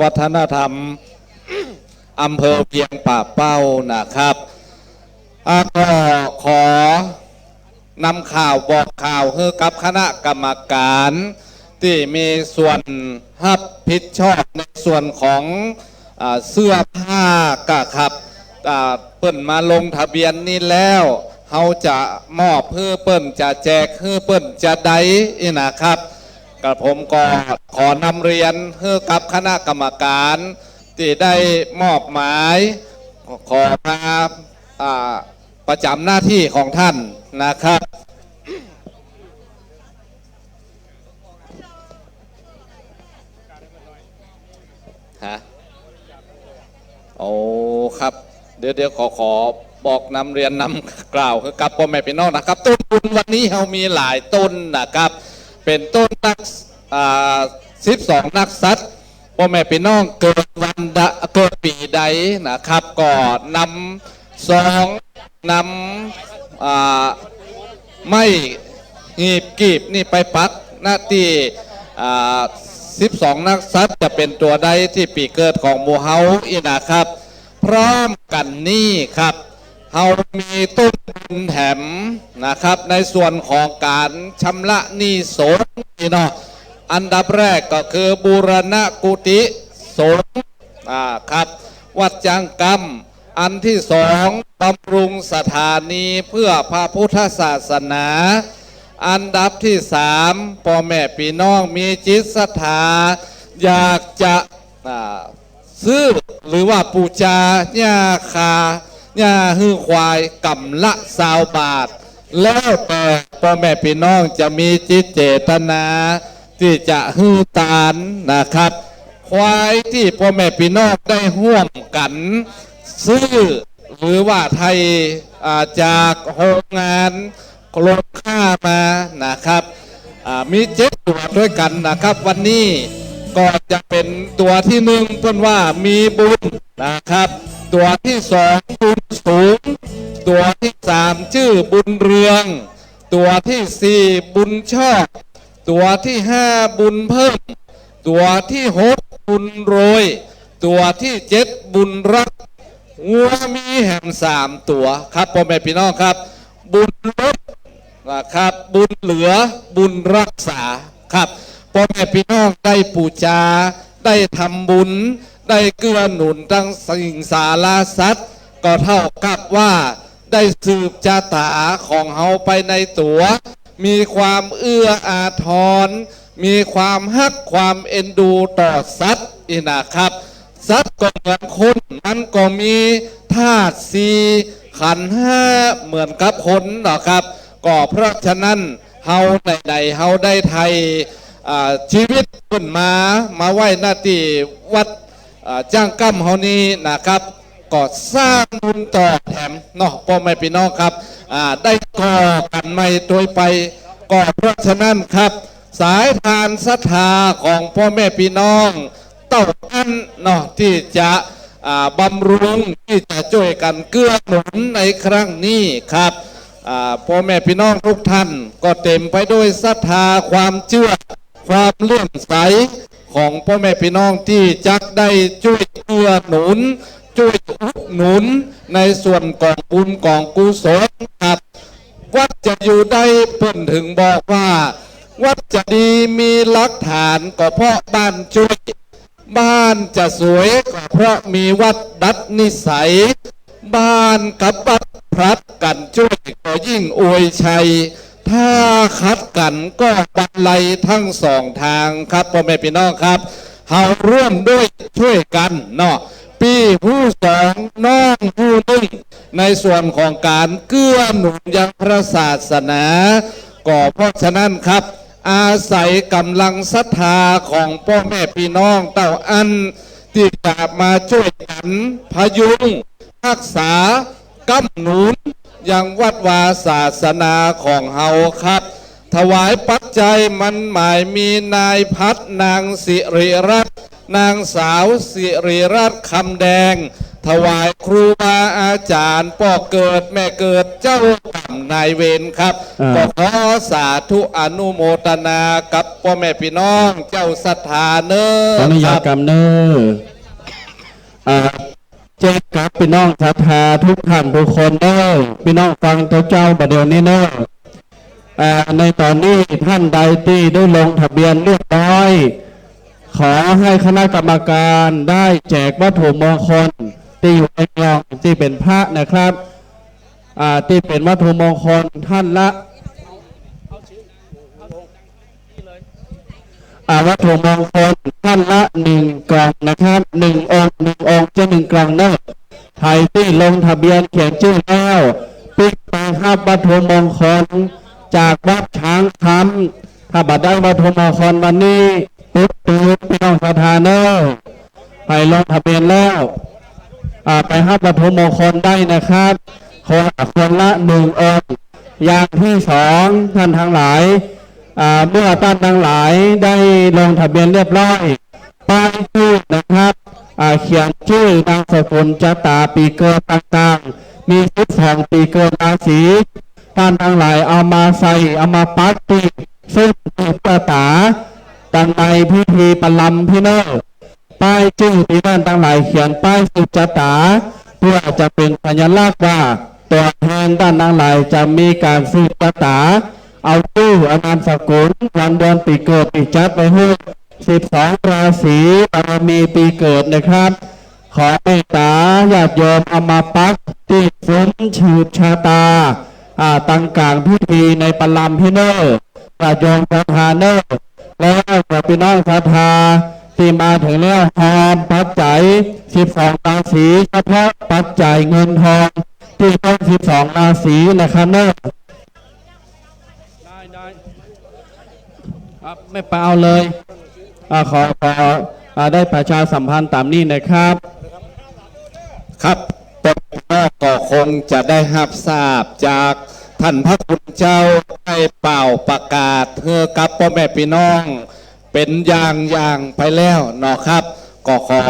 วัฒนธรรมอำเภอเวียงป่าเป้านะครับก็ขอนำข่าวบอกข่าวให้กับคณะกรรมการที่มีส่วนรับผิดชอบในส่วนของเสื้อผ้ากะครับเปิ้นมาลงทะเบียนนี้แล้วเขาจะมอบเพื่อเปิ้นจะแจกเพื่อเปิ้นจะได้นะครับกับผมก็ขอนำเรียนเพื่อกับคณะกรรมการที่ได้มอบหมายขอมาประจำหน้าที่ของท่านนะครับฮะโอ้ครับเดี๋ยวขอบอกนำเรียนนำกล่าวกับพ่อแม่พี่น้องนะครับต้นบุญวันนี้เรามีหลายต้นนะครับเป็นต้นนัก12นักสัตว์พ่อแม่พี่น้องเกิดวันเกิดปีใดนะครับก็นำไม่หีบกีบนี่ไปปักหน้าที่12นักสัตว์จะเป็นตัวใดที่ปีเกิดของหมู่เฮานะครับพร้อมกันนี่ครับเฮามีต้นบุญแถมนะครับในส่วนของการชำระหนี้สงฆ์เนาะอันดับแรกก็คือบูรณะกุฏิสงฆ์ครับวัดจังกรรมอันที่สองบำรุงสถานีเพื่อพระพุทธศาสนาอันดับที่สามพ่อแม่พี่น้องมีจิตศรัทธาอยากจะซื้อหรือว่าปูชาหญ้าคาหญ้าฮื้อควายกำละ20 บาทแล้วแต่พ่อแม่พี่น้องจะมีจิตเจตนาที่จะฮื้อตานนะครับควายที่พ่อแม่พี่น้องได้ร่วมกันซื้อหรือว่าไทยจากโรงงานลงค่ามานะครับมี7 ตัวด้วยกันนะครับวันนี้ก็จะเป็นตัวที่หนึ่งเพื่อนว่ามีบุญนะครับตัวที่สองบุญสูงตัวที่สามชื่อบุญเรืองตัวที่สี่บุญชอบตัวที่ห้าบุญเพิ่มตัวที่6บุญโรยตัวที่7บุญรักวัวมีแหม3 ตัวครับพ่อแม่พี่น้องครับบุญลดนะครับบุญเหลือบุญรักษาครับพ่อแม่พี่น้องได้ปูชาได้ทำบุญได้เกื้อหนุนทั้งสิ่งสารสัตว์ก็เท่ากับว่าได้สืบชะตาของเฮาไปในตัวมีความเอื้ออาทรมีความฮักความเอ็นดูต่อสัตว์นะครับสัตว์ก็เหมือนคนมันก็มีธาตุ4 ขันธ์ 5เหมือนกับคนนะครับก็เพราะฉะนั้นเฮาใดๆเฮาได้ไทยชีวิตขึ้นมาไว้หน้าที่วัดจ้างกั้มเฮานี้นะครับก็สร้างบุญต่อแถมเนาะพ่อแม่พี่น้องครับได้ก่อกันใหม่โดยไปก็เพราะฉะนั้นครับสายทานศรัทธาของพ่อแม่พี่น้องเต้าอันเนาะที่จะบำรุงที่จะช่วยกันเกื้อหนุนในครั้งนี้ครับพ่อแม่พี่น้องทุกท่านก็เต็มไปด้วยศรัทธาความเชื่อความเลื่อมใสของพ่อแม่พี่น้องที่จักได้ช่วยเกื้อหนุนช่วยอุดหนุนในส่วนกองบุญกองกุศลครับวัดจะอยู่ได้เพิ่นถึงบอกว่าวัดจะดีมีหลักฐานก็เพราะบ้านช่วยบ้านจะสวยก็เพราะมีวัดดัดนิสัยบ้านกับวัดพลัดกันช่วยก็ยิ่งอวยชัยถ้าคัดกันก็บรรลัยทั้ง2 ทางครับพ่อแม่พี่น้องครับเฮาร่วมด้วยช่วยกันเนาะปีผู้2น้องผู้1ในส่วนของการเกื้อหนุนยังพระศาสนาก็เพราะฉะนั้นครับอาศัยกำลังศรัทธาของพ่อแม่พี่น้องเต้าอันที่จะมาช่วยกันพยุงรักษากำหนุนยังวัดวาศาสนาของเฮาครับถวายปัจจัยมันหมายมีนายพัฒนางสิริรัตน์นางสาวสิริรัตน์คำแดง ถวายครูบาอาจารย์พ่อเกิดแม่เกิดเจ้ากรรมนายเวรครับก็ขอสาธุอนุโมทนากับพ่อแม่พี่น้องเจ้าศรัทธาเนอขออนุญาตกำเนอเจ๊กับพี่น้องศรัทธาทุกท่านทุกคนเนอพี่น้องฟังตัวเจ้าประเดี๋ยวนี้เนอในตอนนี้ท่านใดที่ได้ลงทะเบียนเรียบร้อยขอให้คณะกรรมการได้แจกวัตถุมงคลที่อยู่ในกล่องที่เป็นพระนะครับที่เป็นวัตถุมงคลท่านละวัตถุมงคลท่านละ1 กล่องนะครับ1 องค์จะ1 กล่องเนอะใครที่ลงทะเบียนเขียนชื่อแล้วปิ๊กไปครับวัตถุมงคลจากวัดช้างคำถ้าบัดได้วัตถุมงคลวันนี้ปุ๊บพี่น้องศรัทธาเนอะไปลงทะเบียนแล้วไปครับวัตถุมงคลได้นะครับคนละ1 องค์อย่างที่2ท่านทั้งหลายเมื่อท่านทั้งหลายได้ลงทะเบียนเรียบร้อยป้ายชื่อนะครับเขียนชื่อนามสกุลชะตาปีเกิดต่างๆมี12 ปีเกิดราศีท่านทั้งหลายเอามาใส่เอามาปักติดซึ่งเป็นชะตาดังในพิธีปลำพี่น้องป้ายชื่อที่ท่านทั้งหลายเขียนป้ายสุจตาเพื่อจะเป็นสัญลักษณ์ว่าตัวแทนด้านทั้งหลายจะมีการสืบชะตาเอาชื่ออนามสกุลวันเดือนปีเกิดปีจัดไปให้12 ราศีบารมีปีเกิดนะครับขอเมตตาญาติโยมเอามาปักติดซุ้มชืบชะตาตั้งกลางพิธีในปลำพี่เนอร์ญาติโยมศรัทธาเนอร์แล้วพี่น้องศรัทธาที่มาถึงแล้วหอมปัจจัย12 ราศีเฉพาะปัจจัยเงินทองที่ต้อง12 ราศีนะครับเนอร์ครับไม่เปล่าเลยขอได้ประชาสัมพันธ์ตามนี้นะครับครับต้นก็คงจะได้รับทราบจากท่านพระคุณเจ้าให้เป่าประกาศเพื่อกับพ่อแม่พี่น้องเป็นอย่างไปแล้วเนาะครับก็ขอ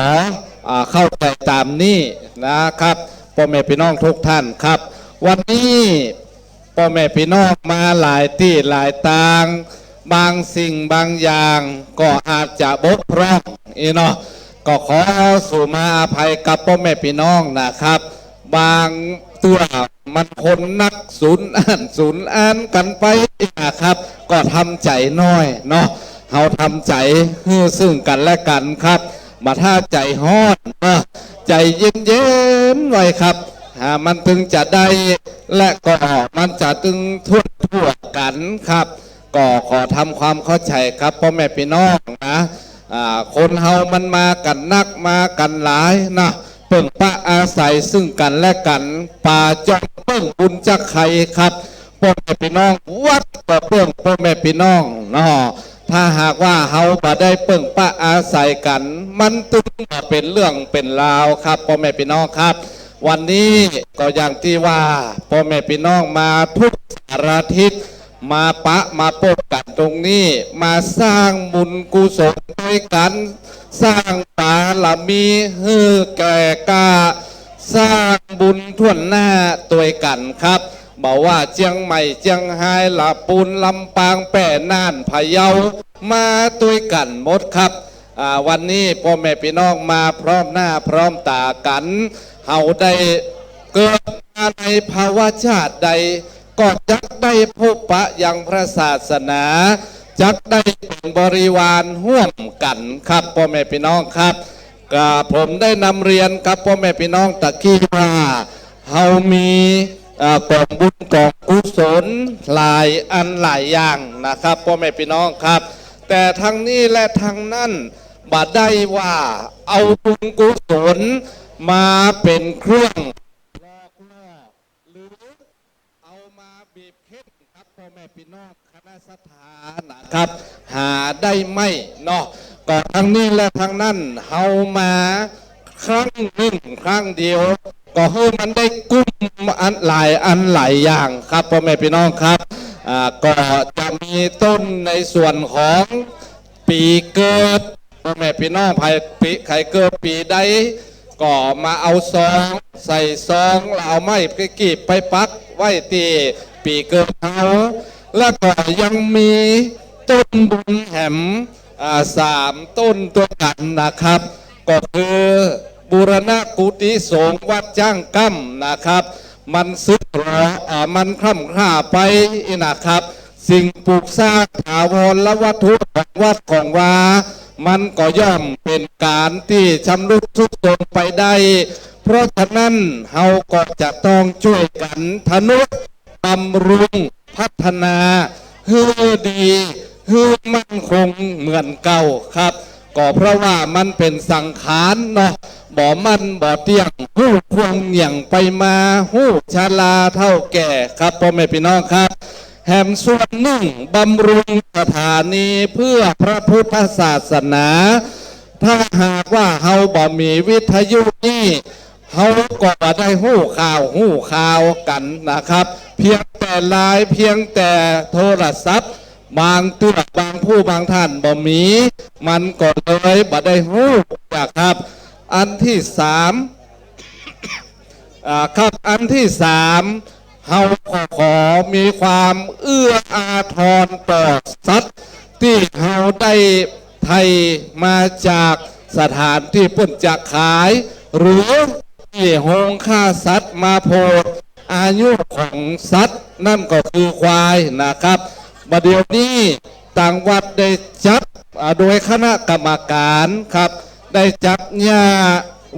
เข้าใจตามนี้นะครับพ่อแม่พี่น้องทุกท่านครับวันนี้พ่อแม่พี่น้องมาหลายที่หลายทางบางสิ่งบางอย่างก็อาจจะบกพร่องเนาะก็ขอสู่มาอภัยกับพ่อแม่พี่น้องนะครับบางตัวมันคนนักศูนย์อ่านกันไปนะครับก็ทำใจน้อยเนาะเราทำใจซึ่งกันและกันครับมาถ้าใจฮ้อนใจเย็นๆไว้ครับมันถึงจะได้และก็มันจะถึงทั่วกันครับก็ขอทำความเข้าใจครับพ่อแม่พี่น้องนะคนเฮามันมากันนักมากันหลายนะเปิ่งปะอาศัยซึ่งกันและกันป่าจองเปิ่งบุญจักไข่ครับพ่อแม่พี่น้องวัดก็เปิ่งพ่อแม่พี่น้องเนาะถ้าหากว่าเฮาบ่ได้เปิ่งปะอาศัยกันมันตึงเป็นเรื่องเป็นราวครับพ่อแม่พี่น้องครับวันนี้ก็อย่างที่ว่าพ่อแม่พี่น้องมาทุกสารทิศมามาพบกันตรงนี้มาสร้างบุญกุศลด้วยกันสร้างบารมีให้แก่กาสร้างบุญทั่วหน้าตัวกันครับบอกว่าเชียงใหม่เชียงรายลำปูนลำปางแป่น่านพะเยามาตัวกันหมดครับวันนี้พ่อแม่พี่น้องมาพร้อมหน้าพร้อมตากันเฮาได้เกิดมาในภาวะชาติใดก็จักได้พบปะยังพระศาสนาจักได้เป็นบริวารห่วมกันครับพ่อแม่พี่น้องครับผมได้นำเรียนกับพ่อแม่พี่น้องตะกี้ว่าเฮามีกองบุญกองกุศลหลายอันหลายอย่างนะครับพ่อแม่พี่น้องครับแต่ทางนี้และทางนั้นบัดได้ว่าเอาบุญกุศลมาเป็นเครื่องหลอกล่อหรือเอามาบีบเค้นครับพ่อแม่พี่น้องคณะสถานนะครับหาได้ไหมเนาะก็ทางนี้และทางนั้นเฮามาครั้งหนึ่งครั้งเดียวก็ให้มันได้กุ้มอันหลายอย่างครับพ่อแม่พี่น้องครับก็จะมีต้นในส่วนของปีเกิดพ่อแม่พี่น้องใครเกิดปีใด ก็มาเอาซองใส่ซองแล้วเอาไม้ไปกีบไปปักไว้ตีปีเกิดเขาแล้วก็ยังมีต้นบุญแหม3 ต้นตัวกันนะครับ ก็คือบูรณะกุฏิสงฆ์วัดจ้างกั้มนะครับ มันซึกหรอมันคล่ำคร่าไปนะครับ สิ่งปลูกสร้างถาวรและวัตถุของวัดของวามันก็ย่อมเป็นการที่ชำรุดทรุดโทรมไปได้ เพราะฉะนั้นเฮาก็จะต้องช่วยกันทนุบำรุงพัฒนาให้ดีให้มั่นคงเหมือนเก่าครับ ก็เพราะว่ามันเป็นสังขารเนาะบ่มันบ่เที่ยงหู้ควงเหยี่ยงไปมาหู้ชราเท่าแก่ครับพ่อแม่พี่น้องครับแหมส่วนหนึ่งบำรุงสถานีเพื่อพระพุทธศาสนา ถ้าหากว่าเฮาบ่มีวิทยุนี่เฮาก็ได้หู้ข่าวกันนะครับ เพียงแต่ไลน์เพียงแต่โทรศัพท์บางตัวบางผู้บางท่านบ่มีมันก็เลยบ่ได้หู้นะครับ อันที่สามครับอันที่สามเฮาขอมีความเอื้ออาทรต่อสัตว์ที่เฮาได้ไทยมาจากสถานที่เพิ่นจะขาย หรือที่โรงฆ่าสัตว์มาโพดอายุของสัตว์นั่นก็คือควายนะครับบัดเดี๋ยวนี้ต่างวัดได้จัดโดยคณะกรรมการครับได้จัดหญ้า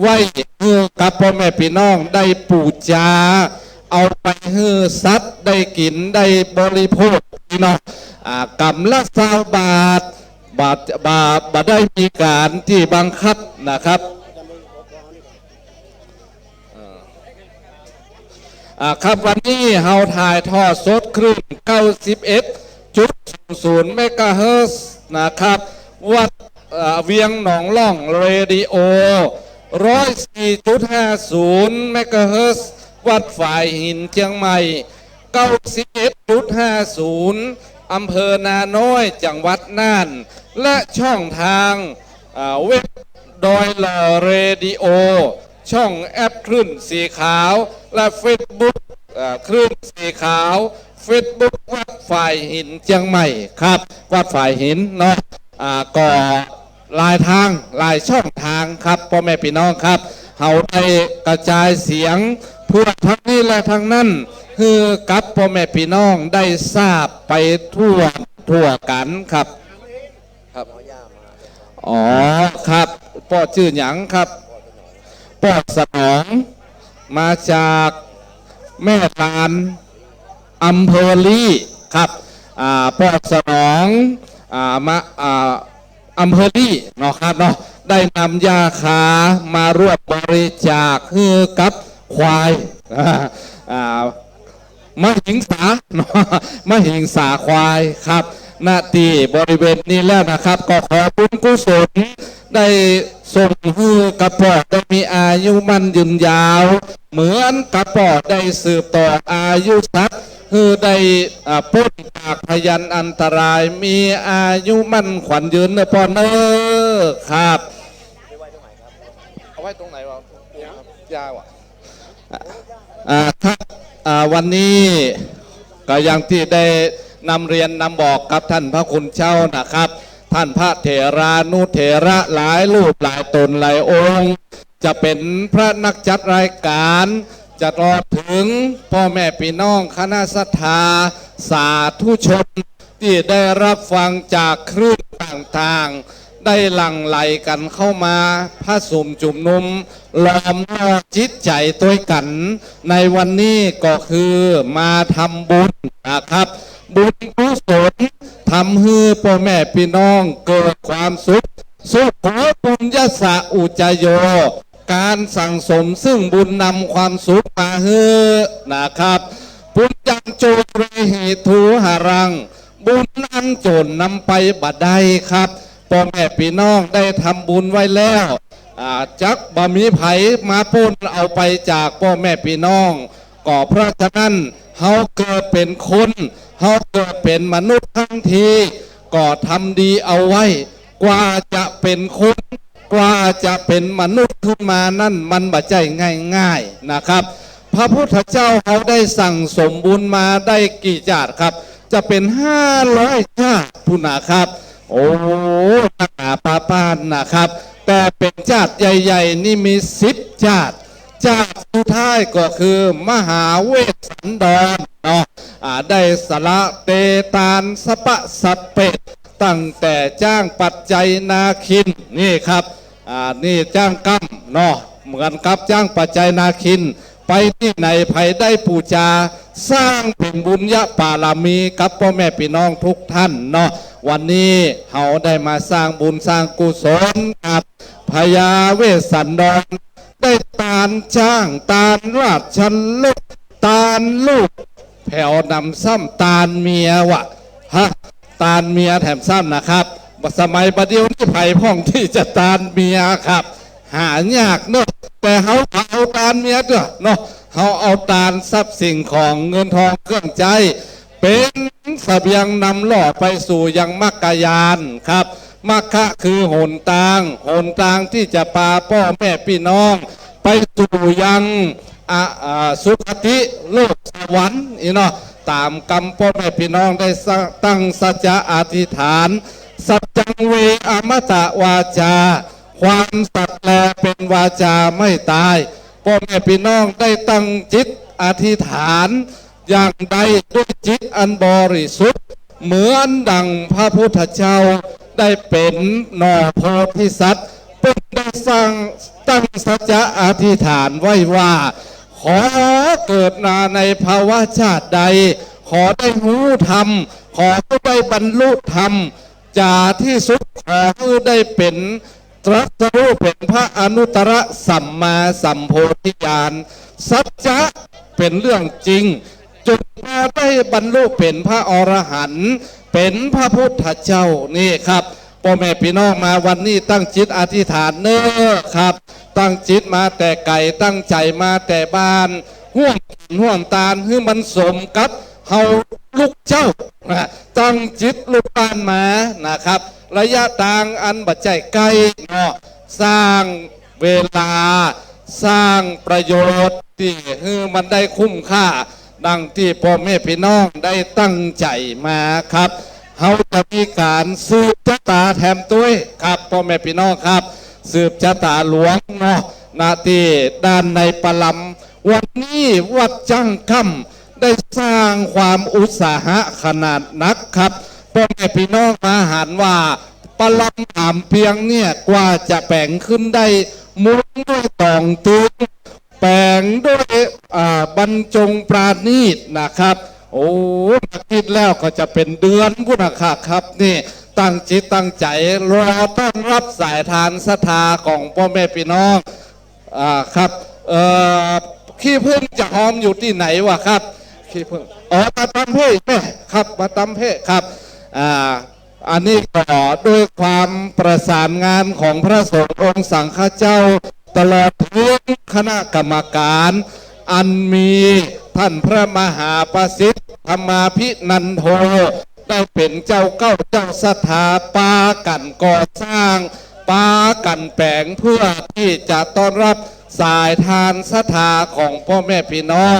ไว้ให้กับพ่อแม่พี่น้องได้ปูชาเอาไปให้สัตว์ได้กินได้บริโภคพี่น้องกำละ20 บาทบาได้มีการที่บังคับนะครับครับวันนี้เฮาถ่ายทอดสดคลื่น 91.00 เมกะเฮิรตซ์นะครับวัดเวียงหนองล่องเรดิโอ 104.50 เมกะเฮิรตซ์วัดฝ่ายหินเชียงใหม่ 91.50 อำเภอนาน้อยจังหวัดน่านและช่องทางเว็บดอยหล่อเรดิโอช่องแอปคลื่นสีขาวและเฟซบุ๊กคลื่นสีขาวเฟซบุ๊กวัดฝ่ายหินเชียงใหม่ครับวัดฝ่ายหินเนาะก็หลายทางหลายช่องทางครับพ่อแม่พี่น้องครับเฮาได้กระจายเสียงเพื่อทั้งนี้และทั้งนั้นคือกับพ่อแม่พี่น้องได้ทราบไปทั่วกันครับครับอ๋อครับพ่อชื่อหยังครับพ่อสนองมาจากแม่ตาลอำเภอลีครับพ่อสนองมาอำเภอลีเนาะครับเนาะได้นำยาคามาร่วมบริจาคให้กับควายมหิงสาเนาะมหิงสาควายครับหน้าที่บริเวณนี้แล้วนะครับก็ขอบุญกุศลได้ส่งให้กระปอดได้มีอายุมั่นยืนยาวเหมือนกระปอดได้สืบต่ออายุสัตว์คือได้พ้นจากพยันอันตรายมีอายุมั่นขวัญยืนเนปอนเนอครับเอาไว้ตรงไหนวะยาวครับวันนี้ก็อย่างที่ได้นำเรียนนำบอกกับท่านพระคุณเจ้านะครับท่านพระเถรานุเถระหลายรูปหลายตนหลายองค์จะเป็นพระนักจัดรายการจะรอถึงพ่อแม่พี่น้องคณะศรัทธาสาธุชนที่ได้รับฟังจากคลื่นต่างๆได้หลั่งไหลกันเข้ามาพระสมจุ่มนุมล้อมรอบจิตใจตัวกันในวันนี้ก็คือมาทำบุญนะครับบุญกุศลทำให้พ่อแม่พี่น้องเกิดความสุขขอบุญยสะอุจโยการสั่งสมซึ่งบุญนำความสุขมาให้นะครับบุญจังโจรเหตุหารังบุญนั้นโจรนำไปบัดได้ครับพ่อแม่พี่น้องได้ทำบุญไว้แล้วจักบ่มีไผมาพ้นเอาไปจากพ่อแม่พี่น้องก็เพราะฉะนั้นเฮาเกิดเป็นคนเฮาเกิดเป็นมนุษย์ทั้งทีก็ทำดีเอาไว้กว่าจะเป็นคน กว่าจะเป็นมนุษย์ขึ้นมานั่นมันบ่ใจง่ายๆนะครับ พระพุทธเจ้าเขาได้สั่งสมบุญมาได้กี่ชาติครับ จะเป็น500ชาติพุนะครับ โอ้หนาปาปานนะครับ แต่เป็นชาติใหญ่ๆนี่มี10ชาติชาติสุดท้ายก็คือมหาเวสสันดรเนาะได้สละเตตานสปะสัปเปตตั้งแต่จ้างปัจจัยนาคินนี่ครับนี่จ้างกั้มเนาะเหมือนกับจ้างปัจจัยนาคินไปที่ไหนไผได้ปูจาสร้างเป็นบุญญาปารามีกับพ่อแม่พี่น้องทุกท่านเนาะวันนี้เราได้มาสร้างบุญสร้างกุศลกับพญาเวสสันดรได้ตาลจ้างตาลราชเล็กตาลลูกแผ่วนำซ้ำตาลเมียวะฮะตาลเมียแถมซ้ำนะครับสมัยประเดี๋ยวนี้ไผ่พ่องที่จะตาลเมียครับหายากเนอะแต่เขาเอาตาลเมียเด้อเนาะเขาเอาตาลทรัพย์สิ่งของเงินทองเครื่องใจเป็นเสบียงนำล่อไปสู่ยังมรรคยานครับมรรคะคือหนทางที่จะพาพ่อแม่พี่น้องไปสู่ยังสุคติโลกสวรรค์อีเนาะตามกรรมพ่อแม่พี่น้องได้ตั้งสัจจะอธิษฐานสัจจังเวอมตะวาจาความสัตย์แลเป็นวาจาไม่ตายพ่อแม่พี่น้องได้ตั้งจิตอธิษฐานอย่างใดด้วยจิตอันบริสุทธิ์เหมือนดังพระพุทธเจ้าได้เป็นหน่อโพธิสัตว์เป็นได้สร้างตั้งสัจจะอธิษฐานไว้ว่าขอเกิดมาในภาวะชาติใดขอได้รู้ธรรมขอได้บรรลุธรรมจาที่สุดขอได้เป็นตรัสรู้เป็นพระอนุตตรสัมมาสัมโพธิญาณสัจจะเป็นเรื่องจริงจนมาได้บรรลุเป็นพระอรหันต์เป็นพระพุทธเจ้านี่ครับพ่อแม่พี่น้องมาวันนี้ตั้งจิตอธิษฐานเนอะครับตั้งจิตมาแต่ไก่ตั้งใจมาแต่บ้านห่วงตาลให้มันสมกับเฮาลูกเจ้าตั้งจิตลูกบ้านมานะครับระยะทางอันบัดใจไกลเนาะสร้างเวลาสร้างประโยชน์ที่ให้มันได้คุ้มค่าดังที่พ่อแม่พี่น้องได้ตั้งใจมาครับเขาจะมีการสืบชะตาแถมตัวครับพ่อแม่พี่น้องครับสืบชะตาหลวงเนาะนาที่ด้านในปลัมวันนี้วัดจังคำได้สร้างความอุตสาหะขนาดนักครับพ่อแม่พี่น้องมาหันว่าปลัมถามเพียงเนี่ยกว่าจะแบ่งขึ้นได้มุ้งด้วยตองตึงแปลงด้วยบรรจงปราณีตนะครับโอ้มาคิดแล้วก็จะเป็นเดือนพุทธค่ะครับนี่ตั้งจิตตั้งใจรอต้อนรับสายทานศรัทธาของพ่อแม่พี่น้องครับขี้พึ่งจะหอมอยู่ที่ไหนวะครับขี้พึ่งมาตำเพศแม่ครับมาตำเพศครับอันนี้ก็ด้วยความประสานงานของพระสงฆ์องค์สังฆเจ้าตลอดถึงคณะกรรมการอันมีท่านพระมหาประสิทธิ์ธรรมาภินันโทได้เป็นเจ้าเก้าเจ้าสถาปากันก่อสร้างปากันแปลงเพื่อที่จะต้อนรับสายทานศรัทธาของพ่อแม่พี่น้อง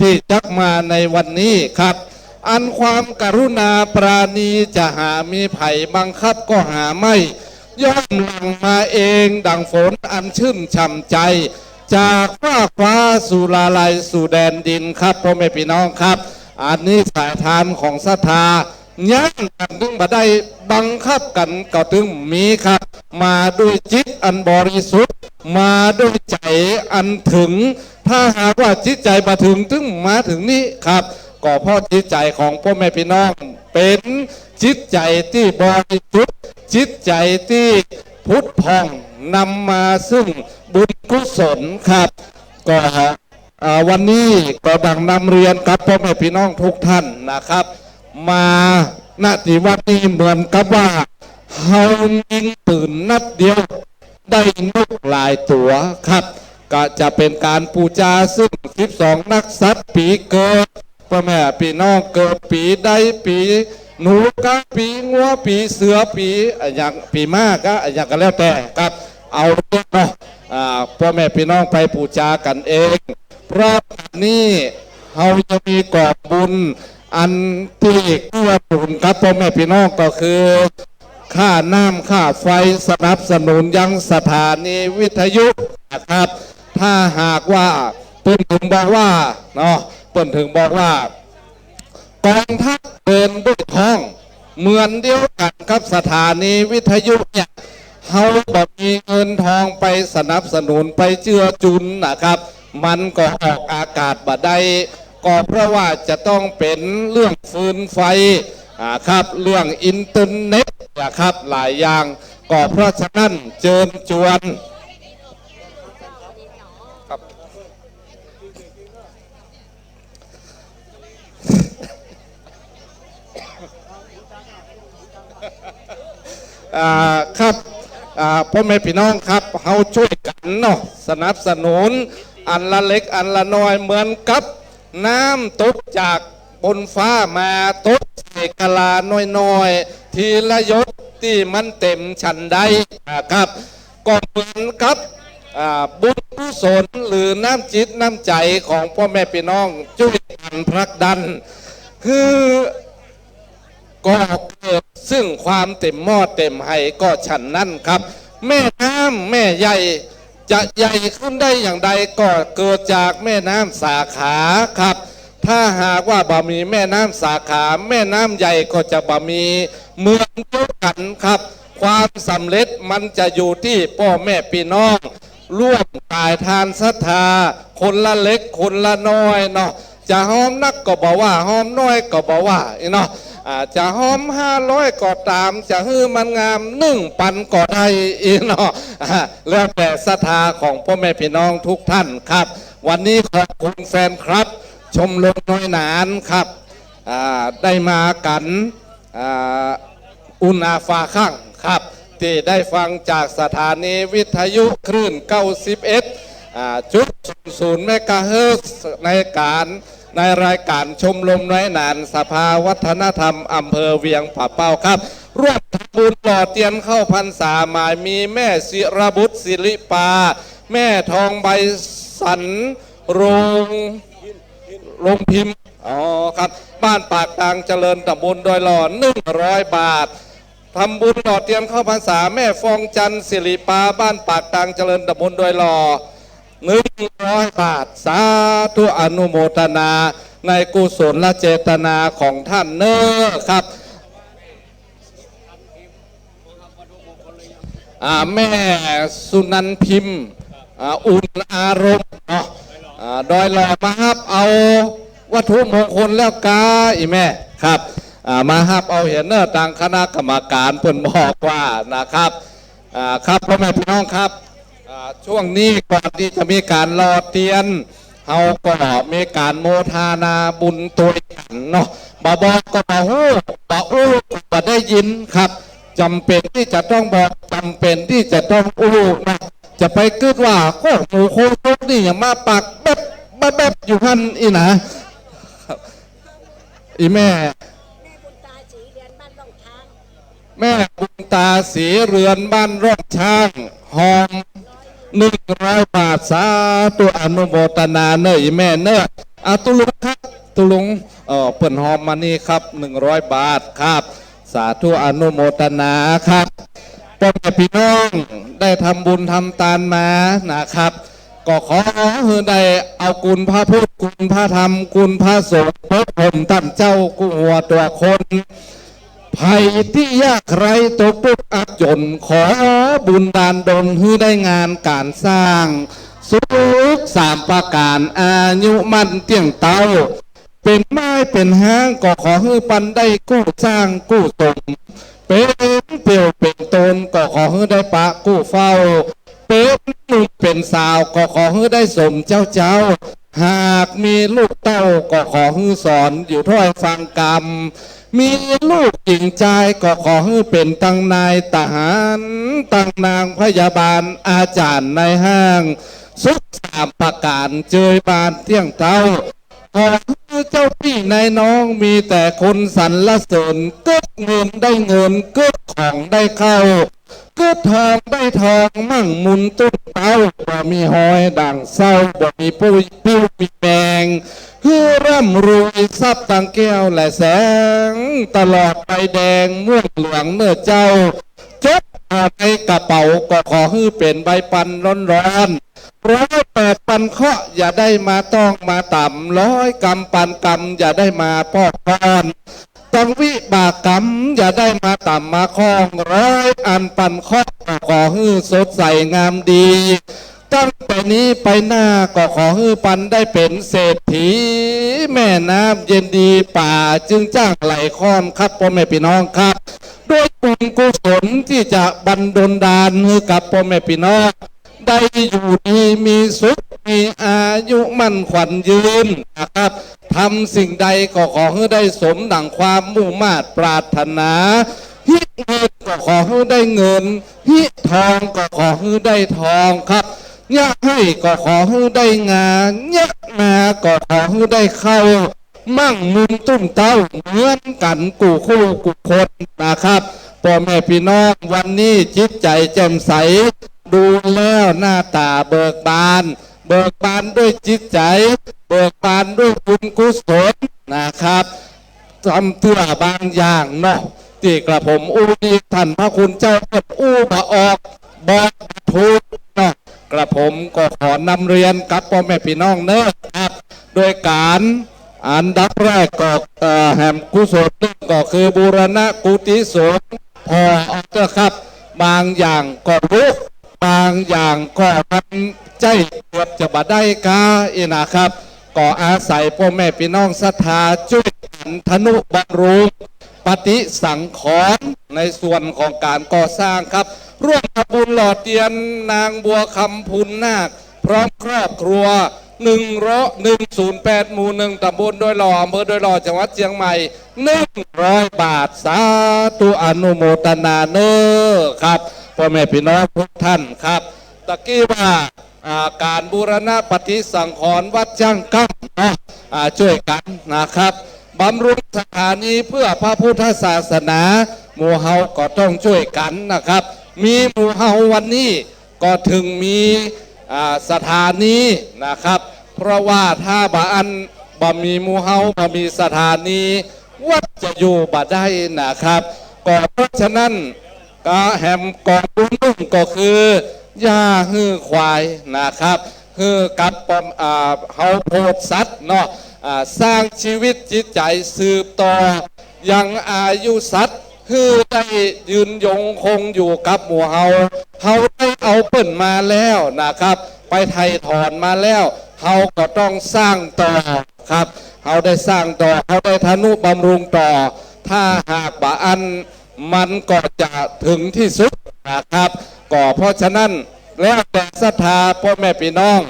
ที่จักมาในวันนี้ครับอันความกรุณาปราณีจะหามีไผ่บังคับก็หาไม่ย่อมหลั่งมาเองดังฝนอันชื่นช่ำใจจากฟ้าสู่ลาลัยสู่แดนดินครับพ่อแม่พี่น้องครับอันนี้สายทานของศรัทธาย่างกันถึงมาได้บังคับกันก็ถึงมีครับมาด้วยจิตอันบริสุทธิ์มาด้วยใจอันถึงถ้าหากว่าจิตใจมาถึงนี้ครับก็เพราะจิตใจของพ่อแม่พี่น้องเป็นจิตใจที่บริสุทธิ์จิตใจที่พุทธพองนำมาซึ่งบุญกุศลครับก็วันนี้ก็ดังนำเรียนกับพ่อแม่พี่น้องทุกท่านนะครับมาณที่วัดนี้เหมือนกับว่าเฮายิงปืนนัดเดียวได้นกหลายตัวครับก็จะเป็นการปูจาซึ่ง12นักสัตว์ปีเกิดพ่อแม่พี่น้องเกิดปีใดปีหนูก็ปีงัวปีเสือปีอย่างปีมากก็อย่างก็แล้วแต่ครับ เอาเนาะพ่อแม่พี่น้องไปปูจากันเองเพราะนี้เราจะมีกอบบุญอันที่เกื้อหนุนครับพ่อแม่พี่น้องก็คือค่าน้ำค่าไฟสนับสนุนยังสถานีวิทยุนะครับถ้าหากว่าเปิ้นถึงบอกว่าเนาะเปิ้นถึงบอกว่ากองทัพเดินด้วยท้องเหมือนเดียวกันครับสถานีวิทยุเนี่ยเขาบอกมีเงินทองไปสนับสนุนไปเจือจุนนะครับมันก็ออกอากาศบ่ได้ก็เพราะว่าจะต้องเป็นเรื่องฟืนไฟครับเรื่องอินเทอร์เน็ตนะครับหลายอย่างก็เพราะฉะนั้นเชิญชวนครับครับพ่อแม่พี่น้องครับเราช่วยกันเนาะสนับสนุนอันละเล็กอันละน้อยเหมือนกับน้ำตกจากบนฟ้ามาตกใส่กะลาน้อยๆทีละหยดที่มันเต็มฉันใดครับก็เหมือนกับบุญกุศลหรือน้ำจิตน้ำใจของพ่อแม่พี่น้องช่วยกันผลักดันคือก็เกิดซึ่งความเต็มหม้อเต็มไหก็ฉันนั่นครับแม่น้ำแม่ใหญ่จะใหญ่ขึ้นได้อย่างใดก็เกิดจากแม่น้ำสาขาครับถ้าหากว่าบ่มีแม่น้ำสาขาแม่น้ำใหญ่ก็จะบ่มีเหมือนเดียวกันครับความสำเร็จมันจะอยู่ที่พ่อแม่พี่น้องร่วมกายทานศรัทธาคนละเล็กคนละน้อยเนาะจะหอมนักก็บอกว่าหอมน้อยก็บอกว่าเนาะจะหอม500ก็ตามจะฮื้อมันงาม1,000ก็ได้เนาะแล้วแต่ศรัทธาของพ่อแม่พี่น้องทุกท่านครับวันนี้ขอบคุณแฟนครับชมรมน้อยหนานครับได้มากันอุณาฟ้าข้างครับที่ได้ฟังจากสถานีวิทยุคลื่น91.00 เมกะเฮิรตซ์ในรายการชมรมน้อยหนานสภาวัฒนธรรมอำเภอเวียงป่าเป้าครับร่วมทำบุญหล่อเตียนเข้าพรรษาหมายมีแม่ศิรบุตรศิริปาแม่ทองใบสันโรงพิมพ์ครับบ้านปากทางเจริญตำบลดอยหล่อ100 บาททำบุญหล่อเตรียมเข้าพรรษาแม่ฟองจันทร์ศิริปาบ้านปากทางเจริญตำบลดอยหล่อ100 บาทสาธุอนุโมทนาในกุศลเจตนาของท่านเนอครับแม่สุนันพิมพ์อุ่นอารมณ์ดอยหล่อมาฮับเอาวัตถุมงคลแล้วกาอีแม่ครับมาฮับเอาเห็นเนอต่างคณะกรรมการเพิ่นบอกว่านะครับครับพ่อแม่พี่น้องครับช่วงนี้ก่อนที่จะมีการรอเตียนเฮาก็มีการโมทานาบุญตัวกันเนาะบ่บอกก็บ่ฮู้บ่อู้บ่ได้ยินครับจำเป็นที่จะต้องบอกจำเป็นที่จะต้องอู้นะจะไปคิดว่าโอ้หมูโคตรนี่อย่ามาปักแบบอยู่พันอีนะอีแม่แม่บุญตาสีเรือนบ้านร่องช้างหอม100 บาทสาธุอนุโมทนาเนออีแม่เนอตุลุงครับตุลุงเปิ่นหอมมานี่ครับ100 บาทครับสาธุอนุโมทนาครับพ่อแม่พี่น้องได้ทำบุญทำทานมานะครับก็ขอให้ได้เอาคุณพระพุทธคุณพระธรรมคุณพระสงฆ์พระผมตั้งเจ้ากู้หัวตัวคนภัยที่ยากไร้ตกทุกข์อักจนขอบุญดานดลให้ได้งานการสร้างสุข3 ประการอายุมั่นเตี้ยงเต้าเป็นไม้เป็นห้างก็ขอให้ปันได้กู้สร้างกู้สมเป็นเปี่ยวเป็นตนก็ขอให้ได้ปะกู้เฝ้าเป็นหนุ่มเป็นสาวก็ขอให้ได้สมเจ้าหากมีลูกเต้าก็ขอให้สอนอยู่ถ้อยฟังกรรมมีลูกหญิงใจก็ขอให้เป็นตั้งนายทหารตั้งนางพยาบาลอาจารย์ในห้างสุข3 ประการเจยบานเที่ยงเต้าขอให้เจ้าพี่นายน้องมีแต่คนสรรเสริญเกิดเงินได้เงินเกิดของได้เข้า ก็ทองได้ทองมั่งมุนตุ้นเต้าบ่มีหอยด่างเศร้าบ่มีปุ้ยปิ้วมีแมงคือร่ำรวยทรัพย์ตังแก้วและแสงตลอดใบแดงม่วงเหลืองเนื้อเจ้าจดในกระเป๋าก็ขอให้เป็นใบปันร้อน108 ปันเคาะอย่าได้มาต้องมาต่ำ100 กำปันกำอย่าได้มาพอกพานต้องวิบากกรรมอย่าได้มาต่ำมาคล้อง100 อันปันเคาะก็ขอให้สดใสงามดีตั้งแต่นี้ไปหน้าก็ขอให้ปันได้เป็นเศรษฐีแม่น้ำเย็นดีป่าจึงจ้างไหลค้อนครับพ่อแม่พี่น้องครับด้วยบุญกุศลที่จะบันดลดาลให้กับพ่อแม่พี่น้องได้อยู่ดีมีสุขมีอายุมั่นขวัญยืนนะครับทำสิ่งใดก็ขอให้ได้สมดังความมุ่งมา่ปรารถนาฮิเงินก็ขอให้ได้เงินฮิทองก็ขอให้ได้ทองครับยะให้ก็ขอให้ได้งานยะมาก็ขอให้ได้เข้ามั่งมุนตุ้มเต้าเหมือนกันกูคู่กูคนนะครับพ่อแม่พี่น้องวันนี้จิตใจแจ่มใสดูแล้วหน้าตาเบิกบานด้วยจิตใจเบิกบานด้วยบุญกุศลนะครับทำเพื่อบางอย่างเนาะที่กระผมอู้ดีท่านพระคุณเจ้าอู้มาออกบอกถูกเนาะกระผมก็ขอนำเรียนกับพ่อแม่พี่น้องเนอะครับโดยการอันดับแรกก็แห่งกุศลก็คือบูรณะกุฏิสงฆ์พอเจ้าครับบางอย่างก็รู้บางอย่างก็ทำใจเกือบจะบ่ได้กาอีนะครับก็อาศัยพ่อแม่พี่น้องศรัทธาช่วยกันทนุบำรุงปฏิสังขรณ์ในส่วนของการก่อสร้างครับร่วมทำบุญหล่อเทียนนางบัวคำพูนนาคพร้อมครอบครัว108 หมู่ 1ตำบลโดยหล่ออำเภอโดยหล่อจังหวัดเชียงใหม่100 บาทสาธุอนุโมทนาเนอครับพ่อแม่พี่น้องทุกท่านครับตะกี้ว่าการบูรณะปฏิสังขรณ์วัดช่างกั้มช่วยกันนะครับบำรุงสถานีเพื่อพระพุทธศาสนาหมู่เฮาก็ต้องช่วยกันนะครับมีหมู่เฮาวันนี้ก็ถึงมีสถานีนะครับเพราะว่าถ้าบ่มีหมู่เฮาบ่มีสถานีวัดจะอยู่บ่ได้นะครับก็เพราะฉะนั้นก็แหมกองบุญนุ่งก็คือยาฮื้อควายนะครับฮื้อกับเฮาโพดสัตว์เนาะสร้างชีวิตจิตใจสืบต่อยังอายุสัตว์คือได้ยืนยงคงอยู่กับหมู่เฮาได้เอาเปิ่นมาแล้วนะครับไปไถ่ถอนมาแล้วเฮาก็ต้องสร้างต่อครับเฮาได้สร้างต่อเฮาได้ทนุบำรุงต่อถ้าหากบ่อันมันก็จะถึงที่สุดนะครับก็เพราะฉะนั้นแล้วแต่ศรัทธาพ่อแม่พี่น้อง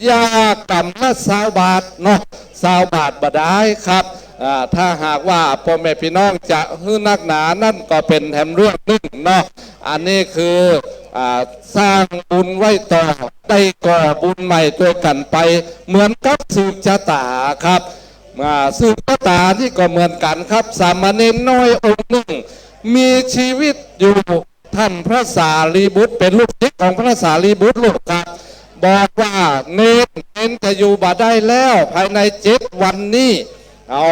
ยากรรมละ20 บาทเนาะ20 บาทบ่ได้ครับถ้าหากว่าพ่อแม่พี่น้องจะฮื้อนักหนานั่นก็เป็นแถมเรื่องหนึ่งเนาะอันนี้คือสร้างบุญไว้ต่อได้ก่อบุญใหม่ตัวกันไปเหมือนกับสืบชะตาครับสืบชะตาที่ก็เหมือนกันครับสามเณรน้อยองค์หนึ่งมีชีวิตอยู่ท่านพระสารีบุตรเป็นลูกศิษย์ของพระสารีบุตรลูกครับบอกว่าเน้นจะอยู่บ่ได้แล้วภายใน7 วันนี้เอา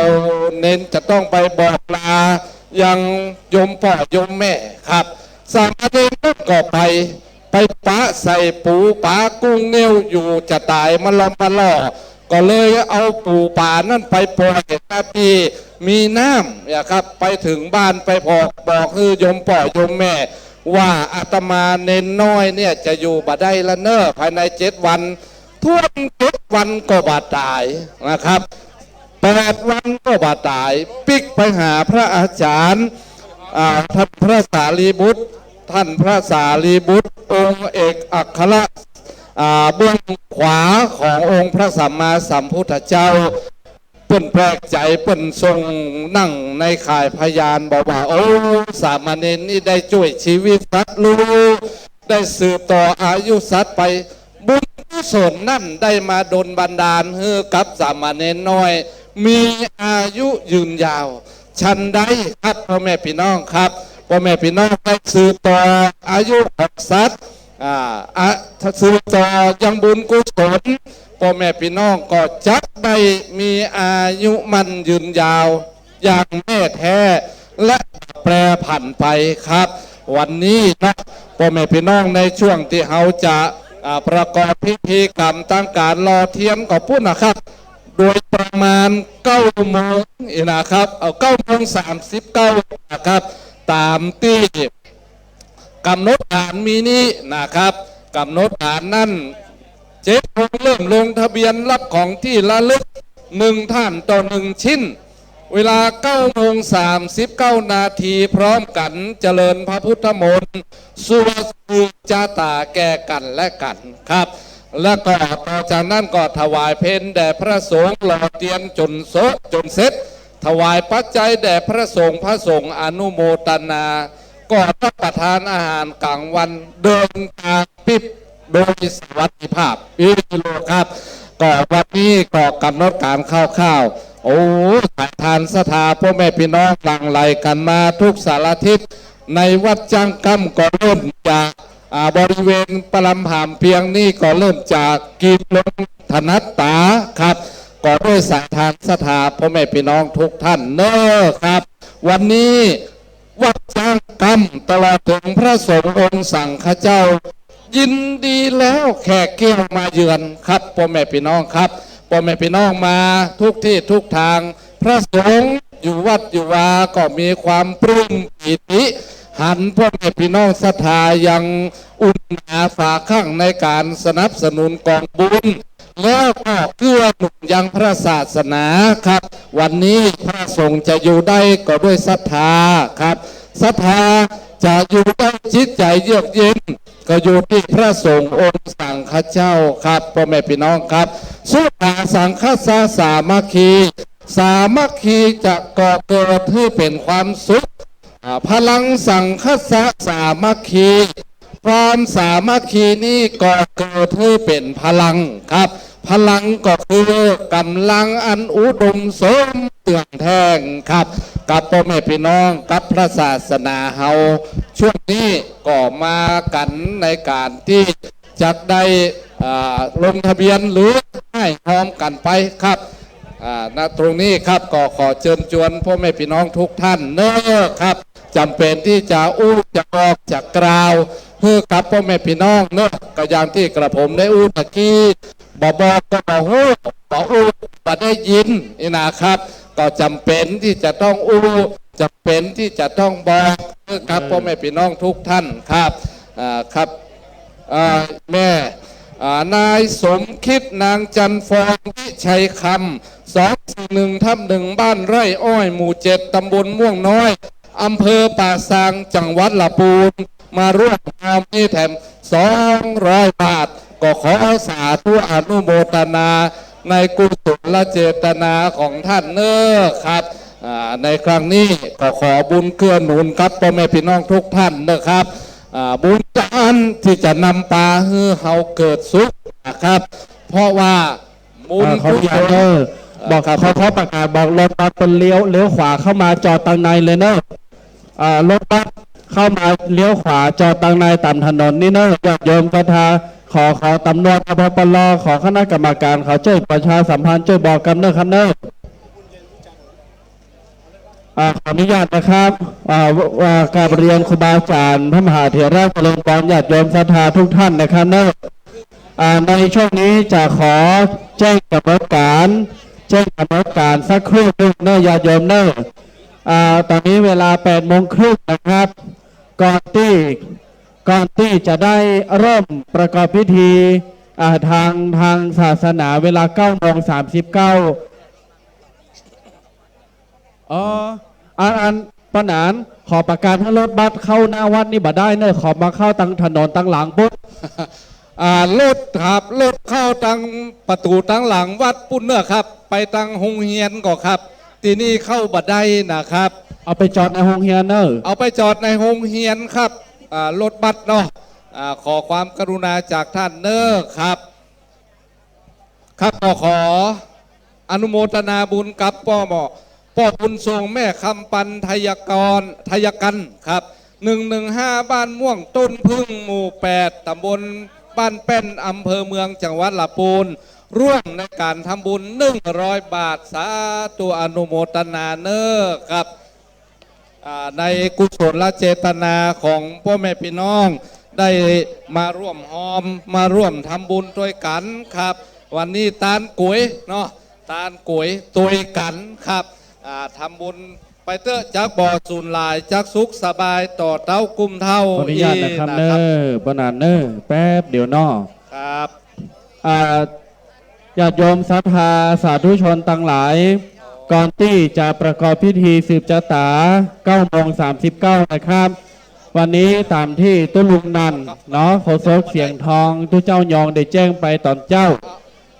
เน้นจะต้องไปบอกลายังโยมพ่อโยมแม่ครับสามเณรก็ไปปะใส่ปูปลากุ้งเนียวอยู่จะตายมาล้อมมาล่อก็เลยเอาปูป่านั่นไปปล่อยที่มีน้ำครับไปถึงบ้านไปบอกคือโยมพ่อโยมแม่ว่าอาตมาเน้นน้อยเนี่ยจะอยู่บ่ได้ละเนอภายใน7 วันท่วม7 วันก็บาดตายนะครับ8 วันก็บาดตายปิกไปหาพระอาจารย์ท่านพระสารีบุตรองค์เอกอัครเบื้องขวาขององค์พระสัมมาสัมพุทธเจ้าเปิ้นแปลกใจเปิ้นทรงนั่งในข่ายพยานบอกว่าโอ้สามเณรนี่ได้ช่วยชีวิตสัตว์ลูกได้สืบต่ออายุสัตว์ไปบุญกุศลนั่นได้มาดลบันดาลให้กับสามเณรน้อยมีอายุยืนยาวชันใดครับพ่อแม่พี่น้องครับผ พ่อแม่พี่น้องได้สืบต่ออายุของสัตว์สืบต่อยังบุญกุศลพ่อแม่พี่น้องก็จักได้มีอายุมันยืนยาวอย่างแม่แท้และแปรผันไปครับวันนี้นะพ่อแม่พี่น้องในช่วงที่เขาจะประกอบพิธีกรรมตั้งการรอเทียนก็พูดนะครับโดยประมาณ9 โมงนะครับเอา9:39นะครับตามที่กำหนดฐานมีนี้นะครับกำหนดฐานนั่น7 โมงเริ่มลงทะเบียนรับของที่ระลึก1 ท่านต่อ1 ชิ้นเวลา9:39พร้อมกันเจริญพระพุทธมนต์สวดสืบจาตาแก่กันและกันครับแล้วก็ต่อจากนั้นก็ถวายเพลแด่พระสงฆ์หล่อเตียนจนเสร็จถวายปัจจัยแด่พระสงฆ์อนุโมทนาก่อนรับประทานอาหารกลางวันเดินทางปิดโดยสวัสดิภาพโลครับก็วันนี้ก็กำหนดการคร่าวๆโอ้สายทานศรัทธาพ่อแม่พี่น้องหลั่งไหลกันมาทุกสารทิศในวัดจังกำก็เริ่มจากบริเวณปรำหามเพียงนี้ก็เริ่มจากกีบลงธนัตตาครับก็ด้วยสายทานศรัทธาพ่อแม่พี่น้องทุกท่านเนอะครับวันนี้วัดจังกำตลอดถึงพระสงฆ์องค์สังฆเจ้ายินดีแล้วแขกเกี่ยวมาเยือนครับพ่อแม่พี่น้องครับพ่อแม่พี่น้องมาทุกที่ทุกทางพระสงฆ์อยู่วัดอยู่วาก็มีความปลื้มปิติหันพ่อแม่พี่น้องศรัทธายังอุ่นหนาฝาข้างในการสนับสนุนกองบุญแล้วก็เกื้อหนุนยังพระศาสนาครับวันนี้พระสงฆ์จะอยู่ได้ก็ด้วยศรัทธาครับศรัทธาจะอยู่ได้จิตใจเยือกเย็นก็อยู่ที่พระสงฆ์องค์สังฆเจ้าครับพ่อแม่พี่น้องครับสุขาสังฆสามัคคีจะก่อเกิดให้เป็นความสุขพลังสังฆสามัคคีความสามัคคีนี้ก่อเกิดให้เป็นพลังครับพลังก็คือกำลังอันอุดมสมเตืองแท่งครับกับพ่อแม่พี่น้องกับพระศาสนาเฮาช่วงนี้ก็มากันในการที่จะได้ลงทะเบียนหรือให้พร้อมกันไปครับณตรงนี้ครับก็ขอเชิญชวนพ่อแม่พี่น้องทุกท่านเนอะครับจำเป็นที่จะจะออกจากกล่าวเพื่อกับพ่อแม่พี่น้องเนอะก็อย่างที่กระผมได้ตะกี้บอกก็บอกได้ยินนี่นะครับก็จำเป็นที่จะต้องจำเป็นที่จะต้องบอกเพื่อกับพ่อแม่พี่น้องทุกท่านครับครับแม่นายสมคิดนางจันฟองวิชัยคำ241/1บ้านไร่อ้อยหมู่7ตำบลม่วงน้อยอำเภอป่าซางจังหวัดลำพูนมาร่วมงานนี้แถม200 บาทก็ขอสาธุอนุโมทนาในกุศลเจตนาของท่านเนอะครับในครั้งนี้ก็ขอบุญเกื้อหนุนครับพ่อแม่พี่น้องทุกท่านนะครับบุญจานที่จะนำปลาให้เขาเกิดสุขนะครับเพราะว่าบุญกุศลบอกเขาประกาศบอกรถบัสเป็นเลี้ยวขวาเข้ามาจอดตังในเลยเนอะรถบัสเข้ามาเลี้ยวขวาจอดตังในตามถนนนี่เนอะญาติโยมศรัทธาขอตำรวจพปลขอคณะกรรมการเขาช่วยประชาสัมพันธ์ช่วยบอกกันเนอะครับเนอะขออนุญาตนะครับการเรียนครูบาอาจารย์พระมหาเถรเจริญพรญาติโยมศรัทธาทุกท่านนะครับเนอะในช่วงนี้จะขอแจ้งกำหนดการสักครู่นึงเนอะญาติโยมเนอะตอนนี้เวลา8:30นะครับก่อนที่จะได้เริ่มประกอบพิธีทางศาสนาเวลา9:39อันปนานขอประกาศให้รถบัสเข้าหน้าวัดนี่บ่ได้เนอะขอมาเข้าตังถนนตังหลังปุ๊บรถเข้าตังประตูตังหลังวัดปุ้นเนอะครับไปตังหงเฮียนก็ครับที่นี่เข้าบ่ได้นะครับเอาไปจอดในหงเฮียนเนอะเอาไปจอดในหงเฮียนครับรถบัสเนาะขอความกรุณาจากท่านเนอะครับขออนุโมทนาบุญกับพ่อบุญทรงแม่คำปันทยกันครับ 115บ้านม่วงต้นพึ่งหมู่8ตำบลบ้านแป้นอำเภอเมืองจังหวัดลำพูนร่วมในการทำบุญ100 บาทสาธุอนุโมทนาเนอครับในกุศลเจตนาของพ่อแม่พี่น้องได้มาร่วมหอมมาร่วมทำบุญด้วยกันครับวันนี้ตานก๋วยเนาะตานก๋วยตัวยกันครับทำบุญไปเตอะจากบ่อสูนลายจากสุขสบายต่อเต้ากุมเท่า ขออนุญาตนะครับเนอร์บนานเนอร์แป๊บเดี๋ยวนอ ครับ ญาติโยมศรัทธาสาธุชนตั้งหลาย ก่อนที่จะประกอบพิธีสืบชะตา9:39นะครับวันนี้ตามที่ตุ้ลุงนันเนาะโฆษกเสียงทองทุเจ้ายองได้แจ้งไปตอนเจ้า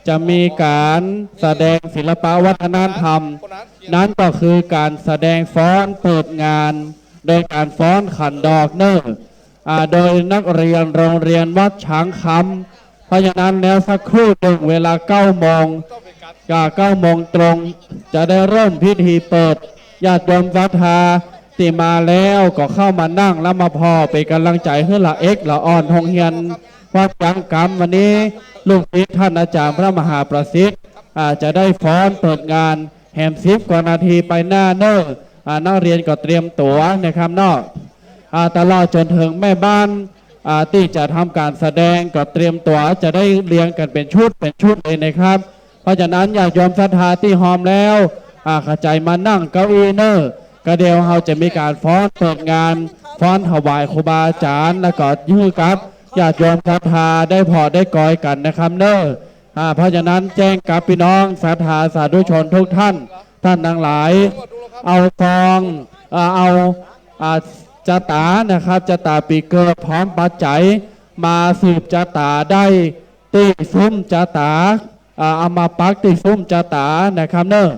จะมีการแสดงศิลปวัฒนธรรมนั้นก็คือการแสดงฟ้อนเปิดงาน โดยการฟ้อนขันดอกเนอร์โดยนักเรียนโรงเรียนวัดช้างคำเพราะฉะนั้นแล้วสักครู่หนึ่งเวลา9 โมง9 โมงตรงจะได้เริ่มพิธีเปิดญาติโยมศรัทธาที่มาแล้วก็เข้ามานั่งแล้วมาพอเป็นกำลังใจให้ละเอ็กละอ่อนหงเฮียนวัดจังกรรมวันนี้ลูกศิษย์ท่านอาจารย์พระมหาประสิทธิ์จะได้ฟ้อนเปิดงานแหม10 กว่านาทีไปหน้าเนอนักเรียนก็เตรียมตั๋วนะครับนอกตลอดจนถึงแม่บ้านที่จะทำการแสดงก็เตรียมตั๋วจะได้เรียงกันเป็นชุดเลยนะครับเพราะฉะนั้นอยากยอมศรัทธาที่หอมแล้วขจายมานั่งเก้าอี้เนอร์ก็เดียวเราจะมีการฟ้อนเปิดงานฟ้อนถวายครูบาอาจารย์แล้วก็ยื้อกับญาติโยมศรัทธาได้พอได้กอยกันนะครับเนอเพราะฉะนั้นแจ้งกับพี่น้องศรัทธาสาธุชนทุกท่านทั้งหลายเอาซองเอาจตานะครับจตาปีเกิดพร้อมปัจจัยมาสืบจตาได้ตีซุ้มจตาเอามาปักตีซุ้มจตานะครับเนอ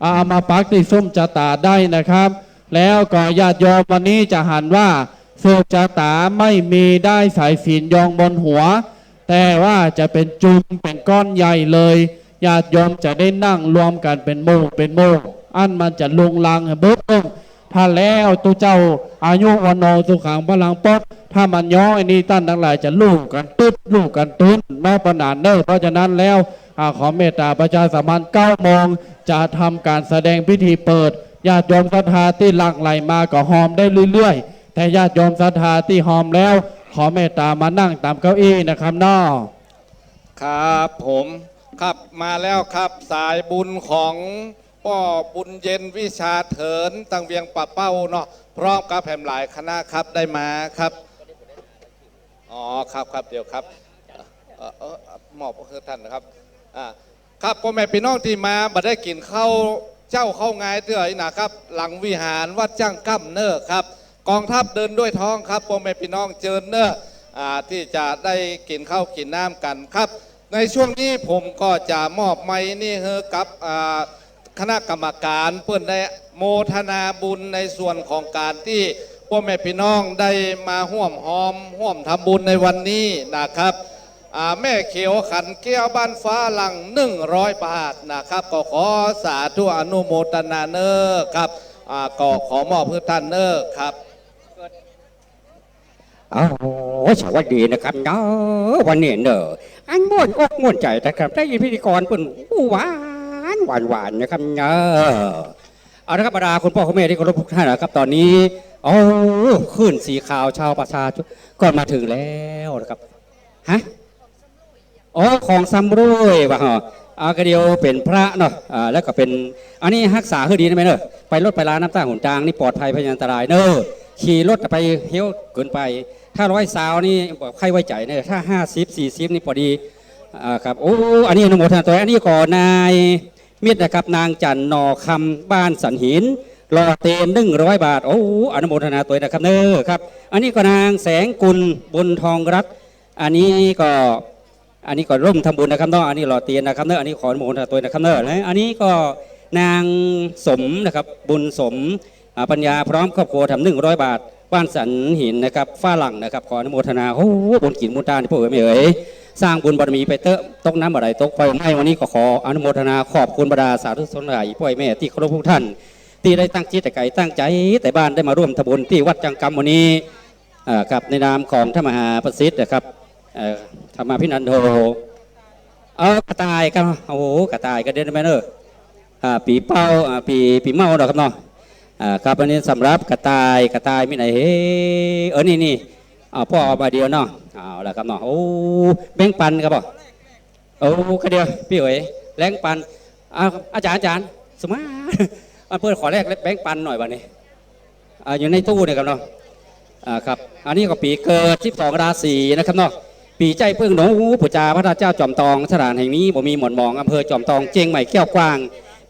เอามาปักตีซุ้มจตาได้นะครับแล้วก็ญาติโยมวันนี้จะหันว่าสืบจตาไม่มีได้สายศีลยองบนหัวแต่ว่าจะเป็นจุ่มเป็นก้อนใหญ่เลยญาติโยมจะได้นั่งรวมกันเป็นโมอันมันจะลุงลังเบิ้งถ้าแล้วตัวเจ้าอายุวันโนสุขังพลังปดถ้ามันย้อยนี่ตั้นทั้งหลายจะลูกกันตื้นแม่ประนานเนอเพราะฉะนั้นแล้วขอเมตตาประชาสัมพันธ์9 โมงจะทำการแสดงพิธีเปิดญาติโยมศรัทธาที่หลั่งไหลมาก็หอมได้เรื่อยๆแต่ญาติโยมศรัทธาที่หอมแล้วขอเมตตามานั่งตามเก้าอี้นะครับน้อครับผมครับมาแล้วครับสายบุญของพ่อบุญเย็นวิชาเถินตังเวียงป่าเป้าเนาะพร้อมกับแผ่นหลายคณะครับได้มาครับอ๋อครับเดี๋ยวครับหมอบก็คือท่านนะครับครับพ่อแม่พี่น้องที่มาบัดได้กินข้าวเจ้าเข้าง่ายเตื้อยนะครับหลังวิหารวัดจ้างกั้มเนอร์ครับกองทัพเดินด้วยท้องครับพ่อแม่พี่น้องเจิญเนอร์ที่จะได้กินข้าวกินน้ำกันครับในช่วงนี้ผมก็จะมอบไม้นี่ให้กับคณะกรรมการเพื่อนได้โมทนาบุญในส่วนของการที่พ่อแม่พี่น้องได้มาร่วมทำบุญในวันนี้นะครับแม่เขียวขันแก้วบ้านฟ้าหลัง100 บาทนะครับก็ขอสาธุอนุโมทนาเนอร์ครับก็ขอมอบเพื่อท่านเนอร์ครับโอ้สวัสดีนะครับเนาะวันนี้เนอะอันม่วนอกม่วนใจนะครับได้ยินพิธีกรเป็นหวานนะครับเนาะเอาละครับบรรดาคุณพ่อคุณแม่ที่เคารพทุกท่านนะครับตอนนี้ขึ้นสีขาวชาวประชาชนก็มาถึงแล้วนะครับฮะของซัมรุ่ยว่ะฮะกระเดียวเป็นพระเนาะแล้วก็เป็นอันนี้รักษาคือดีนะไหมเนอะไปรถไปร้านน้ำตาหุ่นจางนี่ปลอดภัยพยันตรายเนอะขี่รถไปเฮี้ยวเกินไปถ้า100 สาวนี่ใครไว้ใจเนอะถ้า50 40นี่พอดีครับอันนี้อนุโมทนาตัวอันนี้ก่อนนายมิตรนะครับนางจันนอคำบ้านสันหินรอเตน100 บาทอนุโมทนาตัวนะครับเนอะครับอันนี้ก็นางแสงกุลบนทองรัตน์อันนี้ก็ร่วมทำบุญนะครับเนาะอันนี้รอเตียนนะครับเนอะอันนี้ขออนุโมทนาตัวนะครับเนอะอันนี้ก็นางสมนะครับบุญสมปัญญาพร้อมครอบครัวทำ100 บาทบ้านสันหินนะครับฝ้าหลังนะครับขออนุโมทนาบุญกินมุตาที่พวกเอ๋ยสร้างบุญบารมีไปเตอะตกน้ำอะไรตกไฟไหม้วันนี้ก็ขออนุโมทนาขอบคุณบรรดาสาธุชนหลายพ่อแม่ที่เคารพทุกท่าน ที่ได้ตั้งจิตแต่ไก่ตั้งใจแต่บ้านได้มาร่วมทำบุญที่วัดจังกรรมวันนี้กับในนามของท่านมหาประสิทธิ์นะครับธรรมาภินันโทกระต่ายครับโอ้โหกระต่ายกระเด็นไปเนอะปีเป้าปีเมาดอกครับเนาะครับอันนี้สำหรับกระต่ายมีไหนเฮ้นี่พ่อเอามาเดียวเนาะเอาละครับเนาะโอ้แบ่งปันครับบ่โอ้ก็เดียวพี่เอ๋ยแรงปันอาจารย์สมาเพื่อนขอแรกแบ่งปันหน่อยวันนี้อยู่ในตู้เนี่ยครับเนาะครับอันนี้ก็ปีเกิด12 ราศีนะครับเนาะปีใจพึ่งหนูปู่จาพระราชเจ้าจอมทองสถานแห่งนี้บ่มีหมอนมองอำเภอจอมทองเจียงใหม่แก้วกว้าง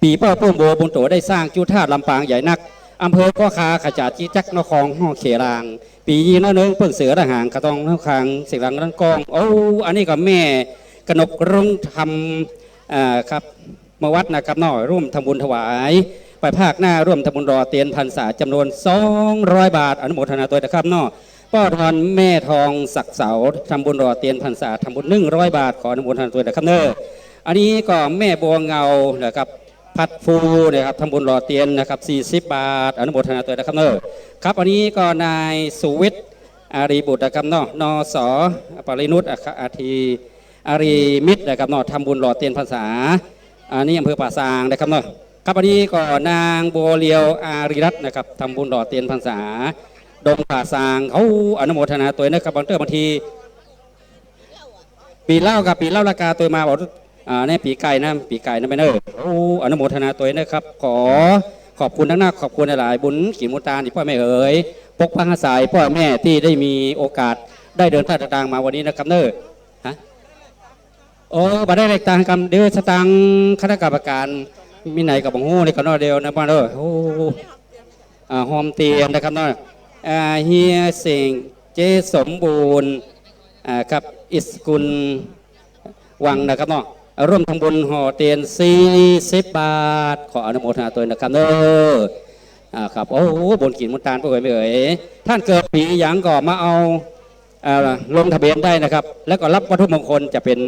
ปีเป้าพุ่มโบบุญโตได้สร้างจุธาตุลำปางใหญ่นักอำเภอก็คาขจาจีจักนครห้องเขรางปียีน้าเนื้อเพิ่งเสือทหารกระตองน้ำคางเสียงรังรันกองโอ้อันนี้ก็แม่กนกรุ่งทำครับมาวัดนะครับเนาะร่วมทำบุญถวายไปภาคหน้าร่วมทำบุญรอเตียนพรรษาจำนวน200 บาทอนุโมทนาตัวนะครับเนาะป้อทอนแม่ทองศักเสาทำบุญรอเตียนพรรษาทำบุญ100 บาทขออนุโมทนาตัวนะครับเนออันนี้ก็แม่บัวเงานะครับพัดฟูนะครับทำบุญรอเตียนนะครับ40 บาทอนุโมทนาตัวนะครับเนอครับอันนี้ก็นายสุวิทย์อารีบุตรนะครับเนาะนสปรินุชอาทีอารีมิตรนะครับเนาะทำบุญรอเตียนพรรษาอันนี้อำเภอป่าซางนะครับเนาะครับอันนี้ก็นางบัวเลียวอารีรัตน์นะครับทำบุญรอเตียนพรรษาดงป่าซางเขาอนุโมทนาตัวนะครับบางทีปีเล่ากับปีเล่าราคาตัวมาบอกเนี่ยปีไก่นะไม่เนออนุโมทนาตัวนะครับขอบคุณทั้งหน้าขอบคุณหลายบุญขีมุตาที่พ่อแม่เอ๋ยปกปักอาศัยพ่อแม่ที่ได้มีโอกาสได้เดินทางต่างมาวันนี้นะครับเนอฮะโอ้บัดได้รายการกรรมเดือดสตังคณะกรรมการมีไหนกับบังหูในกันนอเดียวนะบ้านเออโอ้หอมเตียนนะครับเนาะเฮียเสิงเจสมบูรณ์ครับอิสกุลวังนะครับเนาะร่วมทำบุญห่อเตียน40 บาทขออนุโมทนาตัวนะครับเนอะครับโอ้บนกินมุนตาลผู้เอ๋ยไม่เอ๋ยท่านเกิดปีหยางก็มาเอาลงทะเบียนได้นะครับแล้วก็รับวัตถุมงคลจะเป็น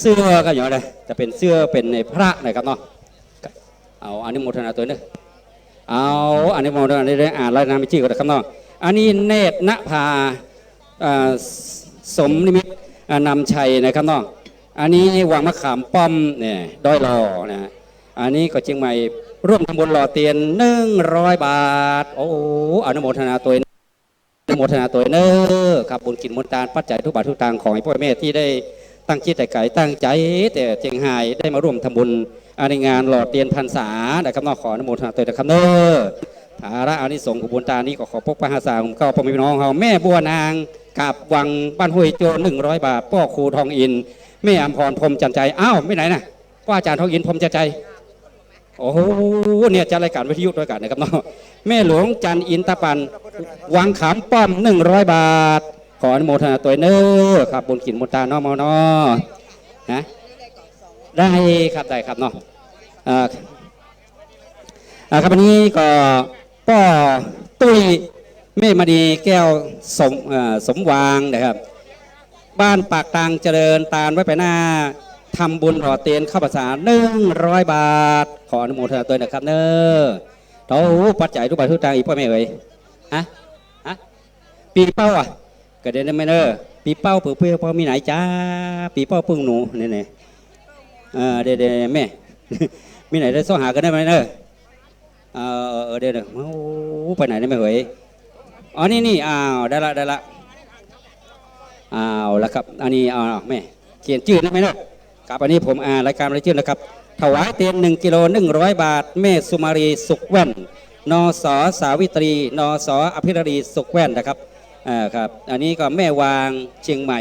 เสื้อก็อย่างไรจะเป็นเสื้อเป็นในพระนะครับเนาะเอาอนุโมทนาตัวนี้เอาอนุโมทนาได้อ่านรายนามชื่อกันครับเนาะอันนี้เนตรณภาสมนิมิตนำชัยนะครับเนาะอันนี้วังมะขามป้อมเนี่ยดอยหล่อนะอันนี้ก็เชียงใหม่ร่วมทำบุญหล่อเตียน100 บาทโอ้อนุโมทนาตัวอนุโมทนาตัวเนอครับบุญกินมุนตาลปัจจัยทุกบาททุกตังของพ่อแม่ที่ได้ตั้งจิตแต่ไก่ตั้งใจแต่เจียงไฮ้ได้มาร่วมทำบุญในงานหล่อเตียนพรรษานะครับนอกขออนุโมทนาตัวนะครับเนอภาระอานิสงส์ของบุญตานี้ก็ขอพกพระหาสาของเขาพ่อแม่พี่น้องเขาแม่บัวนางกับวังบ้านห้วยโจ100 บาทพ่อครูทองอินแม่อำพรพรมจันใจอ้าวไม่ไหนนะพ่ออาจารย์ทองอินพรมจันใจโอ้โหเนี่ยจะรายการวิทยุด้วยกันนะครับเนาะแม่หลวงจันอินตะปันวังขามป้อม100 บาทขออนุโมทนาตัวเนอครับบุญกินมุตตาเนาะเนาะนะได้ครับได้ครับเนาะครับวันนี้ก็ป้อตุ้ยแม่มณีแก้วสมวางนะครับบ้านปากตางเจริญตาลไว้ไปหน้าทำบุญหล่อเตียนข้าวภาษา100 บาทขออนุโมทนาตัวนะครับเนอโตปัจจัยทุกบาททุกตังอีกพ่อแม่เอ๋ยฮะปีเป้าอ่ะก็เดินไม่เนอปีเป้าเปื่อเป้ามีไหนจ้าปีเป้าพึ่งหนูเนี่ยเดี๋ยวแม่มีไหนได้ซ้อหากันได้ไหมเนอเดี๋ยวไปไหนได้ไหมเอ๋ยอ๋อนี่อ้าวได้ละอ้าวแล้วครับอันนี้แม่เขียนชื่อได้ไหมเนอะกับอันนี้ผมรายการรายชื่อนะครับถวายเตียน1 กิโล100 บาทแม่สุมารีสุขแว่นนสสาวิตรีนสอภิรดีสุขแว่นนะครับครับอันนี้ก็แม่วางเชียงใหม่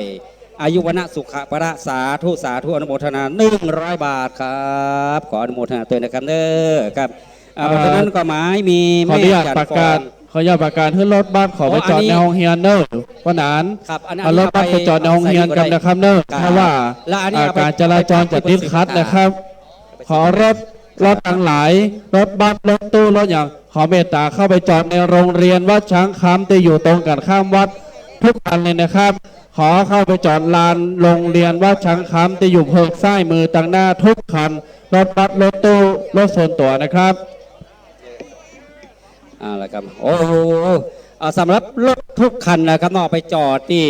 อายุวนะสุขประสาธุอนุโมทนา100 บาทครับขออนุโมทนาตัวนะครับเด้อครับเพราะฉะนั้นก็หมายมีแม่จันทร์ฟอนขออนุญาตประกาศให้รถบัสขอไปจอดในห้องเฮียนเนอร์วันนั้นเอารถบัสไปจอดในห้องเฮียนกันนะครับเนอร์เพราะว่าการจราจรจะติดขัดนะครับขอรถทั้งหลายรถบัสรถตู้รถอย่างขอเมตตาเข้าไปจอดในโรงเรียนวัดช้างคำที่อยู่ตรงกันข้ามวัดทุกคันเลยนะครับขอเข้าไปจอดลานโรงเรียนวัดช้างคำที่อยู่เพิกซ้ายมือต่างหน้าทุกคันรถบัสรถตู้รถส่วนตัวนะครับ ละครับโอ้โหสำหรับรถทุกคันนะครับนอกไปจอดที่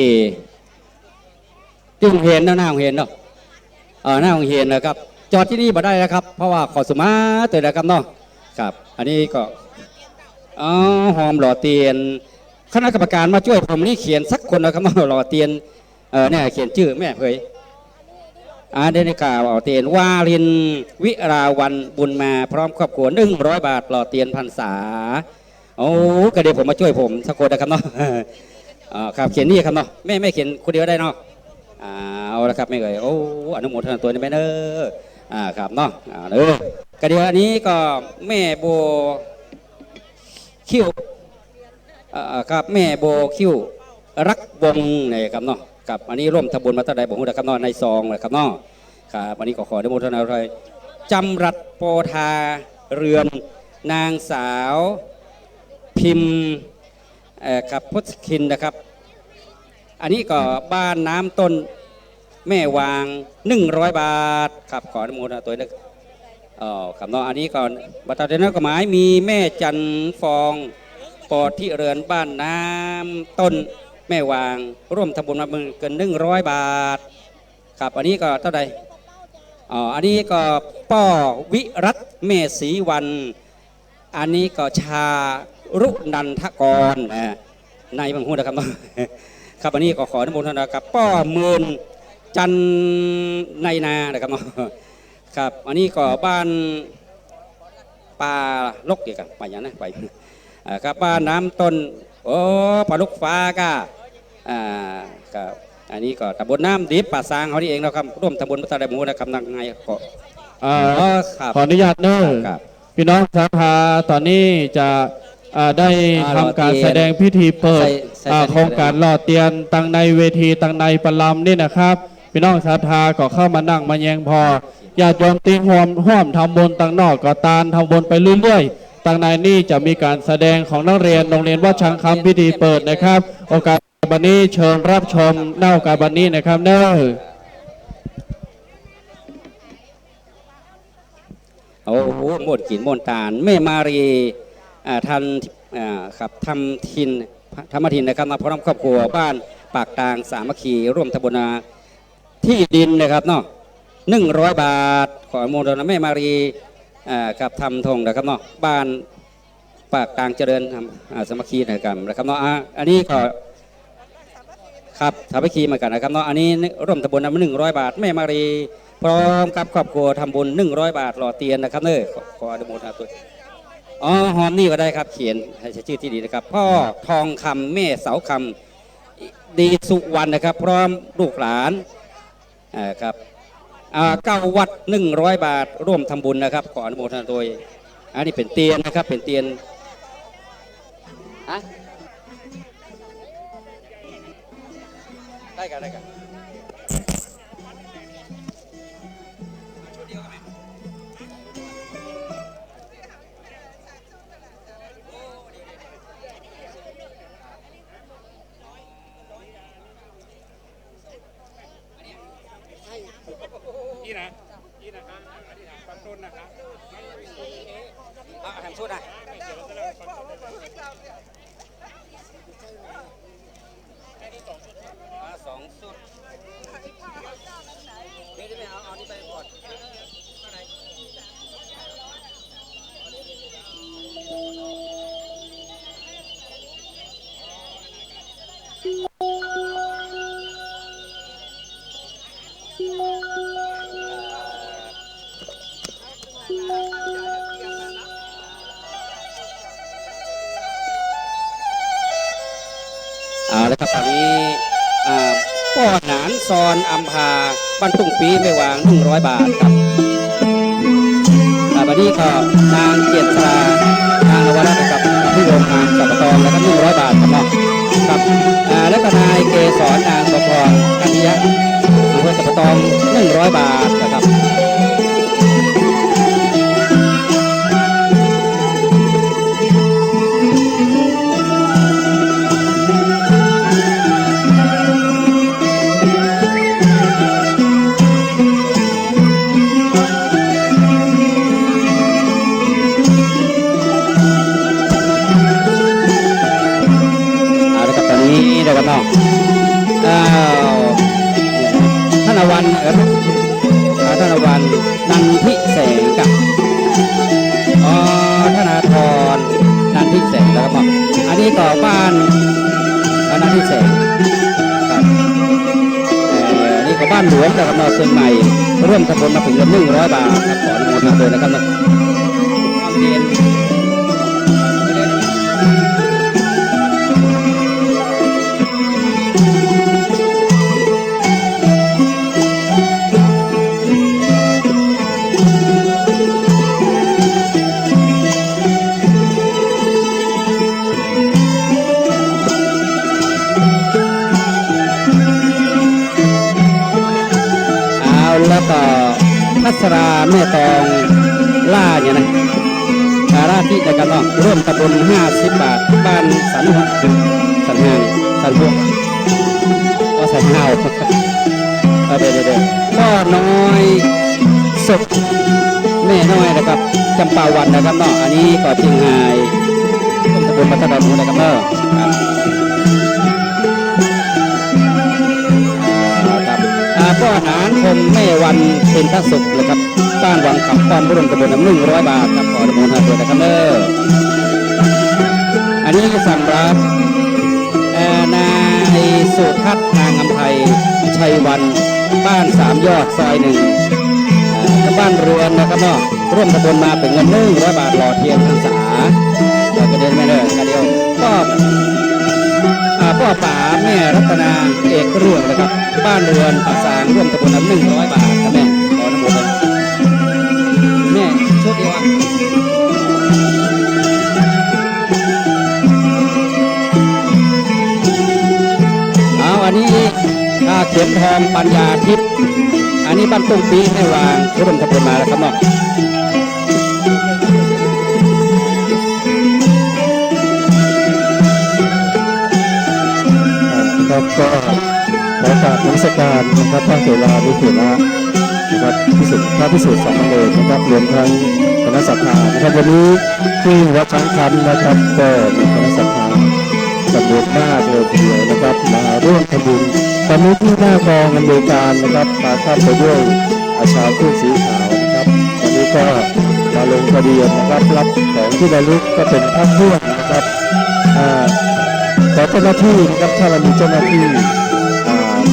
โรงเรียนหน้าโรงเรียนเนาะหน้าโรงเรียนนะครับจอดที่นี่มาได้นะครับเพราะว่าขอสุมาเตยนะครับเนาะครับอันนี้ก็หอมหล่อเตียนคณะกรรมการมาช่วยผมนี่เขียนสักคนนะครับเนาะหล่อเตียนเนี่ยเขียนชื่อแม่เผยเดนิกาหล่อเตียนวารินวิราวันบุญมาพร้อมครอบครัว100 บาทหล่อเตียนพรรษาโอ้ก็เดี๋ยวผมมาช่วยผมสักคนนะครับเนาะครับเขียนนี่ครับเนาะไม่เขียนคนเดียวได้เนาะเอาละครับไม่เลยโอ้อนุโมทนาตัวนี้แม่เนอครับเนาะกระเดียวอันนี้ก็แม่โบคิ้วครับแม่โบคิ้วรักวงเนี่ยครับเนาะกับอันนี้ร่วมทำบุญมาตั้งแต่บ่ฮู้นะครับเนาะในซองนะครับเนาะครับอันนี้ขออนุโมทนาด้วยจำรัดโปธาเรือนนางสาวพิมพ์ครับพุทธคินนะครับอันนี้ก็บ้านน้ำต้นแม่วาง100 บาทครับขออนุโมทนาตัวนึกครับเนาะอันนี้ก่อนบัตรเดนกหมายมีแม่จันฟองปอดที่เรือนบ้านน้ำต้นแม่วางร่วมทำบุญมาเกิน100 บาทครับอันนี้ก็เท่าไหร่อันนี้ก็ป้อวิรัตเมศรีวันอันนี้ก็ชารุนันทกรนายบางหูนะครับครับอันนี้ก็ขออนุโมทนากับป้อเมือนจันในนานะครับครับอันนี้ก็บ้านปลาลกเดียวกันไปอย่างนั้นไปครับบ้านน้ำต้นโอ้ปลาลูกฟ้าก็ครับอันนี้ก็ตำบลน้ำดิบป่าซางเขานี่เองนะครับร่วมตำบลพัฒนาหมู่นะครับนักไงก็ขออนุญาตเนอะพี่น้องสาขาตอนนี้จะได้ทำการแสดงพิธีเปิดโครงการหล่อเตียนตังในเวทีตังในปลำนี่นะครับพี่น้องศรัทธาก็เข้ามานั่งมาแยงพอญาติโยมตีห้อมทำบุญตังนอกก็ตานทำบุญไปเรื่อยๆตังในนี่จะมีการแสดงของนักเรียนโรงเรียนวัดช้างคำพิธีเปิดนะครับโอกาสบันนี้เชิญรับชมเน่าการบันนี้นะครับเนอะโอ้โหหมดกินหมดตาลแม่มารีทันครับทำทินธรรมทินนะครับมาพร้อมครอบครัวบ้านปากตางสามัคคีร่วมทำบุญที่ดินนะครับเนาะ100 บาทขออนุโมทนาแม่มารีกับทำธงนะครับเนาะบ้านปากตางเจริญทำสามัคคีนะครับเนาะอันนี้ก็ครับสามัคคีเหมือนกันนะครับเนาะอันนี้ร่วมทำบุญ100 บาทแม่มารีพร้อมกับครอบครัวทำบุญ100 บาทหล่อเตียนนะครับเนอะขออนุโมทนาตัวหอมนี่ก็ได้ครับเขียนให้ชื่อที่ดีนะครับพ่อทองคำแม่เสาคำดีสุวรรณนะครับพร้อมลูกหลานครับ9 วัด100 บาทร่วมทำบุญนะครับขออนุโมทนาโดยอันนี้เป็นเตียนนะครับเป็นเตียนได้กันนี่นะครับอันนี้ฟังต้นนะครับทำชุดนะ2 ชุดนี่จะไม่เอานี่ไปก่อนแล้วครับตอนนี้ป้อหนานซอนอัมพาบ้านทุ่งปีไม่วาง100 บาทครับวันนี้ก็นางเกียรติรานางวรัตน์กับที่โรงงานกับตองนะครับ100 บาทครับเนาะกับแล้วก็นายเกศรนางประพรกัญญะอำเภอกับตอง100 บาทนะครับ ค วันธนวันนันทิแสงกับธนาธรนันทิแสงแล้วก็อันนี้ก็บ้านนันทิแสงครับนี่ก็บ้านหลวงจากกำเนิดเชียงใหม่ร่วมทำบุญมาถึงเงิน100 บาทครับขออนุโมทนาด้วยนะครับความเย็นแล้วก็พัสราแม่ตองล่าเนี่ยนะราที่ในการร่วมตำบล50 บาทบ้านสันห่างสันพวกก็ใส่ห้าวเด็กก็น้อยสุกแม่น้อยนะครับจำปาวันนะครับเนาะอันนี้ก็เชียงรายร่วมตำบลพัฒนาบุญนะครับเนาะก็อาหารคมแม่วันเป็นทัสุกเลยครับบ้านวังขับป้อมร่วมตำบล100 บาทครับขออนุโมทนาด้วยนะครับเด้ออันนี้สั่งรับนายสุทัศน์นางอำไพชัยวันบ้าน3 ยอดซอย1บ้านเรือนนะครับเนาะร่วมตำบลมาเป็นเงิน100 บาทหล่อเทียนพรรษาเราก็เดินไม่เด้อกระเดียวพ่อป๋าแม่รัตนาเอกเรื่องนะครับบ้านเรือนป่าสางร่วมตำบล100 บาทครับแม่ขออนุโมทนาแม่โชคดีวะอันนี้เขียนทองปัญญาทิพย์อันนี้บ้านตุ้งปีให้วางร่วมตำบลมาแล้วครับเนาะครับก็ขอกราบนมัสการนะครับพระเถระวิเถระนะครับพระพิสุทธิ์สามเณรนะครับรวมทั้งคณะสัตยานะครับวันนี้ที่วัดช้างคำนะครับก็มีคณะสัตยาจำนวนมากเลยทีเดียวนะครับมาร่วมทำบุญตอนนี้ที่หน้ากองอำนวยการนะครับมาข้ามไปด้วยชาวผู้สีขาวนะครับวันนี้ก็มาลงทะเบียนนะครับรับของที่ระลึกก็เป็นผ้าเครื่องนะครับขอเจ้าหน้าที่นะครับถ้าเรามีเจ้าหน้าที่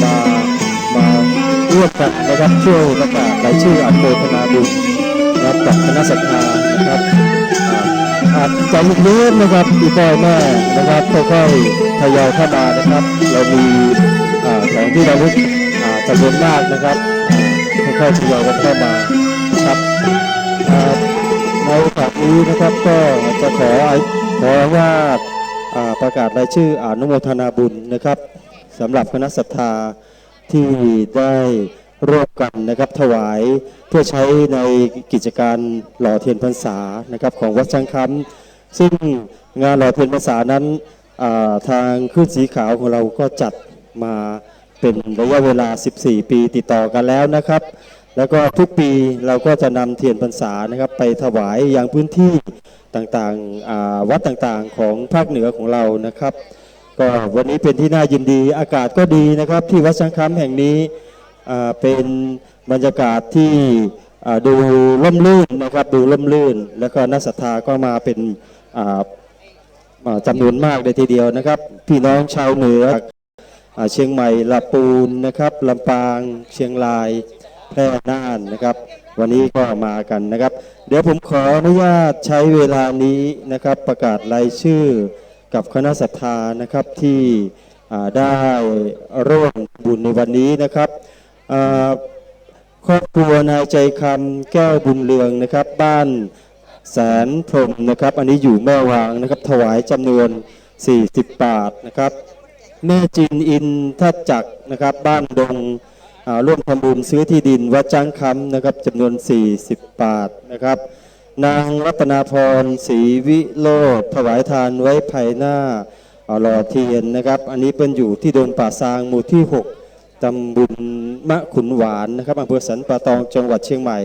มาร่วมกันนะครับช่วยประกาศรายชื่ออนุโมทนาบุญนะครับกับคณะสัตยานะครับใจเย็นๆนะครับพี่พ่อแม่นะครับค่อยๆทยอยเข้ามานะครับเรามีของที่ระลึกจำนวนมากนะครับค่อยๆทยอยกันเข้ามาครับในโอกาสนี้นะครับก็จะขอว่าประกาศรายชื่ออนุโมทนาบุญนะครับสำหรับคณะศรัทธาที่ได้ร่วมกันนะครับถวายเพื่อใช้ในกิจการหล่อเทียนพรรษานะครับของวัดช้างคำซึ่งงานหล่อเทียนพรรษานั้นทางคลื่นสีขาวของเราก็จัดมาเป็นระยะเวลา14 ปีติดต่อกันแล้วนะครับแล้วก็ทุกปีเราก็จะนำเทียนพรรษานะครับไปถวายยังพื้นที่ต่างๆวัดต่างๆของภาคเหนือของเรานะครับก็วันนี้เป็นที่น่ายินดีอากาศก็ดีนะครับที่วัดช้างคำแห่งนี้เป็นบรรยากาศที่ดูร่มรื่นนะครับดูร่มรื่นแล้วก็นักศรัทธาก็มาเป็นจำนวนมากเลยทีเดียวนะครับพี่น้องชาวเหนือเชียงใหม่ลำพูนนะครับลำปางเชียงรายแพร่น่านนะครับวันนี้ก็มากันนะครับเดี๋ยวผมขออนุญาตใช้เวลานี้นะครับประกาศรายชื่อกับคณะศรัทธานะครับที่ได้ร่วมบุญในวันนี้นะครับครอบครัวนายใจคำแก้วบุญเรืองนะครับบ้านแสนพรหมนะครับอันนี้อยู่แม่วางนะครับถวายจำนวน40 บาทนะครับแม่จินอินทัดจักรนะครับบ้านดงร่วมทำบุญซื้อที่ดินวัดจ้างคำนะครับจำนวน40 บาทนะครับนางรัตนาพรศรีวิโรจน์ถวายทานไว้ภายหน้าหล่อเทียนนะครับอันนี้เป็นอยู่ที่ดงป่าซางหมู่ที่6ตำบลมะขุนหวานนะครับอำเภอสันป่าตองจังหวัดเชียงใหม่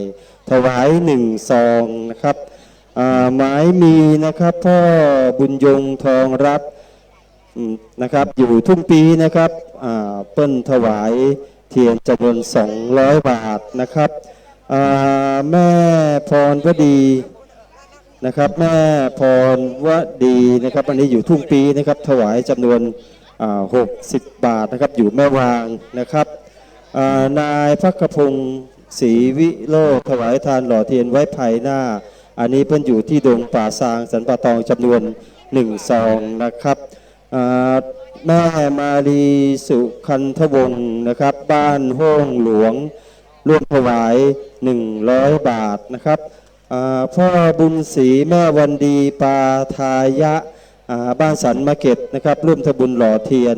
ถวาย1 ซองนะครับหมายมีนะครับพ่อบุญยงทองรัตน์นะครับอยู่ทุ่งปีนะครับเปิ้ลถวาย ทียนจำนวน200 บาทนะครับแม่พรวดีนะครับแม่พรวดีนะครับอันนี้อยู่ทุ่งปีนะครับถวายจำนวน60 บาทนะครับอยู่แม่วางนะครับนายพักพงศ์ศรีวิโรจน์ถวายทานหล่อเทียนไว้ภายหน้าอันนี้เพิ่นอยู่ที่ดงป่าซางสันป่าตองจำนวน1 ซองนะครับแม่มาลีสุคันธวงศ์นะครับบ้านห้องหลวงร่วมถวาย100 บาทนะครับพ่อบุญศรีแม่วันดีปาทายะบ้านสันมะเก็ดนะครับร่วมทำบุญหล่อเทียน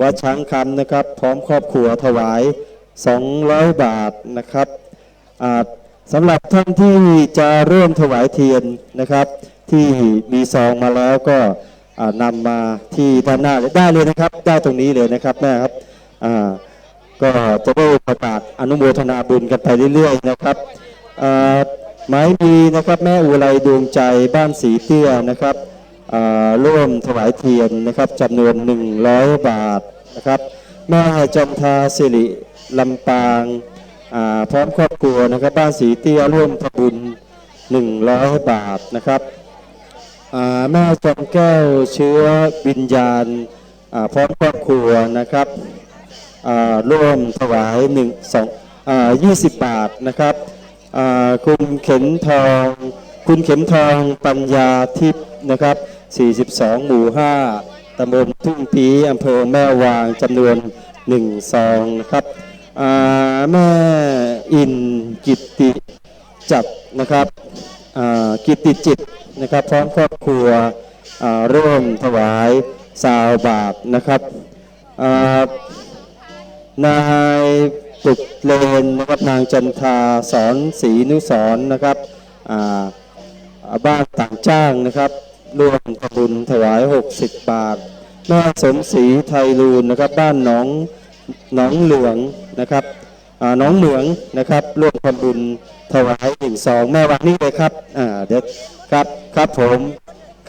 วัดช้างคำนะครับพร้อมครอบครัวถวาย200 บาทนะครับสำหรับท่านที่จะร่วมถวายเทียนนะครับที่มีซองมาแล้วก็นำมาที่ด้านหน้าได้เลยนะครับได้ตรงนี้เลยนะครับแม่ครับก็จะได้ประกาศอนุโมทนาบุญกันไปเรื่อยๆนะครับหมายมีนะครับแม่อุไรดวงใจบ้านสีเตี้ยนะครับร่วมถวายเทียนนะครับจำนวน100 บาทนะครับแม่จันทาสิริลำปางพร้อมครอบครัวนะครับบ้านสีเตี้ยร่วมทำบุญ100 บาทนะครับแม่จอมแก้วเชื้อวิญญาณพร้อมครอบครัวนะครับร่วมถวาย20 บาทนะครับคุณเข็มทองปัญญาทิพย์นะครับ42 หมู่ 5 ตำบลทุ่งปีอำเภอแม่วางจำนวน1 ซองนะครับแม่อินกิตติจัดนะครับกิตติจิตนะครับพร้อมครอบครัวร่วมถวาย20 บาทนะครับนายปุกเลนนะครับนางจันทาสอนศรีนุสรนะครับบ้านต่างจ้างนะครับร่วมทำบุญถวาย60 บาทแม่สมศรีไทยรูนนะครับบ้านหนองเหลืองนะครับน้องเหมืองนะครับร่วมทำบุญถวาย1 ซองแม่วางนี่เลยครับเดี๋ยวครับผม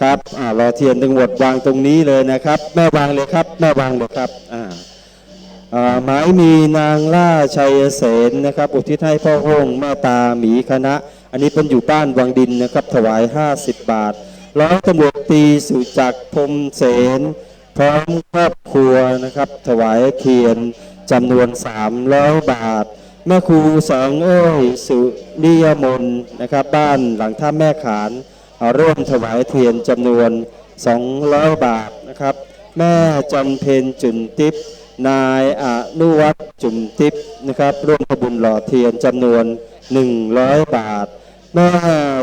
ครับรอเทียนทั้งหมดวางตรงนี้เลยนะครับแม่วางเลยครับแม่วางเลยครับหมายมีนางล่าชัยเสนนะครับอุทิศให้พ่อห้องแม่ตาหมีคณะอันนี้เป็นอยู่บ้านวังดินนะครับถวาย50 บาทร้อยตำรวจตรีสุจักรพรมเสนพร้อมครอบครัวนะครับถวายเทียนจำนวน300 บาทแม่ครูสังเอ้ยสุริยมนนะครับบ้านหลังท่าแม่ขานร่วมถวายเทียนจำนวน200 บาทนะครับแม่จันเพญจุนทิพย์นายอนุวัฒน์จุ่มทิพย์นะครับร่วมทำบุญหล่อเทียนจำนวน100 บาทแม่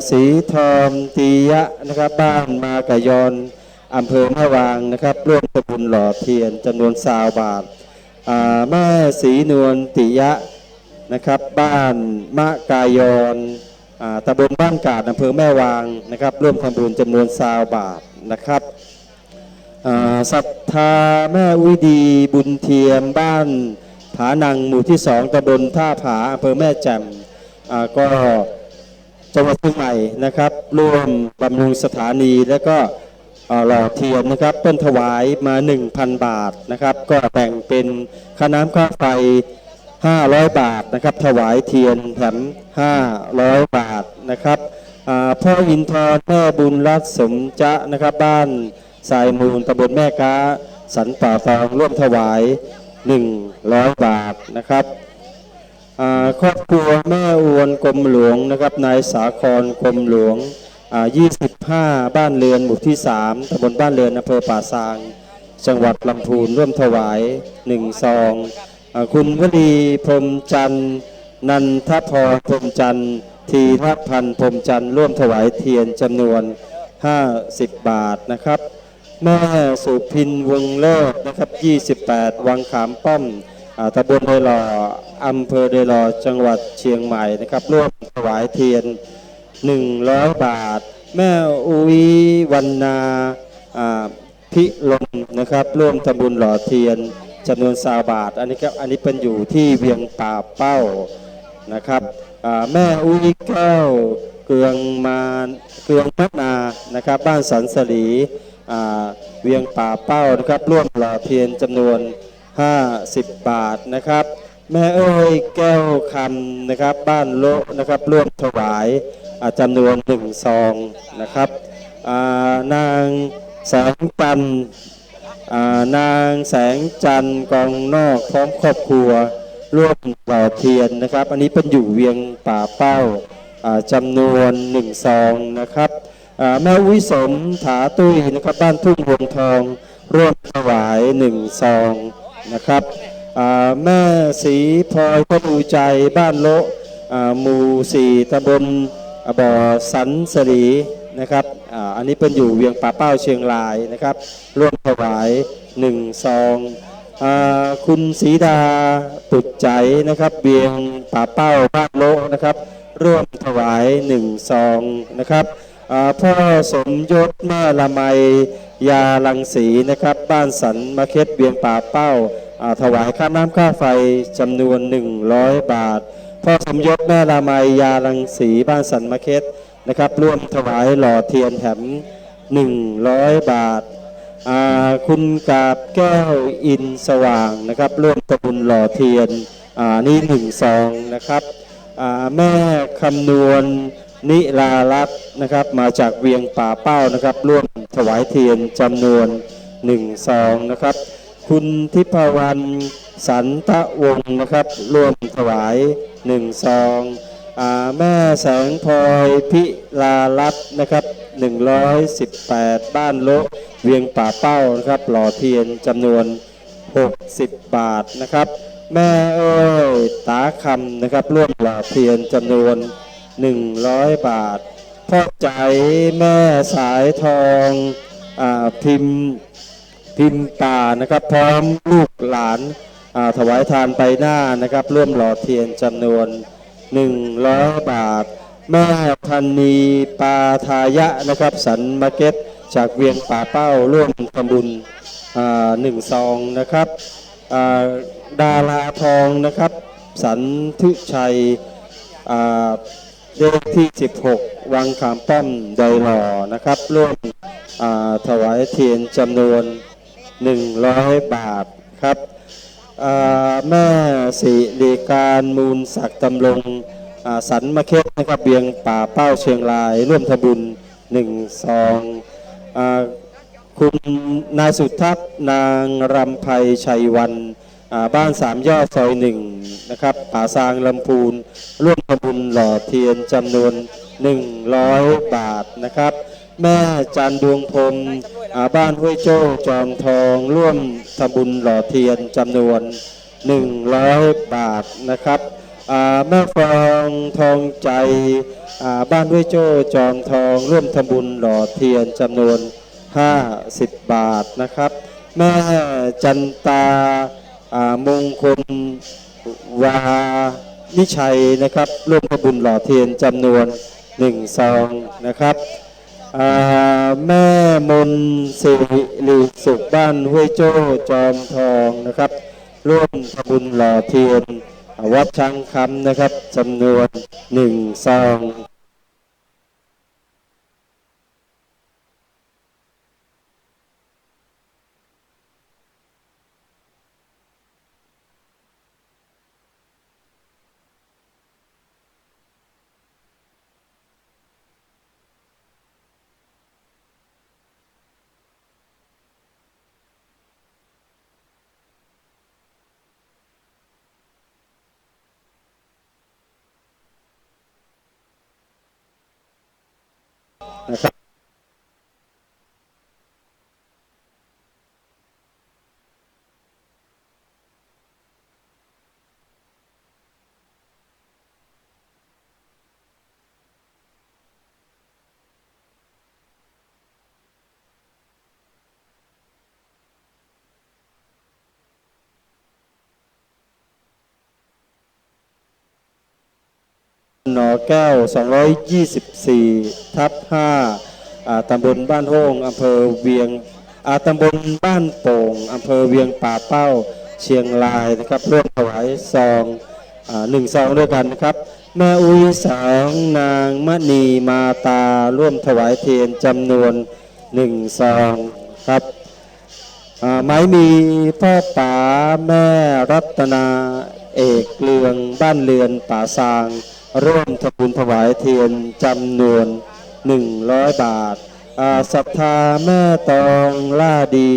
สีทองตียะนะครับบ้านมากะยอนอำเภอแม่วางนะครับร่วมทำบุญหล่อเทียนจำนวน20 บาทแม่สีนวลติยะนะครับบ้านมะกายอนตำบลบ้านกาดอำเภอแม่วางนะครับร่วมทำบุญจำนวน20 บาทนะครับศรัทธาแม่วิดีบุญเทียมบ้านผานังหมู่ที่2ตำบลท่าผาอำเภอแม่แจ่มก็จังหวัดเชียงใหม่นะครับร่วมบำรุงสถานีและก็หล่อเทียนนะครับเปิ้นถวายมา 1,000 บาทนะครับก็แบ่งเป็นค่าน้ำค่าไฟ500 บาทนะครับถวายเทียนแถม500 บาทนะครับพ่ออินทร์แม่บุญรัตน์สมจะนะครับบ้านสายมูลตำบลแม่ก้าสันป่าตองร่วมถวาย100 บาทนะครับครอบครัวแม่อวนกรมหลวงนะครับนายสาครกรมหลวง25 บ้านเรือนหมู่ที่3ตำบลบ้านเรือนอำเภอป่าซางจังหวัดลำพูนร่วมถวาย1 ซองคุณวลีพรหมจันทร์นันทพรพรหมจันทร์ทีทพันธ์พรหมจันทร์ร่วมถวายเทียนจำนวน50 บาทนะครับแม่สุพินวงเลิศนะครับ28 วังขามป้อมตำบลเดลออำเภอเดลอจังหวัดเชียงใหม่นะครับร่วมถวายเทียน100 บาทแม่อุยวันนาพิลมนะครับร่วมทำบุญหล่อเทียนจำนวน20 บาทอันนี้เป็นอยู่ที่เวียงป่าเป้านะครับแม่อุยแก้วเกืองพัฒนานะครับบ้านสันสลีเวียงป่าเป้านะครับร่วมหล่อเทียนจำนวน50 บาทนะครับ แม่เอ้ยแก้วคำนะครับบ้านโลนะครับร่วมถวายจำนวน1 ซองนะครับนางแสงจันทร์นางแสงจันทร์กองนอกพร้อมครอบครัวร่วมหล่อเทียนนะครับอันนี้เป็นอยู่เวียงป่าเป้าจำนวน1 ซองนะครับแม่วิสมถาตุ้ยนะครับบ้านทุ่งหงทองร่วมถวาย1 ซองนะครับแม่ศรีพลอยพระดูใจบ้านโละหมู่4ตำบลบ่อสันสรีนะครับอันนี้เป็นอยู่เวียงป่าเป้าเชียงรายนะครับร่วมถวาย1 ซองคุณศรีดาตุดใจนะครับเวียงป่าเป้าบ้านโละนะครับร่วมถวาย1 ซองนะครับพ่อสมยศแม่ละไมยาลังสีนะครับบ้านสันมะเข็ดเวียงป่าเป้าถวายค่าน้ำค่าไฟจำนวน100 บาทพ่อสมยศแม่ละไมยาลังสีบ้านสันมะเข็ดนะครับร่วมถวายหล่อเทียนแถม100 บาทคุณกาบแก้วอินสว่างนะครับร่วมตะบุญหล่อเทียนนี่1 ซองนะครับแม่คำนวณนิลารัตน์นะครับมาจากเวียงป่าเป้านะครับร่วมถวายเทียนจำนวน1 ซองนะครับคุณทิพวรรณสันตะวงศ์นะครับร่วมถวาย1 ซองแม่แสงพลอยพิลารัตน์นะครับ118บ้านโลเวียงป่าเป้านะครับหล่อเทียนจำนวน60 บาทนะครับแม่เอ้ยตาคำนะครับร่วมหล่อเทียนจำนวน100 บาทพ่อใจแม่สายทองพิมพ์ป่านะครับพร้อมลูกหลานถวายทานไปหน้านะครับร่วมหล่อเทียนจำนวน100 บาทแม่พันนีปาทายะนะครับสันมาร์เก็ตจากเวียงป่าเป้าร่วมทำบุญ1 ซองนะครับดาราทองนะครับสันทุชัยเลขที่16วังขามป้อมดอยหล่อนะครับร่วมถวายเทียนจำนวน100 บาทครับแม่สิริการมูลศักดิ์ตำรงสันมะเข็ดนะครับเบียงป่าเป้าเชียงรายร่วมทำบุญ1 ซองคุณนายสุทัศน์นางรำไพชัยวันบ้าน3 ยอดซอย1นะครับป่าซางลำพูนร่วมทำบุญหล่อเทียนจำนวน100 บาทนะครับแม่จันดวงพรมบ้านห้วยโจ้จอมทองร่วมทำบุญหล่อเทียนจำนวน100 บาทนะครับแม่ฟองทองใจบ้านห้วยโจ้จอมทองร่วมทำบุญหล่อเทียนจำนวน50 บาทนะครับแม่จันตามงคลวานิชัยนะครับร่วมทำบุญหล่อเทียนจำนวน1 ซองนะครับแม่มนสิริสุขบ้านห้วยโจ้จอมทองนะครับร่วมทำบุญหล่อเทียนวัดช้างคำนะครับจำนวน1 ซองนะครับหนอแก้ว224/5ตำบลบ้านโฮงอำเภอเวียงตำบลบ้านโป่งอำเภอเวียงป่าเป้าเชียงรายนะครับร่วมถวายซอง1 ซองด้วยกันนะครับแม่อุ้ยสางนางมณีมาตาร่วมถวายเทียนจำนวน1 ซองครับไม้มีพ่อป๋าแม่รัตนา เอกเลืองบ้านเรือนป่าซางร่วมทำบุญถวายเทียนจำนวน100 บาทศรัทธาแม่ตองล่าดี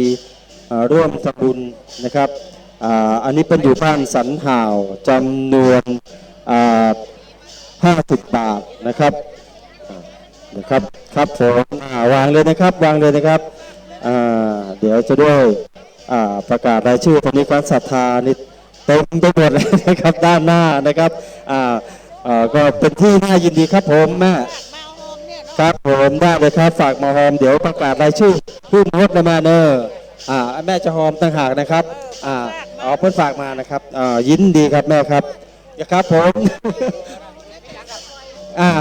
ร่วมทำบุญนะครับอันนี้เป็นอยู่บ้านสันห่าวจำนวน50 บาทนะครับครับผมวางเลยนะครับวางเลยนะครับเดี๋ยวจะด้วยประกาศรายชื่อตอนนี้ความศรัทธานี่เต็มไปหมดเลยนะครับด้านหน้านะครับก็เป็นที่น่ายินดีครับผมแม่ครับผมได้เลยครับฝากมาหอมเดี๋ยวประกาศรายชื่อผู้มดมาเนอแม่จะหอมต่างหากนะครับเพิ่นฝากมานะครับยินดีครับแม่ครับครับผม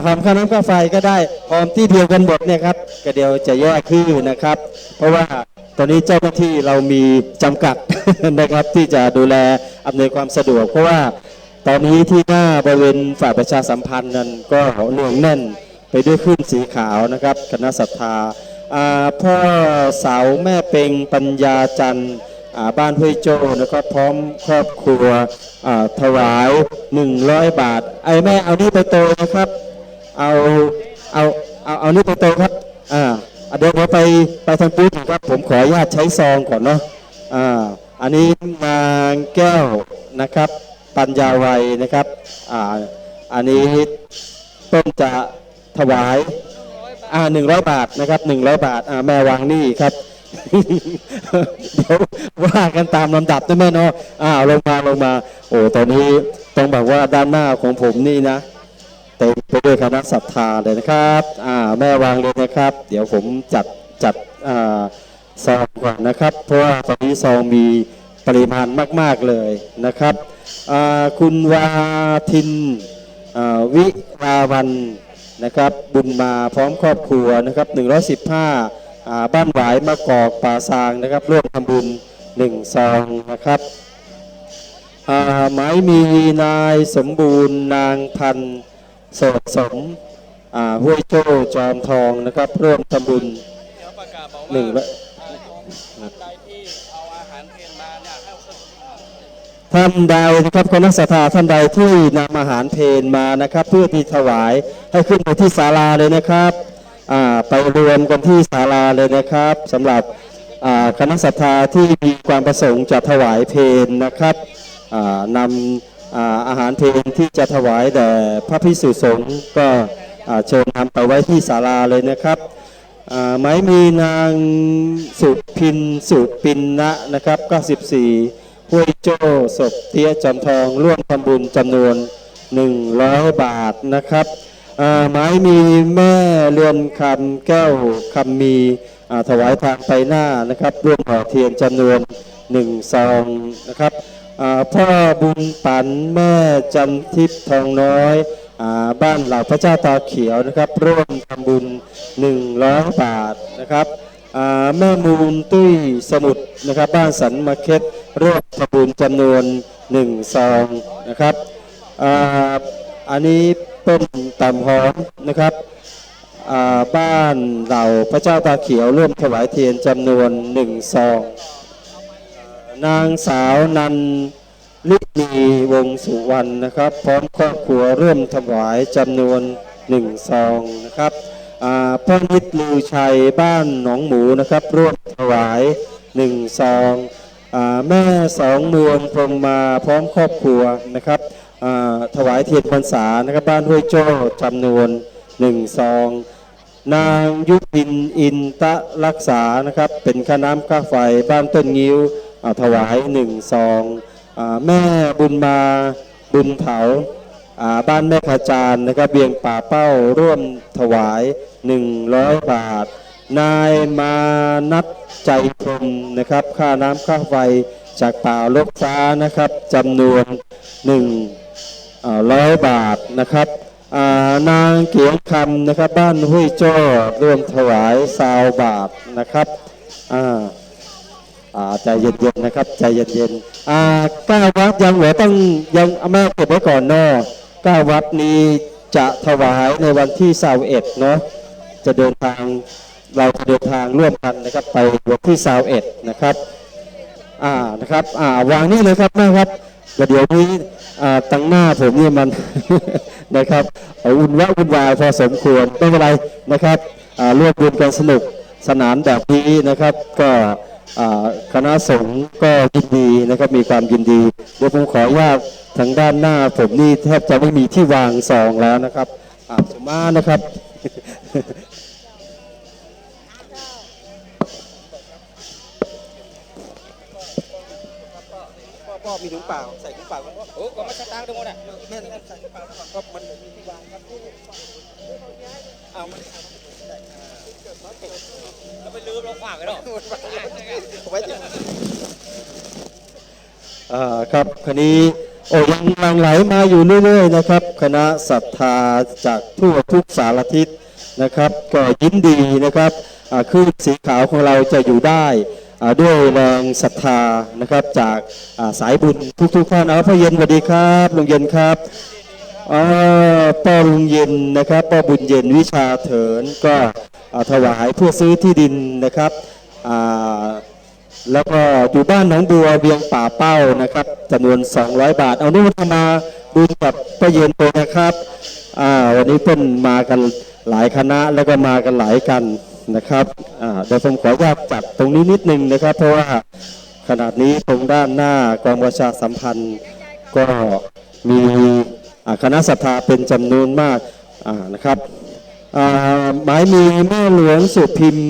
หอมข้าวน้ำข้าวไฟก็ได้หอมที่เดียวกันหมดเนี่ยครับก็เดี๋ยวจะแยกคือนะครับเพราะว่าตอนนี้เจ้าหน้าที่เรามีจำกัด นะครับที่จะดูแลอำนวยความสะดวกเพราะว่าตอนนี้ที่หน้าบริเวณฝ่ายประชาสัมพันธ์นั้นก็เนืองแน่นไปด้วยขึ้นสีขาวนะครับคณะศรัทธาพ่อสาวแม่เปงปัญญาจันทร์บ้านห้วยโจนะครับพร้อมครอบครัวถวาย100 บาทไอ้แม่เอานี่ไปโตนะครับเอานี่ไปโตครับเดี๋ยวไปทางปุ๊บครับผมขออนุญาตใช้ซองก่อนเนาะอันนี้มาแก้วนะครับปัญญาวัยนะครับอันนี้ต้นจะถวาย100 บาทนะครับ100 บาทแม่วางนี่ครับเดี๋ยวว่ากันตามลำดับนะแม่เนาะลงมาโอ้ตอนนี้ต้องบอกว่าด้านหน้าของผมนี่นะเต็มไปด้วยคณะศรัทธาเลยนะครับแม่วางเลยนะครับเดี๋ยวผมจัดซองก่อนนะครับเพราะว่าตอนนี้ซองมีปริมาณมากๆเลยนะครับคุณวาทินวิราวันนะครับบุญมาพร้อมครอบครัวนะครับ115บ้านหวายมะกอกป่าซางนะครับร่วมทำบุญ1 ซองนะครับหมายมีนายสมบูรณ์นางพันโสดสมห้วยโจ้จอมทองนะครับร่วมทำบุญท่านใดนะครับคณะศรัทธาท่านใดที่นำอาหารเพลมานะครับเพื่อที่ถวายให้ขึ้นไปที่ศาลาเลยนะครับไปรวมกันที่ศาลาเลยนะครับสำหรับคณะศรัทธาที่มีความประสงค์จะถวายเพลนะครับนำอาหารเพลที่จะถวายแด่พระภิกษุสงฆ์ก็เชิญนำไปไว้ที่ศาลาเลยนะครับหมายมีนางสุปินนะครับ94ห้วยโจ้ศพเตี้ยจำทองร่วมทำบุญจำนวน100 บาทนะครับหมายมีแม่เรือนคำแก้วคำมีถวายทางไปหน้านะครับร่วมห่อเทียนจำนวน1 ซองนะครับพ่อบุญปันแม่จันทิพย์ทองน้อยบ้านเหล่าพระเจ้าตาเขียวนะครับร่วมทำบุญ100 บาทนะครับแม่มูลตุ้ยสมุทรนะครับบ้านสันมาเค็ดร่วมทำบุญจำนวน1 ซองนะครับอันนี้เป็นตำหอมนะครับบ้านเหล่าพระเจ้าตาเขียวร่วมถวายเทียนจำนวน1 ซองนางสาวนันลินีวงสุวรรณนะครับพร้อมครอบครัวร่วมถวายจำนวน1 ซองนะครับพ่อนิดลือชัยบ้านหนองหมูนะครับร่วมถวาย1 ซองแม่สองเมืองพรหมมาพร้อมครอบครัวนะครับถวายเทียนพรรษานะครับบ้านห้วยโจ้จำนวน1 ซองนางยุพินอินตะรักษานะครับเป็นค่าน้ำค่าไฟบ้านต้นงิ้วถวาย1 ซองแม่บุญมาบุญเถาบ้านแม่ขจารนะครับเบียงป่าเป้าร่วมถวาย100 บาทนายมานัดใจพรมนะครับค่าน้ำค่าไฟจากป่าลกฟ้านะครับจำนวน100 บาทนะครับนางเกียงคำนะครับบ้านห้วยโจ้ร่วมถวาย20 บาทนะครับใจเย็นๆนะครับใจเย็นๆ9 วัดยังเหลือต้องยังแม่เก็บไว้ก่อนเนาะ9 วัดนี้จะถวายในวันที่21เนาะจะเดินทางเราจะเดินทางร่วมกันนะครับไปวันที่21นะครับนะครับวางนี่เลยครับแม่ครับ ประเดี๋ยวนี้ตั้งหน้าผมเนี่ยมัน นะครับวุ่นวายพอสมควรไม่เป็นไรนะครับร่วมบุญกันสนุกสนานแบบนี้นะครับก็คณะสงฆ์ก็ยินดีนะครับมีความยินดีเดี๋ยวผมขออนุญาตทางด้านหน้าผมนี่แทบจะไม่มีที่วางซองแล้วนะครับสมมานะครับ พ่อมีถุงเปล่าใส่ถุงเปล่ากันพ่อ โอ้ก็มาสตางค์ทั้งหมดอ่ะ แม่ใส่ถุงเปล่าก็มันมีที่วางครับเอามัน เราไปลืมเราขวางไว้หรอ ไว้ที่ครับคราวนี้ยังหลั่งไหลมาอยู่เรื่อยๆนะครับคณะศรัทธาจากทั่วทุกสารทิศนะครับก็ยินดีนะครับคลื่นสีขาวของเราจะอยู่ได้ด้วยแรงศรัทธานะครับจากสายบุญทุกท่านพ่อเย็นสวัสดีครับลุงเย็นครับป้าลุงเย็นนะครับป้าบุญเย็นวิชาเถินก็ถวายเพื่อซื้อที่ดินนะครับแล้วก็อยู่บ้านหนองบัวเวียงป่าเป้านะครับจำนวน200 บาทเอานุโมทนาบุญกับป้าเย็นไปนะครับวันนี้เพิ่นมากันหลายคณะแล้วก็มากันหลายกันนะครับเดี๋ยวผมขออนุญาตจับตรงนี้นิดนึงนะครับเพราะว่าขนาดนี้ตรงด้านหน้ากองประชาสัมพันธ์ก็มีคณะศรัทธาเป็นจำนวนมากนะครับหมายมีแม่หลวงสุพิมพ์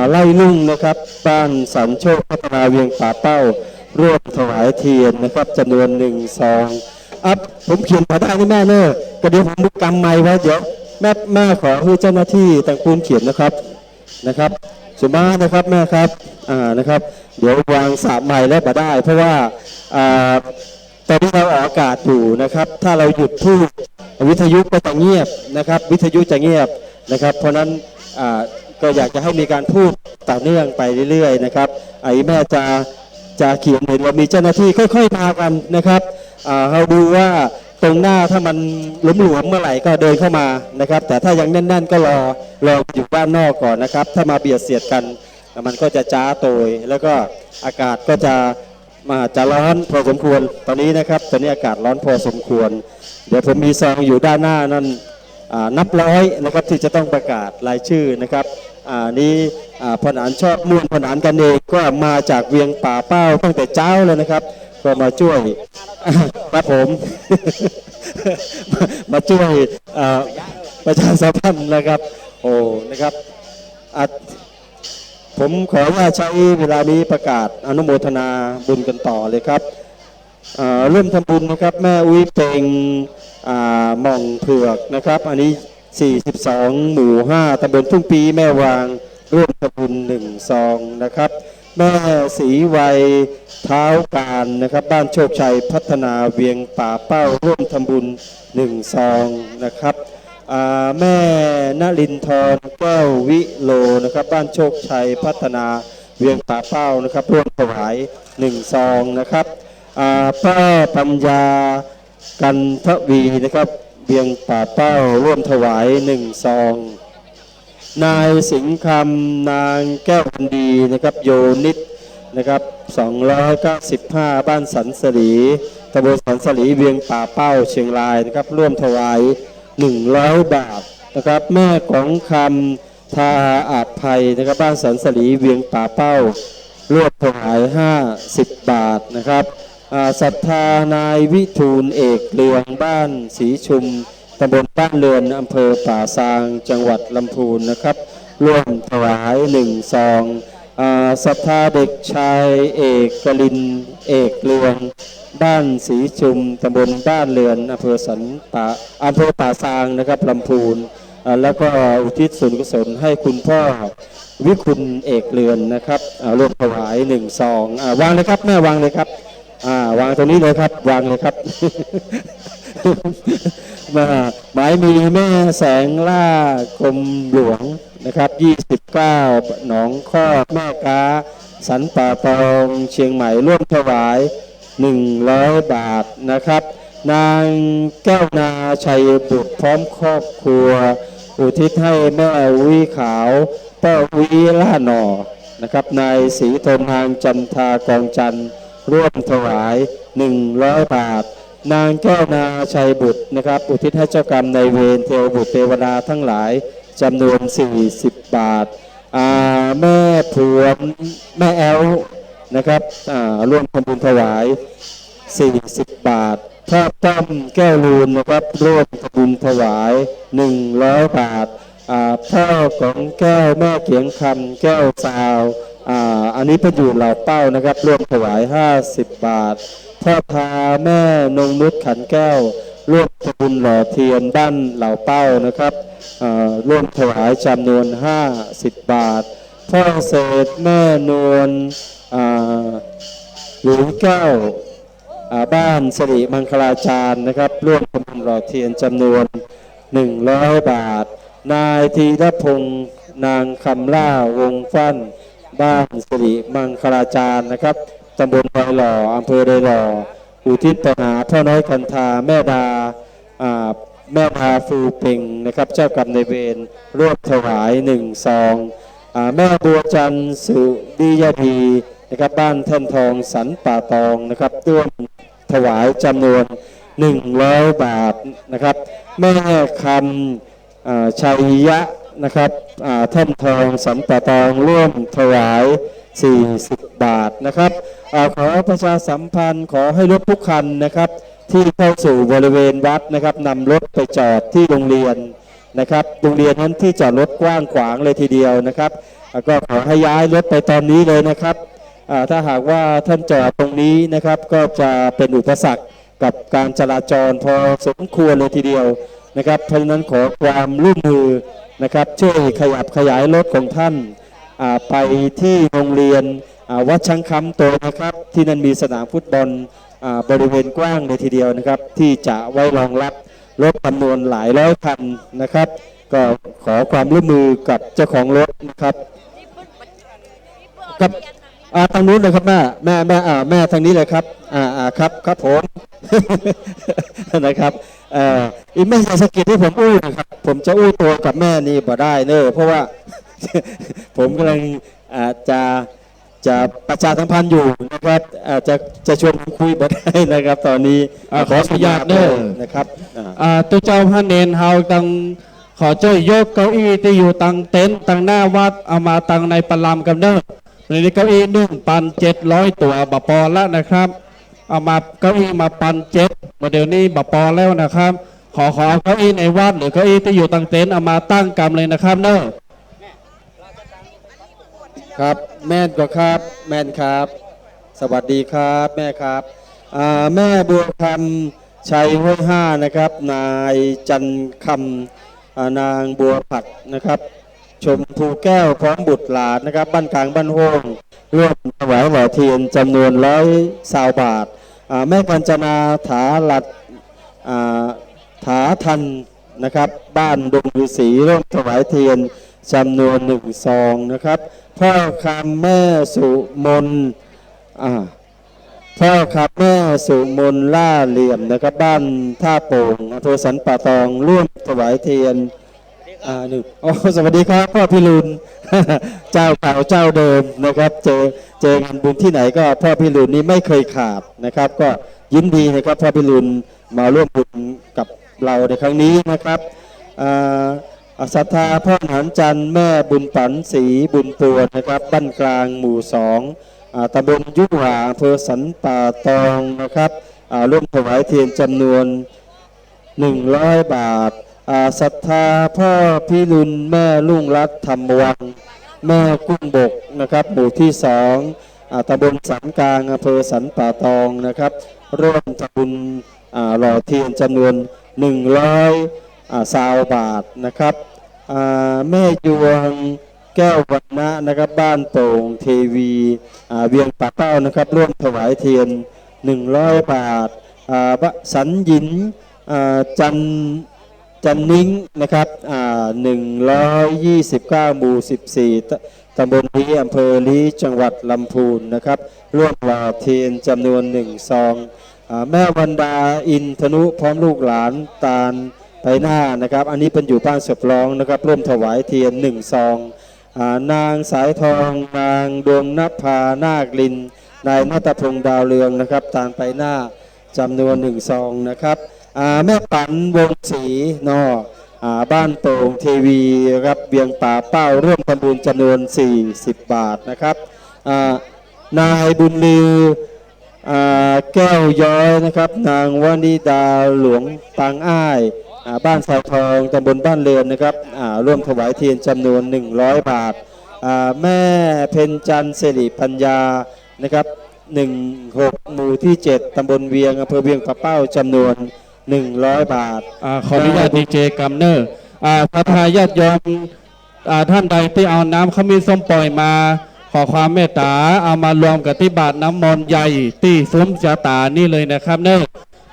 ไล่ลุ่งนะครับบ้านสันโชคพัฒนาเวียงป่าเป้าร่วมถวายเทียนนะครับจำนวน1 ซองผมเขียนมาได้นี่แม่เนอะก็เดี๋ยวผมกำไม้ไว้เดี๋ยวแม่ขอให้เจ้าหน้าที่ต่างปูนเขียนนะครับสุมานะครับแม่ครับนะครับเดี๋ยววางสาบไม้แล้วมาได้เพราะว่าตอนที่เราออกอากาศอยู่นะครับถ้าเราหยุดพูดวิทยุก็จะเงียบนะครับวิทยุจะเงียบนะครับเพราะนั้นก็อยากจะให้มีการพูดต่อเนื่องไปเรื่อยๆนะครับแม่จะเขียนเห็นว่ามีเจ้าหน้าที่ค่อยๆมากันนะครับเราดูว่าตรงหน้าถ้ามันหลวมๆเมื่อไหร่ก็เดินเข้ามานะครับแต่ถ้ายังแน่นๆก็รออยู่บ้านนอกก่อนนะครับถ้ามาเบียดเสียดกันมันก็จะจ้าโตยแล้วก็อากาศก็จะร้อนพอสมควรตอนนี้นะครับตอนนี้อากาศร้อนพอสมควรเดี๋ยวผมมีซองอยู่ด้านหน้านั้นนับร้อยนะครับที่จะต้องประกาศรายชื่อนะครับนี้พลานชอบม่วนพลานกันเองก็มาจากเวียงป่าเป้าตั้งแต่เช้าเลยนะครับก็มาช่วยครับผม มาช่วยประชาสัมพันธ์นะครับนะครับผมขอว่าใช้เวลานี้ประกาศอนุโมทนาบุญกันต่อเลยครับเริ่มทำบุญนะครับแม่อุ้ยเต็งหม่องเผือกนะครับอันนี้42 หมู่ 5ตำบลทุ่งปีแม่วางร่วมทำบุญ1 ซองนะครับแม่ศรีวัยเท้าการนะครับบ้านโชคชัยพัฒนาเวียงป่าเป้าร่วมทำบุญ1 ซองนะครับแม่นลินทร์แก้ววิโลนะครับบ้านโชคชัยพัฒนาเวียงป่าเป้านะครับร่วมถวาย1 ซองนะครับป้าปัญญากันทวีนะครับเวียงป่าเป้าร่วมถวาย1 ซองนายสิงห์คำนางแก้วพันดีนะครับโยนิดนะครับ295บ้านสันสลีตำบลสันสลีเวียงป่าเป้าเชียงรายนะครับร่วมถวาย100 บาทนะครับแม่ของคำทาอาจภัยนะครับบ้านสันสลีเวียงป่าเป้าร่วมถวาย50 บาทนะครับศรัทธานายวิทูลเอกเลืองบ้านศรีชุมตำบลบ้านเรือนอำเภอป่าซางจังหวัดลำพูนนะครับร่วมถวาย1 ซองศรัทธาเด็กชายเอกกลินเอกเลืองบ้านศรีชุมตำบลบ้านเรือนอำเภอป่าซางนะครับลำพูนแล้วก็อุทิศส่วนกุศลให้คุณพ่อวิคุณเอกเลือนนะครับร่วมถวาย1 ซองวางเลยครับแม่วางเลยครับวางตรงนี้เลยครับวางเลยครับ หมายมีแม่แสงล่ากรมหลวงนะครับ29หนองข้อแม่กาสันป่าตองเชียงใหม่ร่วมถวาย100 บาทนะครับนางแก้วนาชัยบุตรพร้อมครอบครัวอุทิศให้แม่วิขาวป้าวิล่าหนอนะครับนายศรีทนทางจันทากองจันทร์ ร่วมถวาย100 บาทนางแก้วนาชัยบุตรนะครับอุทิศให้เจ้ากรรมนายเวรเทวบุตรเทวดาทั้งหลายจำนวน40 บาทแม่ผัวแม่แอลนะครับร่วมทำบุญถวาย40 บาทพ่อต้อมแก้วลูนนะครับร่วมทำบุญถวาย100 บาทพ่อของแก้วแม่เกียงคำแก้วสาวอันนี้เป็นอยู่เหล่าเป้านะครับร่วมถวาย50 บาทพ่อพาแม่นงนุชขันแก้วร่วมทำบุญหล่อเทียนบ้านเหล่าเป้านะครับร่วมถวายจำนวน50 บาทพ่อเศษแม่นวลหลวงแก้วบ้านสิริมังคลาจารย์นะครับร่วมทำบุญหล่อเทียนจำนวน100 บาทนายธีรพงษ์นางคำล่าวงฟั่นบ้านสิริมังคลาจารย์นะครับตำบลดอยหล่ออำเภอดอยหล่ออุทิศไปหาพ่อน้อยคันธาแม่ดาแม่ดาฟูเป่งนะครับเจ้ากรรมนายเวรร่วมถวาย1 ซองแม่บัวจันทร์สุดิยดีนะครับบ้านแท่นทองสันป่าตองนะครับร่วมถวายจำนวน100 บาทนะครับแม่คำชัยยะนะครับแท่นทองสันป่าตองร่วมถวาย40 บาทนะครับขอประชาสัมพันธ์ขอให้รถทุกคันนะครับที่เข้าสู่บริเวณวัดนะครับนำรถไปจอดที่โรงเรียนนะครับโรงเรียนนั้นที่จอดรถกว้างขวางเลยทีเดียวนะครับก็ขอให้ย้ายรถไปตอนนี้เลยนะครับถ้าหากว่าท่านจอดตรงนี้นะครับก็จะเป็นอุปสรรคกับการจราจรพอสมควรเลยทีเดียวนะครับเพราะฉะนั้นขอความร่วมมือนะครับช่วยขยับขยายรถของท่านไปที่โรงเรียนวัดชังคำโตนะครับที่นั่นมีสนามฟุตบอลบริเวณกว้างเลยทีเดียวนะครับที่จะไว้รองรับรถจำนวนหลายร้อยคันนะครับก็ขอความร่วมมือกับเจ้าของรถนะครับกับทางนู้นเลยครับแม่ทางนี้เลยครับครับผมนะครับอีแม่จะสกิดที่ผมอู้นะครับผมจะอู้ตัวกับแม่นี่บ่ได้เนอะเพราะว่า ผมกำลังจะประชาสัมพันธ์อยู่นะครับจะชวนคุยบ่ได้นะครับตอนนี้ขออนุญาตเด้อนะครับตัวเจ้าพระเนนเฮาตังขอเจ้ายกเก้าอี้ที่อยู่ตังเต็นท์ตังหน้าวัดเอามาตังในปลามกันเด้อในเก้าอี้1,700 ตัวบปอแล้วนะครับเอามาเก้าอี้มา1,700มาเดี๋ยวนี้บปอแล้วนะครับขอเอาเก้าอี้ในวัดหรือเก้าอี้ที่อยู่ตังเต็นท์เอามาตั้งกำเลยนะครับเด้อครับแม่นก็ครับแม่นครับสวัสดีครับแม่ครับแม่บัวคำชัยห้วยห้านะครับนายจันคำนางบัวผัดนะครับชมพูแก้วพร้อมบุตรหลานนะครับบ้านกลางบ้านโฮงร่วมถวายหล่อเทียนจำนวน120 บาทแม่กัญจนาถาหลัดถาทันนะครับบ้านดงฤาษีร่วมถวายเทียนจำนวน1 ซองนะครับพ่อคำแม่สุมนพ่อคำแม่สุมนล่าเหลี่ยมนะครับบ้านท่าโป่งอำเภอสันป่าตองร่วมถวายเทียนสวัสดีครับพ่อพิรุณ เจ้าเก่าเจ้าเดิมนะครับเจองานบุญที่ไหนก็พ่อพิรุณนี้ไม่เคยขาดนะครับก็ยินดีนะครับพ่อพิรุณมาร่วมบุญกับเราในครั้งนี้นะครับศรัทธาพ่อหานจันทร์แม่บุญปันศรีบุญปวนนะครับบ้านกลางหมู่2ตำบลยุหาอำเภอสันป่าตองนะครับร่วมถวายเทียนจำนวน100 บาทศรัทธาพ่อพิรุณแม่ลุ่งรัตน์ธรรมวังแม่กุ้งบกนะครับหมู่ที่2ตำบลสันกลางอำเภอสันป่าตองนะครับร่วมทำบุญหล่อเทียนจำนวน120 บาทนะครับแม่ยวงแก้ววรรณะนะครับบ้านโป่งเทวีเวียงป่าเป้านะครับร่วมถวายเทียน100 บาทสันยินจันนิ้งนะครับ129 หมู่ 14ตำบลลีอำเภอลีจังหวัดลำพูนนะครับร่วมหล่อเทียนจำนวน1 ซองแม่วรรดาอินทนุพร้อมลูกหลานตาลไปหน้านะครับอันนี้เป็นอยู่บ้านศพร้องนะครับร่วมถวายเทียน1 ซองนางสายทองนางดวงนภานาคลิน นายณัฐพงษ์ดาวเรืองนะครับตามไปหน้าจำนวน1 ซองนะครับแม่ปันวงศรีนอบ้านโป่งเทวีครับเบียงป่าเป้าร่วมทำบุญจำนวน40 บาทนะครับนายบุญลือแก้วย้อยนะครับนางวนิดาหลวงปางอ้ายบ้านสายทองตำบลบ้านเรือนนะครับร่วมถวายเทียนจำนวน100 บาทแม่เพ็ญจันทร์สิริปัญญานะครับ16หมู่ที่7ตำบลเวียงอำเภอเวียงป่าเป้าจำนวน100 บาทขออนุญาตดีเจกัมเนอร์พระทายาทยอมท่านใดที่เอาน้ำขมิ้นส้มปล่อยมาขอความเมตตาเอามารวมกับที่บาทน้ำมนต์ใหญ่ที่ซุ้มจาตานี่เลยนะครับเนอะ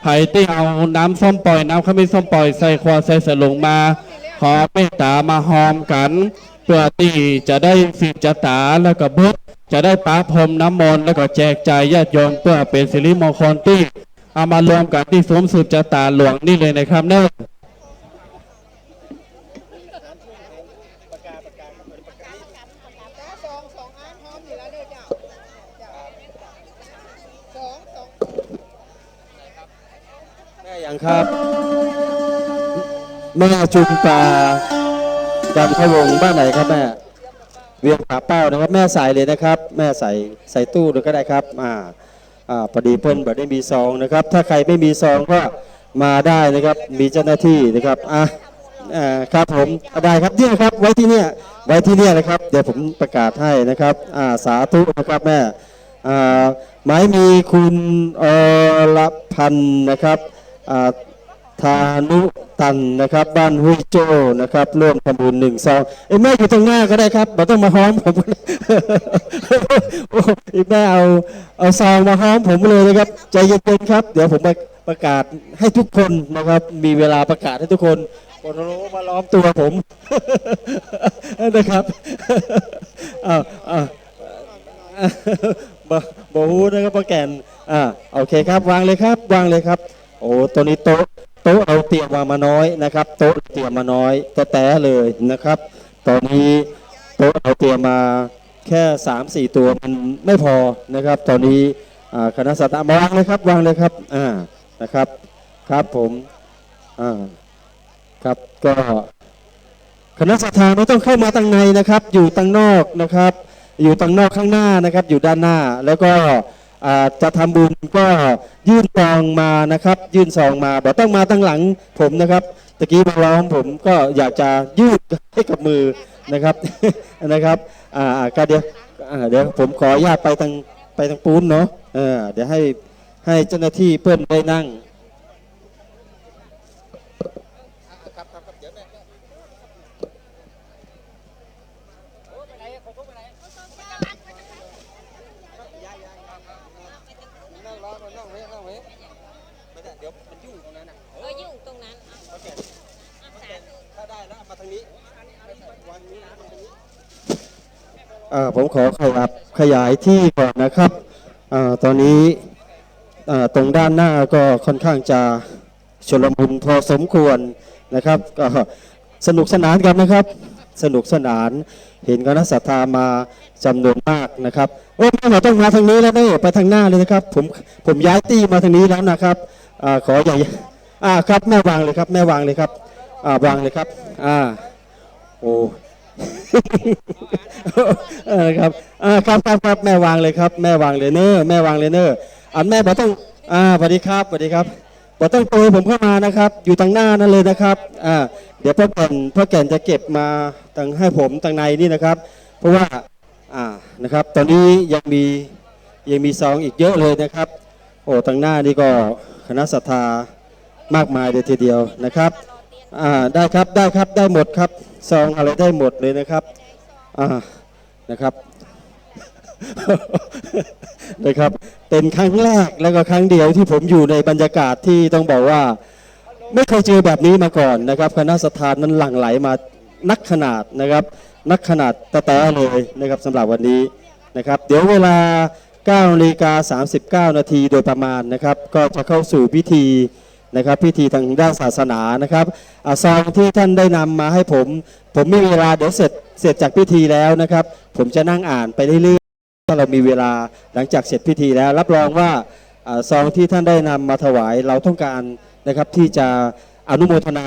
ไผ่ที่เอาน้ำส้มปล่อยน้ำขมิ้นส้มปล่อยใส่ควาใส่สลงมาขอเมตตามาหอมกันเพื่อที่จะได้สิจาตาแล้วก็บุตรจะได้ปะพรมน้ำมนต์แล้วก็แจกจ่ายญาติโยมเพื่อเป็นสิริมงคลที่เอามารวมกันที่ซุ้มสุจาตาหลวงนี่เลยนะครับเนอะแม่ยังครับแม่จุมปาดำพะวงบ้านไหนครับแม่เวียงผาเป้านะครับแม่ใส่เลยนะครับแม่ใส่ตู้เลยก็ได้ครับพอดีเพิ่นได้มีซองนะครับถ้าใครไม่มีซองก็มาได้นะครับมีเจ้าหน้าที่นะครับครับผมได้ครับเนี่ยครับไว้ที่เนี่ยนะครับเดี๋ยวผมประกาศให้นะครับสาธุนะครับแม่หมายมีคุณรพันธ์นะครับธานุตันนะครับบ้านห้วยโจ้นะครับร่วมทำบุญ1 ซองแม่อยู่ตรงหน้าก็ได้ครับเราต้องมาห้อมผมแม่เอาซองมาห้อมผมเลยนะครับใจเย็นๆครับเดี๋ยวผมประกาศให้ทุกคนนะครับมีเวลาประกาศให้ทุกคนมาล้อมตัวผมนะครับบฮูนะครับป้าแก่นโอเคครับวางเลยครับโอ้ตัวนี้โต๊ะเราเตรียมมาน้อยนะครับโต๊ะเตรียมมาน้อยแต่เลยนะครับตอนนี้โต๊ะเราเตรียมมาแค่3-4 ตัวมันไม่พอนะครับตอนนี้คณะสัตย์วางเลยครับนะครับครับผมครับก็คณะสัตย์ไม่ต้องเข้ามาทางในนะครับอยู่ทางนอกนะครับอยู่ทางนอกข้างหน้านะครับอยู่ด้านหน้าแล้วก็จะทำบุญก็ยื่นซองมานะครับยื่นซองมาบอกต้องมาตั้งหลังผมนะครับตะกี้มาล้อมผมก็อยากจะยื่นให้กับมือนะครับนะครับก็เดี๋ยวผมขออนุญาตไปทางปูนเนาะเดี๋ยวให้เจ้าหน้าที่เพื่อนได้นั่งยุ่งตรงนั้นถ้าได้แล้วมาทางนี้วันนี้นะตรงนี้ผมขอขยายที่ก่อนนะครับตอนนี้ตรงด้านหน้าก็ค่อนข้างจะชลมุนพอสมควรนะครับก็สนุกสนานกันนะครับสนุกสนานเห็นคณะศรัทธามาจำนวนมากนะครับโอ้ไม่ต้องมาทางนี้แล้วนี่ไปทางหน้าเลยนะครับผมย้ายตี้มาทางนี้แล้วนะครับขอใหญ่ครับแม่วางเลยครับวางเลยครับโอ้ครับครับแม่วางเลยครับแม่วางเลยเนอแม่วางเลยเนออันแม่บอกต้องสวัสดีครับบอกต้องโตผมเข้ามานะครับอยู่ทางหน้านั่นเลยนะครับเดี๋ยวพ่อแก่นจะเก็บมาตั้งให้ผมตั้งในนี่นะครับเพราะว่านะครับตอนนี้ยังมีซองอีกเยอะเลยนะครับโอ้ทางหน้านี่ก็คณะศรัทธามากมายเลยทีเดียวนะครับได้ครับได้หมดครับซองอะไรได้หมดเลยนะครับนะครับ นะครับเป็นครั้งแรกแล้วก็ครั้งเดียวที่ผมอยู่ในบรรยากาศที่ต้องบอกว่าไม่เคยเจอแบบนี้มาก่อนนะครับคณะศรัทธานั้นหลั่งไหลมานักขนาดนะครับนักขนาดแต่เลยนะครับสำหรับวันนี้นะครับเดี๋ยวเวลา 9:39 นาทีโดยประมาณนะครับก็จะเข้าสู่พิธีนะครับพิธีทางด้านศาสนานะครับซองที่ท่านได้นำมาให้ผมมีเวลาเดี๋ยวเสร็จจากพิธีแล้วนะครับผมจะนั่งอ่านไปเรื่อย ถ้าเรามีเวลาหลังจากเสร็จพิธีแล้วรับรองว่าซองที่ท่านได้นำมาถวายเราต้องการนะครับที่จะอนุโมทนา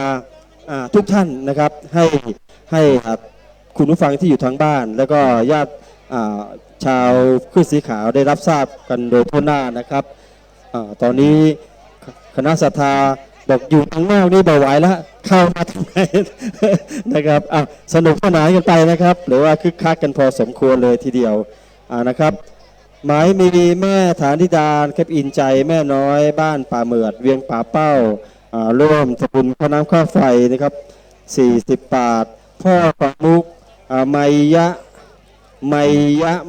ทุกท่านนะครับให้คุณผู้ฟังที่อยู่ทางบ้าน แล้วก็ญาติชาวขึ้นสีขาวได้รับทราบกันโดยทั่วหน้านะครับตอนนี้คณะศรัทธาบอกอยู่ทางนอกนี่บ่ไหวแล้วเข้ามาทางใน นะครับสนุกสนานกันไปนะครับหรือว่าคึกคักกันพอสมควรเลยทีเดียวนะครับหมายมีแม่ฐานิดาครับอินใจแม่น้อยบ้านป่าเหมือดเวียงป่าเป้าร่วมสกุลข้าวน้ำข้าวไฟนะครับ40 บาทพ่อปามุกไมยะ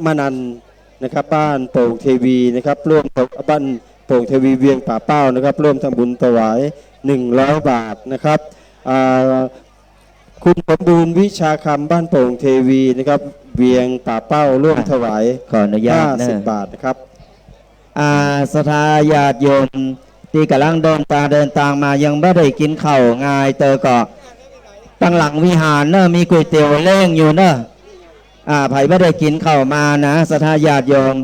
มนันนะครับบ้านโป่งเทวีนะครับร่วมบ้านโป่งเทวีเวียงป่าเป้านะครับร่วมทำบุญถวาย100 บาทนะครับคุณสมบูรณ์วิชาคำบ้านโป่งเทวีนะครับเวียงป่าเป้าร่วมถวาย ขออนุญาตนะ 50 บาทนะครับศรัทธาญาติโยมที่กำลังเดินทางมายังไม่ได้กินข้าวง่ายเตอก็ตั้งหลังวิหารเนอะมีก๋วยเตี๋ยวเล้งอยู่เนอะไผ่ไม่ได้กินข้าวมานะศรัทธาญาติโยม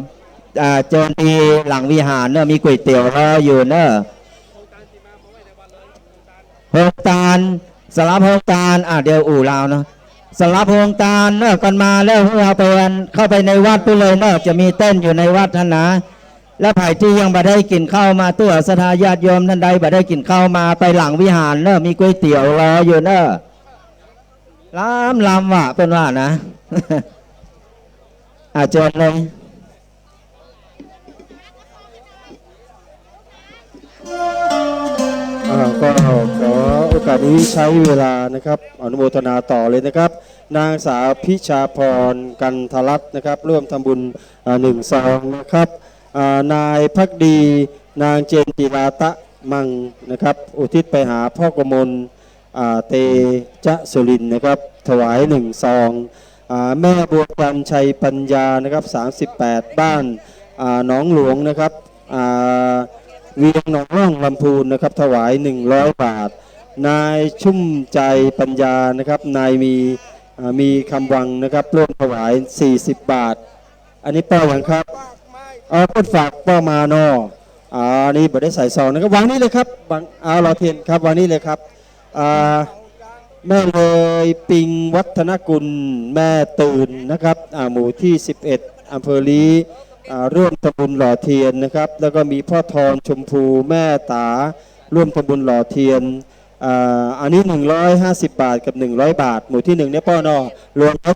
เจอที่หลังวิหารเนอะมีก๋วยเตี๋ยวรออยู่เนอะโฮงตาลสลับโฮงตาลเดี๋ยวลาวเนาะสลับโฮงตาลเนอะกันมาแล้วเราไปเข้าไปในวัดไปเลยเนอะจะมีเต้นอยู่ในวัดท่านนะและไผ่ที่ยังบ่ได้กินข้าวมาตัวศรัทธาญาติโยมท่านใดบ่ได้กินข้าวมาไปหลังวิหารเนอะมีก๋วยเตี๋ยวรออยู่เนอะลำว่ะเป็นว่านะ เชิญเลยก็ขอโอกาสนี้ใช้เวลานะครับอนุโมทนาต่อเลยนะครับนางสาวพิชาพรกันทรัตน์นะครับร่วมทำบุญ1 ซองนะครับนายพักดีนางเจนจิราตะมังนะครับอุทิศไปหาพ่อกมลเตจะสุรินนะครับถวาย1 ซองแม่บัวจันชัยปัญญานะครับ38บ้านหนองหลวงนะครับเวียงหนองร่องลำพูนนะครับถวาย100 บาทนายชุ่มใจปัญญานะครับนายมีคำวังนะครับร่วมถวาย40 บาทอันนี้เป้าหวังครับต้นฝากเป้ามานนี่บ่ได้ใส่ซองนะครับวางนี่เลยครับวางเราเทียนครับวางนี่เลยครับแม่เลยปิงวัฒนกุลแม่ตื่นนะครับหมู่ที่11อำเภอลีร่วมทำบุญหล่อเทียนนะครับแล้วก็มีพ่อทองชมพูแม่ตาร่วมทำบุญหล่อเทียนอันนี้150 บาทกับ100 บาทหมู่ที่1เนี่ยป้อนอรวมแล้ว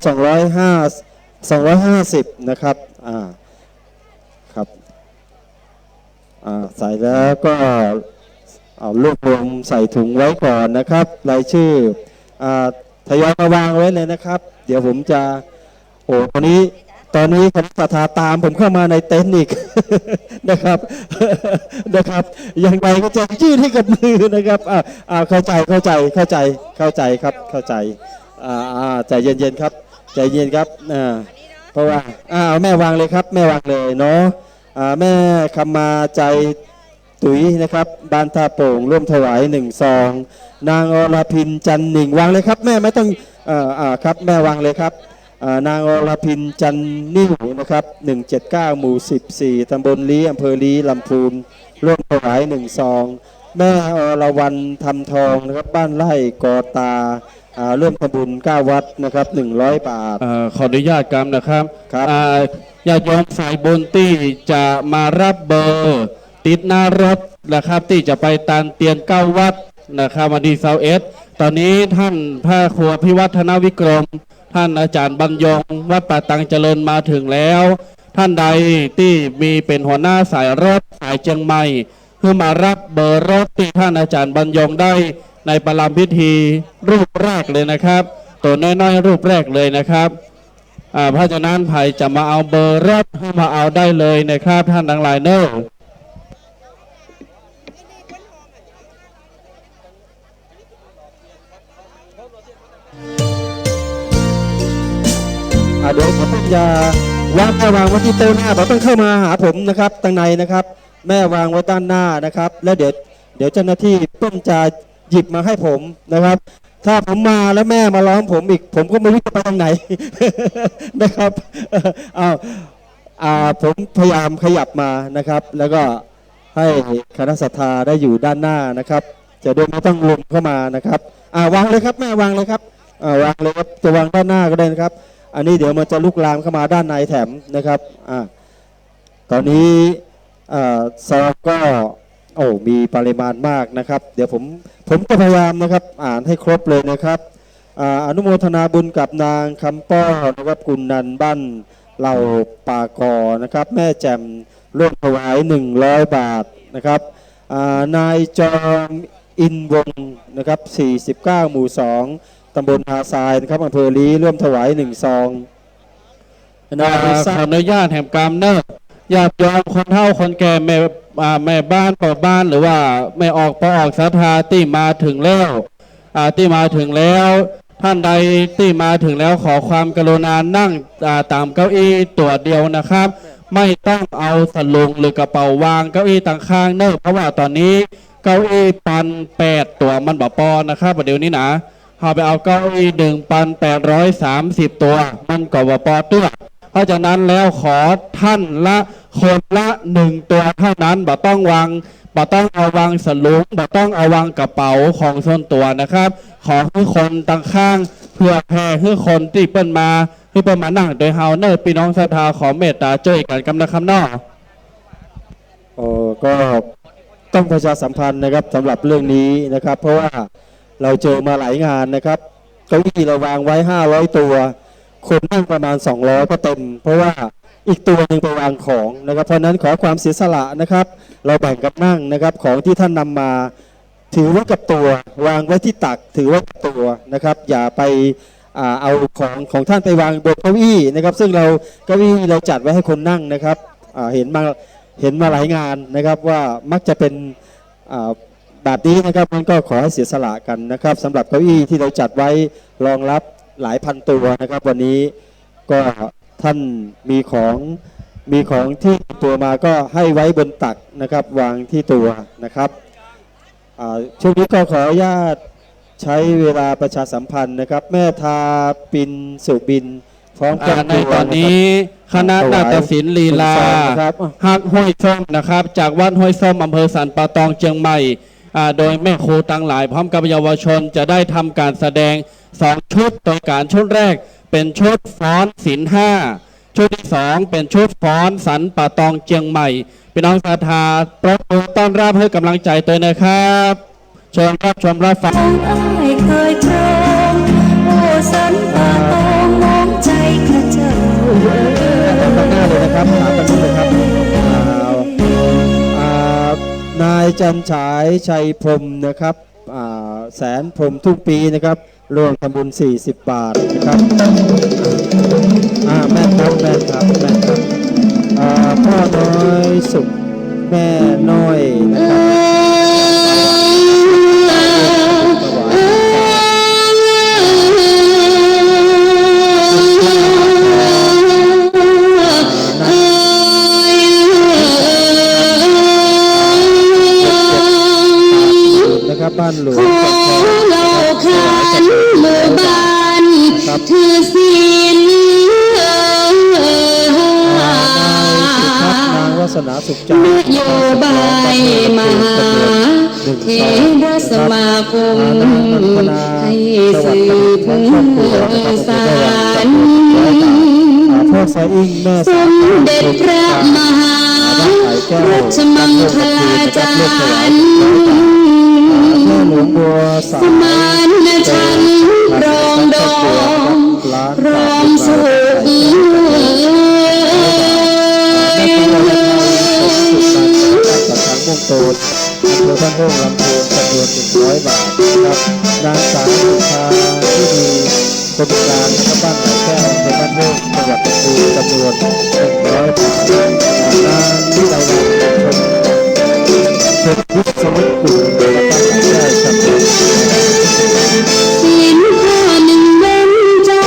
250นะครับครับใส่แล้วก็เอารวบรวมใส่ถุงไว้ก่อนนะครับรายชื่อทยอยมาวางไว้เลยนะครับเดี๋ยวผมจะตอนนี้คณะศรัทธาตามผมเข้ามาในเต็นท์อีก นะครับ นะครับอย่างไรก็จะยื่นให้กับมือนะครับเข้าใจครับเข้าใจใจเย็นๆครับใจเย็นครับเพราะว่าแม่วางเลยครับแม่วางเลยเนาะแม่คำมาใจตุ๋ยนะครับบ้านท่าโป่งร่วมถวาย1 ซองนางอรพินจันหนิ่งวางเลยครับแม่ไม่ต้องครับแม่วางเลยครับนางอรพินจันนิ่วนะครับ179หมู่14ตำบลลี้อำเภอลี้ลำพูนร่วมถวาย1 ซองแม่อรวรรณทำทองนะครับบ้านไร่กอตาร่วมทำบุญ9 วัดนะครับ100 บาทขออนุญาตกันนะครับญาติโยมฝ่ายบนที่จะมารับเบอร์ติดหน้ารถนะครับที่จะไปตานเตียน9 วัดนะครับมาดี21ตอนนี้ท่านพระครูพิวัฒนวิกรมท่านอาจารย์บรรยงวัดป่าตังเจริญมาถึงแล้วท่านใดที่มีเป็นหัวหน้าสายรถสายเชียงใหม่เพื่อมารับเบอร์รถที่ท่านอาจารย์บรรยงได้ในประลัมพิธีรูปแรกเลยนะครับตัวน้อยๆรูปแรกเลยนะครับเพราะฉะนั้นไผ่จะมาเอาเบอร์รถให้มาเอาได้เลยนะครับท่านทั้งหลายเนอะเดี๋ยวผมจะวางไว้ที่โต๊ะหน้าเราต้องเข้ามาหาผมนะครับทางในนะครับแม่วางไว้ด้านหน้านะครับแล้วเดี๋ยวเจ้าหน้าที่เพิ่งจะหยิบมาให้ผมนะครับถ้าผมมาแล้วแม่มาล้อมผมอีกผมก็ไม่รู้จะไปทางไหน นะครับ ผมพยายามขยับมานะครับ แล้วก็ให้คณะศรัทธาได้อยู่ด้านหน้านะครับ จะโดยไม่ต้องลงเข้ามานะครับวางเลยครับแม่วางเลยครับวางเลยครับจะวางด้านหน้าก็ได้นะครับ อันนี้เดี๋ยวมันจะลุกลามเข้ามาด้านในแถมนะครับตอนนี้ซองก็มีปริมาณมากนะครับ เดี๋ยวผมจะพยายามนะครับอ่านให้ครบเลยนะครับอนุโมทนาบุญกับนางคำป้อนะครับกุลนันบ้านเหล่าป่ากอนะครับแม่แจ่มร่วมถวาย100 บาทนะครับนายจอมอินวงนะครับ49 หมู่ 2ตำบลนาทรายนะครับอำเภอลีร่วมถวาย1 ซองขออนุญาตแห่งกรรมเนอะญาติโยมคนเฒ่าคนแก่แม่บ้านป่อบ้านหรือว่าไม่ออกศรัทธาที่มาถึงแล้วท่านใดที่มาถึงแล้วขอความกรุณานั่งตามเก้าอี้ตัวเดียวนะครับไม่ต้องเอาสลุงหรือกระเป๋าวางเก้าอี้ต่างข้างเนอะเพราะว่าตอนนี้เก้าอี้ปัน8ตัวมันบ่พอนะครับประเดี๋ยวนี้นะเอาไปเอาเก้าอี้1,830 ตัวมันก็บ่พอตัวเพราะฉะนั้นแล้วขอท่านละคนละ1 ตัวเท่านั้นบ่ต้องเอาวางสลุงบ่ต้องเอาวางกระเป๋าของส่วนตัวนะครับขอให้คนต่างข้างเพื่อแผ่ให้คนที่เปิ้นมานั่งโดยเฮาเนอพี่น้องศรัทธาขอเมตตาช่วยกันกำลังคำนอก็ต้องประชาสัมพันธ์นะครับสำหรับเรื่องนี้นะครับเพราะว่าเราเจอมาหลายงานนะครับเก้าอี้เราวางไว้500 ตัวคนนั่งประมาณ200ก็เต็มเพราะว่าอีกตัวหนึ่งไปวางของนะครับเพราะนั้นขอความเสียสละนะครับเราแบ่งกันนั่งนะครับของที่ท่านนำมาถือไว้กับตัววางไว้ที่ตักถือไว้กับตัวนะครับอย่าไปเอาของท่านไปวางบนเก้าอี้นะครับซึ่งเก้าอี้เราจัดไว้ให้คนนั่งนะครับเห็นมาหลายงานนะครับว่ามักจะเป็นแบบนี้นะครับมันก็ขอให้เสียสละกันนะครับสำหรับเก้าอี้ที่เราจัดไว้รองรับหลายพันตัวนะครับวันนี้ก็ท่านมีของที่ตัวมาก็ให้ไว้บนตักนะครับวางที่ตัวนะครับช่วงนี้ก็ขออนุญาตใช้เวลาประชาสัมพันธ์นะครับแม่ทาปินสุบินพร้อมกันในตอนนี้คณะนาฏศิลป์ลีลาฮักห้วยส้มนะครับจากวัดห้วยส้มอำเภอสันป่าตองเชียงใหม่โดยแม่ครูตั้งหลายพร้อมกับเยาวชนจะได้ทำการแสดง2 ชุดโดยการชุดแรกเป็นชุดฟ้อนศิลป์5ชุดที่2เป็นชุดฟ้อนสันป่าตองเชียงใหม่พี่น้องศรัทธาปรบมือต้อนรับให้กำลังใจตัวนะครับชมรับฟังเคยครองโอ้สันป่าตองมองใจข้าเจ้าข้างหน้าเลยนะครับถามกันเลยครับนายจันฉายชัยพรมนะครับแสนพรมทุกปีนะครับรวมทำบุญ40 บาทนะครับแม่ครับพ่อน้อยสุขแม่น้อยนะครับบ้านหลวงเราขันหมู่บ้านถือศีลนางวาสนาสุขใจโยบายมหาเทรสมาคมให้สืบสานสมเด็จพระมหารัชมังคลาจารย์สมานฉันรองดองรองสุขมงโตนอำเภอบ้านโป่งลำพูนจำนวน100 บาทนะครับนางสาวสุภาที่มีคนกลางนะครับบ้านไหนแก้วในบ้านโป่งจังหวัดเพชรบูรณ์จำนวน100 บาทนางวิไลวันชนวิศวกุลและบ้านไหนแก้วจำนวนศีลข้อหนึ่งเว้นจา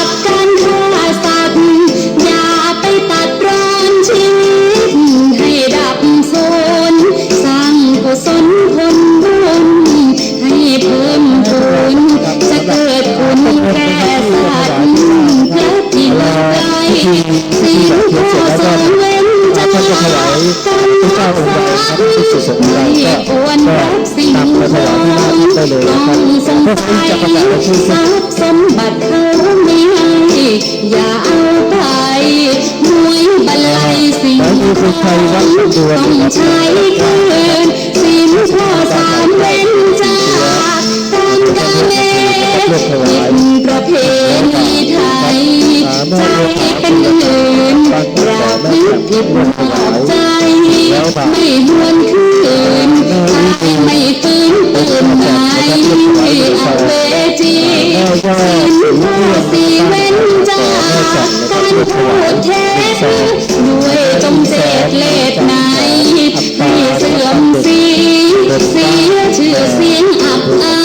กการฆ่าสัตว์อย่าไปตัดรอนชีวิตให้ดับสูญสร้างกุศลผลบุญให้เพิ่มพูนจะเกิดคุณแก่สัตว์และที่ไกลศีลข้อ ได้เลย ต้ นะ อ ครับ งสง เพื่อ สั ที่ ย จะประกาศรายชื่อ ทรัพย์สมบัติเขาไม่ให้อย่าเอาไปหวยบันไลสิ่งของต้องใช้คืนสินข้อสามเว้นจากตามกาเลผิดประเพณีไทยใจเป็นอื่นอยากนึกผิดนอกใจไม่หวนคืนไม่ฟื้นตื่นหายเอาเวจีสินข้อสี่เว้นจากการพูดเท็จด้วยจงเจตเลสไหนให้เสื่อมเสียชื่อเสียงอับอา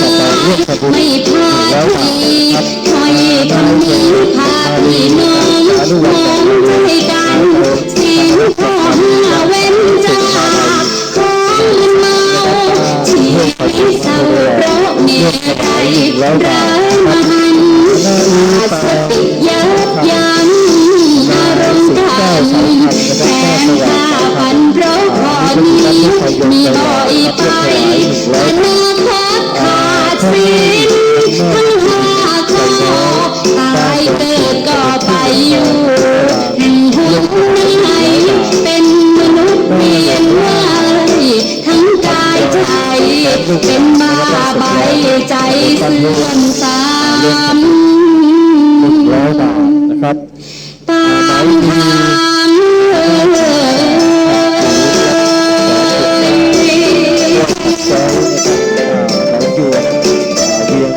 ยไม่พาทีคอยคำนี้พาพี่น้องมองใจกันสิ่งข้อห้าเว้นจากของเมาที่เศร้าเพราะเมไรร้ายมันขาดสติยับยั้งอารมณ์กันแทนค่าพันเพราะข้อนี้มีบ่อยไปอนาคตขาดสิ้นทั้งห้าข้อตายเกิดก็ไปอยู่แห่งหุ่นไหนเป็นมนุษย์เวียนว่ายทั้งกายใจเป็นบ้าใบใจเสื่อมสาม 100 บาทนะครับ ตามทางเลย ซอยนะครับเวียง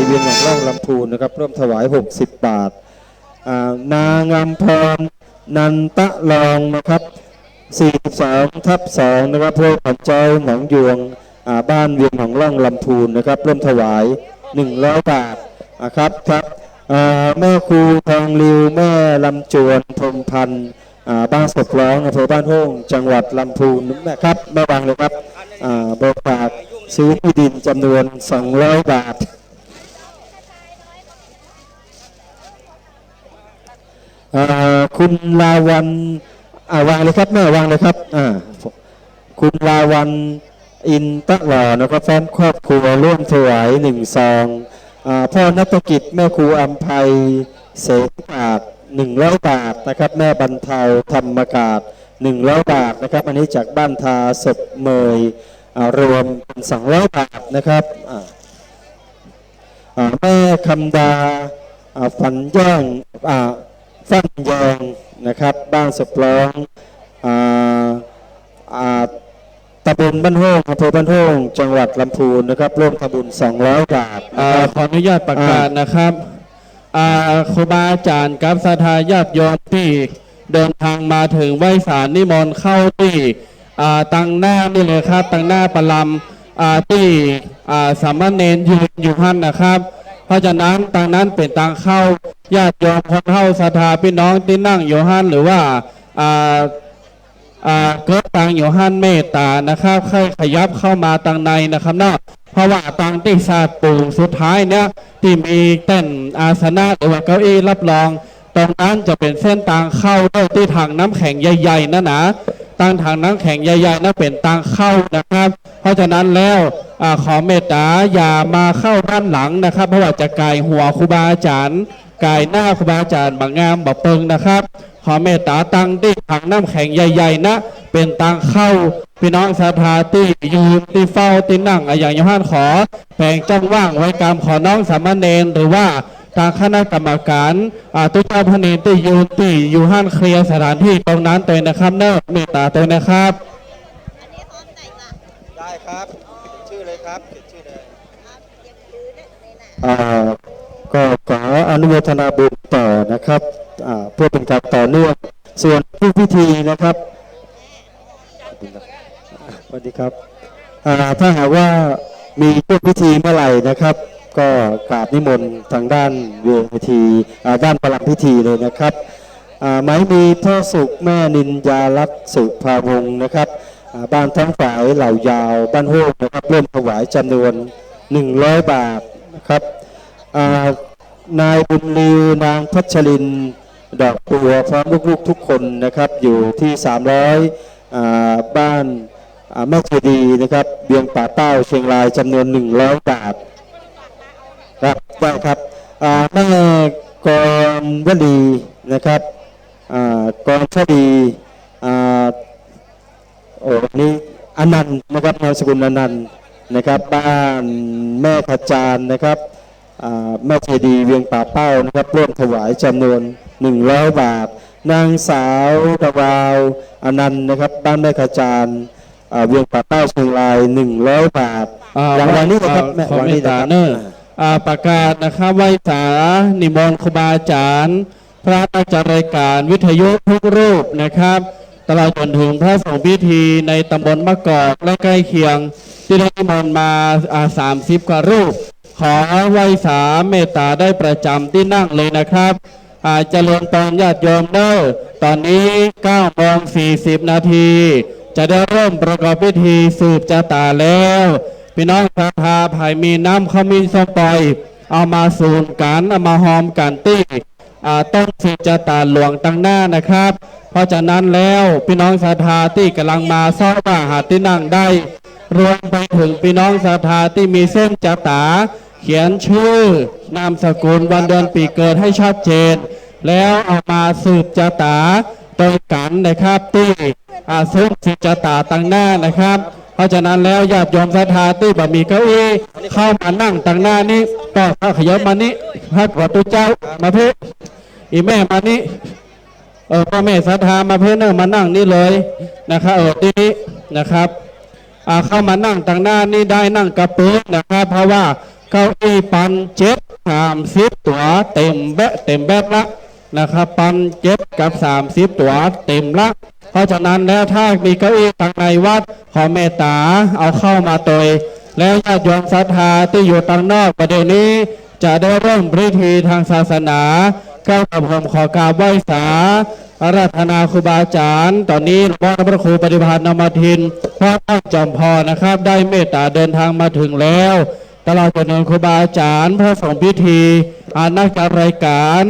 เวียงหนองร่องลำพูนนะครับร่วมถวาย 60 บาทนางอำพรนันตะลองนะครับ42/2นะครับเพื่อขวัญใจหนองยวงบ้านเวียงหนองร่องลำพูนนะครับร่วมถวาย 100 บาทครับแม่ครูทองลิวแม่ลำจวนพรหมพันธ์บ้านศพร้องอำเภอบ้านโฮ่งจังหวัดลำพูนนะครับแม่บางเลยครับบริจาคซื้อที่ดินจำนวน 200 บาทคุณลาวันวางเลยครับแม่วางเลยครับคุณลาวันอินตะหล่อนะครับแฟนครอบครัวร่วมถวาย1 ซองพ่อนักกิจแม่ครูอัมภัยเสกปาก100 บาทนะครับแม่บรรเทาธรรมกาศ100 บาทนะครับอันนี้จากบ้านทาศพเมยรวมเป็น200 บาทนะครับแม่คำดาฝันย่างฟั่นยองนะครับบ้านศพร้องตำบลบ้านโฮ่งอำเภอบ้านโฮ่งจังหวัดลำพูนนะครับร่วมทำบุญ200 บาทขออนุญาตประกาศนะครับครูบาอาจารย์กับศรัทธาญาติโยมที่เดินทางมาถึงไหว้สารนิมนต์เข้าที่ตังหน้านี่เลยครับตังหน้าประลำที่สามเณรยืนอยู่ท่านนะครับเพราะฉะนั้นตังนั้นเป็นตังเข้าญาติโยมคนเข้าศรัทธาพี่น้องที่นั่งอยู่ท่านหรือว่าเกิดตังอยู่ท่านเมตตานะครับค่อยขยับเข้ามาตังในนะครับเนาะเพราะว่าตังที่ศาสตร์ปู่สุดท้ายเนี่ยที่มีเต้นอาสนะหรือว่าเก้าอี้รับรองตรงนั้นจะเป็นเส้นทางเข้าด้วยที่ถังน้ำแข็งใหญ่ๆนะตังถังน้ำแข็งใหญ่ๆนั่นเป็นทางเข้านะครับเพราะฉะนั้นแล้วขอเมตตาอย่ามาเข้าด้านหลังนะครับเพราะว่าจะกายหัวครูบาอาจารย์กายหน้าครูบาอาจารย์บางงามบ่เปิงนะครับขอเมตตาตังที่ถังน้ำแข็งใหญ่ๆนะเป็นทางเข้าพี่น้องศรัทธาที่ยืนที่เฝ้าที่นั่งอย่างยานขอแปลงจ้องว่างไว้กรรมขอน้องสามเณรหรือว่าทางคณะกรรมการตุเจ้าพระเนรที่ยืนที่อยู่ห้านเคลียร์สถานที่ตรงนั้นตัวนะครับเนอะเมตตาตัวนะครับ ได้ครับเขียนชื่อเลยครับเขียนชื่อเลย ก็ขออนุโมทนาบุญต่อนะครับเพื่อเป็นการต่อเนื่องส่วนผู้พิธีนะครับสวัสดีครับถ้าหากว่ามีผู้พิธีเมื่อไหร่นะครับก็กราบนิมนต์ทางด้านเวทีด้านประลัมพิธีเลยนะครับหมายมีพ่อสุขแม่นินยาลักษณ์สุภาวงศ์นะครับบ้านทั้งฝ่ายเหล่ายาวบ้านโฮกนะครับร่วมถวายจำนวน100 บาทนะครับนายบุญลือนางพัชรินดอกบัวพร้อมลูกๆทุกคนนะครับอยู่ที่300บ้าน แม่เจดีย์นะครับเบียงป่าเต้าเชียงรายจำนวน100 บาทครับได้ครับแม่กรวลีนะครับกรชดีโอ้นี่อนันต์นะครับนามสกุลอนันต์นะครับบ้านแม่ขจารนะครับแม่เจดีย์เวียงป่าเป้านะครับร่วมถวายจำนวน100 บาทนางสาวตะวาวอนันต์นะครับบ้านแม่ขจารเวียงป่าเป้าเชียงราย100 บาทอย่างไรนี้นะครับแม่ ขอ วาง เม นี่ ตตา นะครับ เนอร์ประกาศนะครับไหว้สานิมนต์ครูบาอาจารย์พระนักจัดรายการวิทยุทุกรูปนะครับตลอดจนถึงพระสงฆ์พิธีในตำบลมะกอกและใกล้เคียงที่ได้นิมนต์มา30 กว่ารูป ขอไหว้สาเมตตาได้ประจำที่นั่งเลยนะครับเจริญพรญาติโยมเด้อตอนนี้9:40 นาทีจะได้เริ่มประกอบพิธีสืบชะตาแล้วพี่น้องศรัทธาภายมีน้ำขมิ้นส้มปล่อยเอามาสูนกันเอามาหอมกันตี้ต้องสืบชะตาหลวงตั้งหน้านะครับ เพราะฉะนั้นแล้วพี่น้องศรัทธาที่กำลังมาซ้อว่าหาที่นั่งได้รวมไปถึงพี่น้องศรัทธาที่มีเส้นชะตาเขียนชื่อนามสกุลวันเดือนปีเกิดให้ชัดเจน แล้วเอามาสืบชะตาโดยกันนะครับที่ซึ่งสืบชะตาตั้งหน้านะครับ เพราะฉะนั้นแล้วญาติโยมศรัทธาที่บ่มีเก้าอี้เข้ามานั่งตั้งหน้านี้ก็ขยับมานี้พระวัตุเจ้ามาเพื่ออีแม่มานี้พ่อแม่ศรัทธามาเพื่อเนอมานั่งนี่เลยนะครับที่นี้นะครับเข้ามานั่งตั้งหน้านี่ได้นั่งกระปื้นะครับเพราะว่าเก้าอี้ปัน30 ตัวเต็มแบบละนะครับปันกับ30 ตัวเต็มละเพราะฉะนั้นแล้วถ้ามีเก้าอี้ทางในวัดขอเมตตาเอาเข้ามาโดยแล้วญาติโยมศรัทธาที่อยู่ทางนอกประเดี๋ยวนี้จะได้เริ่มพิธีทางศาสนาก้าวกับผมขอกราบไหว้สาอาราธนาครูบาอาจารย์ตอนนี้หลวงพ่อพระครูปฏิภาณนามทินพระตั้งจอมพอนะครับได้เมตตาเดินทางมาถึงแล้วตลอดจนถึงครูบาอาจารย์พระสงฆ์พิธีนักจัดรายการ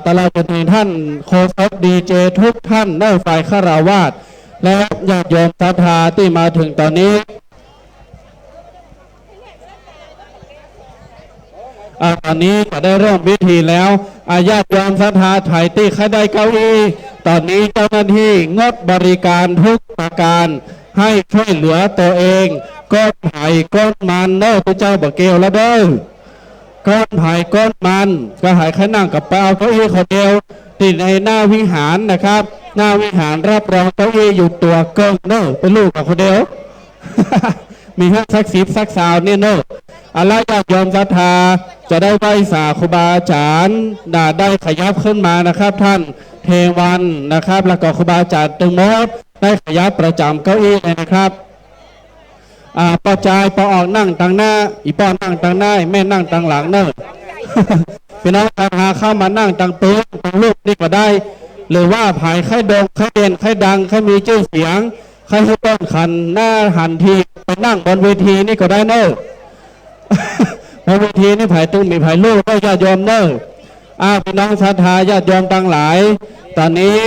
ตลอดจนถึงท่านโคศกดีเจทุกท่านได้ฝ่ายฆราวาสและญาติโยมศรัทธาที่มาถึงตอนนี้ตอนนี้จะได้เริ่มพิธีแล้วญาติโยมศรัทธาไถ่ที่ใครได้เก้าอี้ตอนนี้เจ้าหน้าที่งดบริการทุกประการให้ช่วยเหลือตัวเองก้นไผ่ก้นมันเด้อพระเจ้าบอกเกลแล้วเด้อก้นไผ่ก้นมันก็หายข้านั่งกับเปล่าเก้าอี้คนเดียวติดในหน้าวิหารนะครับหน้าวิหารรับรองเก้าอี้อยู่ตัวเกินเด้อเป็นลูกกับคนเดียว มีทั้งสัก10 สักสาวเนี่ยเนอะอะไรญาติโยมศรัทธาจะได้ไหว้สาครูบาอาจารย์ได้ขยับขึ้นมานะครับท่านเทวันนะครับแล้วก็ครูบาอาจารย์ตึงมดได้ขยับประจำเก้าอี้เลยนะครับปอจายปอออกนั่งตั้งหน้าอีปอนั่งตั้งหน้าแม่นั่งตั้งหลังเนอะ พี่น้องศรัทธาเข้ามานั่งตั้งปื้นตั้งลูกนี่ก็ได้หรือว่าภายไข่ดงไข่เด่นไข่ดังไข่มีชื่อเสียงใครให้ต้นขันหน้าหันทีไปนั่งบนเวทีนี่ก็ได้เนอะบนเวทีนี่ไผ่ตุ้มมีไผ่ลูกก็ญาติโยมเนอะพี่น้องศรัทธาญาติโยมตั้งหลายตอนนี้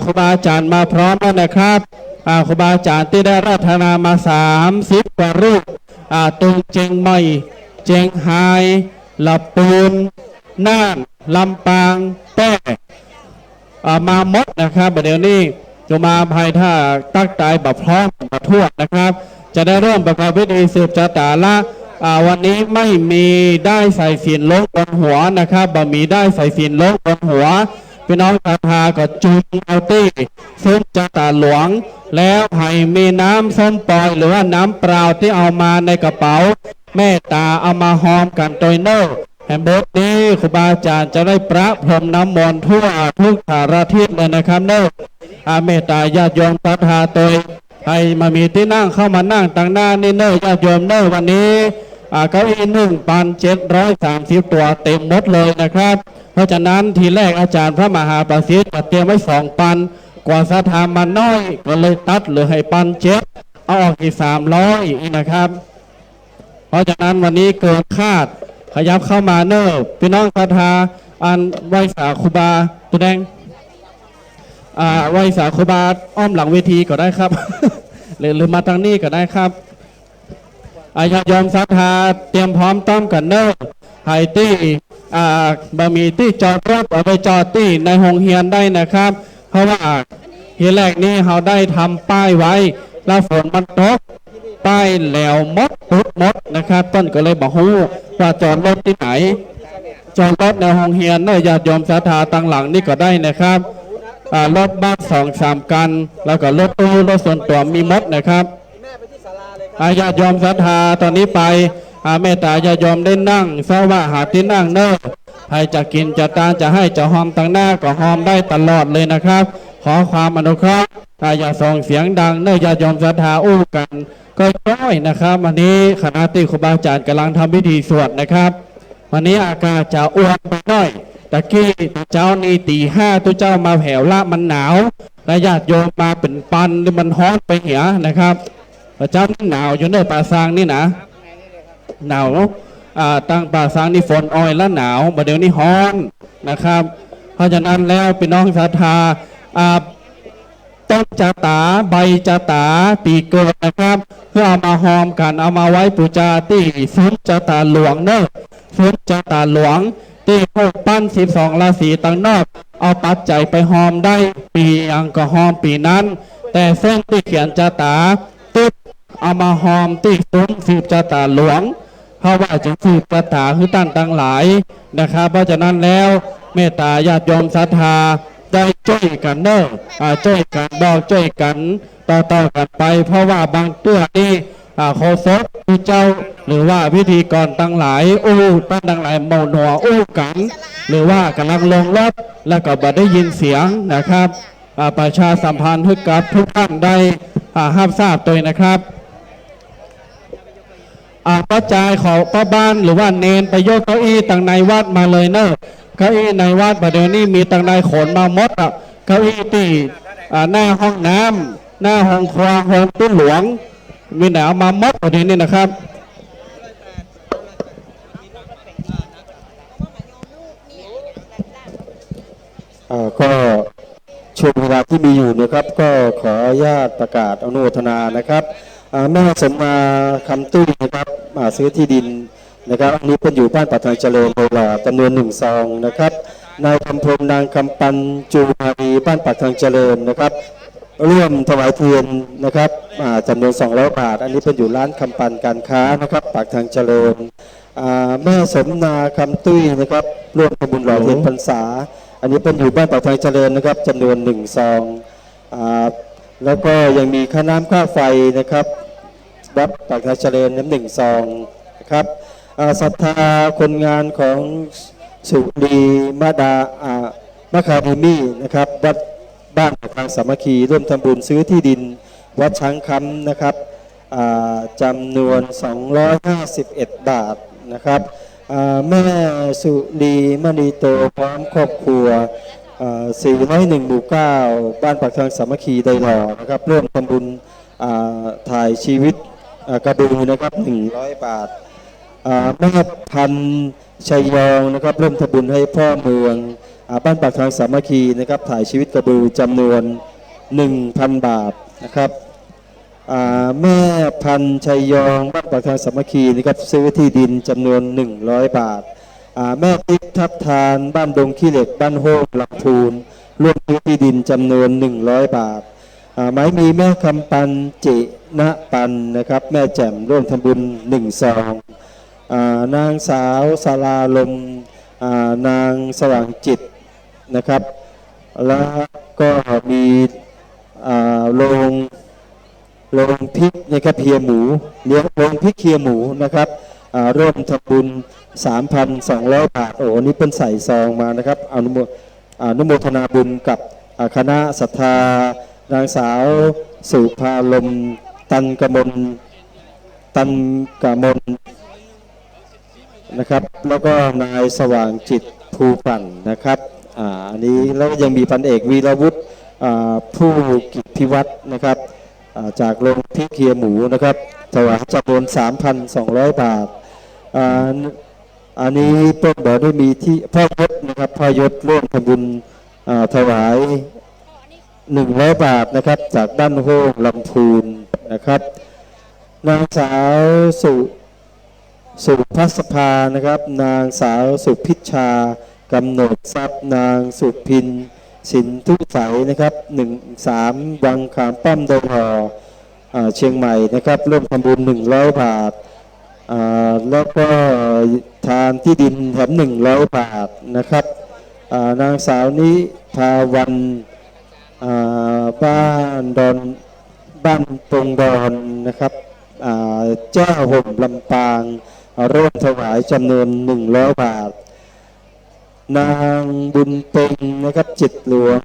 ครูบาอาจารย์มาพร้อมแล้วนะครับครูบาอาจารย์ที่ได้รับธนามา30 กว่ารูปตุงเจงใหม่เจงไฮลับปูนน่านลำปางแป้มาหมดนะครับเดี๋ยวนี้จะมาภายถ้าตั้งใจแบบพร้อมแบบทั่วนะครับจะได้เริ่มประกอบพิธีสืบชะตาละวันนี้ไม่มีได้ใส่ศีลลงบนหัวนะครับบ่มีได้ใส่ศีลลงบนหัวพี่น้องศรัทธาก็จุดเอาตี้ซึ่งชะตาหลวงแล้วให้มีน้ำส้มปล่อยหรือว่าน้ำเปล่าที่เอามาในกระเป๋าแม่ตาเอามาหอมกันโดยเนอร์แห่งบทนี้ครูบาอาจารย์จะได้ประพรมน้ำมนต์ทั่วทุกสารทิศเลยนะครับเนอร์เมตตาญาติโยมศรัทธาโดยให้มามีที่นั่งเข้ามานั่งตั้งหน้านี่เนอร์ญาติโยมเนอร์วันนี้เก้าอี้1,730 ตัวเต็มหมดเลยนะครับเพราะฉะนั้นทีแรกอาจารย์พระมหาประสิทธิ์เตรียมไว้2,000กว่าศรัทธามันน้อยก็เลยตัดเหลือให้1,700เอาออกอีก300นะครับเพราะฉะนั้นวันนี้เกินคาดขยับเข้ามาเนอร์พี่น้องศรัทธาไหว้สาครูบาตัวแดงไหว้สาครูบาอ้อมหลังเวทีก็ได้ครับ หรือมาทางนี้ก็ได้ครับญาติโยมศรัทธาเตรียมพร้อมต้อมกันเนอร์ไฮตี้บะหมี่ที่จอดรถเอาไปจอดที่ในโรงเรียนได้นะครับ เพราะว่าทีแรกนี้เราได้ทำป้ายไว้แล้วฝนมันตกป้ายแล้วมดตุดมดนะครับต้นก็เลยบอกฮู้ว่าจอดรถที่ไหนจอดรถในโรงเรียนเนอะญาติโยมศรัทธาตั้งหลังนี่ก็ได้นะครับรถบัส2-3 คันแล้วก็รถตู้รถส่วนตัวมีมดนะครับญาติโยมศรัทธาตอนนี้ไปเมตตาญาติโยมได้นั่งสว่าหาที่นั่งเนอะใครจะกินจะตาจะให้จะหอมตั้งหน้าก็หอมได้ตลอดเลยนะครับ ขอความอนุเคราะห์อย่าส่งเสียงดังเนอะญาติโยมศรัทธาอู้กันก็จ้อยนะครับวันนี้คณะที่ครูบาอาจารย์กำลังทำพิธีสวดนะครับวันนี้อากาศจะอ้วนไปหน่อยตะกี้เจ้านี่ตี 5ตัวเจ้ามาแผ่วละมันหนาวและญาติโยมมาเป็นปันหรือมันฮ้อนไปเหียนะครับพระเจ้าหนาวอยู่ในป่าซางนี่นะหนาวตั้งป่าซางนี่ฝนอ้อยและหนาวบัดเดี๋ยวนี้ฮ้อนนะครับเพราะฉะนั้นแล้วพี่น้องศรัทธาต้นจาตาใบจาตาปีเกิดนะครับเพื่อเอามาหอมกันเอามาไว้ปูจาที่ซุ้มจาตาหลวงเนอะซุ้มจาตาหลวงที่พวกปั้น12 ราศีต่างนอกเอาปัจจัยไปหอมได้ปีอังก็หอมปีนั้น แต่เส้นที่เขียนจาตาติดเอามาหอมที่ซุ้มสืบจาตาหลวงเพราะว่าจะสืบจาตาคือตั้งต่างหลายนะครับเพราะฉะนั้นแล้วเมตตาญาติโยมศรัทธาได้ช่วยกันเนอะช่วยกันบอกช่วยกันต่อกันไปเพราะว่าบางตัวนี่โคศกผู้เจ้าหรือว่าพิธีกรตั้งหลายตั้งหลายเมาหนัวกันหรือว่ากำลังลงรถแล้วก็บ่ได้ยินเสียงนะครับประชาสัมพันธ์ให้กับทุกท่านได้รับทราบตัวนะครับประจายของป้าบ้านหรือว่าเนนไปยกเก้าอี้ต่างในวัดมาเลยเนอะเก้าอี้ในวัดประเดี๋ยวนี้มีต่างในขนมาหมดเก้าอี้ที่หน้าห้องน้ำหน้าห้องครัวห้องตู้หลวงมีแนวมาหมดประเดี๋ยวนี้นะครับ ก็ช่วงเวลาที่มีอยู่นะครับก็ขออนุญาตประกาศอนุโมทนานะครับแม่สมมาคำตุ้ยนะครับซื้อที่ดินนะครับอันนี้เป็นอยู่บ้านปัทางเจริญโบราณจำนวน1 ซองนะครับนายคำพรมนางคำปันจูมารีบ้านปัทางเจริญนะครับร่วมถวายเทียนนะครับจำนวน200 บาทอันนี้เป็นอยู่ร้านคำปันการค้านะครับปากทางเจริญแม่สมนาคำตุ้ยนะครับร่วมทำบุญหล่อเทียนพรรษาอันนี้เป็นอยู่บ้านปากทางเจริญนะครับจำนวน1 ซองแล้วก็ยังมีค่าน้ำค่าไฟนะครับวัดปากทางเจริญน้ำ1 ซองนะครับศรัทธาคนงานของสุรีมคาเดมี่นะครับวัดบ้านปากทางสามัคคีร่วมทำบุญซื้อที่ดินวัดช้างคำนะครับจำนวน251 บาทนะครับแม่สุรีมณีโตพร้อมครอบครัว401 หมู่ 9บ้านปากทางสามัคคีไดหล่อนะครับร่วมทำบุญถ่ายชีวิตกระดูนะครับ100 บาทแม่พันชัยยองนะครับร่วมทำบุญให้พ่อเมืองบ้านปากทางสามัคคีนะครับถ่ายชีวิตกระดูจำนวน 1,000 บาทนะครับแม่พันชัยยองบ้านปากทางสามัคคีนะครับซื้อที่ดินจำนวน100 บาทแม่ติ๊กทับทานบ้านดงขี้เหล็กบ้านโฮมลำพูนร่วมซื้อที่ดินจำนวน100 บาทไม้มีแม่คำปันจิณปันนะครับแม่แจ่มร่วมทำบุญ1 ซองนางสาวสาราลมนางสว่างจิตนะครับแล้วก็มีโรงพริกนะครับเพียหมูเลี้ยงโรงพริกเคียหมูนะครับร่วมทำบุญ 3,200 บาทโอ้นี่เป็นใส่ซองมานะครับอนุโมทนาบุญกับคณะศรัทธานางสาวสุภาลมตันกมลนะครับแล้วก็นายสว่างจิตภูปั่นนะครับอันนี้แล้วยังมีพันเอกวีรวุฒิผู้กิจพิวัตรนะครับจากโรงพริกเคียหมูนะครับถวายจำนวน 3,200 บาทอันนี้เปิ้ลบอกได้มีที่พ่อยศนะครับพ่อยศร่วมทำบุญถวาย100 บาทนะครับจากบ้านโฮงลำพูน นะครับนางสาวสุภัสภานะครับนางสาวสุพิชชากำหนดทรัพย์นางสุพินสินทุใสนะครับ13วังขามป้อมดงหอเชียงใหม่นะครับร่วมทำบุญ100 บาทแล้วก็ทานที่ดินแถม100 บาทนะครับนางสาวนิภาวันบ้านตรงดอนนะครับเจ้าห่มลำปางร่วมถวายจำนวน100 บาทนางบุญเต็งนะครับจิตหลวง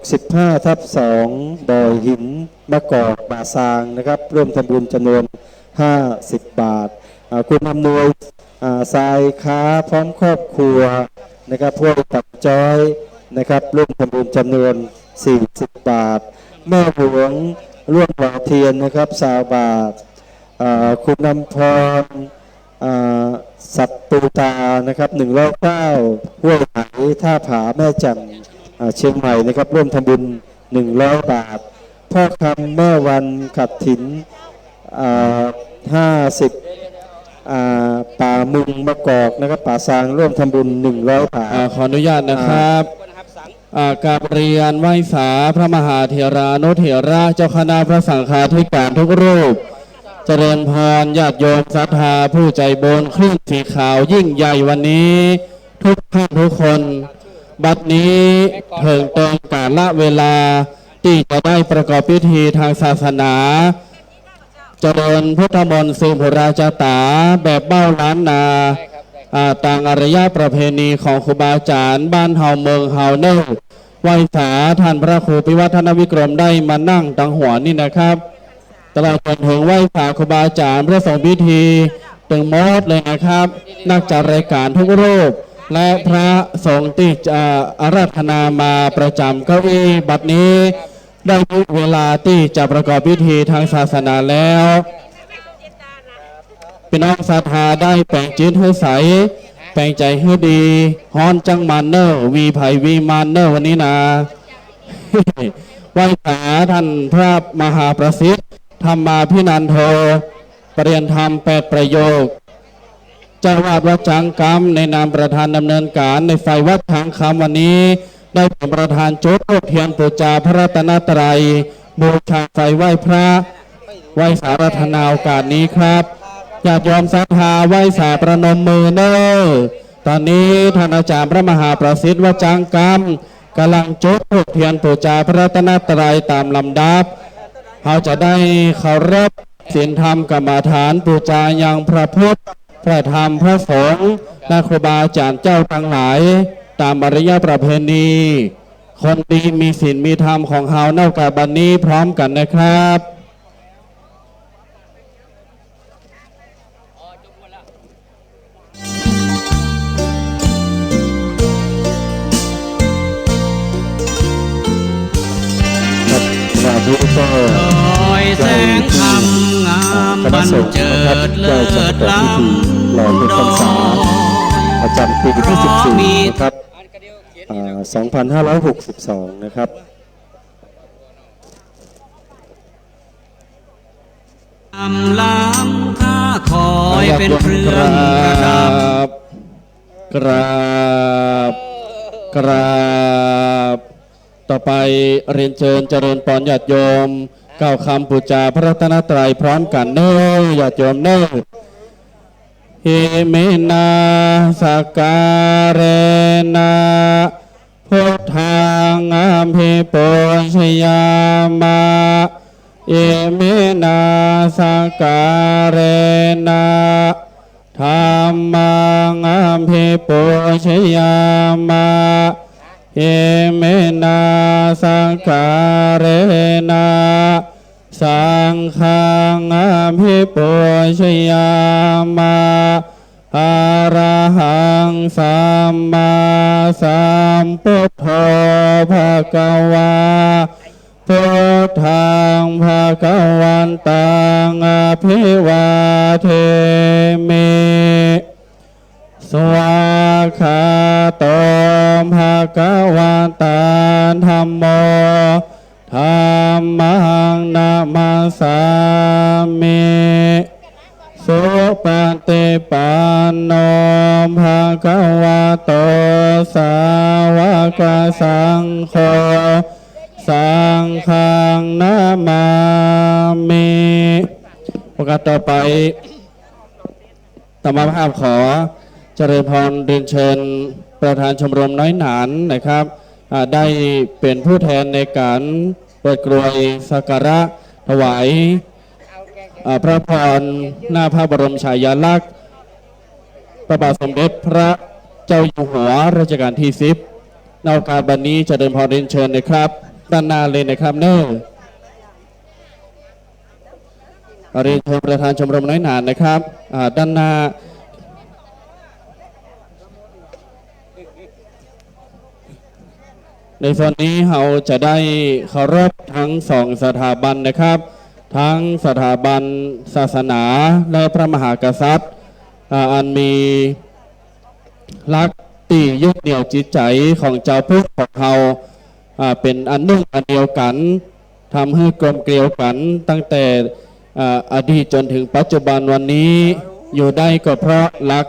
65/2 ดอยหินมะกอกป่าซางนะครับร่วมทำบุญจำนวน50 บาทคุณอำนวยทรายค้าพร้อมครอบครัวนะครับพวกตับจ้อยนะครับร่วมทำบุญจำนวน40 บาทแม่หลวงร่วมหล่อเทียนนะครับ20 บาทคุณนำพรสัตตูตานะครับ109ห้วยไหท่าผาแม่จันเชียงใหม่นะครับร่วมทำบุญ100 บาทพ่อคำแม่วันขัดถิน50ป่ามุงมะกอกนะครับป่าซางร่วมทำบุญ100 บาทขออนุญาตนะครับกราบเรียนไหว้สาพระมหาเถรานุเถระเจ้าคณะพระสังฆาธิการทุกรูปเจริญพรญาติโยมศรัทธาผู้ใจบุญคลื่นสีขาวยิ่งใหญ่วันนี้ทุกท่านทุกคนบัดนี้เถิงตรงกาลเวลาที่จะได้ประกอบพิธีทางศาสนาเจริญพุทธมนต์สืบพระราชตาแบบเบ้าล้านนาต่างอารยประเพณีของครูบาอาจารย์บ้านเฮาเมืองเฮาเนอร์ไหว้สาท่านพระครูปิวัฒนวิกรมได้มานั่งตังหัวนี่นะครับตลอดจนถึงไหว้สาครูบาอาจารย์เพื่อส่งพิธีตึงมอดเลยนะครับนักจัดรายการทุกรูปและพระสงฆ์ที่อาราธนามาประจำเก้าอี้บัดนี้ได้เวลาที่จะประกอบพิธีทางศาสนาแล้วพี่น้องศรัทธาได้แปลงจิตให้ใสแปลงใจให้ดีฮอนจังมันเนอร์วีไผ่วีมันเนอร์วันนี้นะไหว้สาท่านพระมหาประสิทธิ์ธรรมาพินันโทปรริยนธรรม8 ประโยคเจ้าวาดวัดจังกรรมในนามประธานดำเนินการในไฟวัดทางคำวันนี้ได้เป็นประธานจุดธูปเทียนปูชาพระรัตนตรัยบูชาไฟไหว้พระไหว้สารัตนาโอกาสนี้ครับญาติโยมศรัทธาไหว้สาประนมมือเนอตอนนี้ท่านอาจารย์พระมหาประสิทธิ์วัดจังกรรมกำลังจุดธูปเทียนปูชาพระรัตนตรัยตามลำดับเขาจะได้เคารพศีลธรรมกรรมฐานปูชายังพระพุทธพระธรรมพระสงฆ์และครูบาอาจารย์เจ้าทั้งหลายตามอารยประเพณีคนดีมีศีลมีธรรมของเฮาเน่ากับบันนี้พร้อมกันนะครับโดยแสงธรรมงามบันเจิดเลิศล้ำหล่อเป็นพรรษาประจำปีที่14นะครับ2562นะครับอำลำข้าคอยเป็นเครื่องประดับกราบต่อไปเรียนเชิญเจริญปอนญาติโยมกล่าวคำบูชาพระรัตนตรัยพร้อมกันเนอญาติโยมเนอเฮเมนาสการเรนะพุทธังอัมภิปุชยามะเอเมนาสการเรนะธัมมังอัมภิปุชยามะเอเมนาสังฆาเรนะสังฆังอัมภิปุชยามะอะระหังสัมมาสัมพุทโธภะคะวาพุทธังภะคะวันตังอภิวาเทมิสวากขาโตภะคะวะตาธัมโม ธัมมังนามาสามิสุปฏิปันโนภะคะวะโตสาวกสังโฆสังฆังนามามิประกาศต่อไปธรรมภาพขอเจริญพรเรียนเชิญประธานชมรมน้อยหนานนะครับได้เป็นผู้แทนในการเปิดกรวยสักการะถวายพระพรหน้าพระบรมฉายาลักษณ์พระบาทสมเด็จพระเจ้าอยู่หัวรัชกาลที่10ในโอกาสบัดนี้เจริญพรเรียนเชิญนะครับด้านหน้าเลยนะครับเนอะเรียนเชิญประธานชมรมน้อยหนานนะครับด้านหน้าในส่วนนี้เราจะได้เคารพทั้งสองสถาบันนะครับทั้งสถาบันศาสนาและพระมหากษัตริย์อันมีลักตียึดเหนี่ยวจิตใจของเจ้าพุทธของเราเป็นอันหนึ่งอันเดียวกันทำให้กลมเกลียวกันตั้งแต่อดีตจนถึงปัจจุบันวันนี้อยู่ได้ก็เพราะลัก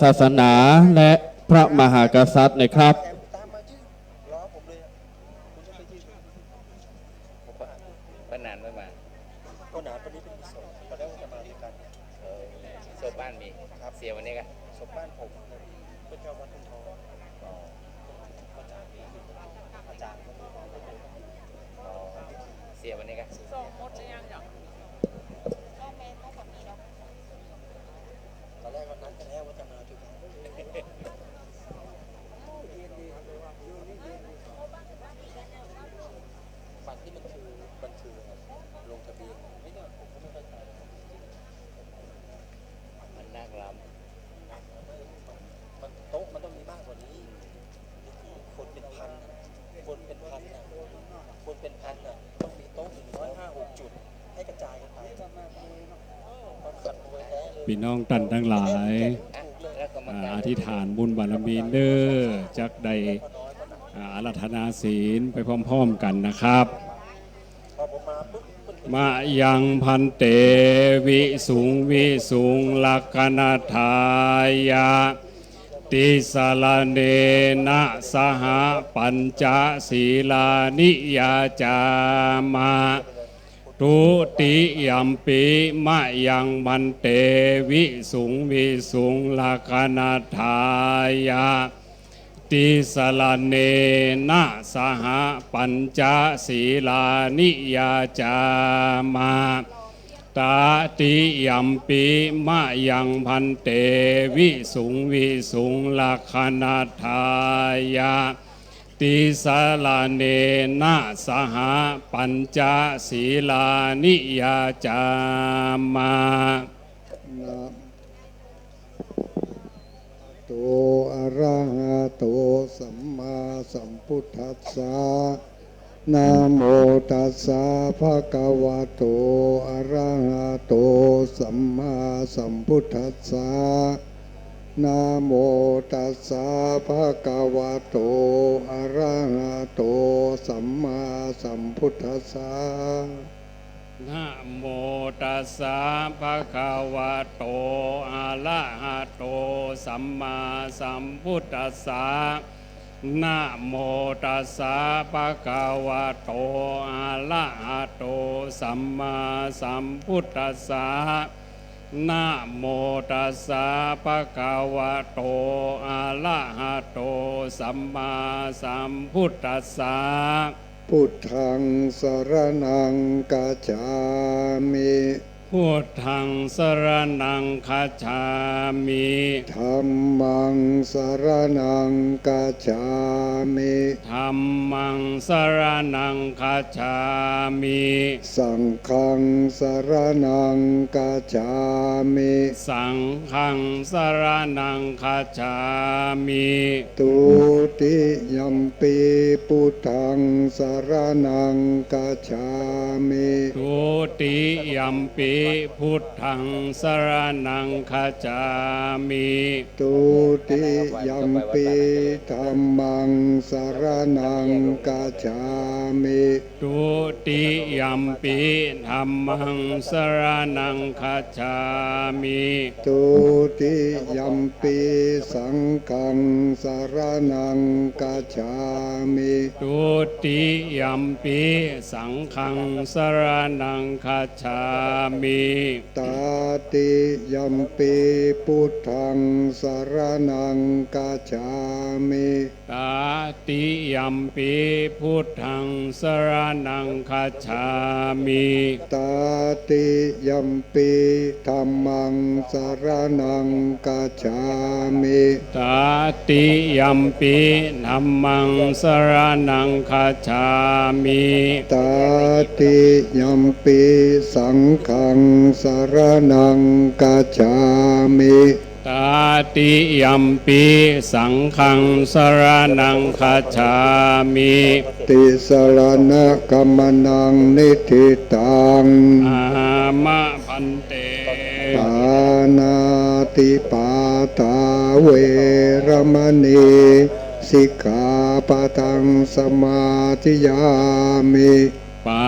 ศาสนาและพระมหากษัตริย์นะครับก็นานไม่มาก็นานวันนี้เป็นศพตอนแรกว่าจะมาด้วยกันศพบ้านมีครับเสียวันนี้กันศพบ้านผมเป็นเจ้าวัดทุ่งทองอาจารย์เสียวันนี้กันส่งหมดเลยยังหรอก็แม่ก็แบบนี้เนาะตอนแรกวันนั้นกันแล้วว่าจะมาด้วยกันบัตรที่มันคือบันทึกลงทะเบียนไม่เนี่ยผมก็ไม่เข้าใจมันน่ากลัวมันโต๊ะมันต้องมีมากกว่านี้คนเป็นพันคนเป็นพันน่ะคนเป็นพันน่ะต้องมีโต๊ะ105-6 จุดให้กระจายกันไปขัดโวยแท้เลย พี่น้องตันทั้งหลายอธิษฐานบุญบารมีเด้อจักใดอาราธนาศีลไปพร้อมๆกันนะครับ มายังพันเตวิสุงวิสุงลักขณทายาติสลาเนนะสหปัญจศีลานิยาจามาทุติยัมปิมะยังพันเตวิสุงวิสุงลักขณทายาติสลาเนนะสหปัญจศีลานิยาจามาตาติยัมปิมะยังพันเตวิสุงวิสุงลักขณทายาติสลาเนนะสหปัญจศีลานิยาจามาโตอะระหะโตสัมมาสัมพุทธัสสะนะโมตัสสะภะคะวะโตอะระหะโตสัมมาสัมพุทธัสสะนะโมตัสสะภะคะวะโตอะระหะโตสัมมาสัมพุทธัสสะนะโมตัสสะภะคะวะโตอะระหะโตสัมมาสัมพุทธัสสะนะโมตัสสะภะคะวะโตอะระหะโตสัมมาสัมพุทธัสสะนะโมตัสสะภะคะวะโตอะระหะโตสัมมาสัมพุทธัสสะพุทธังสรณังกัจฉามิ พุทธังสรณังคัจฉามิ ธัมมังสรณังกัจฉามิ ธัมมังสรณังคัจฉามิ สังฆังสรณังกัจฉามิ สังฆังสรณังคัจฉามิ ตุติยัมปิพุทธังสรณังกัจฉามิ ทุติยัมปิ พุทธังสรณังคัจฉามิ ตุติยัมปิธัมมังสรณังกัจฉามิ ทุติยัมปิธัมมังสรณังคัจฉามิ ตุติยัมปิสังฆังสรณังกัจฉามิ ทุติยัมปิสังฆังสรณังคัจฉามิ ตาติยัมปิพุทธังสรณังกัจฉามิ ตาติยัมปิพุทธังสรณังคัจฉามิ ตาติยัมปิธัมมังสรณังกัจฉามิ ตาติยัมปิธัมมังสรณังคัจฉามิ ตาติยัมปิสังฆังสรณังกัจฉามิ ตาติยัมปิสังฆังสรณังคัจฉามิ ติสรณะกัมมนังนิทิตัง อามะพันเต ปานาติปาตาเวรมณีสิกขาปะทังสมาธิยามิ ปา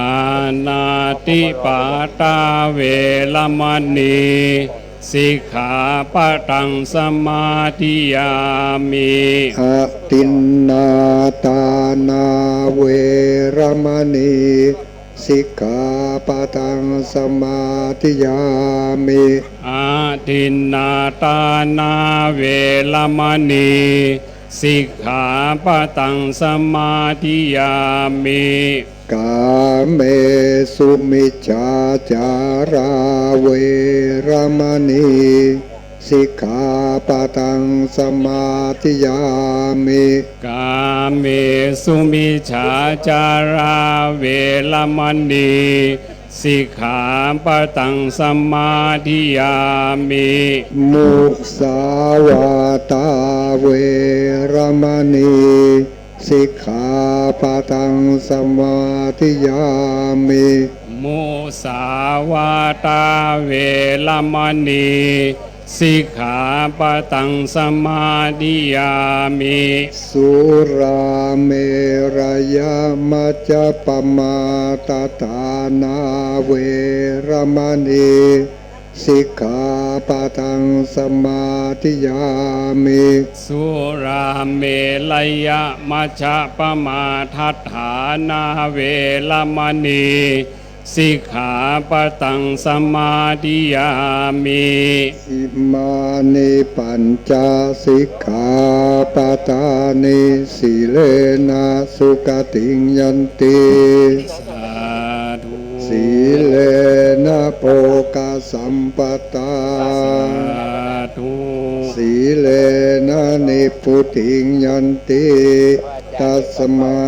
นาติปาตาเวรมณีสิกขาปะทังสมาธิยามิ อะตินนาตานาเวรมณีสิกขาปะทังสมาธิยามิ อาทินนาตานาเวรมณีสิกขาปะทังสมาธิยามิ กาเมสุมิจฉาจาราเวรมณีสิกขาปะทังสมาธิยามิ กาเมสุมิจฉาจาราเวรมณีสิกขาปะทังสมาธิยามิ มุสาวาตาเวรมณีสิกขาปะทังสมาธิยามิ มุสาวาตาเวรมณีสิกขาปะทังสมาธิยามิ สุราเมรยมัจจปมาตตานาเวรมณีสิกขาปะทังสมาธิยามิ สุราเมลยมัชฌะปมาทัฏฐานาเวรมณีสิกขาปะทังสมาธิยามิ อิมานิปัญจสิกขาปะทานิสีเลนะสุขติงยันติ สาธุ สีเลนะโภคสัมปตา สาธุ สีเลนะนิพุติงยันติตัสมา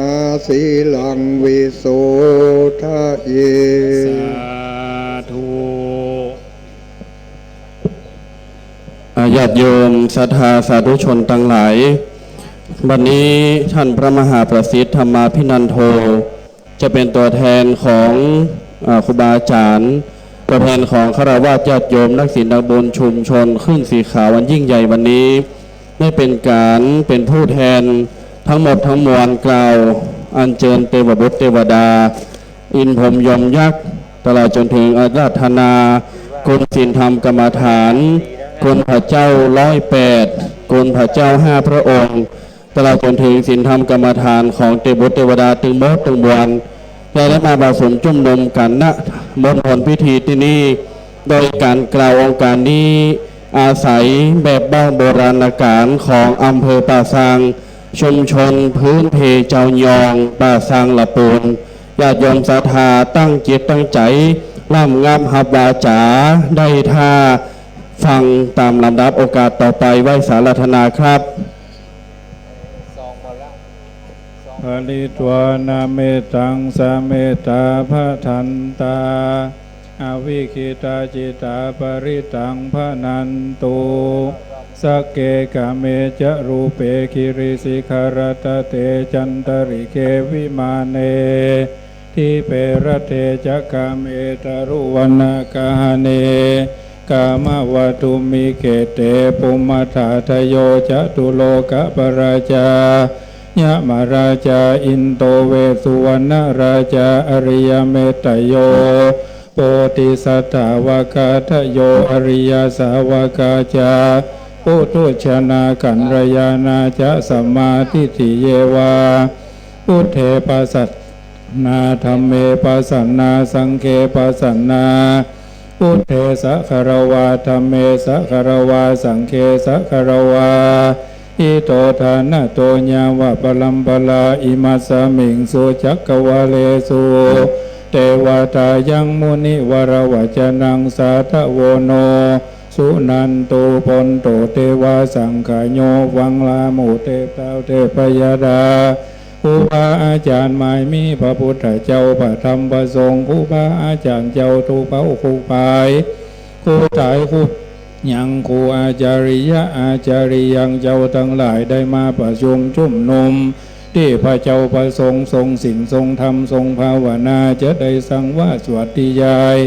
สีลังวิโสทะเย สาธุ ญาติโยมศรัทธาสาธุชนทั้งหลายวันนี้ท่านพระมหาประสิทธิ์ธรรมาภินันโทจะเป็นตัวแทนของครูบาอาจารย์ตัวแทนของฆราวาสญาติโยมนักศีลนักบุญชุมชนขึ้นสีขาววันยิ่งใหญ่วันนี้ได้เป็นการเป็นผู้แทนทั้งหมดทั้งมวลกล่าวอัญเชิญเทวบุตรเทวดาอินพรหมยมยักษ์ตลอดจนถึงอาราธนาคุณศีลธรรมกรรมฐานคุณพระเจ้า108คุณพระเจ้า5พระองค์ตลอดจนถึงศีลธรรมกรรมฐานของเทวบุตรเทวดาตึงมดตึงมวลได้มาผสมจุ่มนมกันณมณฑลพิธีที่นี่โดยการกล่าวองค์การนี้อาศัยแบบบ้านโบราณการของอำเภอป่าซางชุมชนพื้นเพเจ้ายองป่าซางละปูนญาติโยมศรัทธาตั้งจิตตั้งใจร่ำงามหับวาจาได้ท่าฟังตามลำดับโอกาสต่อไปไว้สารัธนาครับ ภริตวานาเมตังสเมตาภทันตาอวิคิตาจิตาปริตังพนันตุสักเกกะเมจะรูเปคิริสิขารตเตจันตริเควิมาเน ทิเประเทจะกาเมตรุวนาคาเนกามาวตุมิเกเตปุมมาถาทโยจตุโลกปราชายะมาราชาอินโตเวสุวรรณราชาอริยเมตโยโปติสัตถาวกาทโยอริยสาวกาจาปุถุชนาขันรยานาจะสัมมาทิฏฐิเยวาพุทเทปัสสัทนาธัมเมปัสสันนาสังเคปัสสันนาพุทเทสัคารวาธัมเมสัคารวาสังเคสัคารวาอิโตทานะโตญาวะปลัมปลาอิมัสสมิงสุจักกวาเลสุเทวตายังมุนิวรวจนังสาทโวโนสุนันตุปนโตเทวาสังขโยวังลามุเตตาเทพยดาครูบาอาจารย์หมายมีพระพุทธเจ้าพระธรรมพระสงฆ์ครูบาอาจารย์เจ้าทุกเผ่าครูพายครูตายครูยังครูอาจาริยะอาจาริยังเจ้าทั้งหลายได้มาประชุมชุมนุมที่พระเจ้าประสงค์ทรงศีลทรงธรรมทรงภาวนาจะได้สังวาสวัสดิยาย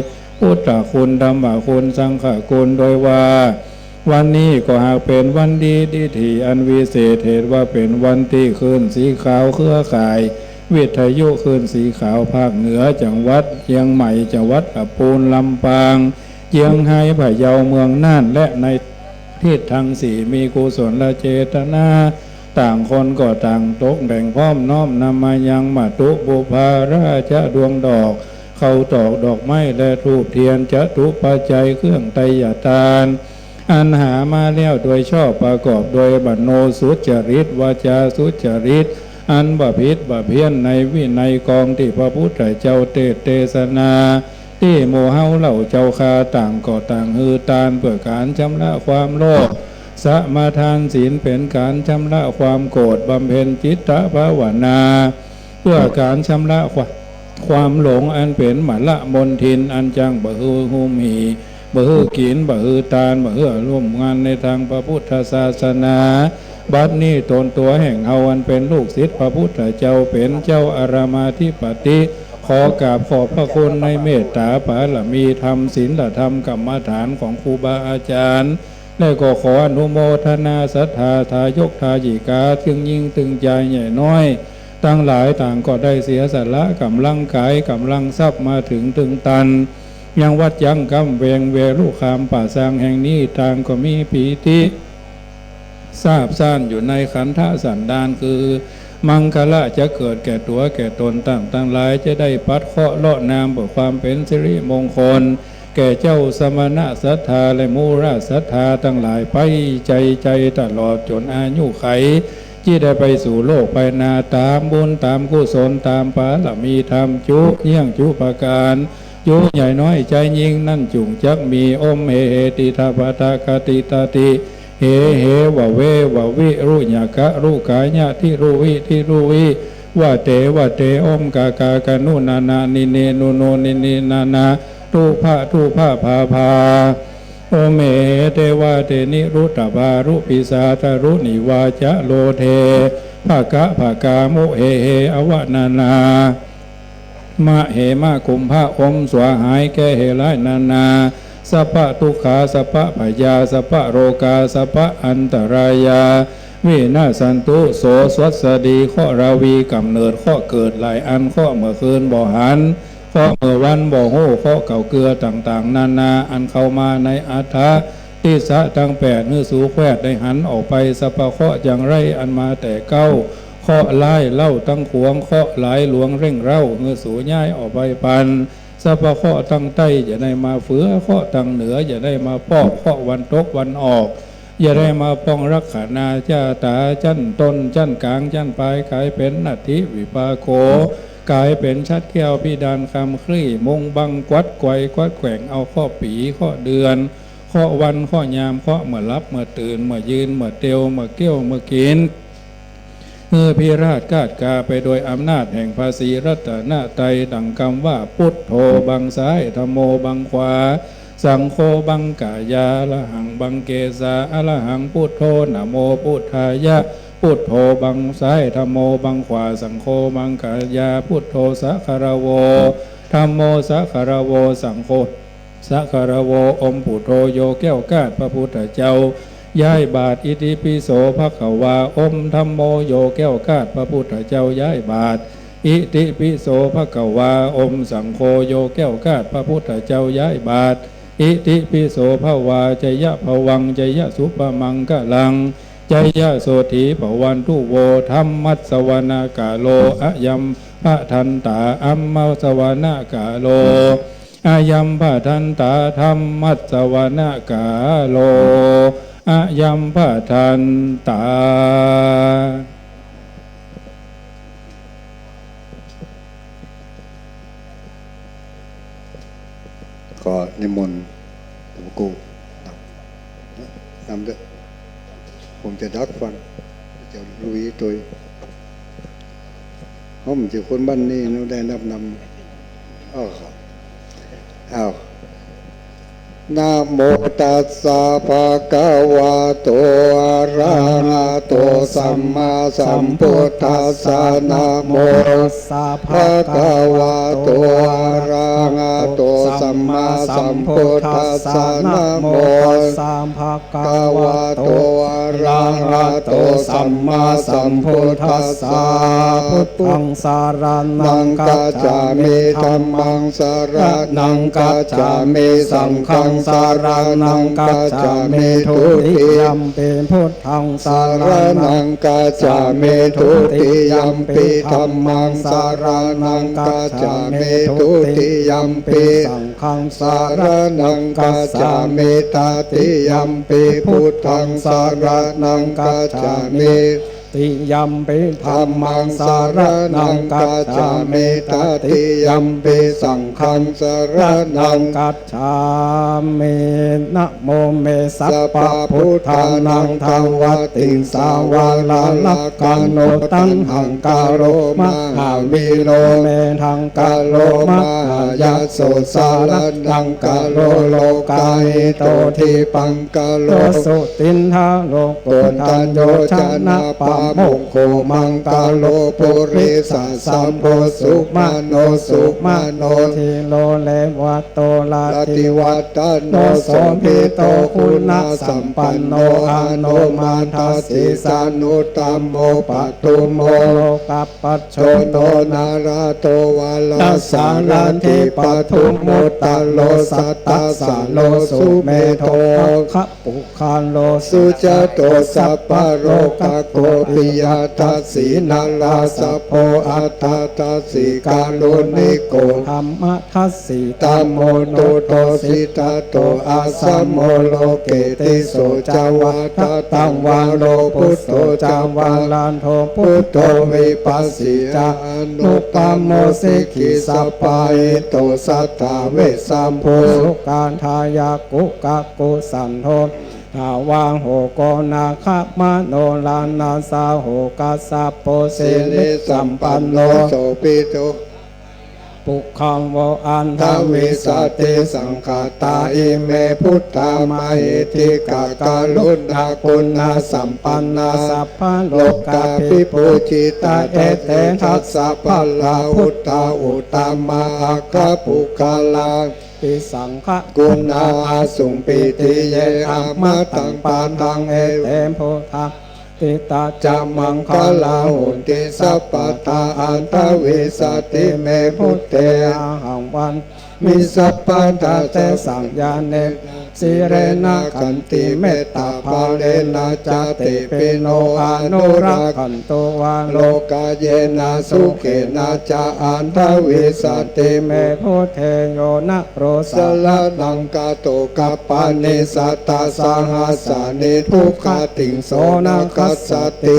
พุทธคุณธรรมคุณสังฆคุณโดยว่าวันนี้ก็หากเป็นวันดีที่อันวิเศษเหตุว่าเป็นวันที่คืนสีขาวเครือข่ายวิทยุคืนสีขาวภาคเหนือจังหวัดเชียงใหม่จังหวัดอุบลลำปางเชียงไฮ้พะเยาเมืองน่านและในทิศทางสี่มีกุศลเจตนาต่างคนก็ต่างตกแต่งพร้อมน้อมนำมายังมาตุบุพาราชดวงดอกเข้าตอกดอกไม้และธูปเทียนจตุปัจจัยเครื่องไตรยทานอันหามาแล้วโดยชอบประกอบโดยบัณโนสุจริตวาจาสุจริตอันบะพิษบะเพี้ยนในวินัยกองที่พระพุทธเจ้าเทศนาที่โมเฮาเหล่าเจ้าคาต่างก่อต่างฮือตานเพื่อการชำระความโลภสมาทานศีลเป็นการชำระความโกรธบำเพ็ญจิตตภาวนาเพื่อการชำระความหลงอันเป็นหมละมนทินอันจังบะฮือหูมีบะฮือกินบะฮือตานบะฮือร่วมงานในทางพระพุทธศาสนาบัดนี้ตนตัวแห่งเฮาอันเป็นลูกศิษย์พระพุทธเจ้าเป็นเจ้าอารามาธิปติขอกราบขอบพระคุณในเมตตาบารมีธรรมศีลธรรมกรรมฐานของครูบาอาจารย์และก็ขออนุโมทนาศรัทธาทายกทายิกาถึงยิ่งตึงใจใหญ่น้อยตั้งหลายต่างก็ได้เสียสละกำลังกายกำลังทรัพย์มาถึงตันยังวัดยังกำเวงเวรุคามป่าสร้างแห่งนี้ต่างก็มีปีติทราบซ่านอยู่ในขันธสันดานคือมังคละจะเกิดแก่ตัวแก่ตนต่างหลายจะได้ปัดเคาะเลาะนามเพื่อความเป็นสิริมงคลแก่เจ้าสมณะศรัทธาและมูราศรัทธาทั้งหลายไปใจตลอดจนอายุไขที่ได้ไปสู่โลกไปนาตามบุญตามกุศลตามปาละมีธรรมจุเยี่ยงจุประการจุใหญ่น้อยใจยิ่งนั่นจุงจักมีอมเหติทาปตากติตาติเหวะเววะวิรุญากะรุกายะทิรุวิว่าเตอมกากานุนานานิเนนุโนนิเนนานาทุภาพาโอเมเทวาเทนิรุตตบารุปิสาตรุนิวาจะโลเทภากาโมเฮอวนานามะเหมากุมภะอมสวาหายแก่เหไลนานาสัพพะทุกขาสัพพะพยาสัพพะโรกาสัพพะอันตรายาวินาสันตุโสสวัสดีข้อราวีกำเนิดข้อเกิดหลายอันข้อเมื่อคืนบ่หันข้อเมื่อวันบ่โหข้อเก่าเกลือต่างๆนานาอันเข้ามาในอัฏฐะที่สะทั้งแปดนื้อสูแควดได้หันออกไปสัพพะข้ออย่างไรอันมาแต่เก้าข้อไล่เล่าตั้งขวงข้อหลายหลวงเร่งเร่าเงือสูย้ายออกไปปันสัพพะข้อตั้งใต้อย่าได้มาเฟือข้อตั้งเหนืออย่าได้มาปอกข้อวันตกวันออกอย่าได้มาป้องรักขานาจาตาจั่นต้นจั่นกลางจั่นปลายกลายเป็นนัตถิวิปาโกกลายเป็นชัดแก้วพิดานคำคลี่มงบังกวัดไกวกวัดแกว่งเอาข้อปีข้อเดือนข้อวันข้อยามข้อเมื่อรับเมื่อตื่นเมื่อยืนเมื่อเตียวเมื่อเกี้ยวเมื่อกินพิราชกาดกาไปโดยอำนาจแห่งภาษีรัตนไตรดังคำว่าพุทโธบังซ้ายธโมบังขวาสังโฆบังกายาละหังบังเกสาอะละหังพุทโธนะโมพุทธายะ พุทโธบังซ้ายธัมโมบังขวาสังโฆบังขายาพุทโธสัคคารโวธัมโมสัคคารโวสังโฆสัคคารโวอมพุทโธโยแก้วกาดพระพุทธเจ้าย้ายบาทอิติปิโสภควาอมธัมโมโยแก้วกาดพระพุทธเจ้าย้ายบาทอิติปิโสภควาอมสังโฆโยแก้วกาดพระพุทธเจ้าย้ายบาทอิติปิโสภวาจยะภวังจยะสุปมังกะลังจยะโสถีภวันทุโวธัมมัสสวนากาโลอะยัมพะทันตาอัมมัสสวนากาโลอายัมพะทันตาธัมมัสสวนากาโลอายัมพะทันตาขอนิมนต์หลวงปู่นำด้วยผมจะดักฟังจะรู้อีตัวผมจะคนบ้านนี้เราได้นับนำอ้าวนะโมตัสสะภะคะวะโตอะระหะโตสัมมาสัมพุทธัสสะนะโมตัสสะภะคะวะโตอะระหะโตสัมมาสัมพุทธัสสะนะโมตัสสะภะคะวะโตอะระหะโตสัมมาสัมพุทธัสสะพุทธังสารนังกัจฉามิธัมมังสารนังกัจฉามิสังฆังสารนังกัจฉามิทุติยัมปิพุทธังสารนังกัจฉามิทุติยัมปิธัมมังสารนังกัจฉามิทุติยัมปิสังฆังสารนังกัจฉามิตติยัมปิพุทธังสารนังกัจฉามิติยัมปิธัมมังสารนังกัจฉามิตติยัมปิสังฆังสารนังกัจฉามินะโมเมสัพพะพุทธานังทวัติงสาวาลาลักขันโนตังหังกาโรมหาวิโลเมทังกาโลมหายาโสสารนังกาโลโลกาหิโตทิปังกาโลสุตินทาโลโกตัญโยชนะปะโมกโคมังกาโลปุริสัสัมโพสุมาโนสุมาโนทิโลเลวัตโตลาติวัตโนโสภิโตคุณสัมปันโนอาโนมาทัสสิสานุตตัมโมปัตตุโมโลกัปปัจโชโตนาราโตวาลาสารันติปทุมมุตตโลสัตตสาโลสุเมโทขปุคานโลสุจโตสัพพะโรกโกปิยทัสสีนาลาสัพโพอัตตาทัสสีกาลุนิโกธรรมทัสสีตัมโมโตโตสิตาโตอาสัมโมโลเกติโสจาวัตตังวาโลพุทโธจาวาลันโทพุทโธวิปัสสิจานุปามโมสิกิสัพพายโตสัทธาเวสัมโพสุการทายากุกะกุสันโททาวาโหโกนาคมโนลานาสาโหกัสสะโปเสนิสัมปันโนโสปิโตปุคังโวอันทวิสติสังฆาตาอิเมพุทธามาหิติกาการุณาคุณาสัมปันนาสัพพะโลกาภิปุจิตาเอเตทัสสะพลาพุทธาอุตตมาคะปุคาลาปิสังฆกุณาสุงปิติเยอะมาตังปาตังเอเตมโพธาติตาจามังคลาหุนติสัพพตาอันตวิสติเมพุทเตอาหังวันมิสัพพตาเตสังญาเนสิเรนะขันติเมตตาภาเลนะจติปิโนอนุรักขันโตวาโลกาเยนะสุเขนะจาอันทวิสติเมพุทเทโยนะโรสลานังกาโตกัปปานิสัตตาสังหาสานิทุกขติงโสนะคัสสติ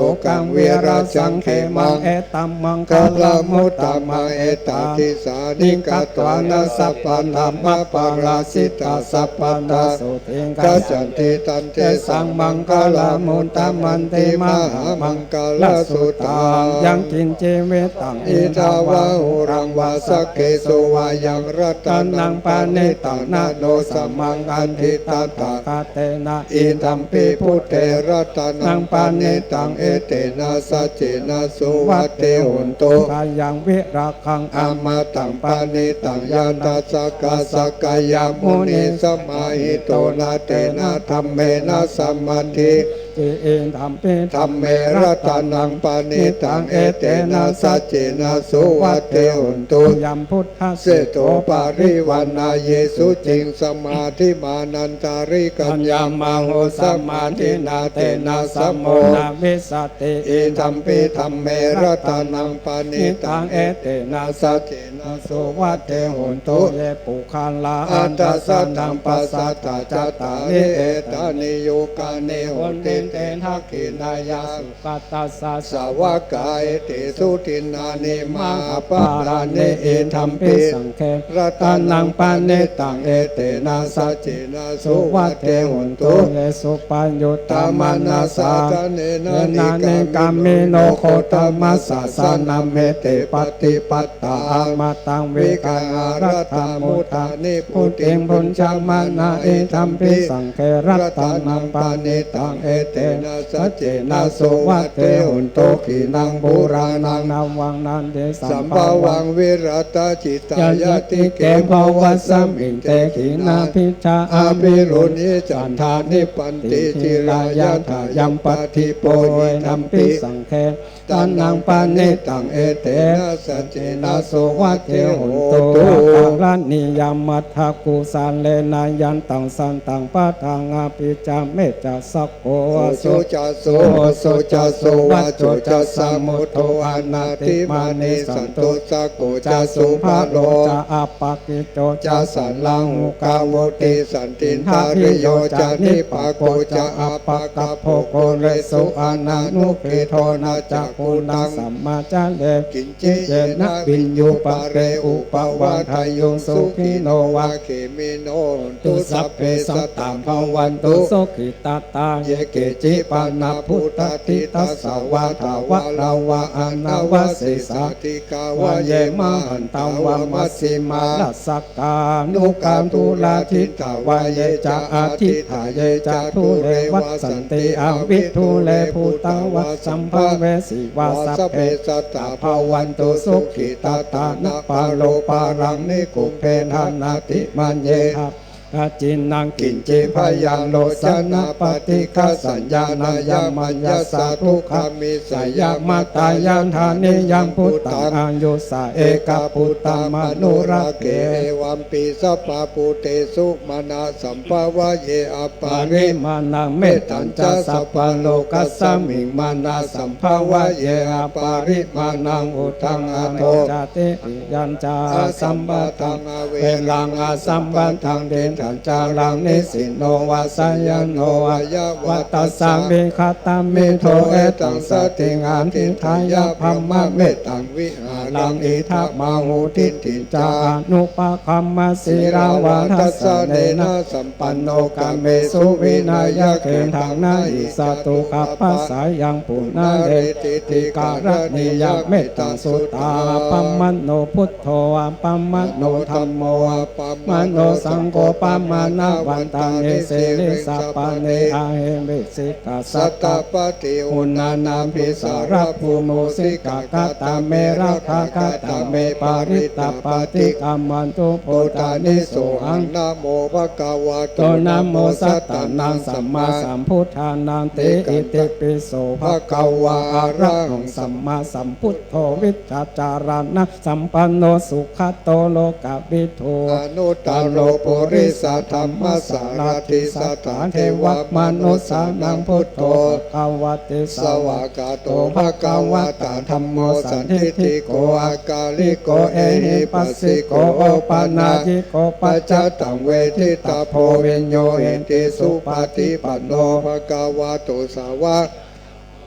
สุกังเวียรสังเขมังเอตัมมังคลามุตตมังเอตติสานิกตวานาสัพพะธรรมปาราสิตาสัพพะตาสุติงกัจจันติตันเตสังมังคลามุตตมันติมหามังคลสุตังยังกินเจเวตังอิทาวะหุรังวาสเกสุวายังรัต ตันนังปานิตังนาโนสัมมังอันทิตาตาคาเตนะอิทัมปิพุทเทระตานังปานิตังเอเตนะสัจเจนะสุวัตเตหุนโตกายังวิราคังอามาตังปานิตังยานัสสกาสกายามุนิสมาหิโตนาเตนะธัมเมนะสัมมาทิจิเอนธัมเปธัมเมระตานังปานิตังเอเตนะสัจเจนะสุวัตเตหุนโตยัมพุทธเสโตปาริวันนาเยสุจิงสมาธิมานันตาริกัญญามาโหสมาธินาเตนะสัมโมนาวิสติอิธัมปิธัมเมระตานังปานิตังเอเตนะสัจเจนะสุวัตเตหุนโตเยปุคันลาอันตัสสะนังปัสสัตตาจตาริเอตานิโยกานิโหติเตนะขินายาสุกัตตัสสะสาวกายติสุตินานิมาปารานิอิธัมปิสังเขระตานังปานิตังเอเตนะสัจเจนะสุวัตเตหุนโตเยสุปัญญุตตมานาสาเนนาเนกามิโนโคตมัสสะสานัมเมเตปฏิปัตตามาตังวิการัตมุตานิพุทธิพุญจามานาอิธัมปิสังเขรัตานังปานิตังเอเตนะสัจเจนะสุวัตเตหุนโตขีนังบุรานังนาวังนันเดสัมภวังวิรัตจิตายติเกภวสัมมิเตขีนาพิชาอาภิรุณิจันทานิปันติจิรายาทายัมปฏิโปยธัมปิสังเขตานังปานิตังเอเตนะสัจเจนะสุวัตเตหุนโตอารานิยามัทธกุสันเลนายันตังสันตังปะทังอาปิจาเมจัสสะโกสุจัสสุวัจโจจัสสะมุตโตอนาติมานิสันตุสักโกจัสสุภะโลจะอัปปะกิโจจัสสันลังหุกาวติสันตินทาริโยจานิปะโกจะอัปปะกัปโพโกเรสุอานานุปิโทนาจักขุนังสัมมาจาเลกินจิเจนะปิญญูปะเรอุปวาทายุสุขิโนวะเขมิโนตุสัพเพสัตตาภวันตุสุขิตตาเยเกจิปานาพุทธทิตัสสาวาทาวะลาวะอนาวะเสสาติกาวะเยมหันตังวะมัสสิมาลัสสกานุกามทุลาทิตาวะเยจะอาทิถาเยจะทุเรวัสันติอวิทุเลภูตังวัสัมภเวสีวาสัพเพสัตตาภวันตุสุขิตตานะปาโลปารังนิกุเพนานาติมันเยอาจินังกินจิพยังโลสนะปฏิฆสัญญาณายามัญญาสาทุขามิสยามาตายันธานิยังพุทธังอัญยุสาเอกพุทธมนุระเกวัมปิสัพพะปุเตสุมานาสัมภวะเยอปาริมานังเมตัญจะสัพพะโลกัสสมิงมานาสัมภวะเยอปาริมานังอุทังอโทจติยัญจาสัมปตังเวลังอาสัมปัทังเดนทันจารังนิสิโนวาสยโนอายะวัตสังวิคตามิโทเอตังสติงานทิทายะพัมมะเมตังวิหารังอิทักมาหูทิฏฐิจานุปะคัมมศิราวาทัสสะเนนะสัมปันโนกามเมสุวินายะเขทังนาอิสตุกัปปะสายังปุณาเรติติการณิยะเมตังสุตาปัมมโนพุทโธปัมมโนธัมโมปัมมโนสังโฆปัมมานาวันตังเอเสริสัปปะเนอาเหมิสิกาสัตตปฏิอุณานาภิสารภูโมสิกากตาเมราคากตาเมปาริตปฏิกามันตุโพธานิโสอังนะโมภะคะวะโตนะโมสัตตานังสัมมาสัมพุทธานังติอิติปิโสภะคะวะอะระหังสัมมาสัมพุทโธวิชชาจารณะสัมปันโนสุขโตโลกวิทูอนุตตโรปุริสธรรมสารติสัทธาเทวมนุสสานังพุทโธภควติสวากาโตภควตาธัมโมสันทิฏฐิโกอากาลิโกเอหิปัสสิโกโอปานาจิโกปัจจตังเวทิตาโพวิญโยเห็นติสุปฏิปันโนภควโตสาวก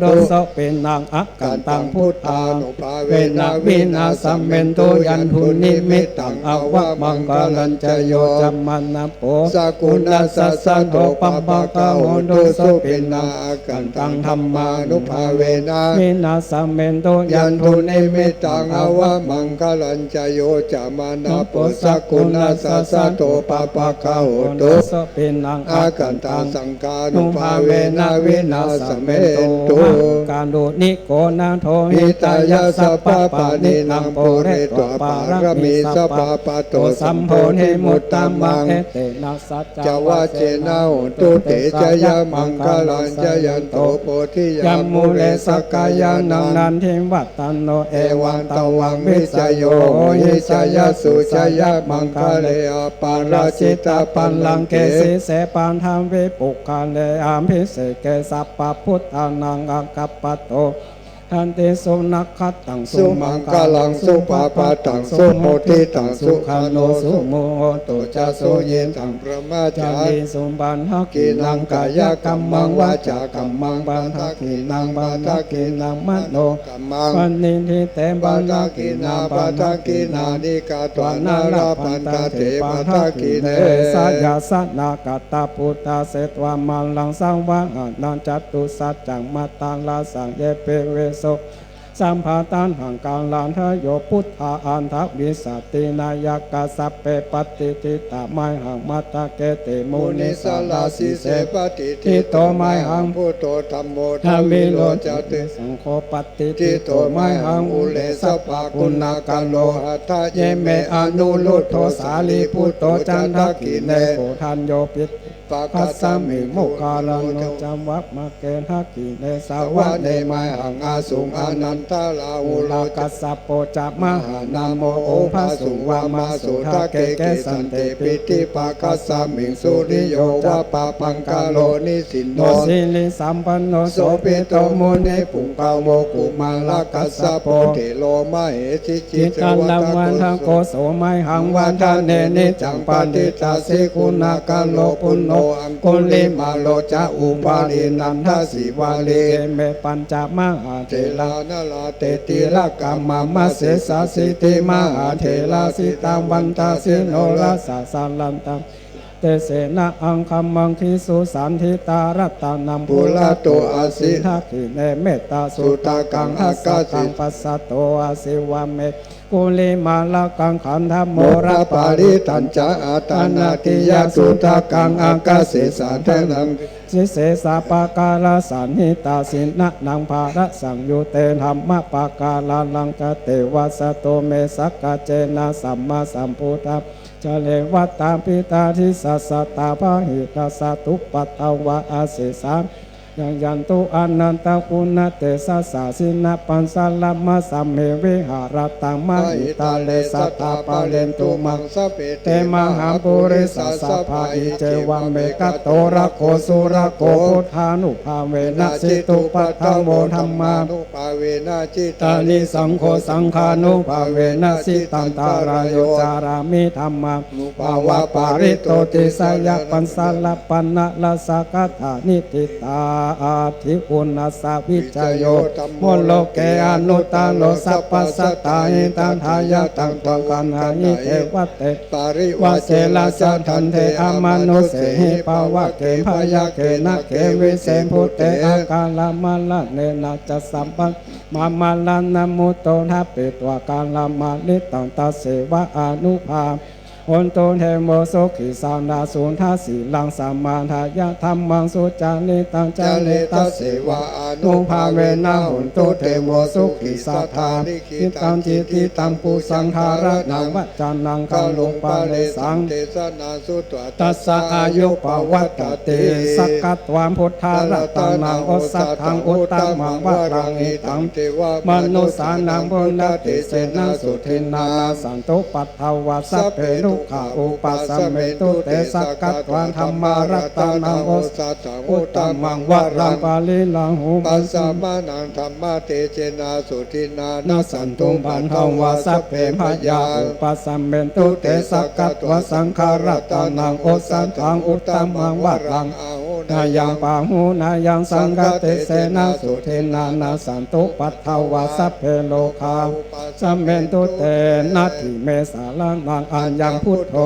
โดโสเป็นนางอักกันตังพุทธานุภาเวนะวินาสัมเมนโตยันทุนิมิตตังอวะมังกลัญจโยจัมมันนะโปสกุณัสสะสะโตปัมปะกะโหโดโสเป็นนางอักกันตังธรรมานุภาเวนะวินาสัมเมนโตยันทุนิมิตตังอวะมังกลัญจ โยจามานาปุสสะกุณาสัสสะโตปะปะคะโหตุ สปินัง อากันตาสังกานุภาเวนะวินาสเมตุ การโดนิโกนาโท หิตายะสัพพะปานินังโปเรตัวปารมีสัพพะปะโตสัมโพธิมุตตะมัง เตนะสัจ จวะเจนะโหตุเตจยะมังคลังจยันโตโพธิยา ยัม มุ มุ เล เล ส ส ก กาย า ยั ยา นั นั ง ง นันทิวัตตันโนเอ เอ วั วัน น ต ต วั วั ง ง วิ วิ ส ส ย โย โย หิ หิ ช ช ย ย สุ สุ ช ช ย ย มั มั ง ง ค ค เล เล อปา ปา รา รา ชิ ชิ ตา ตา ปั ปั น น ลั ลั ง ง เก เกสิเสปานธรรมวิปุคาเลอามพิเศษเกสัพปะพุทธานังอังกัปปะโตทันเตสุนักขัตตัง สุมังคลังสุปาปาตังสุโมทิตังสุขาโนสุโมโหตุจะสุเยตังประมา จา จา ริสุบันทักกินังกายกรรมังวาจากรรมังบันทักกินังบันทักกินังมโน กัมมัง ปันนิทิเตบั ปาน ทั ทั ก ก กิ กิ นา นา ปา บัน ทั ทั ก ก กิ กิ นา นา นิกาตวา นา นา ลา รา ปั ปั น น ตา ตา เท เถ ปา ปา ทั ทั ก ก กิ กิ เน เน สายาสนากตาพุทธาเสตวามัลลังสังวะนันจัตตุสัจจังมาตังลาสังเยเปเวโสสัมภาตันหังการลันทโยพุทธาอันทวิสตินายกาสัพเปปฏิทิตาไมหังมาตาเกติมุ มุ นิ นิ ส สา ลา ลา สิ สิ เส เสปฏิ ทิโตไมหัง พุทโธธัมโม ธร ทาร มิ วิ โล โล จ จติ สังโฆปฏิ ทิ ทิ โต โต ไม ไม หั หั ง ง อุ อุ เล เล ส สัพ ปะ พะ กุ กุ ณา ณา กั กัน โล โล หัตถะ เยเมอนุลุโทสาลีพุทโตจันทกิเนโกทันโยปิต ปะ พั กั ส ส ส ส มิ มิ โม มุ กา คา ล ล โน โน จัมวัปมาเกณทักกิเนสา ส วะ วะ เน เน ม ม หั หั ง ง อา อา สุ สุ ง ง อา อา นั นั น น ตา ตาลา อุ หุ ลา ลา กัสสะโปจัมหานามโมโอภาสุวามาสุทาเกเกสันเตปิติปาคัสสมิงสุริโยวะปะปังกาโลนิสินโน โนสิลิสัมปันโนโส โส ปิ ปิ โต โต โม โม เน เน ปุ ปุ ง ง กา กา โม โม กุ กุ มา มา ลา ลา กั กั ส ส สะ สะ โป โปเทโลมาเหสิจิ จิ ต ตัน วั ละ ต วันทังโกโสไมหังวันทานเนนิจังปานิตาสิคุณากาโลปุณโนอังคุลิมาโลจะอุปาลินันทสิวาลีเอเมปัญจมหาเท เท ลา ลานาลาเต เต ติ ติ ล ละ ก ก ร ร ร ร ม ม มา มา มา เส เส สา สา สิ สิ ติ ติ ม ม หา หา เท เท ลา ลา สิ สิ ตั ตั ง ง วั วัน น ตา ตา สิ สิ โน โน รั รั ส ส สะสัลลันตังเตเสนะอังคัมมังคิสุสันทิตารัตตานัม ปุระโตอาสิ ทักขิเนเมตตาสุตากังทัสสะกังปัสสะโตอาสิวะเมกุลิมาลกังขันธโม โม ร ระ ปา ปา ริ ริ ตั ตั น น จะ จะ อา อา ตา ตา นา นา ติ ติ ยาย า สุ สุ ตา ตา กั กั ง ง อา อาก า า เส เส สา สา ทา ทา นั นั ง ง สิเสสาปากาลสันหิตาสินะนังภาระสังยุเตธรรมปากาลาลังกเตวะสะโตเมสักกะเจนะสัมมาสัมพุทธะจะเลวัตตาปิตาทิสัสสะตาภาหิตาสะตุปัตตวะอาเสสายังยันตุอนันตคุณเตสัสสะสินะปันสลามาสัมเมวิหารตังมหิตาเลสัตตาปาเลนตุมัง สเป เตมหาปุริสัสสะภาอิเจวัมเมกะโตระโคสุระโกพุทธานุภาเวนะสิตุปัฏฐโมธัมมา นุภาเวนะจิ ตานิสังโฆสังฆานุภาเวนะสิตันตารายโยจารามิธัมมาภาวะปาริโตติสายปันสาลปันนะลาสกัตถานิติตาอาทิอุณสสะวิจโยมโลเกอนุตตโลสัพพสัตตาหิตังทายะตังตังกันหานิเทวเต ปาริ วาเสลาสันทันเทอามานุเสหิปาวะเกพยาเกนะเกวิเศษพุเตอากาลามาลาเนนะจะสัมปันมาลานามุตโตทัปปิตวากาลามาลิตังตาเสวะอนุภาอนโตเทโมโสขิสานาสุนทาสีลังสัมมาทายะธรรมังสุจาริตังจาเลตัสเสวะอนุภาเวนะหุนโตเทโมสุขิสัทธาทิตังจิติตังปุสังขาระนังวัจจานังกาลุปาเลสัง เตสนาสุตว ตัสสะอายุปวัตติสักกัตวามพุทธารัตนังโอสัทธังอุตตมังวะรังอิตังมนุสานังพุนติเสนาสุทินาสันตุปัฏฐาวาสัพเพลุขาอุปัสสเมตุเตสักกัตวามธรรมารัตนังโอสัทธังอุตตมังวะรังปาลิลังหุ ปัสสะมานังธรรมะเตเจนาสุทินา นาสันตุปันทวาสัพเพพยาอุปัสสเมตุเตสักกัตวสังขารัตนังโอสัทธังอุตตมังวะรัง อาหุ นายังปาหูนายังสังฆเตเสนาสุเทนานาสันตุปัตถวาสัพเพโลคาสัมเมนตุเตนะทิเมสาลังนังอัญญังพุทโธ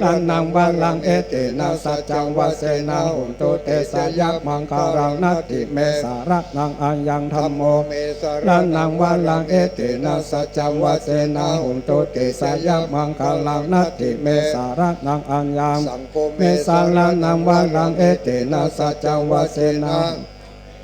ลังนังวัลังเอเตนะสัจจังวะเสนาหุนตุเตสยะมังคารังนัตติเมสาระนังอัญญังธัมโมลังนังวัลังเอเตนะสัจจังวะเสนาหุนตุเตสยะมังคารังนัตติเมสาระนังอัญญังเมสาลังนังวัลังเอเตนะสัจจังวะเสนา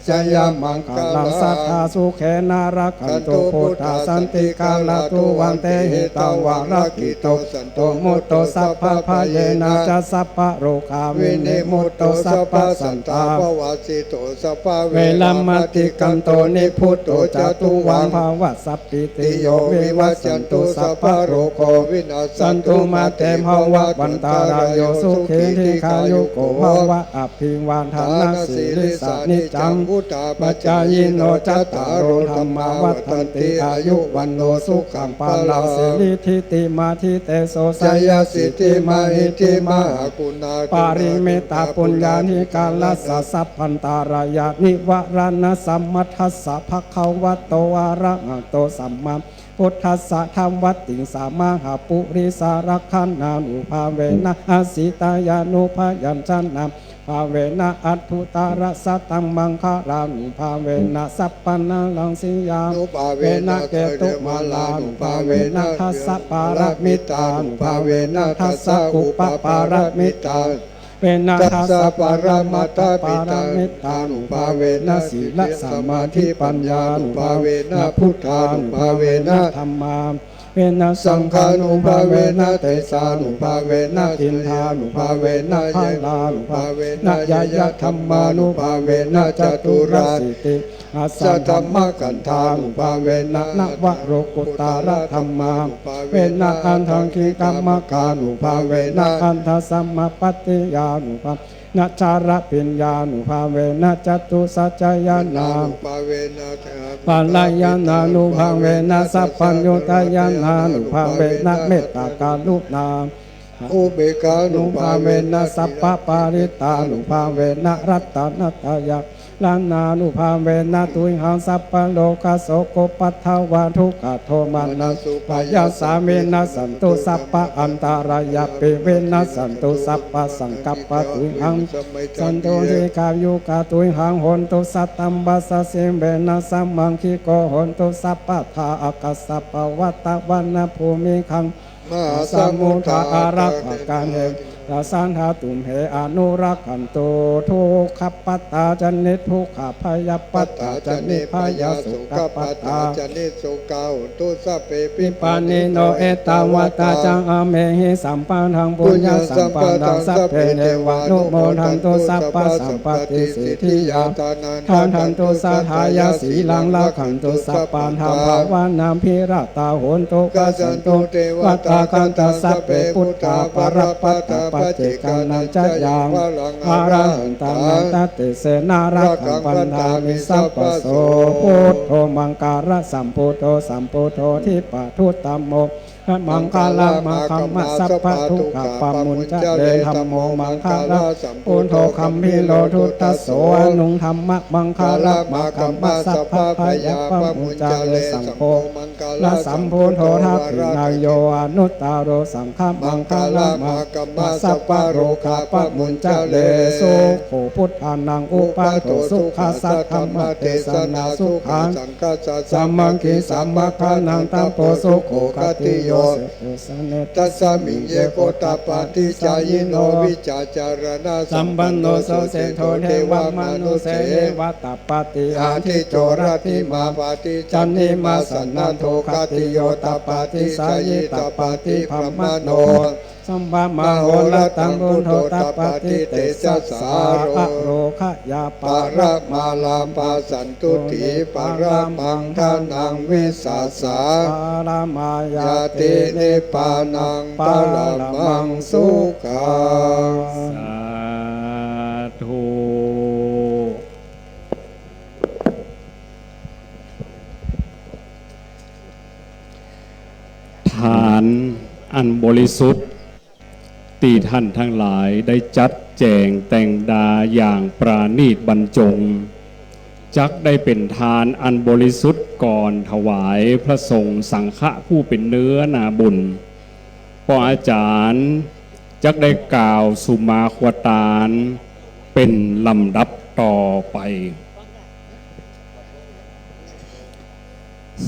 ชยมังคลังสัทธาสุเขนารักขันตุพุทธสันติกาลตุวันเตหิตวารักิโตสันโตมุตโตสัพพพะเยนะจะสัพพะโรคาวินิมุตโตสัพพะสันตาภวสิโตสัพพะเวลัมมติกันโตนิพุตโตจตุวังภาวะสัพพิติโยวิวัชชันตุสัพพะโรโควินาสันตุมาเตภวะวันตารายโยสุขีทิคายุโกภวะอภิวันทานาสีลิสานิจังปัจจายิโนจัตตารโอธรรมาวัฏันติอายุวันโนสุขังปาลังสิริทิติมาทิเตโสสัยสิทธิมาหิทิมากุณาปาริเมตตาปุญญานิกาลสัสสะพันตารายานิวรณะสัมมัทธัสสะภควโตอะระหะโตสัมมาพุทธัสสะธรรมวัตติสามาหาปุริสารคันนานุภาเวนะอาสิตายานุภายัญชนะภาเวนะอัตถุตาระสัตตังมังคารานุภาเวนะสัพพนาลังสิยานุภาเวนะเกตุมาลานุภาเวนะทัสสะปาระมิตานุภาเวนะทัสสะอุปปาระมิตาเวนะทัสสะปาระมัตตปาระมิตานุภาเวนะศีลสมาธิปัญญานุภาเวนะพุทธานุภาเวนะธรรมาเวนะสังฆานุภาเวนะเตสานุภาเวนะอินทานุภาเวนะพาลานุภาเวนะยายะธรรมานุภาเวนะจตุราสิติอาสัทธรรมกันธานุภาเวนะนวโรกุตตารธรรมาเวนะอันทังคีกัมมกานุภาเวนะอันทสัมมาปัตติยานุภานาจาระปิญญานุภาเวนะจตุสัจจยานาปาลายานานุภาเวนะสัพพัญญุตายานานุภาเวนะเมตตากาลุนาอุเบกานุภาเวนะสัพพปาริตานุภาเวนะรัตตนัตยาลานานุภาเวนะตุยหังสัพพโลกาโสโกปัฏฐวาทุกขโทมานะสุปายาสามินะสันตุสัพพะอันตารายาปิเวนะสันตุสัพพะสังกัปปะตุยหังสันตุทิกายุกาตุยหังหนตุสัตตัมบัสสะสิเวนะสัมมังคิโกหนตุสัพพะทาอากัสสะปวัตตวันนะภูมิขังมหาสมุทาอารักขาการเหราสันหาตุมเหอนุรักขันโตทุกขปัตตาจันนิทุกขพยาปัตตาจันนิพยาสุขปัตตาจันนิสุกาหุตุสัพเพปิปานิโนเอตาวัตตาจังอเมหิสัมปันทังปุญญาสัมปันทังสัพเพเนวานุโมทันตุสัพพสัมปติสิทธิยาทานทันตุสัทธายาสีลังละขันตุสัพปันธาภาวานามพิราตาโหนตุกัสสันตุเทวตาคันตสัพเพพุทธาปรปัตตาปัจเจกานัญจยังอารันตานันตติเสนารักขังปันธามิสัพพโสพุทโธมังการะสัมพุทโธสัมพุทโธทิปะทุตัมโมมังคาลามาคัมมัสสัพพะทุกขปามุญจเดธัมโมมังคาลาปุณโธคัมพิโลทุตัสโสอนุธรรมะมังคาลามาคัมมัสสัพพะพยาปะมุญจเดสังโฆละสัมพุทโธทัพพินายโยอนุตตโรสังฆมังคาลามาคัมมัสสัพพะโรคาปะมุญจเดสุโขพุทธานังอุปาโตสุขาสัทธรรมเทศนาสุขังสัมมังคีสัมมาคานังตัมโพสุโขคติโยตัสสมิเยโกตปาติจายโนวิจาจารณะสัมปันโนโสเสโทเทวมนุเสวตปาติอาทิโจรติมาปาติจันนิมาสันนันโทคติโยตปาติสายิตปาติพมโนสัมปะมโหรตังบุญโทตปาติเตสัสสาโรขยาปาระมาลาปาสันตุติปาระมังทานังวิสัสสาปารมายาตินิปานังปารมังสุขังสาธุฐานอันบริสุทธิ์ ตีท่านทั้งหลายได้จัดแจงแต่งดาอย่างปราณีตบรรจงจักได้เป็นทานอันบริสุทธิ์ก่อนถวายพระสงฆ์สังฆะผู้เป็นเนื้อนาบุญพออาจารย์จักได้กล่าวสุมาควตารเป็นลำดับต่อไป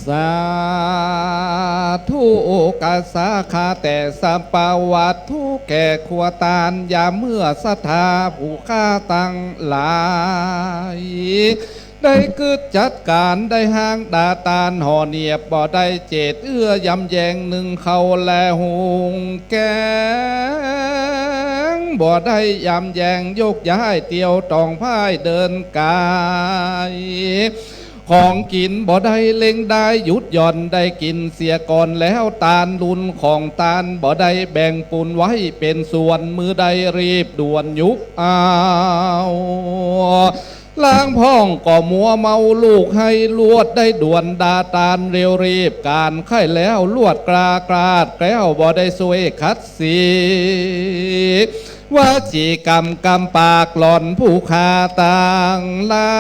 สาธุกัสสะคาแต่สัปาวัตทุแก่ขวตานยามเมื่อศรัทธาผู้ฆ่าตั้งหลายได้กึดจัดการได้ห้างดาตานห่อเนียบบ่ได้เจตเอื้อยำแยงหนึ่งเขาแลหุงแกงบ่ได้ยำแยงยกย้ายเตียวตองพ่ายเดินกายของกินบ่ได้เล็งได้หยุดหย่อนได้กินเสียก่อนแล้วตาลลุนของตาลบ่ได้แบ่งปุนไว้เป็นส่วนมือใดรีบด่วนยุกเอาล้างพ้องก็มัวเมาลูกให้ลวดได้ด่วนดาตาลเร็วรีบการไข้แล้วลวดกราดแก้วบ่ได้สวยคัดสีว่าจีกรรมกำปากหล่อนผู้ขาต่างหลา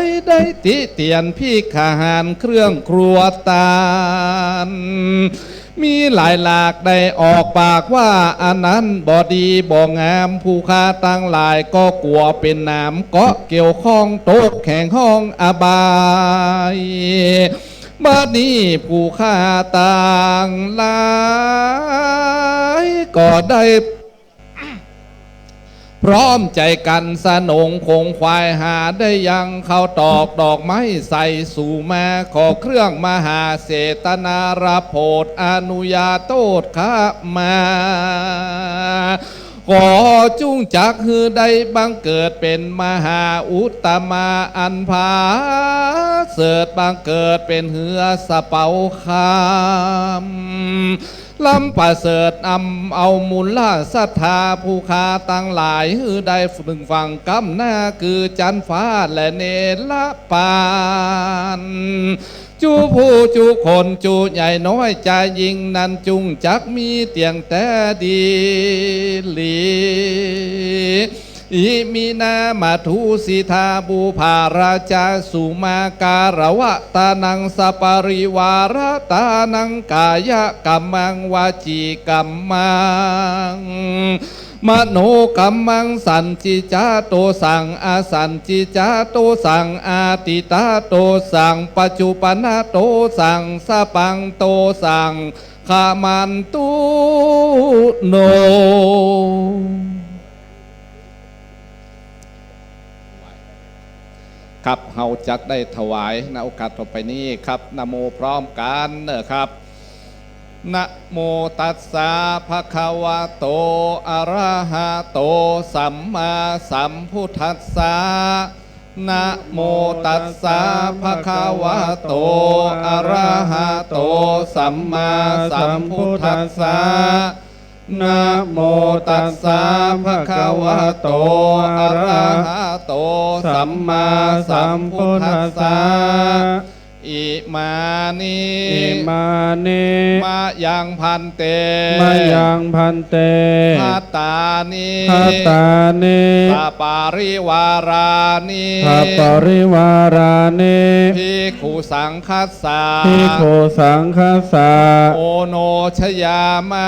ยได้ติเตียนพี่ขาหารเครื่องครัวตาลมีหลายหลากได้ออกปากว่าอันนั้นบ่ดีบ่งามผู้ค้าตั้งหลายก็กลัวเป็นน้ำเกาะเกี่ยวข้องโต๊ะแข่งห้องอบายบัดนี้ผู้ค้าต่างหลายก็ได้พร้อมใจกันสนงคงควายหาได้ยังเข้าตอกดอกไม้ใส่สู่มาขอเครื่องมหาเสตนารับโพดอนุญาโตดข้ามาขอจุ้งจักฮือได้บังเกิดเป็นมหาอุตตมาอันภาเสดบังเกิดเป็นเหือสะเปาคำลำประเสริฐเอามูลล่าศรัทธาผู้คาตั้งหลายฮือได้ฝึงฟังกำหน้าคือจันฟ้าและเนรปานจูผู้จูคนจูใหญ่น้อยใจยิงนั้นจุงจักมีเตียงแต่ดีหลีอิมินามาทุสิทาบูภาราชาสุมาการวะตานังสปาริวารตานังกายกัมมังวาจีกัมมังมโนกัมมังสันจิจาโตสังอาสันจิจาโตสังอาติตาโตสังปัจจุปนาโตสังสปังโตสังขามันตุโนครับเฮาจักได้ถวายในโอกาสต่อไปนี้ครับนะโมพร้อมกันเนอะครับนะโมตัสสะภะคะวะโตอะระหะโตสัมมาสัมพุทธัสสะนะโมตัสสะภะคะวะโตอะระหะโตสัมมาสัมพุทธัสสะนะโมตัสสะภะคะวะโตอะระหะโตสัมมาสัมพุทธัสสะอิมานิมายังพันเตทัตตานิสปาริวารานิภิกขุสังคัสสะโอโนชยามะ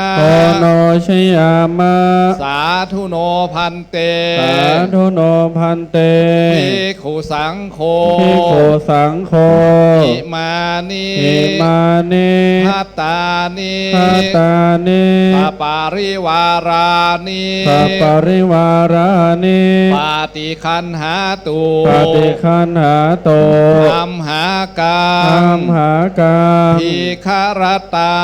สาธุโนพันเตภิกขุสังโฆอิมานิทัตตานิสปาริวารานิปาติคันหาตุอัมหากามภิคารตั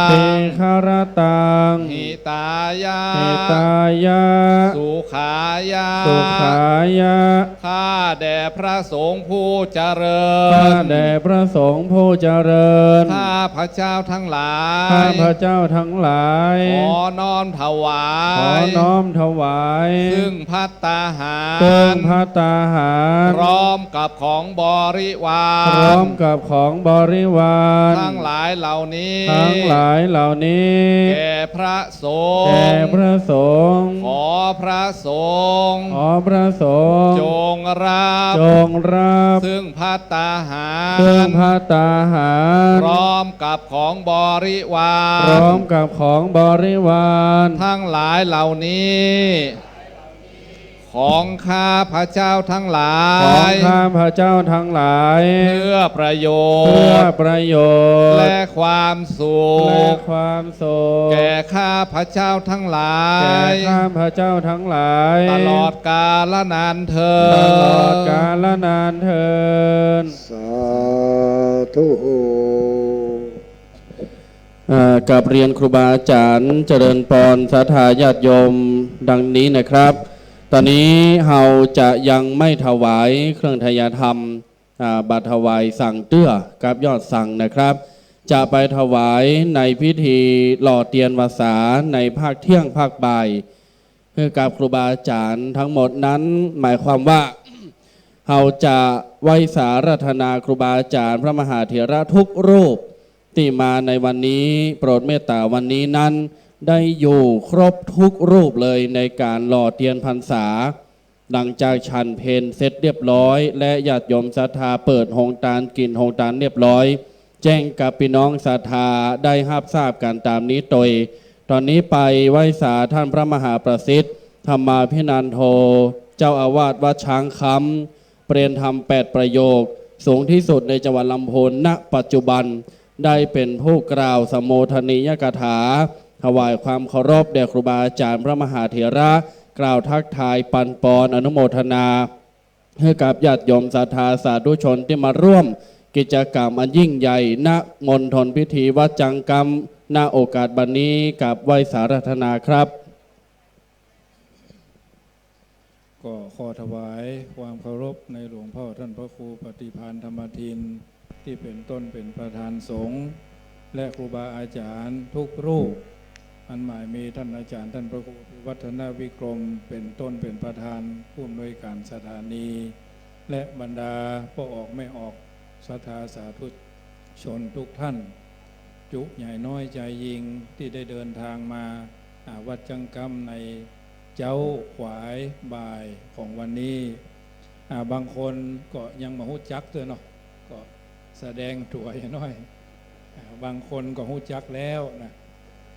งหิตายะสุขายะ ข้าแด่พระสงฆ์ผู้เจริญ ข้าแด่พระสงฆ์ผู้เจริญ ข้าพระเจ้าทั้งหลาย ข้าพระเจ้าทั้งหลาย ขอน้อมถวา ขอย น้อมถวาย ซึ่งภัตตาหา ซึ่ง ร ภัตตาหาร พร้อมกับของบริวาร พร้อมกับของบริวาร ทั้งหลายเหล่านี้ ทั้งหลายเหล่านี้ แก่พระสงฆ์ แด่พระสงฆ์ ขอพระสงฆ์ ขอพระสงฆ์ จงรับ จงรับ ซึ่งภัตตาหา ซึ่งภัตตาหาร พร้อมกับของบริวาร พร้อมกับของบริวาร ทั้งหลายเหล่านี้ ของข้าพระเจ้าทั้งหลา ของ ย ข้าพระเจ้าทั้งหลาย เพื่อประโย เพื่อ ชน์ ประโยชน์ และความสุ และ ข ความสุข แก่ข้าพระเจ้าทั้งหลา แก่ ย ข้าพระเจ้าทั้งหลาย ตลอดกาลนานเธอ ตลอดกาลนานเทิน สาธุ กับเรียนครูบาอาจารย์เจริญพรศรัทธาญาติโยมดังนี้นะครับ ตอนนี้เราจะยังไม่ถวายเครื่องทายธรรมบัตรถวายสั่งเตื้อกับยอดสั่งนะครับ จะไปถวายในพิธีหล่อเตียนวาสาในภาคเที่ยงภาคบ่ายเพื่อกับครูบาอาจารย์ทั้งหมดนั้นหมายความว่า เราจะไหว้สารัธนาครูบาอาจารย์พระมหาเถระทุกรูปที่มาในวันนี้โปรดเมตตาวันนี้นั้นได้อยู่ครบทุกรูปเลยในการหล่อเทียนพรรษาหลังจากฉันเพลเสร็จเรียบร้อยและญาติโยมศรัทธาเปิดหงตาลกินหงตาลเรียบร้อยแจ้งกับพี่น้องศรัทธาได้รับทราบกันตามนี้โดยตอนนี้ไปไหว้สาท่านพระมหาประสิทธิ์ธรรมาภินันโทเจ้าอาวาสวัดช้างคำเปลี่ยนธรรม8ประโยคสูงที่สุดในจังหวัดลำพูนณปัจจุบันได้เป็นผู้กล่าวสมโภชนียกถาถวายความเคารพแด่ครูบาอาจารย์พระมหาเถระกล่าวทักทายปันปอนอนุโมทนาให้กับญาติโยมศรัทธาสาธุชนที่มาร่วมกิจกรรมอันยิ่งใหญ่ณมณฑลพิธีวัดจังกรรมณโอกาสบัดนี้กับไหว้สารัธนาครับ ก็ขอถวายความเคารพในหลวงพ่อท่านพระครูปฏิภาณธรรมทินที่เป็นต้นเป็นประธานสงฆ์และครูบาอาจารย์ทุกรูปอันหมายมีท่านอาจารย์ท่านพระครูวัฒนวิกรมเป็นต้นเป็นประธานผู้อำนวยการสถานีและบรรดาผู้ออกไม่ออกศรัทธาสาธุชนทุกท่านจุใหญ่น้อยใจยิงที่ได้เดินทางมาวัดจังกรรมในเจ้าขวายบ่ายของวันนี้บางคนก็ยังมาหู้จักด้วยเนาะก็แสดงตัวอย่างน้อยบางคนก็หู้จักแล้วนะ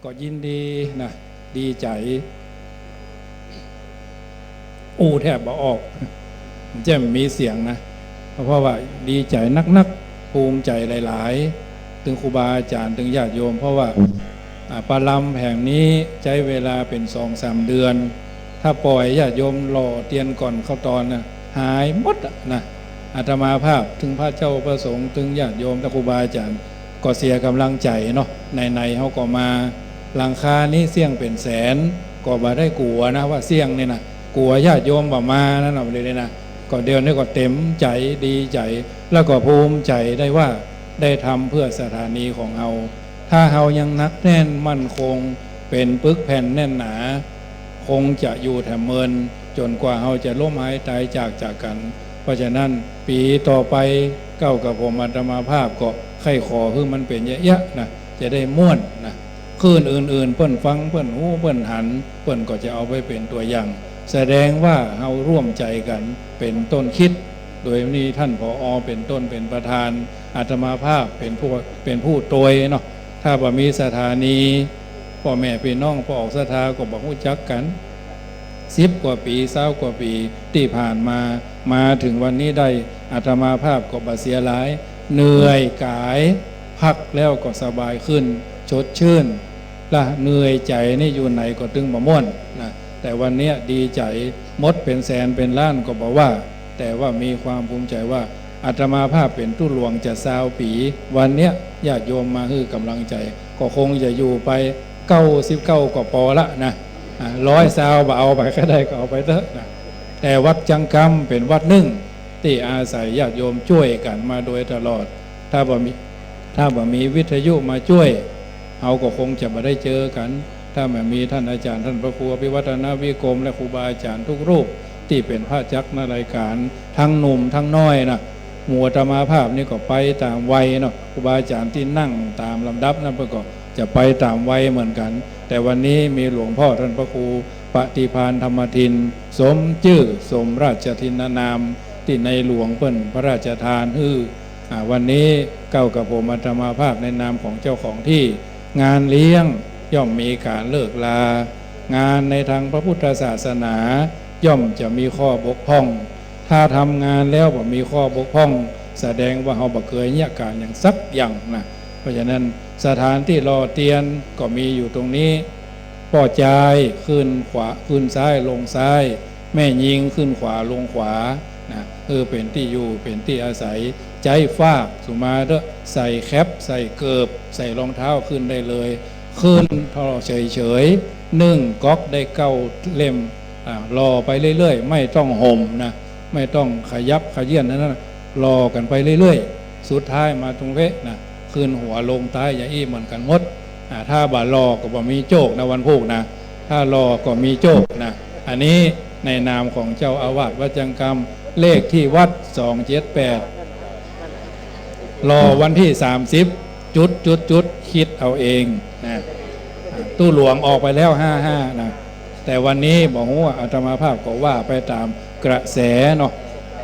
ก็ยินดีนะดีใจแทบบ่ออกจะมีเสียงนะเพราะว่าดีใจนักภูมิใจหลายๆถึงครูบาอาจารย์ถึงญาติโยมเพราะว่าปาลัมแห่งนี้ใช้เวลาเป็น 2-3 เดือนถ้าปล่อยญาติโยมรอเตียนก่อนเข้าตอนนะหายหมดนะอาตมาภาพถึงพระเจ้าประสงค์ถึงญาติโยมและครูบาอาจารย์ก็เสียกำลังใจเนาะในเขาก็มาหลังคานี้เสี่ยงเป็นแสนก็บ่ได้กลัวนะว่าเสี่ยงเนี่ยนะกลัวญาติโยมบ่มานั่นเอาเลยนะก็เดี๋ยวนี้ก็เต็มใจดีใจแล้วก็ภูมิใจได้ว่าได้ทำเพื่อสถานีของเราถ้าเรายังนักแน่นมั่นคงเป็นปึกแผ่นแน่นหนาคงจะอยู่แถมเมินจนกว่าเราจะล้มหายตายจากกันเพราะฉะนั้นปีต่อไปเก้ากับผมอาตมาภาพก็ไข้ขอคือมันเป็นเยอะๆนะจะได้ม่วนนะคืนอื่นๆเพิ่นฟังเพิ่นหูเพิ่นหันเพิ่นก็จะเอาไปเป็นตัวอย่างแสดงว่าเราร่วมใจกันเป็นต้นคิดโดยนี้ท่านผอ.เป็นต้นเป็นประธานอาตมาภาพเป็นผู้โตยเนาะถ้าบ่มีสถานีพ่อแม่พี่น้องพอออกศรัทธาก็บอกรู้จักกัน10 กว่าปี20 กว่าปีที่ผ่านมาถึงวันนี้ได้อาตมาภาพก็บ่เสียหลายเหนื่อยกายพักแล้วก็สบายขึ้นสดชื่นละเหนื่อยใจนี่อยู่ไหนก็ตึงบ่ม่วนนะแต่วันนี้ดีใจมดเป็นแสนเป็นล้านก็บอกว่าแต่ว่ามีความภูมิใจว่าอาตมาภาพเป็นตู้หลวงจะ20 ปีวันเนี้ยญาติโยมมาคือกำลังใจก็คงจะอยู่ไป99 กว่าปอละนะ120บ่เอาไปก็ได้ก็เอาไปเถอะนะ แต่วัดจังกำเป็นวัดหนึ่งที่อาศัยญาติโยมช่วยกันมาโดยตลอดถ้าบ่มีวิทยุมาช่วยเราก็คงจะไม่ได้เจอกันถ้าไม่มีท่านอาจารย์ท่านพระครูอภิวัฒนวิกรมและครูบาอาจารย์ทุกรูปที่เป็นพระจักรในรายการทั้งหนุ่มทั้งน้อยนะหมู่อาตมาภาพนี่ก็ไปตามวัยเนาะครูบาอาจารย์ที่นั่งตามลำดับนั่นก็จะไปตามวัยเหมือนกันแต่วันนี้มีหลวงพ่อท่านพระครูปฏิภาณธรรมทินสมชื่อสมราชทินนามที่ในหลวงเปิ้นพระราชทานวันนี้เก้ากับผมอาตมาภาพในนามของเจ้าของที่งานเลี้ยงย่อมมีการเลิกลางานในทางพระพุทธศาสนาย่อมจะมีข้อบกพร่องถ้าทำงานแล้วบ่มีข้อบกพร่องแสดงว่าเราบ่เคยเนี่ยการอย่างสักอย่างนะเพราะฉะนั้นสถานที่รอเตียนก็มีอยู่ตรงนี้ป้อจายขึ้นขวาขึ้นซ้ายลงซ้ายแม่ยิงขึ้นขวาลงขวานะเป็นที่อยู่เป็นที่อาศัยใจฟากสุมาเด้อใส่แคปใส่เกิบใส่รองเท้าขึ้นได้เลยขึ้นทอเฉยๆนึ่งก๊อกได้เก้าเล่มรอไปเรื่อยๆไม่ต้องห่มนะไม่ต้องขยับขยื่นนั้นรอกันไปเรื่อยๆสุดท้ายมาตรงเวะนะขึ้นหัวลงใต้อย่าอี้เหมือนกันหมดถ้าบ่ารอก็บ่มีโจกนะวันพุธนะถ้ารอก็มีโจกนะอันนี้ในนามของเจ้าอาวาสวัดจังกำเลขที่วัด278รอวันที่30จุดคิดเอาเองนะตู้หลวงออกไปแล้ว55นะแต่วันนี้บอกว่าอาตมาภาพก็ว่าไปตามกระแสเนาะ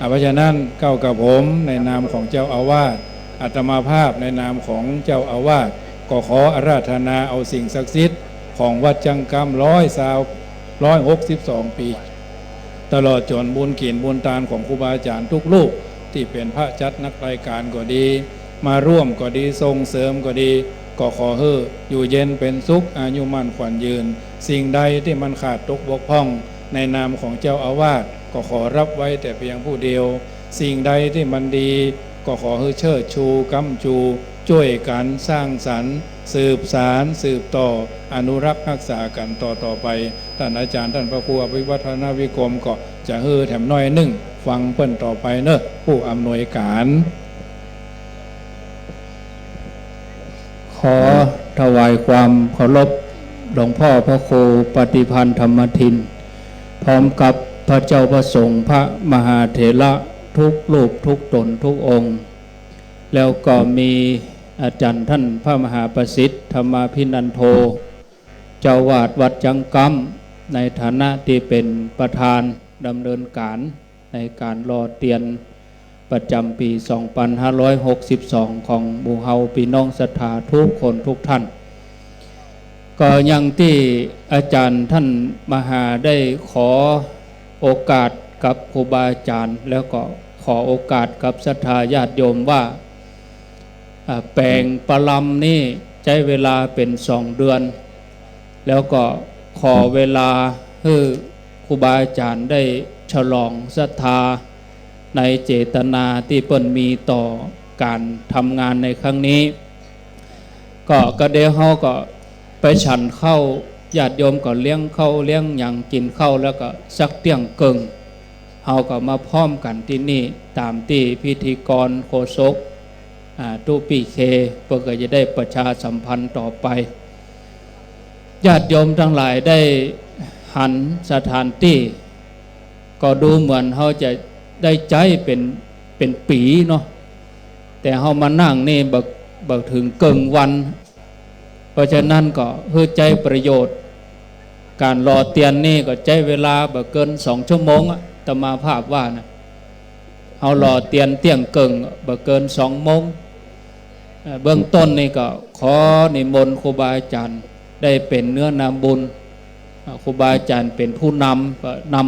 เพราะฉะนั้นเก้ากับผมในนามของเจ้าอาวาสอาตมาภาพในนามของเจ้าอาวาสก็ขออาราธนาเอาสิ่งศักดิ์สิทธิ์ของวัดจังกำ162 ปีตลอดจนบุญกินบุญทานของครูบาอาจารย์ทุกรูปที่เป็นพระจัดนักรายการก็ดีมาร่วมก็ดีส่งเสริมก็ดีก็ขอให้อยู่เย็นเป็นสุขอายุมั่นขวัญยืนสิ่งใดที่มันขาดตกบกพร่องในนามของเจ้าอาวาสก็ขอรับไว้แต่เพียงผู้เดียวสิ่งใดที่มันดีก็ขอให้เชิดชูกำจูช่วยกันสร้างสรรค์สืบสารสืบต่ออนุรักษ์รักษากันต่อไปท่านอาจารย์ท่านพระครูอภิวัฒนวิกรมก็จะแถมน้อยหนึ่งฟังเปิ้นต่อไปเนอะผู้อำนวยการขอถวายความเคารพหลวงพ่อพระครูปฏิพันธ์ธรรมทินพร้อมกับพระเจ้าประสงค์พระมหาเถระทุกรูปทุกตนทุกองค์แล้วก็มีอาจารย์ท่านพระมหาประสิทธิ์ธรรมาภินันโทเจ้าวาดวัดจังกำในฐานะที่เป็นประธานดำเนินการในการรอเตียนประจำปี 2562 ของหมู่เฮาพี่น้องศรัทธาทุกคนทุกท่านก็ยังที่อาจารย์ท่านมหาได้ขอโอกาสกับครูบาอาจารย์แล้วก็ขอโอกาสกับศรัทธาญาติโยมว่าแปลงปลำนี่ใช้เวลาเป็น2 เดือนแล้วก็ขอเวลาให้ครูบาอาจารย์ได้ฉลองศรัทธาในเจตนาที่เปิ้นมีต่อการทำงานในครั้งนี้ก็เดี๋ยวเฮาก็ไปฉันเข้าญาติโยมก็เลี้ยงเข้าเลี้ยงอย่างกินเข้าแล้วก็สักเที่ยงเกิงเฮาก็มาพร้อมกันที่นี่ตามที่พิธีกรโฆษกตู้ปีเคเพื่อก็จะได้ประชาสัมพันธ์ต่อไปญาติโยมทั้งหลายได้หันสถานที่ก็ดูเหมือนเขาจะได้ใจเป็นปีเนาะแต่เขามานั่งนี่บักถึงเกิงวันเพราะฉะนั้นก็เพื่อใจประโยชน์การรอเตียนนี่ก็ใจเวลาบักเกิน2 ชั่วโมงตมาภาพว่านะเขารอเตียนเที่ยงเกิงบักเกิน2 โมงเบื้องต้นนี่ก็ขอนิมนต์ครูบาอาจารย์ได้เป็นเนื้อนามบุญครูบาอาจารย์เป็นผู้น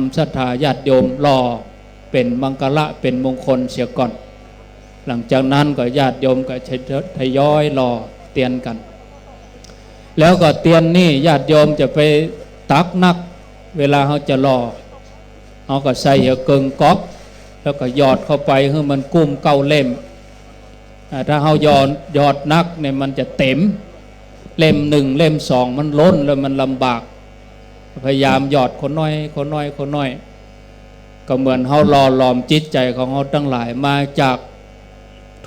ำศรัทธาญาติโยมรอเป็นมังกละเป็นมงคลเสียก่อนหลังจากนั้นก็ญาติโยมก็ทยอยรอเตียนกันแล้วก็เตียนนี่ญาติโยมจะไปตักนักเวลาเขาจะรอเขาก็ใส่เกิงก๊อกแล้วก็หยอดเข้าไปให้มันกุ้ม9 เล่มถ้าเขาหยอดนักเนี่ยมันจะเต็มเล่ม1เล่ม2มันล้นแล้วมันลำบากพยายามหยอดคนน้อย ก็เหมือนเฮาหล่อหลอมจิตใจของเฮาทั้งหลายมาจาก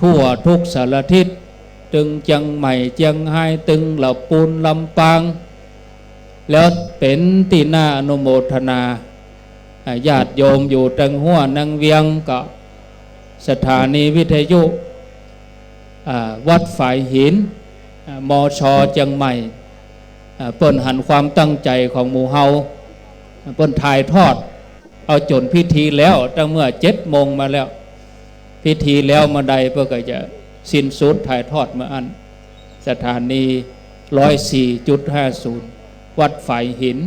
ทั่วทุกสารทิศตึงเชียงใหม่เชียงไฮ้ตึงลำปูนลำปางแล้วเป็นที่น่าอนุโมทนาญาติโยมอยู่ตังหัวนังเวียงก็สถานีวิทยุวัดฝายหินมช.เชียงใหม่เปิ้นหันความตั้งใจของหมู่เฮาเปิ้นถ่ายทอดเอาจนพิธีแล้วตั้งเมื่อ7 โมงมาแล้วพิธีแล้วมาใดเพื่อก็จะสิ้นสุดถ่ายทอดมาอันสถานี 104.50 วัดฝายหิน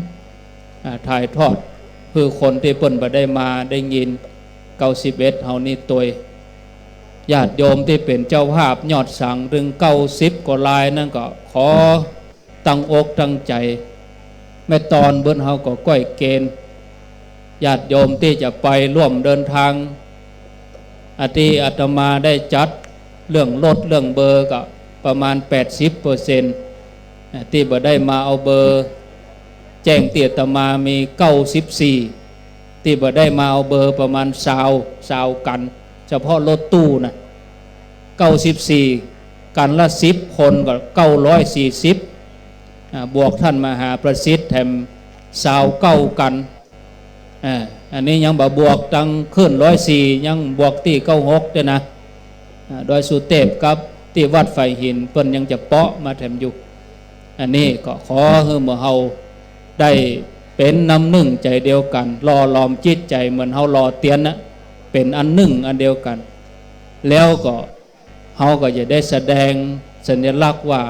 ถ่ายทอดคือคนที่เปิ้นบ่ได้มาได้ยิน91เฮานี่ตัวญาติโยมที่เป็นเจ้าภาพยอดสั่งถึง90กว่าลายนั่นก็ขอตั้งอกตั้งใจแม่ตอนเบิ้นเฮาก็ก้อยเกณฑ์ญาติโยมที่จะไปร่วมเดินทางอาตมาได้จัดเรื่องรถเรื่องเบอร์ก็ประมาณ 80% ที่บ่ได้มาเอาเบอร์แจ้งเตียอาตมามี94ที่บ่ได้มาเอาเบอร์ประมาณ20กันเฉพาะรถตู้นะ94กันละ10 คนก็940บวกท่านมหาประสิทธิ์แถม29กันอันนี้ยังบวกตั้งขึ้น104ยังบวกที่96ด้วยนะโดยสุเทพกับที่วัดไฟหินเพิ่นยังจะเปาะมาแถมอยู่อันนี้ก็ขอให้หมู่เฮาได้เป็นน้ำหนึ่งใจเดียวกันรอล้อมจิตใจเหมือนเฮารอเตียนนะเป็นอันหนึ่งอันเดียวกันแล้วก็เฮาก็จะได้แสดงสัญลักษณ์ว่า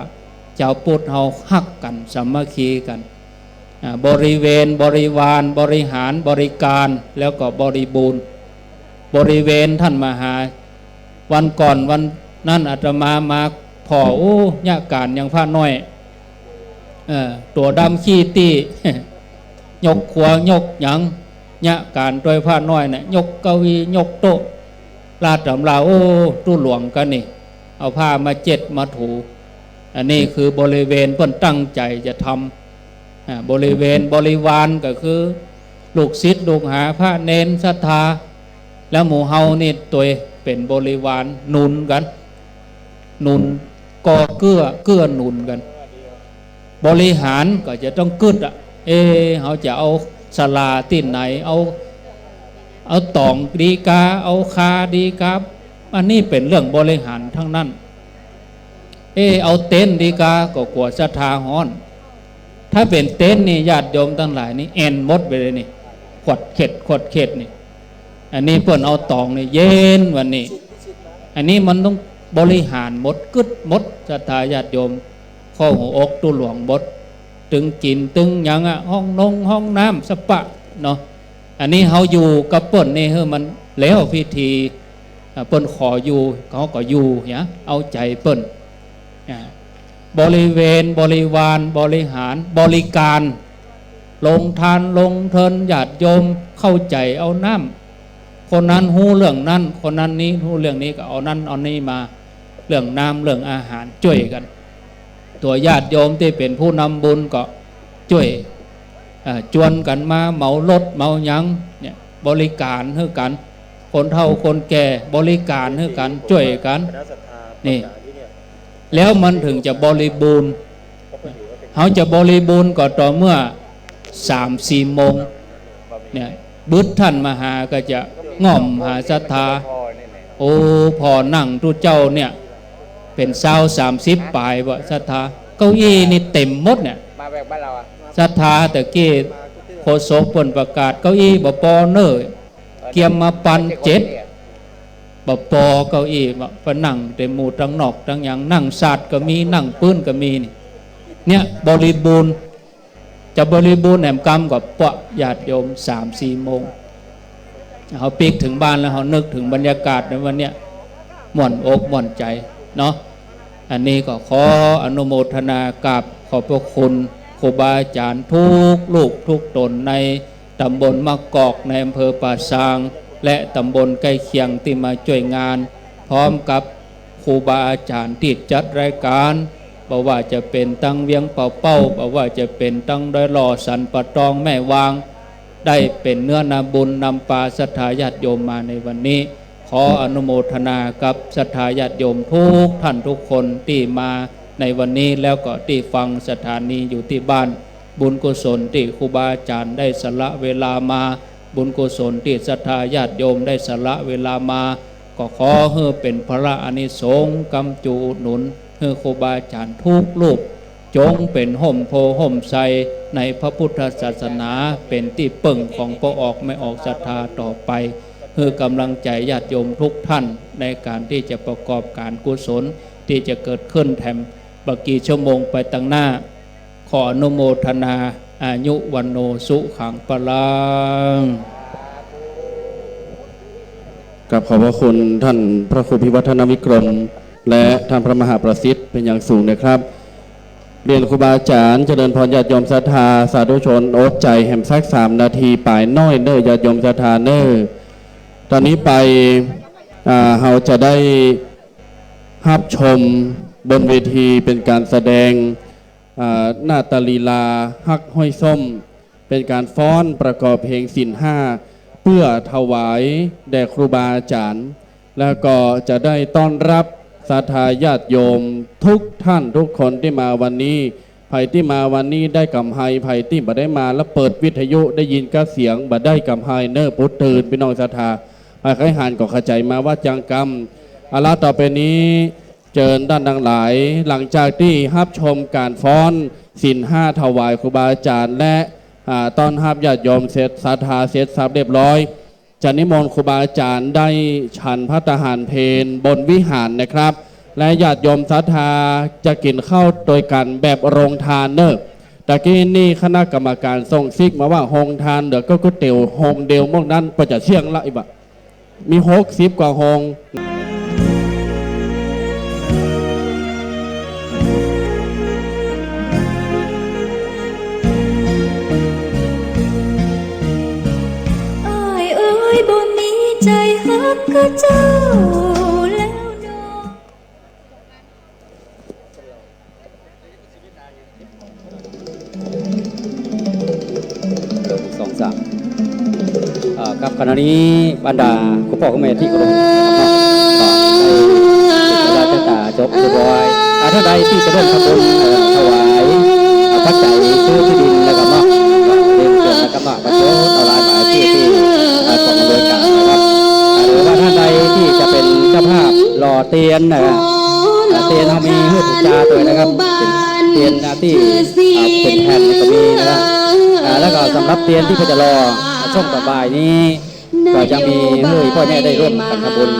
เจ้าพุทธเฮาฮักกันสามัคคีกันบริเวณบริวารบริหารบริการแล้วก็บริบูรณ์บริเวณท่านมหาวันก่อนวันนั้นอาตมาพอโอ้ยะการยังพระน้อยตัวดำขี้ตี้ ยกขวายกหยังยะการโดยพระน้อยเนี่ยยกเก้าอี้ยกโต๊ะลาดตำราโอ้ตู้หลวงกันนี่เอาผ้ามาเจ็ดมาถูอันนี้คือบริเวณเพิ่นตั้งใจจะทำบริเวณบริวารก็คือลูกศิษย์ลูกหาพระเนนศรัทธาแล้วหมู่เฮานี่ตัวเป็นบริวารหนุนกันหนุนก่อเกื้อหนุนกันบริหารก็จะต้องกึดเขาจะเอาศาลาที่ไหนเอาตองดีกาเอาคาดีกาอันนี้เป็นเรื่องบริหารทั้งนั้นเอาเต็นดีกาก็กลัวศรัทธาฮ้อนถ้าเป็นเต็นนี่ญาติโยมทั้งหลายนี่แอนมดไปเลยนี่ขวดเข็ดนี่อันนี้เพิ่นเอาตองนี่เย็นวันนี้อันนี้มันต้องบริหารหมดกึดหมดศรัทธาญาติโยมข้อหัวอกตู้หลวงบดตึงกินตึงยังห้องน้ำสปะเนาะอันนี้เขาอยู่กับเปิ้นนี่เฮ้มันแล้วพิธีเปิ้นขออยู่เขาก็อยู่เนี่ยเอาใจเปิ้นบริเวณบริวารบริหารบริการลงทานลงเทินญาติโยมเข้าใจเอาน้ำคนนั้นหู้เรื่องนั้นคนนั้นนี้หู้เรื่องนี้ก็เอานั้นเอานี้มาเรื่องน้ำเรื่องอาหารช่วยกันตัวญาติโยมที่เป็นผู้นำบุญก็ช่วยจวนกันมาเหมารถเหมาหยังเนี่ยบริการให้กันคนเฒ่าคนแก่บริการให้กันช่วยกันนี่แล้วมันถึงจะบริบูรณ์เขาจะบริบูรณ์ก็ต่อเมื่อ 3-4 โมงเนี่ยบึดท่านมหาก็จะง่อมหาศรัทธาโอ้พอนั่งทุเจ้าเนี่ยเป็น30 ปลายบ่ศรัทธาเก้าอี้นี่เต็มหมดเนี่ยมาแบบบ้านเราศรัทธาแต่กี้โฆษกเพิ่นประกาศเก้าอี้บ่ปอเน้อเกียมมาปัน7บ่ปอเก้าอี้บ่นั่งเต็มหมู่ทั้งนอกทั้งหยังนั่งศาสตร์ก็มีนั่งปื้นก็มีนี่เนี่ยบริบูรณ์จะบริบูรณ์แหนมกรรมกับปะญาติโยม 3-4 โมงเขาปีกถึงบ้านแล้วเขานึกถึงบรรยากาศในวันเนี้ยม่วนอกม่วนใจเนาะอันนี้ก็ขออนุโมทนากับขอบพระคุณครูบาอาจารย์ทุกลูกทุกตนในตำบลมะกอกในอำเภอป่าซางและตำบลใกล้เคียงที่มาช่วยงานพร้อมกับครูบาอาจารย์ที่จัดรายการบอกว่าจะเป็นตั้งเวียงเป่าบอกว่าจะเป็นตั้งดอยหล่อสันปะตองแม่วาง ได้เป็นเนื้อนาบุญนำปาศรัทธาญาติโยมมาในวันนี้ขออนุโมทนากับศรัทธาญาติโยมทุกท่านทุกคนที่มาในวันนี้แล้วก็ที่ฟังสถานีอยู่ที่บ้านบุญกุศลที่ครูบาอาจารย์ได้สละเวลามาบุญกุศลที่ศรัทธาญาติโยมได้สละเวลามาก็ขอให้เป็นพระอานิสงส์กำจูหนุนให้ครูบาอาจารย์ทุกรูปจงเป็นห่มโพห่มไทรในพระพุทธศาสนาเป็นที่ปึ่งของพระออกไม่ออกศรัทธาต่อไปเพื่อกำลังใจญาติโยมทุกท่านในการที่จะประกอบการกุศลที่จะเกิดขึ้นแถมบักกี่ชั่วโมงไปตั้งหน้าขออนุโมทนาอายุวันโนสุขังปลัง กับขอบพระคุณท่านพระครูพิวัฒนวิกรมและท่านพระมหาประสิทธิ์เป็นอย่างสูงนะครับเรียนครูบาอาจารย์เจริญพรญาติโยมศรัทธาสาธุชนอดใจแหมสัก3 นาทีป่ายน้อยเน้อญาติโยมศรัทธาเน้อตอนนี้ไปเราจะได้รับชมบนเวทีเป็นการแสดงหน้าตาลีลาฮักห้อยส้มเป็นการฟ้อนประกอบเพลงศีล5เพื่อถวายแด่ครูบาอาจารย์แล้วก็จะได้ต้อนรับศรัทธาญาติโยมทุกท่านทุกคนที่มาวันนี้ไผ่ที่มาวันนี้ได้กำไฮไผ่ที่บ่ได้มาแล้วเปิดวิทยุได้ยินกระเสียงบ่ได้กำไฮเนอร์พุทธตื่นพี่น้องศรัทธาไผ่ไข่หานก็เข้าใจมาว่าจังกรรมอาลาต่อไปนี้เจิญด้านดังหลายหลังจากที่รับชมการฟ้อนศีล5ถวายครูบาอาจารย์และตอนรับญาติโยมเสร็จศรัทธาเสร็จสับเรียบร้อยจะนิมนต์ครูบาอาจารย์ได้ฉันพระทหารเพลบนวิหารนะครับและญาติโยมศรัทธาจะกินข้าวโดยกันแบบโรงทานเนอะตะกี้นี่คณะกรรมการส่งซิกมาว่าโฮงทานเดี๋ยวก็ก๋วยเตี๋ยวโฮงเดียวพวกนั้นประจะเชี่ยงละอีกบะมี60 กว่าโฮงบ่มีใจฮักก็เจ้าแล้วเนาะ 2 3กับขณะนี้บรรดาคุณพ่อคุณแม่ที่เคารพก็ได้ตาจบเรียบร้อยท่านใดที่จะร่วมทำบุญถวายปัจจัยซื้อที่ดินแล้วก็เนาะเรียนเกี่ยวกับบัตรประชาชนออนไลน์หมายที่ของบริการนะครับหรือว่าท่านใดที่จะเป็นเจ้าภาพหล่อเตียนนะครับเตียนเขามีหื้อถูกจาตัวนะครับเป็นเตียนที่เป็นแผ่นก็มีนะครับแล้วก็สำหรับเตียนที่เขาจะรอช่วงต่อไปนี้ก็จะมีเฮ้ยพ่อแม่ได้ร่วมกันทำบุญ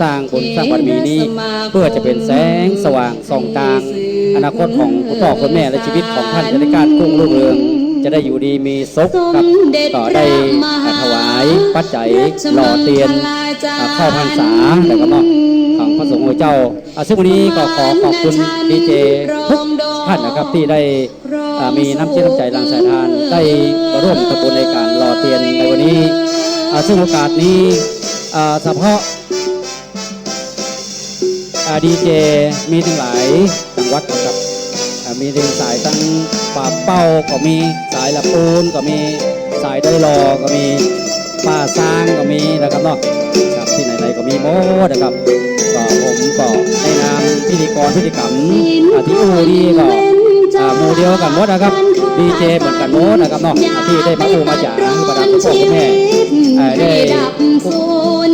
สร้างบุญสร้างบารมีนี้เพื่อจะเป็นแสงสว่างส่องทางอนาคตของคุณพ่อคุณแม่และชีวิตของท่านจะได้การรุ่งเรืองจะได้อยู่ดีมีสุขกับก็ได้ถวายปัจจัยหล่อเตียนเข้าพรรษาแล้วก็มอบของพระสงฆ์เจ้าซึ่งวันนี้ก็ขอขอบคุณดีเจทุกท่านนะครับที่ได้มีน้ำจิตน้ำใจหลั่งสายทานได้ร่วมทำบุญในการหล่อเตียนในวันนี้ซึ่งโอกาสนี้เฉพาะดีเจมีทั้งหลายจังหวัดนะครับมีทั้งสายตั้งป่าเป้าก็มีสายละปูนก็มีสายได้รอก็มีป่าซางก็มีนะครับเนาะครับที่ไหนๆก็มีหมดนะครับก็ผมก็ในนามพิธีกรพิธีกรรมที่อูนี่ก็หมู่เดียวกันหมดนะครับดีเจเหมือนกันหมดนะครับเนาะที่ได้มาอูมาจากประดับพ่อคุณแม่ได้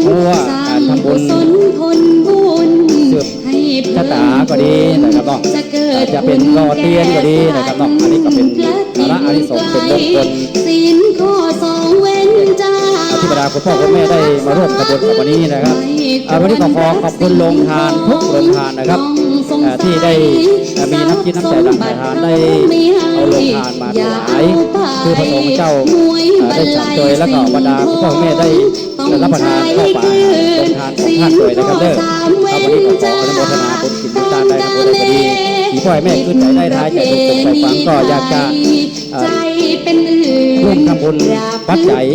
รู้ว่าการทำบุญสืบชะตาก็ดีนะครับเนาะจะเป็นรอเตียนก็ดีนะครับเนาะอันนี้ก็เป็นพระอานิสงส์เป็นมงคลที่บรรดาคุณพ่อคุณแม่ได้มาร่วมทำบุญกับวันนี้นะครับวันนี้ขอขอบคุณโรงทานทุกโรงทานนะครับที่ได้มีน้ำจิตน้ำใจหลั่งสายทานได้เอาโรงทานมาถวายคือพระองค์เจ้าได้จัดโดยแล้วก็บรรดาคุณพ่อคุณแม่ได้รับประทานข้าวปลาโรงทานของท่านโดยนะครับเด้อครับวันนี้ขออนุโมทนาบุญกินบุญทานได้ทำบุญได้พอดีที่พ่อแม่ขึ้นใจได้ท้ายใจทุกคนไปฟังก็อยากจะร่วมทำบุญปัจจัย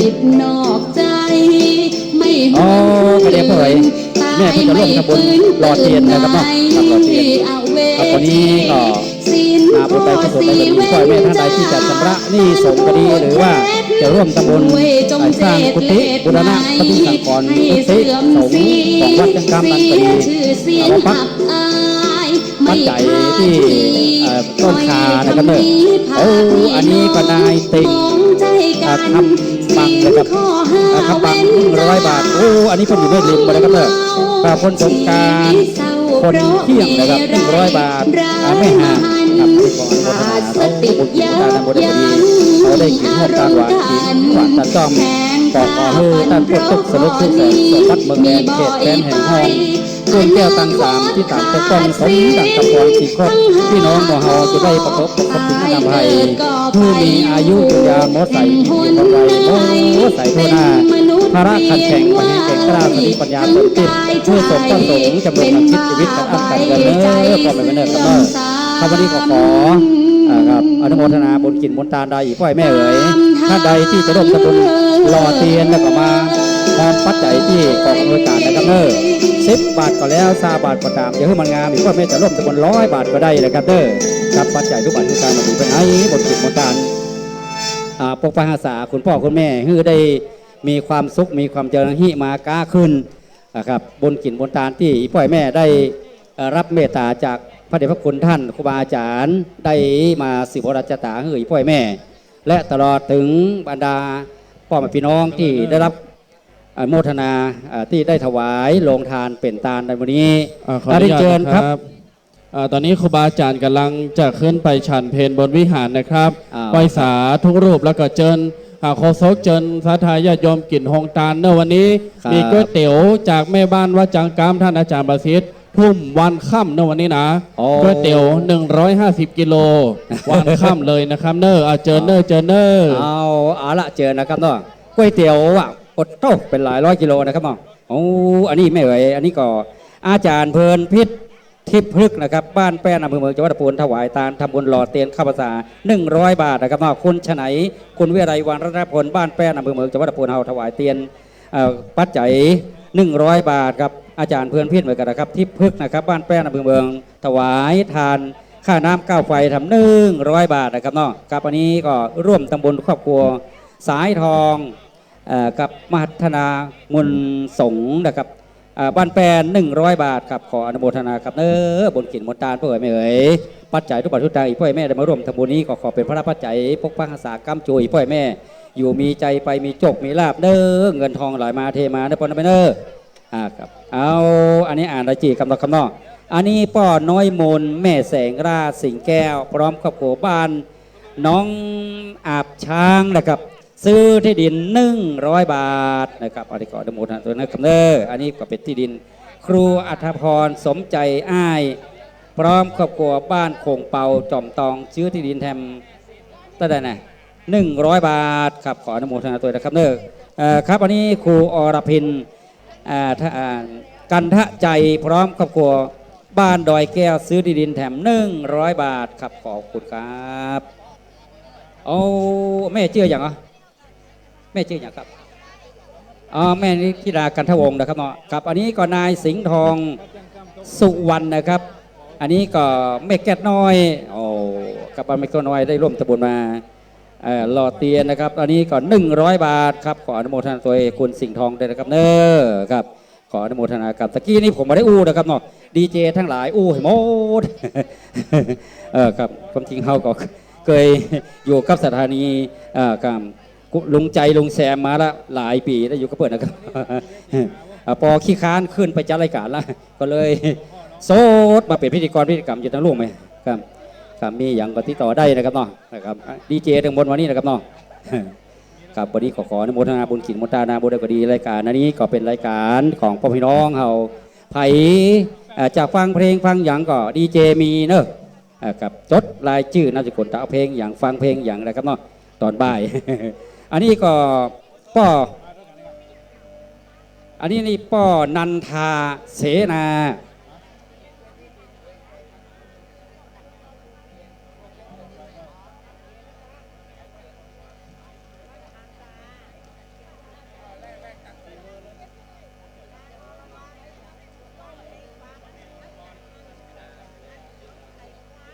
ก็เรียกว่าอะไรแม่เพิ่งจะร่วมทำบุญหล่อเทียนนะครับเนาะทำหล่อเทียนครับวันนี้ก็ บุญใดกุศลใดก็ดีขอให้แม่ท่านใดที่จะชำระหนี้สงฆ์ก็ดีหรือว่าจะร่วมตำบลสร้างกุฏิบูรณะปฏิสังขรณ์กุฏิสงฆ์ของวัดจังกำนั้นก็ดีเอาปักปัจจัยที่ต้นคานะครับเนี่ยอันนี้ก็นายติงทำบังนะครับทำบัง100 บาทอันนี้คนอยู่ไม่ลืมไปนะครับเนี่ยคนสงการคนเที่ยงนะครับ100 บาทไม่ห่างกับที่ของอนุโมทนาเราบุญกุศลทางบุญดีเราได้กินหอมตาหวานกินหวานตาจ้อมปอกเฮือท่านพวกตุกสนุกทุกแสนสวัสดิ์เมืองแดนเขตแดนแห่งห้องส่วนแก้วต่างสามที่ต่างปกป้องสมดังกับพรสี่ครบพี่น้องหมู่เฮาจะได้ประสบกับสิ่งที่นำให้ผู้มีอายุยืนยาวหมอใส่ที่มีความไวหมอใส่ทั่วหน้าภาระขันแข่งมาให้แข่งกล้าสติปัญญาเติมติดเพื่อสมตั้งสงจำนวนนักคิดชีวิตกับอันกันเงินเนื้อพอไม่เนิ่นกันเมื่อข้าพเจ้าก็ขอครับอนุโมทนาบุญกินบุญทานใดพ่อยแม่เอ๋ยถ้าใดที่จะร่วมทำบุญหล่อเทียนแล้วก็มาพร้อมปัจจัยที่กองอำนวยการนะครับเน้อ10 บาทก็แล้ว20 บาทก็ตามอย่าให้มันงามอีกพ่อแม่จะร่วมทำบุญ100 บาทก็ได้เลยครับเด้อครับปัจจัยทุกบาททุกการมาดูเป็นไอ้บุญกินบุญทานปกปักรักษาคุณพ่อคุณแม่ให้ได้มีความสุขมีความเจริญหิมาก้าขึ้นนะครับบุญกินบุญทานที่พ่อแม่ได้รับเมตตาจากพระเดชพระคุณท่านครูบาอาจารย์ได้มาสืบราชตาให้พ่อแม่และตลอดถึงบรรดาพ่อแม่พี่น้องที่ได้รับโมทนาที่ได้ถวายโรงทานเป็นทานในวันนี้ขออนุญาตครับตอนนี้ครูบาอาจารย์กำลังจะขึ้นไปฉันเพลบนวิหารนะครับไหว้สาทุกรูปแล้วก็เจิญโคศกเจิญสาธาญาติโยมกินหงตาลเนวันนี้มีก๋วยเตี๋ยวจากแม่บ้านวัดจังกามท่านอาจารย์ประสิทธิ์ทุ่มวันค่ำเนวันนี้นะก๋วยเตี๋ยว150 กิโลวันค่ำเลยนะครับเนเจิญเจิญเอาละเจอนะครับเนาะก๋วยเตี๋ยวกดโต๊ะเป็นหลายร้อยกิโลนะครับอันนี้ไม่เอ่ยอันนี้ก็อาจารย์เพลินพิษทิพย์พฤกษ์นะครับบ้านแป้นอำเภอเมืองจังหวัดอุบลถวายทานทำบุญหล่อเตียนข้าวภาษา100 บาทนะครับคุณฉไนคุณวิไลวันรัตนพลบ้านแป้นอำเภอเมืองจังหวัดอุบลเฮาถวายเตียนปัจจัย100 บาทครับอาจารย์เพลินพิษเหมือนกันนะครับทิพย์พฤกษ์นะครับบ้านแป้นอำเภอเมืองถวายทานค่าน้ำก้าวไฟทำ100 บาทนะครับครับอันนี้ก็ร่วมตำบลครอบครัวสายทองกับมหัฒนามุนสงนะครับบ้านแปน100 บาทครับขออนุโมทนาครับบนกินบนตาลพ่อแม่เอ๋ยปัจจัยทุกบาททุกสตางค์พ่อแม่ได้มาร่วมทำบุญนี้ก็ขอเป็นพระปัจจัยปกปักรักษากำจุยพ่อแม่อยู่มีใจไปมีโชคมีลาภเงินทองไหลมาเทมาปนไปครับเอาอันนี้อ่านรายจีคำต่อคำนอกอันนี้ป้อน้อยมนแม่แสงราสิงแก้วพร้อมครอบครัวบ้านน้องอาบช้างนะครับซื้อที่ดิน100 บาทนะครับอันนี้ก็อนุโมทนาตัวนะครับอันนี้ก็เป็นที่ดินครูอัธพรสมใจอ้ายพร้อมครอบครัวบ้านโคงเปาจอมตองซื้อที่ดินแถมตั้งแต่ไหน100 บาทครับขออนุโมทนาตัวนะครับครับอันนี้ครูอรพินกันทะใจพร้อมครอบครัวบ้านดอยแก้วซื้อที่ดินแถม100 บาทครับขอบคุณครับแม่เชื่ออย่างเหรอแม่ชื่ออย่างครับแม่นิธิดากันทวงศ์นะครับเนาะครับอันนี้ก็นายสิงห์ทองสุวรรณนะครับอันนี้ก็แม่แก้วน้อยกับแม่แก้วน้อยได้ร่วมตำบุญมาหล่อเตียนนะครับอันนี้ก็100 บาทครับขออนุโมทนาตัวคุณสิงห์ทองด้วยนะครับครับขออนุโมทนากับตะกี้นี้ผมมาได้นะครับเนาะดีเจทั้งหลายให้หมดครับความจริงเขาก็เคยอยู่กับสถานีกับลุงใจลุงแซมมาละหลายปีได้อยู่กับเปิดนะครับพอขี้ค้านขึ้นไปจัดรายการแล้วก็เลยโซดมาเป็นพิธีกรพิธีกรรมอยู่ทั้งลูกไหมครับมีอย่างก็ติดต่อได้นะครับเนาะนะครับดีเจทั้งหมดวันนี้นะครับเนาะครับวันนี้ขออนุโมทนาบุญกินมุตานาบุญได้ก็ดีรายการนี้ก็เป็นรายการของพ่อพี่น้องเฮาไผ่จากฟังเพลงฟังอย่างก็ดีเจมีเนอะกับจดรายชื่อนามสกุลตาเพลงอย่างฟังเพลงอย่างไรครับเนาะตอนบ่ายอันนี้ก็อันนี้นี่ป้อนันทาเสนา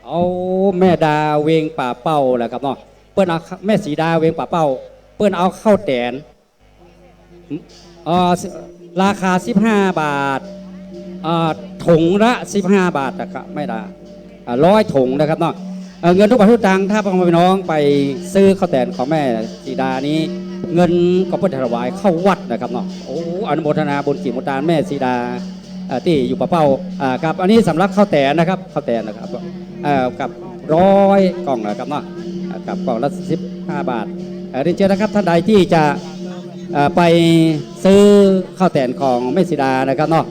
เอาแม่ดาเวงป่าเป้าแหละครับเนาะเปิ้นเอาแม่สีดาเวงป่าเป้าเปิ้นเอาข้าวแตนราคา15 บาทถุงละ15 บาทนะครับไม่ได้100 ถุงนะครับเนาะเงินทุกบาททุกตังค์ถ้าพ่อแม่พี่น้องไปซื้อข้าวแตนของแม่สีดานี้เงินก็เพื่อถวายเข้าวัดนะครับเนาะโอ้อนุโมทนาบุญกิจมุตานแม่สีดาที่อยู่ป่าเป้าครับอันนี้สำหรับข้าวแตนนะครับข้าวแตนนะครับกับ100 กล่องนะครับเนาะกับกล่องละ15 บาทเรียนเชิญนะครับท่านใดที่จะไปซื้อข้าวแตนของแม่สีดานะครับเนาะ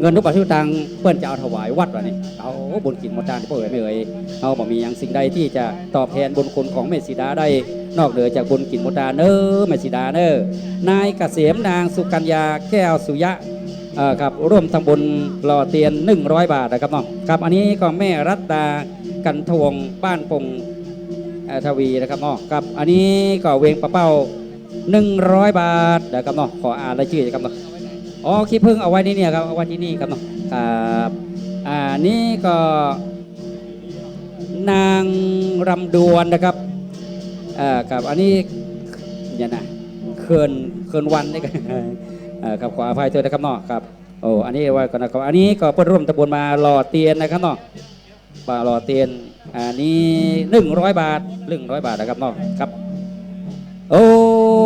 เงินทุกบาททุกตังค์เพื่อนจะเอาถวายวัดวะนี่เอาบุญกินหมดจานที่พ่อเอ๋ยไม่เอ๋ยเอาบอกมีอย่างสิ่งใดที่จะตอบแทนบุญคุณของแม่สีดาได้นอกเหนือจากบุญกินหมดจานแม่สีดานายเกษมนางสุกัญญาแก้วสุยะครับร่วมทำบุญหล่อเตียน100 บาทนะครับเนาะครับอันนี้ก็แม่รัตดากันทวงบ้านปงทวีนะครับเนาะครับอันนี้ก็เวงปะเป้า100 บาทนะครับเนาะขออ่านรายชื่อนะครับเนาะอ๋อขี้พึ่งเอาไว้นี่เนี่ยครับเอาไว้ที่นี่ครับเนาะครับนี่ก็นางรำดวนนะครับกับอันนี้เนี่ยนะเคินวันนี่กันครับขออภัยด้วยนะครับเนาะครับโอ้อันนี้ไว้ก่อนนะครับอันนี้ก็เพื่อร่วมตำบลมาหล่อเตียนนะครับเนาะหล่อเตียนอันนี้100 บาท100 บาทนะครับเนาะครับโอ้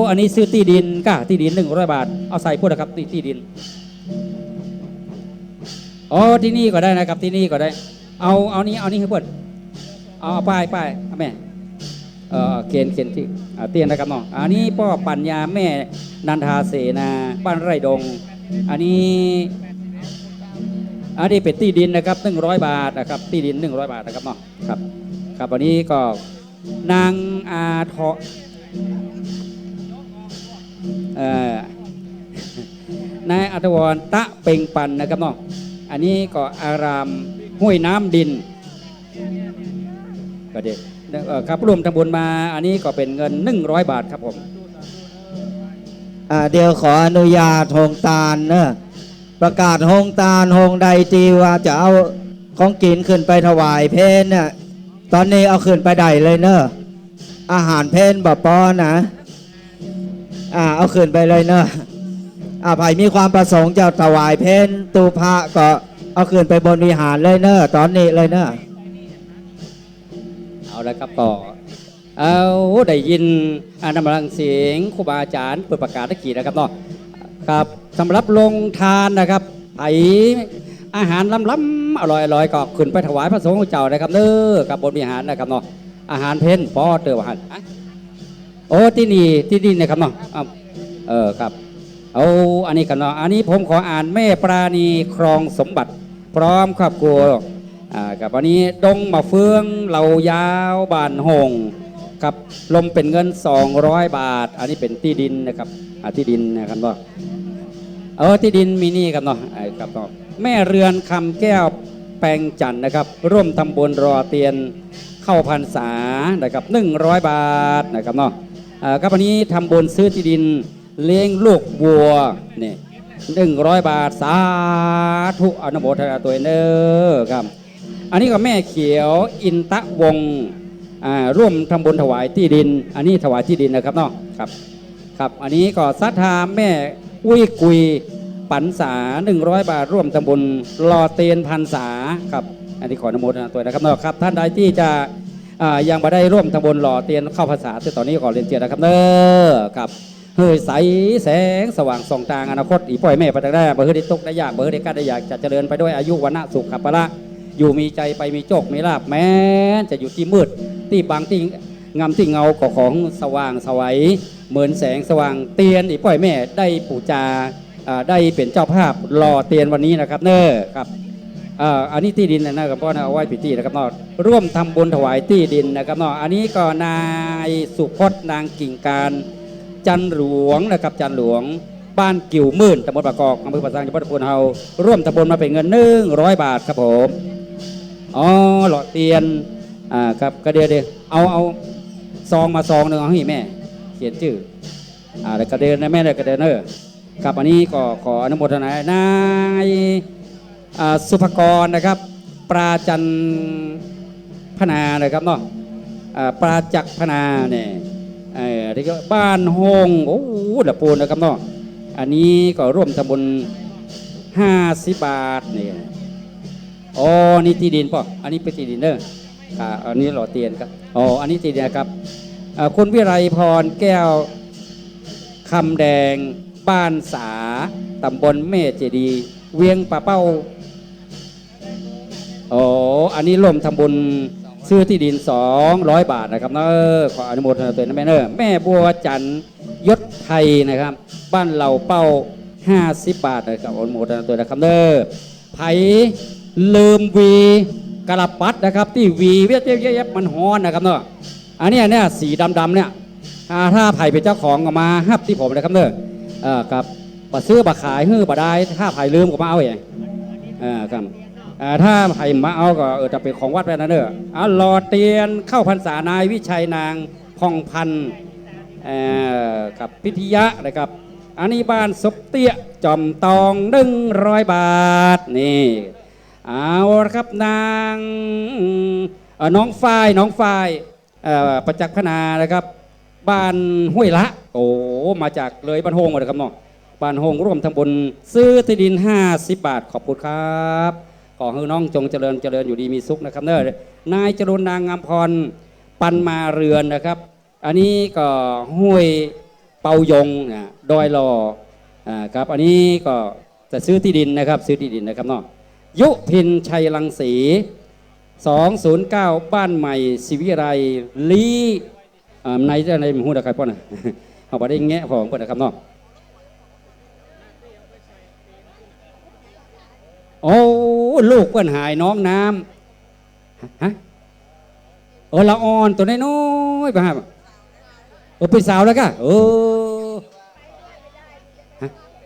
อันนี้ซื้อที่ดินก้าที่ดิน100 บาทเอาใส่พูดนะครับที่ดินอ๋อที่นี่ก็ได้นะครับที่นี่ก็ได้เอานี้ให้เพื่อนเอาป้ายแม่เขียนที่เตียนนะครับเนาะอันนี้พ่อปัญญาแม่นันทาเสนาบ้านไร่ดงอันนี้เป็นที่ดินนะครับ100 บาทนะครับที่ดิน100 บาทนะครับเนาะครับอันนี้ก็นางอาทนายอัตวรตะเป่งปันนะครับเนาะอันนี้ก็อารามห้วยน้ำดินก็เด็กครับรวมทำบุญมาอันนี้ก็เป็นเงิน100 บาทครับผมเดี๋ยวขออนุญาตโฮงตาลเนอะประกาศโฮงตาลโฮงใดจีว่าจะเอาของกินขึ้นไปถวายเพนเนี่ยตอนนี้เอาขึ้นไปได้เลยเนอะอาหารเพนแบบป้อนะเอาขึ้นไปเลยเนอะไผ่มีความประสงค์จะถวายเพนตูพระก็เอาขึ้นไปบนวิหารเลยเนอะตอนนี้เลยเนอะเอาละครับก็เอาได้ยินนำรังเสียงครูบาอาจารย์เปิดประกาศตะกี้นะครับเนาะครับสำหรับลงทานนะครับไออาหารล้ำๆอร่อยๆก็ขึ้นไปถวายพระสงฆ์เจ้านะครับเด้อกับบนวิหารนะครับเนาะอาหารเพนป้อเตอร์วหันโอ้ที่นี่นะครับเนาะครับเอาอันนี้กันเนาะอันนี้ผมขออ่านแม่ปราณีครองสมบัติพร้อมครอบครัวกับอันนี้ดงมาเฟืองเหล่ายาวบานหงกับลมเป็นเงิน200 บาทอันนี้เป็นที่ดินนะครับที่ดินนะครับเนาะที่ดินมีนี่ครับเนาะครับเนาะแม่เรือนคำแก้วแปลงจันนะครับร่วมทำบุญรอเตียนเข้าพรรษานะครับ100 บาทนะครับเนาะครับวันนี้ทำบุญซื้อที่ดินเลี้ยงลูกวัวนี่100 บาทสาธุอนุโมทนาตัวเนอครับอันนี้ก็แม่เขียวอินตะวงร่วมทำบุญถวายที่ดินอันนี้ถวายที่ดินนะครับเนาะครับอันนี้ก็ศรัทธาแม่อุ้ยกุยปันษา100 บาทร่วมทำบุญรอเตียนพรรษาครับอันนี้ขออนุโมทนาตัวนะครับเนาะครับท่านใดที่จะยังไม่ได้ร่วมทำบุญหล่อเตียนเข้าพรรษาแต่ตอนนี้ขอเรียนเชิญนะครับเนอครับเฮ้ยใสแสงสว่างส่องทางอนาคตอีป่อยแม่ปะได้บ่เฮ้ยได้ตกได้ยากบ่เฮ้ยได้กัดได้อยากจะเจริญไปด้วยอายุวันนะสุขขับปะละอยู่มีใจไปมีโชคมีลาภแม้จะอยู่ที่มืดที่บางที่งามที่เงาของสว่างสวัยเหมือนแสงสว่างเตียนอีป่อยแม่ได้ปูจาได้เป็นเจ้าภาพหล่อเตียนวันนี้นะครับเนอครับอันนี้ที่ดินนะครับพ่อเอาไว้พิธีนะครับเนาะร่วมทำบุญถวายที่ดินนะครับเนาะอันนี้ก็นายสุพจน์นางกิ่งการจันหลวงนะครับจันหลวงบ้านกิ่วมื่นตำบลปากกอกอำเภอปากซางจังหวัดอุบลเฮาร่วมทำบุญมาเป็นเงิน100 บาทครับผมหล่อเตียนครับก็เดี๋ยวเอาซองมาซองหนึ่งเอาให้แม่เขียนชื่อแล้วก็เดินนะแม่เลยก็เดินครับอันนี้ก็ขออนุโมทนานายสุภกรนะครับปราจัน พนานะครับเนาะปราจักษ์พนาเนี่ยที่ก็บ้านโฮงโอ้โหละปูนนะครับเนาะอันนี้ก็ร่วมทำบุญ50 บาทนี่อ๋อนี่ที่ดินป่ะอันนี้เป็นที่ดินเนอร์อันนี้หล่อเตียนครับอ๋ออันนี้ที่ดินครับคุณวิไรพรแก้วคำแดงบ้านสาตำบลแม่เจดีเวียงป่าเป้าอ๋ออันนี้ร่วมทำบุญซื้อที่ดิน200 บาทนะครับเนอะขออนุโมทนาตัวนะแม่เนอะแม่บัวจันยศไทยนะครับบ้านเหล่าเป้า50 บาทนะครับอนุโมทนาตัวนะครับเนอะไผ่ลืมวีกระปัดนะครับที่วีเวียบมันฮ้อนนะครับเนอะอันนี้เนี่ยสีดำๆเนี่ยถ้าไผ่เป็นเจ้าของก็มาฮับที่ผมนะครับเนอะกับมาซื้อมาขายฮื้อมาได้ถ้าไผ่ลืมก็มาเอาอย่างครับถ้าไผ่มาเอาก็จะเป็นของวัดไปนะเนอะหล่อเตียนเข้าพรรษานายวิชัยนางพองพันธ์กับพิทยะนะครับอันนี้บ้านศพเตี้ยจอมตอง100 บาทนี่เอาละครับนางน้องฝ้ายประจักษ์พนานะครับบ้านห้วยละโอ้มาจากเลยบ้านโฮงเลยครับเนาะบ้านโฮงร่วมทำบุญซื้อที่ดิน50 บาทขอบคุณครับขอให้น้องจงเจริญอยู่ดีมีสุขนะครับเนอะนายจรุนนางงามพรปันมาเรือนนะครับอันนี้ก็ห้วยเปายงดอยหล่อครับอันนี้ก็จะซื้อที่ดินนะครับซื้อที่ดินนะครับเนาะยุพินชัยรังสี209บ้านใหม่ศิวิไรลีในหูดักไก่ป้อนเอาไปได้แงะของเปิดนะครับเนาะโอ้ลูกเปิ้นหายน้องน้ำฮะละอ่อนตัวน้อยๆไปฮะเป็นสาวแล้วกะ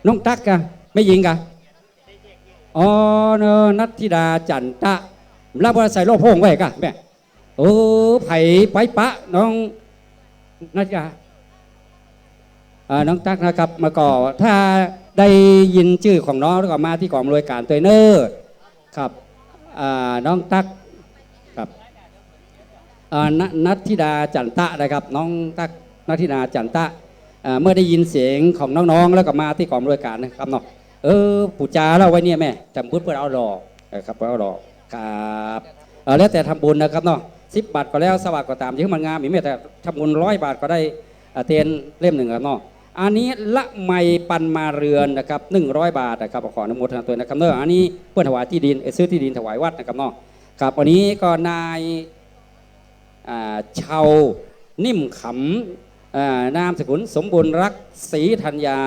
น้องตักกะไม่ยิงกะอ๋อเนนัทธิดาจันตะรับว่าใส่โล่พงไว้กะแม่ไผ่ไปปะน้องนัทธิดาน้องตักนะครับมาก่อถ้าได้ยินชื่อของน้องแล้วก็มาที่กองอำนวยการตัวเนอร์ครับน้องตักครับนัทธิดาจันตะนะครับน้องตักนัทธิดาจันตะเมื่อได้ยินเสียงของน้องๆแล้วก็มาที่กองอำนวยการนะครับเนาะปู่จาแล้วไว้เนี่ยแม่จำพุทธเพื่อเอาหล่อครับเพื่อเอาหล่อครับแล้วแต่ทำบุญนะครับเนาะ10 บาทก็แล้วสวัสดิ์ก็ตามยิ่งมันงามมีแม้แต่ทำบุญ100 บาทก็ได้เตียนเล่ม 1ครับเนาะอันนี้ละไมปันมาเรือนนะครับ100 บาทนะครับขออนุโมทนาตัวนะครับเนอะอันนี้เพื่อถวายที่ดินซื้อที่ดินถวายวัดนะครับเนาะครับอันนี้ก็นายชาวนิ่มขำนามสกุลสมบูรณ์รักศรีธัญญา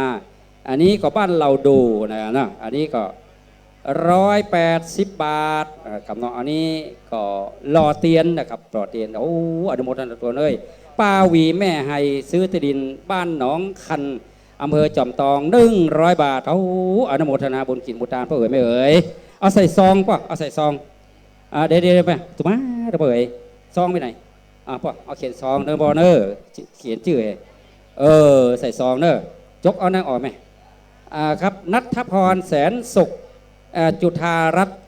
อันนี้ก็บ้านเราดูนะอันนี้ก็180 บาทกับเนาะอันนี้ก็หล่อเตียนนะครับหล่อเตียนโอ้อนุโมทนาตัวเลยป้าวีแม่ไฮซื้อที่ดินบ้านหนองคันอำเภอจอมตอง100 บาทโอ้อนุโมทนาบุญกินบุญทานพ่อเอ๋ยไม่เอ๋ยเอาใส่ซองป่ะเอาใส่ซองเดี๋ยวไปถูกไหมเดี๋ยวเอ๋ยซองไปไหนป่ะเอาเขียนซองเนอร์บอเนอร์เขียนชื่อใส่ซองเนอร์จกเอานั่งออกไหมครับนัทพรแสนสุขจุธารัตน์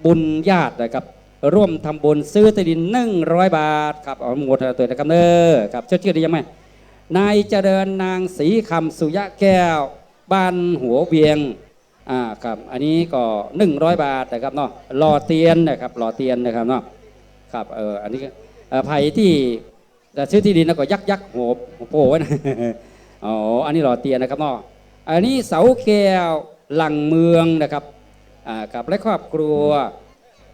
บุญญาตินะครับร่วมทำบุญซื้อที่ดิน100 บาทครับเอาหมดตัวนะครับเนอครับชื่อได้ยังไงนายเจริญนางศรีคำสุยะแก้วบ้านหัวเวียงครับอันนี้ก็100 บาทนะครับเนาะหล่อเตียนนะครับหล่อเตียนนะครับเนาะครับอันนี้ไผ่ที่ซื้อที่ดินแล้วก็ยักหัวโป้ไว้นะอ๋ออันนี้หล่อเตียนนะครับเนาะอันนี้เสาแก้วหลังเมืองนะครับกับและครอบครัว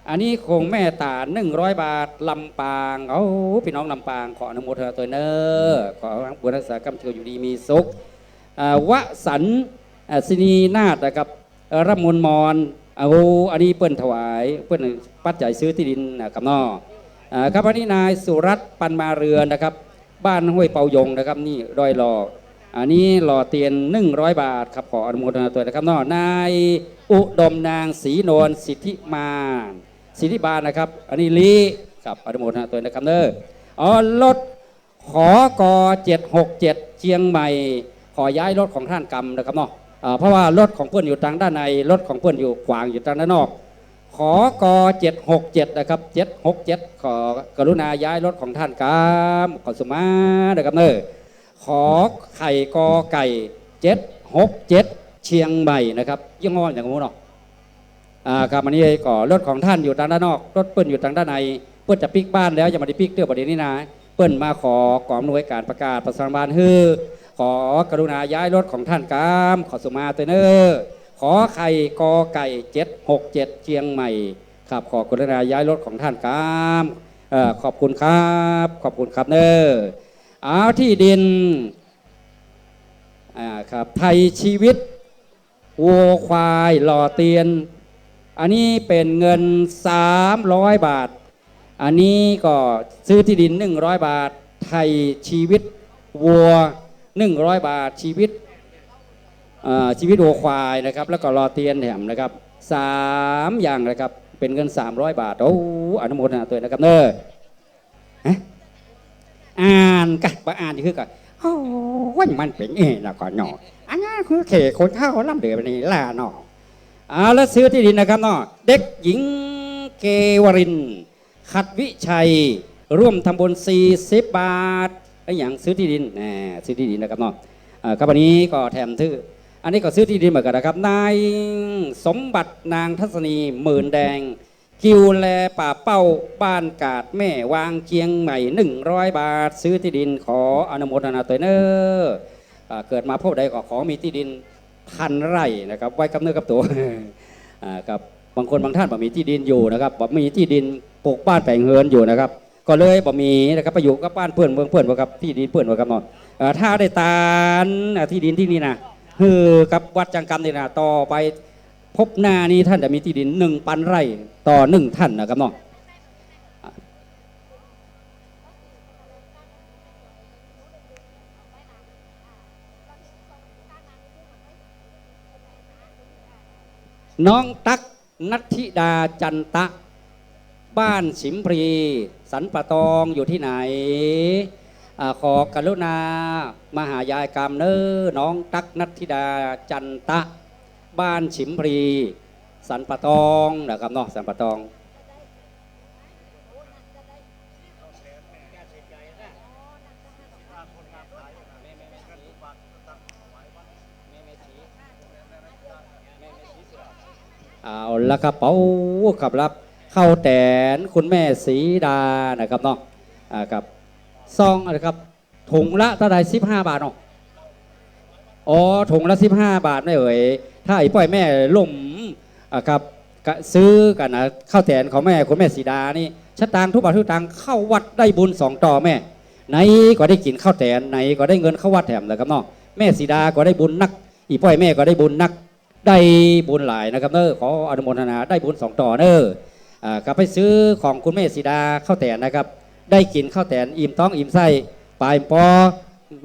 อันนี้คงแม่ตา100 บาทลำปางพี่น้องลำปางขออนุโมทนาตัวเนอขอบุญรักษากรรมเชิญอยู่ดีมีสุขวสันศินีนาฏนะครับรำมนมอนอันนี้เปิ้นถวายเปิ้นปัจจัยซื้อที่ดินกับนอครับอันนี้นายสุรัตน์ปันมาเรือนนะครับบ้านห้วยเปายงนะครับนี่ดอยหล่ออันนี้หล่อเตียน100 บาทครับขออนุโมทนาตัวนะครับนอนายอุดมนางศรีนวลสิทธิมาสิทธิบาลนะครับอันนี้ลีครับอนุโมทนาตัวนะครับเนอรถขอก767เชียงใหม่ขอย้ายรถของท่านกรรมนะครับเนาะเพราะว่ารถของเพื่อนอยู่ทางด้านในรถของเพื่อนอยู่ขวางอยู่ทางด้านนอกข ขอก767นะครับ767ขอกรุณาย้ายรถของท่านครับขอสมานะครับเนอขอไข่กอไก่767เชียงใหม่นะครับยี่ห้ออย่างงูเนาะครับอันนี้ก็รถของท่านอยู่ทางด้านนอกรถเปิ้ลอยู่ทางด้านในเปิ้ลจะปิกบ้านแล้วจะมาได้ปิกเตื้อประเด็นนี้นะเปิ้ลมาขอกอมหน่วยการประกาศประสานบ้านฮือขอกรุณาย้ายรถของท่านครับขอสมาเตเนอร์ขอไข่กอไก่767เชียงใหม่ครับขอกรุณาย้ายรถของท่านครับขอบคุณครับขอบคุณครับเนอร์เอาที่ดินครับไทยชีวิตวัวควายหล่อเตียนอันนี้เป็นเงิน300 บาทอันนี้ก็ซื้อที่ดิน100 บาทไทยชีวิตวัว100 บาทชีวิตวัวควายนะครับแล้วก็รอเตียนแถมนะครับ3อย่างนะครับเป็นเงิน300 บาทโอ้อนุโมทนาตัวนะครับเนอะอ่านกันมาอ่านนี่คือกันโอ้ว่ามันเป็นละก่อนเนาะอันนี้คือเขตคนเข้าล่ำเดือดนี่ล่าเนาะแล้วซื้อที่ดินนะครับเนาะเด็กหญิงเกวรินขัดวิชัยร่วมทำบุญ40 บาทไอ้อย่างซื้อที่ดินซื้อที่ดินนะครับเนาะครับวันนี้ก็แถมซื้ออันนี้ก็ซื้อที่ดินเหมือนกันนะครับนายสมบัตินางทัศนีหมื่นแดงกิวแลป่าเป้าบ้านกาดแม่วางเชียงใหม่100 บาทซื้อที่ดินขออนุโมทนาตัวเนอเกิดมาพบใดก็ขอมีที่ดิน1,000 ไร่นะครับไว้กับเนื้อกับตัวครับบางคนบางท่านบ่มีที่ดินอยู่นะครับบ่มีที่ดินปลูกบ้านแปลงเฮือนอยู่นะครับก็เลยบ่มีนะครับไปอยู่กับบ้านเพื่อนเมืองเพื่อนว่ากับที่ดินเพื่อนว่ากับนอนถ้าได้ตานที่ดินที่นี่นะคือกับวัดจังกรรมนี่นะต่อไปพบหน้านี้ท่านจะมีที่ดิน1,000 ไร่ต่อ1 ท่านนะครับน้องน้องตั๊กนัทธิดาจันตะบ้านฉิมพรีสันปะตองอยู่ที่ไหนขอกรุณามหายายกรรมเนอน้องตั๊กนัทธิดาจันตะบ้านฉิมพรีสันปะตองนะครับเนาะสันปะตองเอาละครับเป๋ากับรับเข้าแตนคุณแม่ศรีดานะครับเนาะกับซองนะครับถุงละเท่าไร15 บาทเนาะอ๋อถุงละ15 บาทไม่เอ่ยถ้าไอ้ป้อยแม่ล่มครับซื้อกันนะข้าวแตนของแม่คุณแม่ศรีดานี่ชะตางทุกบาททุกตังเข้าวัดได้บุญ2 ต่อแม่ไหนก็ได้กินข้าวแตนไหนก็ได้เงินเข้าวัดแถมนะครับเนาะแม่ศรีดาก็ได้บุญนักอีป้อยแม่ก็ได้บุญนักได้บุญหลายนะครับเนอขออนุโมทนาได้บุญ2 ต่อเนอกลับไปซื้อของคุณแม่ศรีดาข้าวแตนนะครับได้กินข้าวแตนอิ่มท้องอิ่มไส้ปลายปอ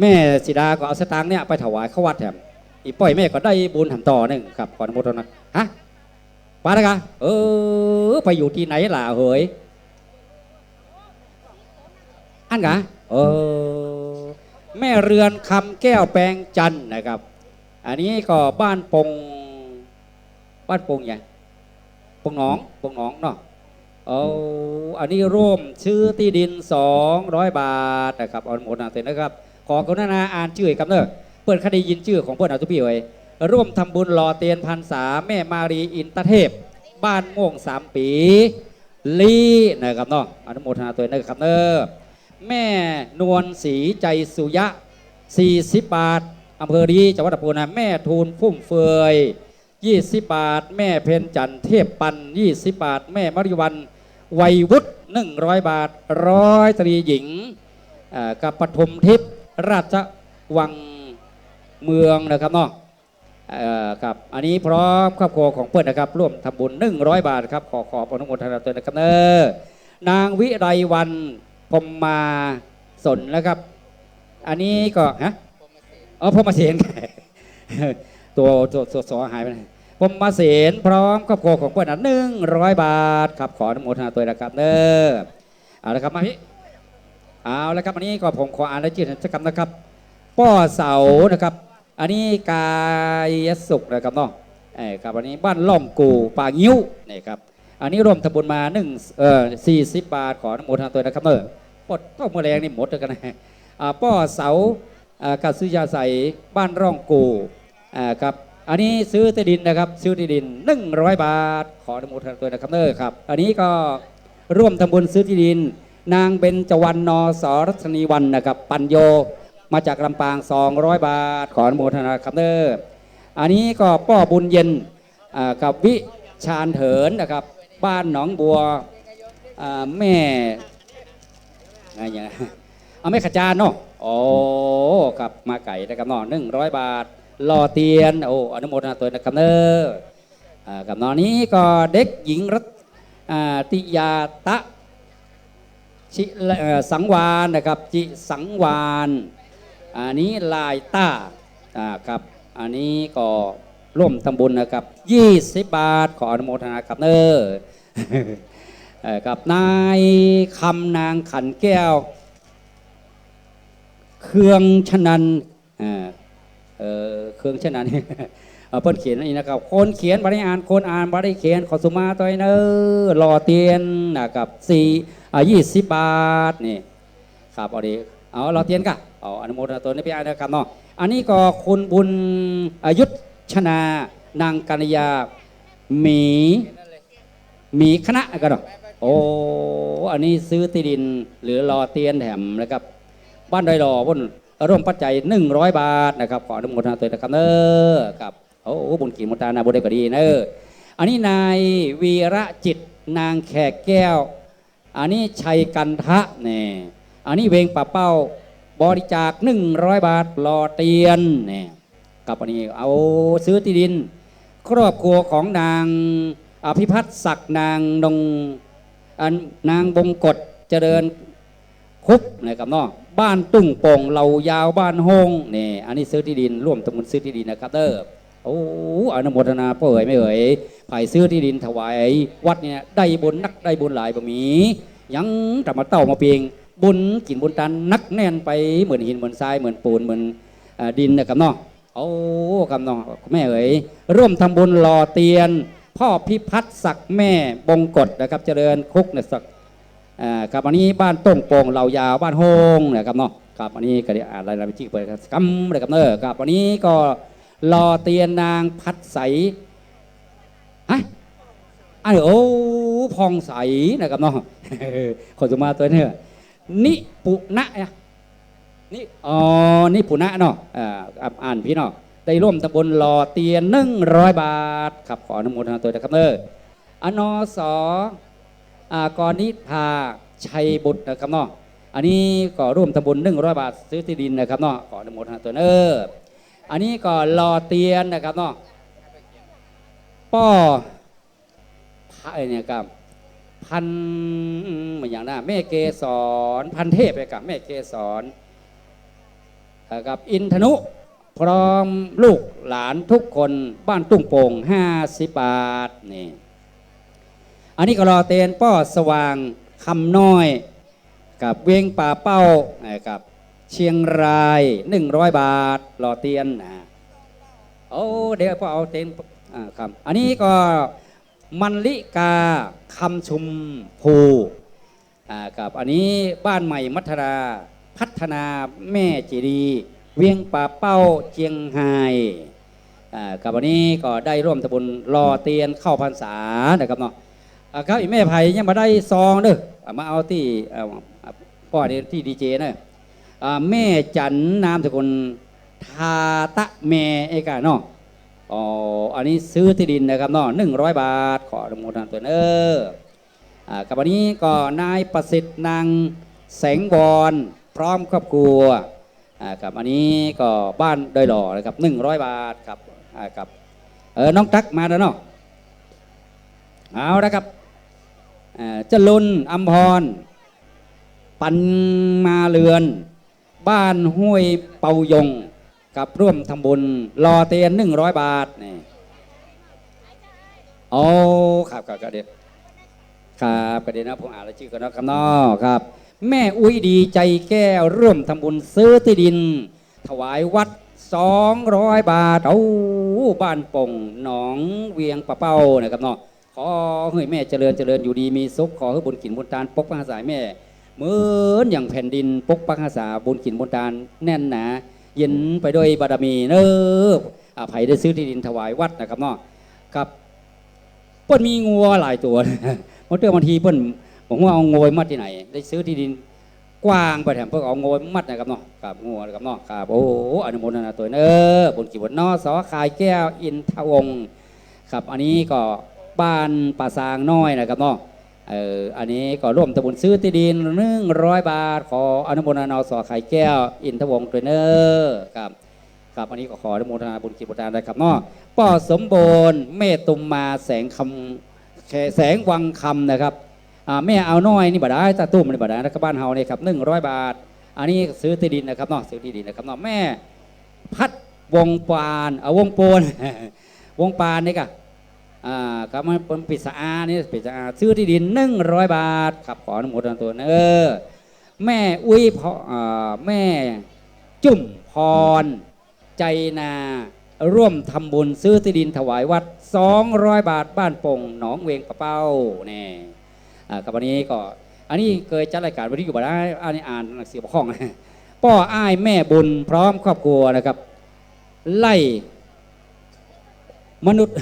แม่ศรีดาก็เอาสตางค์เนี่ยไปถวายเข้าวัดแถมอีป้อยแม่ก็ได้บุญทำต่อหนึ่งครับขออนุโมทนาฮะป้าละกันไปอยู่ที่ไหนล่ะเฮ้ยอันกะแม่เรือนคำแก้วแปลงจันนะครับอันนี้ก็บ้านปงไงปงหนองเนาะอันนี้ร่วมชื่อที่ดิน200 บาทนะครับอนุโมทนาเสร็จนะครับขอกรุณาอ่านชื่อกับเนอะเปิดคดียินชื่อของเพื่อนอาตุพี่ไว้ร่วมทำบุญหล่อเตียนพรรษาแม่มารีอินทเทพบ้านม่วง3 ปีลีนะครับเนาะอนุโมทนาตัวนะครับเนอะแม่นวลศรีใจสุยะ40 บาทอำเภอดีจังหวัดอุบลแม่ทูลพุ่มเฟย20 บาทแม่เพนจันเทพปัน20 บาทแม่มริวันวัยวุฒิ100 บาท100 ตรีหญิงกับปฐมทิพย์ราชวังเมืองนะครับเนาะครับอันนี้พร้อมครอบครัวของเพื่อนนะครับร่วมทำบุญ100 บาทครับขออนุโมทนาตัวนะครับนางวิไรวันพมมาสนนะครับอันนี้ก็พมมาเสียนตัวสอหายไปพมมาเสียนพร้อมครอบครัวของเพื่อน100 บาทครับขออนุโมทนาตัวนะครับเอาละครับมาพี่เอาละครับอันนี้ก็ผมขออ่านรายชื่อกิจกรรมนะครับป้อเสานะครับอันนี้กายสุขนะครับเนาะครับอันนี้บ้านล่อมกูป่างิ้วนี่ครับ อันนี้ร่วมทำบุญมา40 บาทขออนุโมทนาตัวนะครับปดเท่าเมื่อแรงนี่หมดเลยกันนะป้อเสากัดซื้อยาใสบ้านร่องกูครับอันนี้ซื้อที่ดินนะครับซื้อที่ดิน100 บาทขออนุโมทนาตัวนะครับครับอันนี้ก็ร่วมทำบุญซื้อที่ดินนางเบญจวรรณนสรัชนีวรรณนะครับปัญโยมาจากลำปาง200 บาทขออนุโมทนาครับอันนี้ก็ป้อบุญเย็นกับวิชาญเถินนะครับบ้านหนองบัวแม่อะไรอย่างแม่ขจารเนาะโอ้ครับมาไก่นะครับเนาะ100 บาทรอเตียนโอ้อนุโมทนาตัวนะครับกับนอนนี้ก็เด็กหญิงรัติยาตะชิสังวานนะครับจิสังวานอันนี้ลายต้าครับอันนี้ก็ร่วมทำบุญนะครับ20 บาทขออนุโมทนาครับกับนายคำนางขันแก้วเครื่องชนันเครื่องชนันเพิ่นเขียนนี่นะครับคนเขียนบริอ่านคนอ่านบริเขียนขอสุมาตัวเนอรอเตียนนะครับ20 บาทนี่ครับเอารอเตียนกันเอาอนุโมทนาตัวนี้ไปอ่านนะครับเนาะอันนี้ก็คุณบุญยุทธชนานางกัญญาหมีคณะกันเนาะโอ้อันนี้ซื้อที่ดินหรือรอเตียนแถมนะครับบ้านดอยหล่อบนร่วมปัจจัย100 บาทนะครับขออนุโมทนาตัวนะครับครับโอ้บุญกิมุตานาบุญได้ก็ดีอันนี้นายวีระจิตนางแขกแก้วอันนี้ชัยกันทะเนี่ยอันนี้เวงป่าเป้าบริจาค100 บาทรอเตียนเนี่ยกับอันนี้เอาซื้อที่ดินครอบครัวของนางอภิพัฒน์ศักดิ์นางบงกฎเจริญคุบนะครับเนาะบ้านตุ้งโป่งเหล่ายาวบ้านโฮงนี่อันนี้ซื้อที่ดินร่วมทำบุญซื้อที่ดินนะครับโอ้อนุโมทนาพ่อไม่ไผ่ซื้อที่ดินถวายวัดเนี่ยได้บุญนักได้บุญหลายบ่มียังกลับมาเต้ามาเพียงบุญกินบุญตันนักแน่นไปเหมือนหินเหมือนทรายเหมือนปูนเหมือนดินนะครับเนาะโอ้ครับเนาะแม่ร่วมทำบุญรอเตียนพ่อพิพัฒน์ศักดิ์แม่บงกฎนะครับเจริญคุกเนี่ยศักครับอันนี้บ้านต้งโป่งเหล่ายาวบ้านโฮงนะครับเนาะครับอันนี้ก็ได้อ่านรายละเอียดไปครับกำเลยครับครับอันนี้ก็รอเตียนนางพัดใสโอ้พองใสนะครับเนาะคนสมาตัวเนี่ยนิปุณะนี่นี่ปุณะเนาะอ่านพี่เนาะได้ร่วมตำบลรอเตียน100 บาทครับขออนุโมทนาตัวนะครับอนสกนิพาชัยบุตรนะครับเนาะอันนี้ก็ร่วมทำบุญ100 บาทซื้อที่ดินนะครับเนาะขออนุโมทนาตัวอันนี้ก็รอเตียนนะครับเนาะป้อพระเนี่ยครับพันเหมือนอย่างนั้นแม่เกศรพันเทพไปกับแม่เกศรกับอินทนุพร้อมลูกหลานทุกคนบ้านตุ้งโป่ง50 บาทนี่อันนี้ก็รอเตียนป้อสว่างคำน้อยกับเวียงป่าเป้ากับเชียงราย100 บาทรอเตียนโอ้เดี๋ยวพ่อเอาเตียนครับอันนี้ก็มันลิกาคำชุมภูกับอันนี้บ้านใหม่มัทราพัฒนาแม่จีดีเวียงป่าเป้าเชียงไฮ้กับอันนี้ก็ได้ร่วมทำบุญรอเตียนเข้าพรรษานะครับเนาะครับอีแม่ไผ่ยังมาได้ซองเด้อมาเอาที่พ่อที่ดีเจนะแม่จันนามสกุลทาตะแม่เอกาเนาะอันนี้ซื้อที่ดินนะครับเนาะ100 บาทขออนุโมทนาตัวกับวันนี้ก็นายประสิทธิ์นางแสงวรพร้อมครอบครัวกับอันนี้ก็บ้านดอยหล่อนะครับ100 บาทครับกับน้องตั๊กมาแล้วเนาะเอาละครับจรุนอัมพรปันมาเรือนบ้านห้วยเปายงกับร่วมทำบุญรอเตียน100 บาทนี่โอ้ครับกระเด็นครับกระเด็นนะผมอ่านรายชื่อกันนะครับน้อครับแม่อุ้ยดีใจแก้วร่วมทำบุญซื้อที่ดินถวายวัด200 บาทบ้านป่งหนองเวียงป่าเป้านะครับเนาะ ขอให้แม่เจริญอยู่ดีมีสุขขอให้บุญกินบุญทานปกปักรักษาแม่เหมือนอย่างแผ่นดินปกปักรักษาบุญกินบุญทานแน่นหนาเย็นไปด้วยบารมีเนออภัยได้ซื้อที่ดินถวายวัดนะครับเนาะครับเปิ้นมีงัวหลายตัว เมื่อเดือนบางทีเปิ้นผมว่าเอางัวมัดที่ไหนได้ซื้อที่ดินกว้างไปแถมเพื่อเอางัวมัดนะครับเนาะกับงัวนะครับเนาะครับโอ้อนุโมทนาตัวเนอบุญกิจบุญนอสอขายแก้วอินทวงศ์ครับอันนี้ก็บ้านป่าซางน้อยนะครับเนาะอันนี้ก็ร่วมตะบุญซื้อที่ดิน100 บาทขออนุโมทนาสอขายแก้วอินทวงศ์ตัวเนอครับครับอันนี้ก็ขออนุโมทนาบุญกิจบุญทานนะครับเนาะป้อสมบูรณ์เมตตุมมาแสงวังคำนะครับแม่เอาน้อยนี่บ่ได้ตาตุ้มนี่บ่ได้นะครับบ้านเฮาเนี่ยครับ100 บาทอันนี้ซื้อที่ดินนะครับเนาะซื้อที่ดินนะครับเนาะแม่พัดวงปานวงโปน วงปานนี่ก็ครับมันเป็นปิศานี่ปิศาซื้อที่ดิน100 บาทครับขออนุโมทนาตัวแม่อุ้ยพอแม่จุ่มพรใจนาร่วมทำบุญซื้อที่ดินถวายวัด200 บาทบ้านปงหนองเวงปะเป้าเนี่ยกับวันนี้ก็อันนี้เคยจัดรายการวันนี้อยู่บ่ได้อันนี้อ่านหนังสือปกครองป้ออ้ายแม่บุญพร้อมครอบครัวนะครับไล่มนุษย์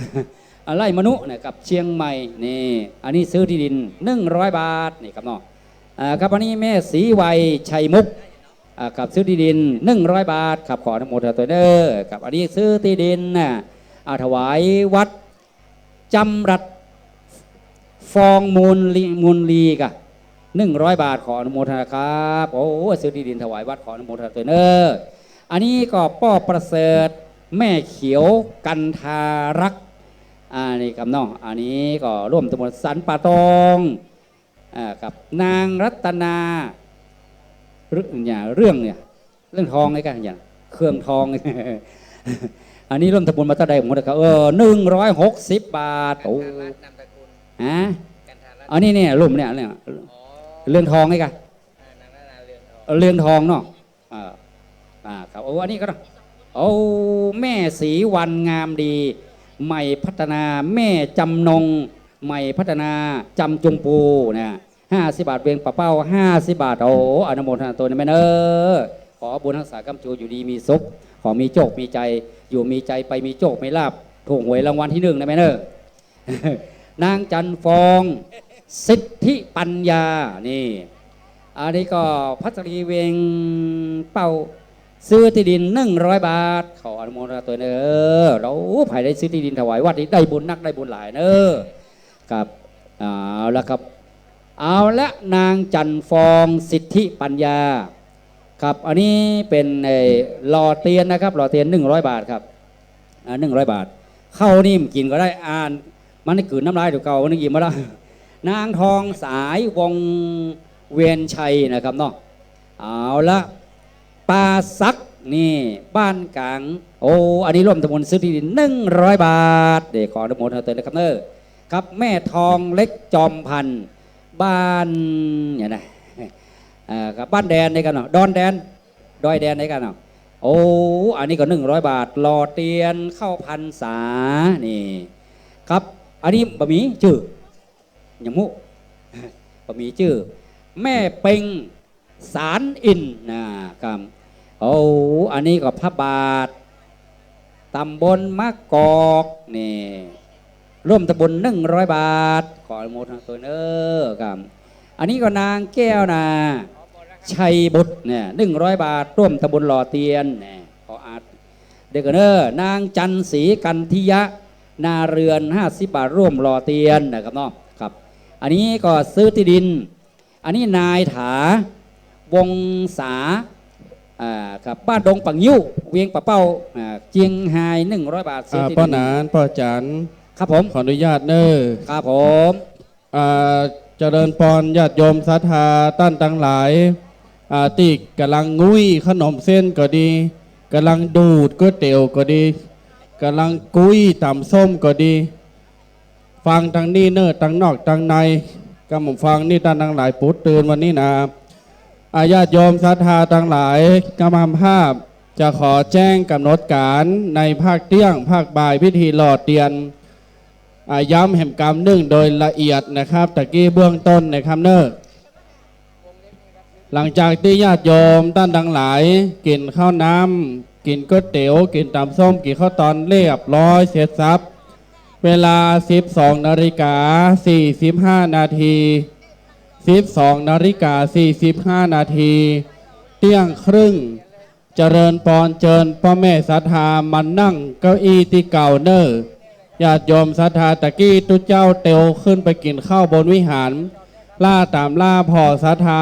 ไล่มนุษย์นะครับเชียงใหม่นี่อันนี้ซื้อที่ดิน100 บาทนี่ครับเนาะครับวันนี้แม่ศรีวัยชัยมุกกับซื้อที่ดิน100 บาทครับขออนุโมทนาตัวเด้อกับอันนี้ซื้อที่ดินถวายวัดจำรัดฟองมูลลีกะ100 บาทขออนุโมทนาครับโอ้ซื้อที่ดินถวายวัดขออนุโมทนาตัวเด้ออันนี้ก็ป้อประเสริฐแม่เขียวกันทารักนี่ครับน้องอันนี้ก็ร่วมตำบลสันป่าตองกับนางรัตนาเรื่องทองไงกันอย่างเครื่องทอง อันนี้ร่วมตำบลมาตะไดผมนะครับ160 บาทโอ้อันนี้เนี่ยร่วมเนี่ยเรื่องทองไงกันเรื่องทองเนาะครับโอ้อันนี้ก็โอ้แม่ศรีวันงามดีใหม่พัฒนาแม่จำนงใหม่พัฒนาจำจงปูเนี่ย50 บาทเวียงปะเป้า50 บาทโอ้อนุโมทนาตัวนี้แม่เนอขอบุญรักษากำจูอยู่ดีมีสุขขอมีโชคมีใจอยู่มีใจไปมีโชคมีลาภถูกหวยรางวัลที่1นะแม่เนอนางจันฟองสิทธิปัญญานี่อันนี้ก็พัชรีเวียงเป้าซื้อที่ดิน100 บาทขออนุโมทนาตัวเนอเราภายได้ซื้อที่ดินถวายวัดนี้ได้บุญนักได้บุญหลายเนอกับแล้วครับเอาละนางจันฟองสิทธิปัญญาครับอันนี้เป็นหล่อเตียนนะครับหล่อเตียน100 บาทครับ100 บาทเข้านิ่มกินก็ได้มันได้กลืนน้ำลายถูกเก่ามันได้กินมาแล้วนางทองสายวงเวียนชัยนะครับเนาะเอาละปาซักนี่บ้านกลางโอ้อันนี้ร่วมตำบลซื้อที่ดิน100 บาทเดี๋ยวขออนุโมทนาตัวนะครับเนอครับแม่ทองเล็กจอมพันธ์บ้านเนี่ยนะครับบ้านแดนในกันเนาะดอยแดนในกันเนาะโอ้อันนี้ก็100 บาทหล่อเตียนเข้าพรรษานี่ครับอันนี้บะหมี่ชื่ออย่างมุบะหมี่ชื่อแม่เป่งสารอินนะครับโอ้อันนี้ก็พระบาทตำบลมะกอกนี่ร่วมตำบล100 บาทขออนุโมทนาตัวเนอครับอันนี้ก็นางแก้วนาชัยบุตรเนี่ย100 บาทร่วมตำบลหล่อเตียนเนี่ยขออาร์ตเด็กเนอนางจันศรีกันทิยะนาเรือน50 บาทร่วมหล่อเตียนนะครับเนาะครับอันนี้ก็ซื้อที่ดินอันนี้นายถาวงศาครับบ้านดงปังยิ้วเวียงปะเป้าเจียงไฮ้100 บาทซื้อที่ดินป้าหนานป้าจันครับผมขออนุญาตเนอครับผมเจริญพรญาติโยมศรัทธาท่านทั้งหลายที่กำลังงุ้ยขนมเส้นก็ดีกำลังดูดก๋วยเตี๋ยวก็ดีกำลังกุ้ยตำส้มก็ดีฟังทางนี้เนอทางนอกทางในก็ผมฟังนี่ท่านทั้งหลายปุ๊ดตื่นวันนี้นะญาติโยมศรัทธาทั้งหลายกำลังภาพจะขอแจ้งกำหนดการในภาคเที่ยงภาคบ่ายพิธีหล่อเตียน ย้ำแห่งกรรมนึ่งโดยละเอียดนะครับตะกี้เบื้องต้นนะครับเนอะหลังจากที่ญาติโยมท่านทั้งหลายกินข้าวน้ำกินก๋วยเตี๋ยวกินตำส้มกินข้าวตอนเรียบร้อยเสร็จสับเวลา 12:45 นาที12:45 นาทีเที่ยงครึ่งเจริญปอนเจิญพ่อแม่ศรัทธามันนั่งเก้าอี้ที่เก่าเนอญาติโยมศรัทธาตะกี้ตุเจ้าเตียวขึ้นไปกินข้าวบนวิหารล่าตามล่าพ่อศรัทธา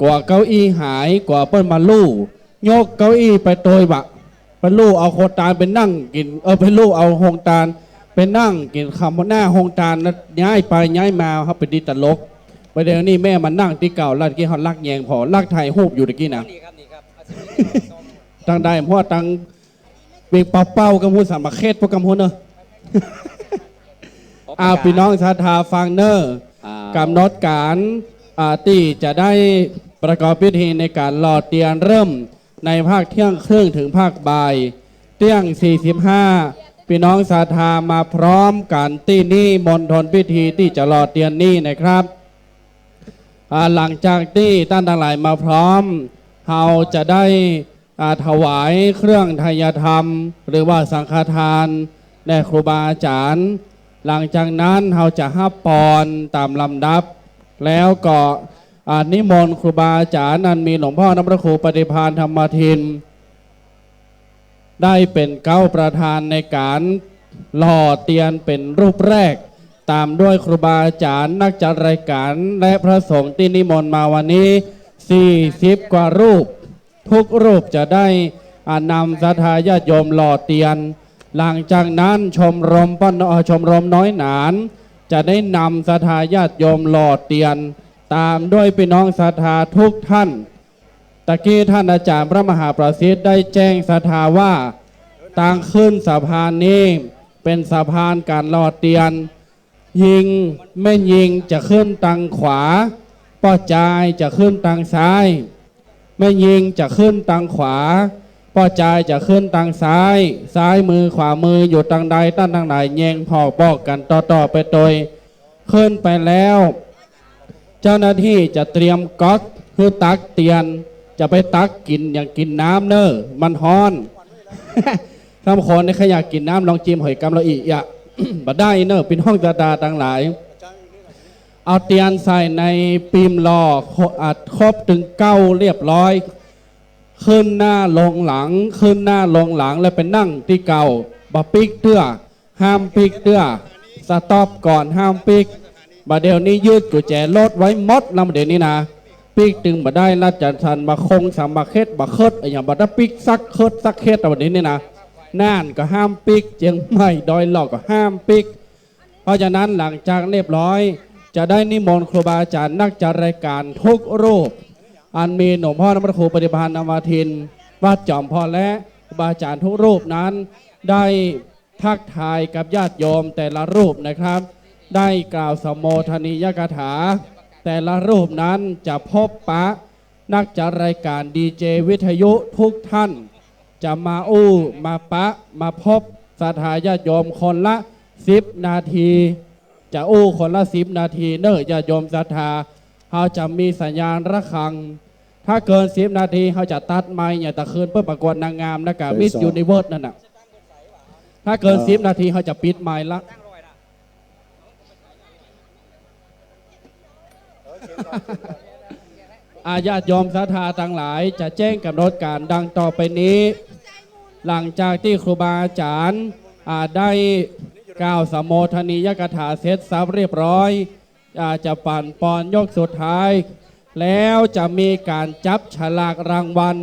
กว่าเก้าอี้หายกว่าเปิ้นมาลู่ยกเก้าอี้ไปโตยบะไปลู่เอาโคตานไปนั่งกินไปลู่เอาหงตาลไปนั่งกินคำหน้าหงตาลแล้วย้ายไปย้ายมาครับไปดีตลกไปเดี๋ยวนี้แม่มันนั่งที่เก่าลัดกี้ฮอนลักแยงพอลักไทยหูบอยู่ตะกี้นะตั้งได้เพราะตั้งเบียงเป้าๆกับพูดสามเขตพวกกำพูนเนอะพี่น้องศรัทธาฟังเนอร์กำหนดการที่จะได้ประกอบพิธีในการหล่อเตียนเริ่มในภาคเที่ยงครึ่งถึงภาคบ่ายเที่ยง 45พี่น้องศรัทธามาพร้อมกันที่นี่มณฑลพิธีที่จะหล่อเตียนนี่นะครับหลังจากที่ท่านทั้งหลายมาพร้อมเราจะได้ถวายเครื่องทายธรรมหรือว่าสังฆทานแด่ครูบาอาจารย์หลังจากนั้นเราจะฮับปอนตามลำดับแล้วก็นิมนต์ครูบาอาจารย์นั้นมีหลวงพ่อน้ำพระครูปฏิภาณธรรมทินได้เป็นเก้าประธานในการหล่อเตียนเป็นรูปแรกตามด้วยครูบาอาจารย์นักจัดรายการและพระสงฆ์ที่นิมนต์มาวันนี้40 กว่ารูปทุกรูปจะได้นำศรัทธาญาติโยมหล่อเตียนหลังจากนั้นชมรมน้อยหนานจะได้นำศรัทธาญาติโยมหล่อเตียนตามด้วยพี่น้องศรัทธาทุกท่านตะกี้ท่านอาจารย์พระมหาประสิทธิ์ได้แจ้งศรัทธาว่าทางขึ้นสะพานนี้เป็นสะพานการหล่อเตียนยิงไม่ยิงจะขึ้นทางขวาป้อจายจะขึ้นทางซ้ายไม่ยิงจะขึ้นทางขวาป้อจายจะขึ้นทางซ้ายซ้ายมือขวามืออยู่ทางใดตั้งทางไหนแยงพอบอกกันต่อไปโดยขึ้นไปแล้วเจ้าหน้าที่จะเตรียมก๊อกเพื่อตักเตียนจะไปตักกินอย่างกินน้ำเนอะมันฮ้อน ถ้าคนในขยากกินน้ำลองจิ้มหอยกำละอีอย่า บัดได้เนอะเป็นห้องตาตาต่างหลายเอาเตียนใส่ในปีมล้ออัดครบถึง9เรียบร้อยขึ้นหน้าลงหลังขึ้นหน้าลงหลังแล้วไปนั่งที่เก่าบ่ปิกเตื้อห้ามปิกเตื้อสต็อปก่อนห้ามปิกบัดเดี๋ยวนี้ยืดกุญแจรถไว้มดแล้วเดี๋ยวนี้นะปิกตึงบัดได้ลัดจันทันมาคงสามบักเค็ดบักเคิดอย่างบัดได้ปิกซักเคิดซักเค็ดแต่วันนี้นี่นะน่านก็ห้ามปิกเจียงใหม่ดอยหลอกก็ห้ามปิกเพราะฉะนั้นหลังจากเรียบร้อยจะได้นิมนต์ครูบาอาจารย์นักจัดรายการทุกรูปอันมีหลวงพ่อน้ำพระครูปฏิภาณธรรมทินวัดจอมพรและครูบาอาจารย์ทุกรูปนั้นได้ทักทายกับญาติโยมแต่ละรูปนะครับได้กล่าวสมโภชนียกถาแต่ละรูปนั้นจะพบปะนักจัดรายการดีเจวิทยุทุกท่านจะมามาปะมาพบศรัทธาญาติโยมคนละ10 นาทีจะคนละ10 นาทีเนอะญาติโยมศรัทธาเขาจะมีสัญญาณระฆังถ้าเกิน10 นาทีเขาจะตัดไม้อย่าตะคืนเพื่อประกวดนางงามนะกับมิสยูนิเวิร์สนั่นน่ะถ้าเกิน10 นาทีเขาจะปิดไม้ละญาติโยมศรัทธาทั้งหลายจะแจ้งกำหนดการดังต่อไปนี้หลังจากที่ครูบาอาจารย์ได้กล่าวสมโภชนียกถาเสร็จสับเรียบร้อยจะปั่นปอนยกสุดท้ายแล้วจะมีการจับฉลากรางวัล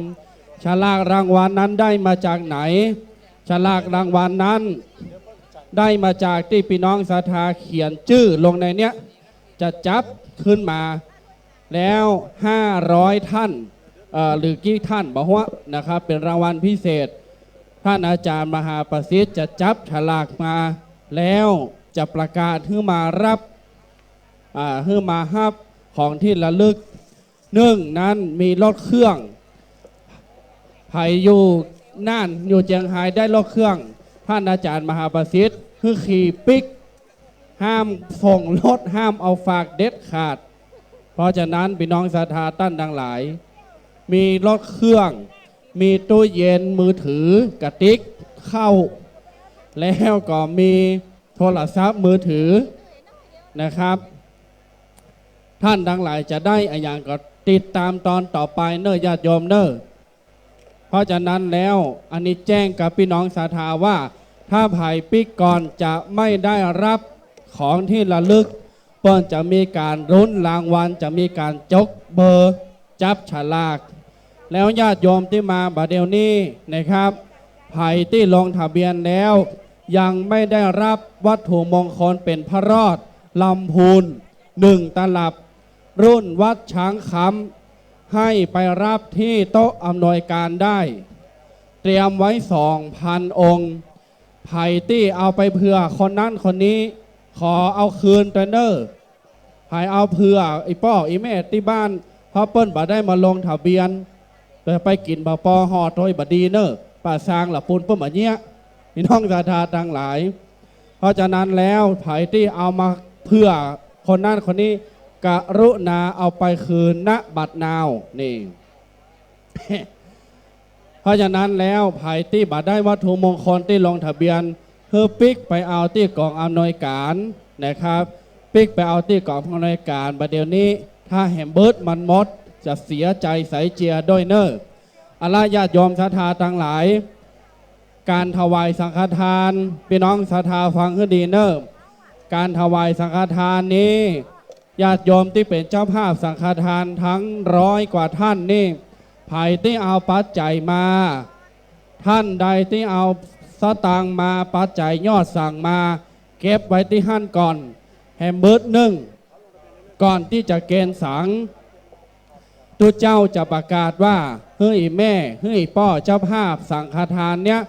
ฉลากรางวัลนั้นได้มาจากไหนฉลากรางวัลนั้นได้มาจากที่พี่น้องศรัทธาเขียนชื่อลงในเนี้ยจะจับขึ้นมาแล้ว500 ท่านหรือกี่ท่านบอกว่านะครับเป็นรางวัลพิเศษท่านอาจารย์มหาประสิทธิ์จะจับฉลากมาแล้วจะประกาศให้มารับให้มาฮับของที่ระลึกนั้นมีรถเครื่องไผ่อยู่น่านอยู่เจียงไฮ้ได้รถเครื่องท่านอาจารย์มหาประสิทธิ์คือขี่ปิก ห้ามส่งรถห้ามเอาฝากเด็ดขาด เพราะฉะนั้นพี่น้องศรัทธาท่านทั้งหลาย มีรถเครื่อง มีตู้เย็นมือถือกระติกเข้า แล้วก็มีโทรศัพท์มือถือนะครับ ท่านทั้งหลายจะได้อะไรอย่างก็ติดตามตอนต่อไปเนอะญาติโยมเนอะเพราะฉะนั้นแล้วอันนี้แจ้งกับพี่น้องศรัทธาว่า ถ้าไผ่ปิกก่อนจะไม่ได้รับของที่ระลึกเปิ้นจะมีการรุ้นรางวัลจะมีการจกเบอร์จับฉลาก แล้วญาติโยมที่มาบัดเดี๋ยวนี้นะครับไผ่ที่ลงทะเบียนแล้วยังไม่ได้รับวัตถุมงคลเป็นพระรอดลำพูน1 ตลับรุ่นวัดช้างคำให้ไปรับที่โต๊ะอำนวยการได้ เตรียมไว้ 2,000 องค์ไผ่ที่เอาไปเผื่อคนนั้นคนนี้ขอเอาคืนตัวเนอร์ไผ่เอาเผื่อไอ้ป้อไอ้แม่ที่บ้านเพราะเปิ้นบ่ได้มาลงทะเบียนแต่ไปกินบะปอห่อโดยบดีเนอร์ป่าซางหลับปูนเปิ้นแบบเนี้ยพี่น้องศรัทธาทั้งหลายเพราะฉะนั้นแล้วไผ่ที่เอามาเพื่อคนนั้นคนนี้กรุณาเอาไปคืนณบัดนาวนี่ เพราะฉะนั้นแล้วไผ่ที่บัดได้วัตถุมงคลที่ลงทะเบียนเพื่อปิกไปเอาที่กองอำนวยการนะครับปิกไปเอาที่กองอำนวยการบัดเดี๋ยวนี้ถ้าแหมเบิร์ดมันมดจะเสียใจใสเจียด้วยเนอะอาลาญาติโยมศรัทธาทั้งหลายการถวายสังฆทานพี่น้องศรัทธาฟังให้ดีเนอะการถวายสังฆทานนี้ญาติโยมที่เป็นเจ้าภาพสังฆทานทั้ง100 กว่าท่านนี่ไผ่ที่เอาปัจจัยมาท่านใดที่เอาสตางค์มาปัจจัยยอดสั่งมาเก็บไว้ที่หั่นก่อนแฮมเบิร์ดก่อนที่จะเกณฑ์สังตัวเจ้าจะประกาศว่าเฮ้ยแม่เฮ้ยป้อเจ้าภาพสังฆทานเนี้ย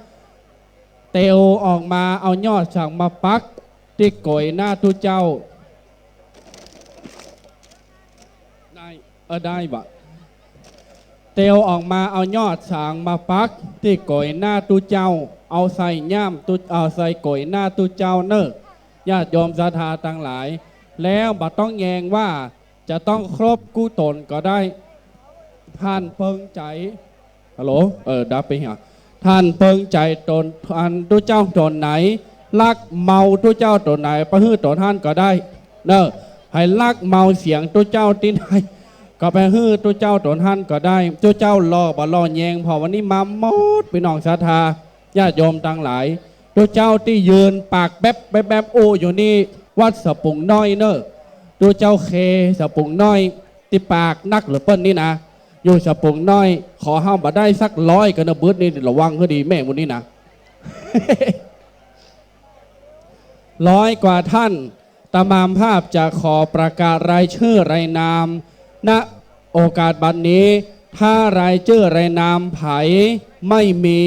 เตวออกมาเอายอดสั่งมาปักที่โกยหน้าตัวเจ้าได้บะเตวออกมาเอายอดสางมาปักที่โกยหน้าตูเจ้าเอาใส่ย่ามตูเอาใส่โกยหน้าตูเจ้าเนอะญาติโยมศรัทธาทั้งหลายแล้วบัดต้องแยงว่าจะต้องครบกู้ตนก็ได้ท่านเปิงใจฮัลโหลดับไปเหรอท่านเปิงใจตนท่านตูเจ้าตนไหนลักเมาตูเจ้าตนไหนประฮื้อตนท่านก็ได้เนอะให้ลักเมาเสียงตูเจ้าตีนไหนก็ไปฮื้อตัวเจ้าตนท่านก็ได้ตัวเจ้าล่อบ่ล่อแยงพอวันนี้มาหมดพี่น้องศรัทธาญาติโยมทั้งหลายตัวเจ้าที่ยืนปากแบบโออยู่นี่วัดสปุงน้อยเนอะตัวเจ้าเคสปุงน้อยที่ปากนักหรือเปิ้นนี่นะอยู่สปุงน้อยขอห้ามบ่ได้สัก100กันนะเบิดนี่ระวังให้ดีแม่วันนี้นะ 100 กว่าท่านตามามภาพจะขอประกาศรายชื่อรายนามณโอกาสบัดนี้ถ้ารายชื่อรายนามไผไม่มี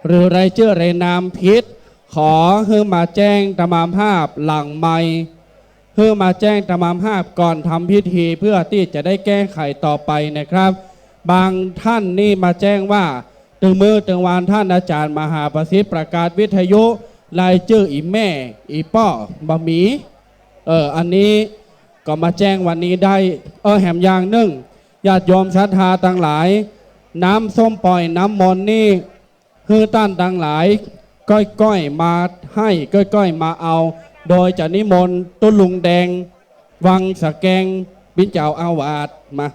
หรือรายชื่อรายนามผิดขอให้มาแจ้งตามามภาพหลังไม่ให้มาแจ้งตามามภาพก่อนทำพิธีเพื่อที่จะได้แก้ไขต่อไปนะครับบางท่านนี่มาแจ้งว่าตึงมือตึงวานท่านอาจารย์มหาประสิทธิ์ประกาศวิทยุรายชื่ออีแม่อีป้อบะหมี่อันนี้ก็มาแจ้งวันนี้ได้แหมอย่างหนึ่งญาติโยมศรัทธาทั้งหลายน้ำส้มปล่อยน้ำมนต์นี่ฮือต้านทั้งหลายก้อยๆมาให้ก้อยๆมาเอาโดยจะนิมนต์ตุลุงแดงวังสะแกงบินเจ้าอาวาสมา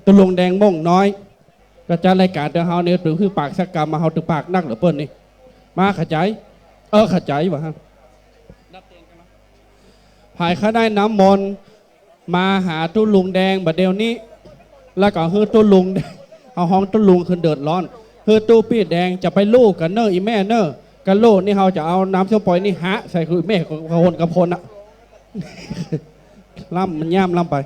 ตุลุงแดงม่งน้อยก็จะรายการเดี๋ยวเฮาเนี่ยถึงคือปากสักกรรมมาเฮาถึงปากนักหรือเปิ้นนี่มาขจายขจายวะฮะภายข้าได้น้ำมนต์มาหาตุลุงแดงบัดเดี๋ยวนี้แล้วก็ฮือตุลุงเอาห้องตุลุงขึ้นเดือดร้อนฮือตู้ปี้แดงจะไปลูกกันเนออีแม่เนอกันลูกนี่เขาจะเอาน้ำส้มปล่อยนี่ฮะใส่คือแม่ของคนกับพลอะล่ำมันย่ำล่ำไป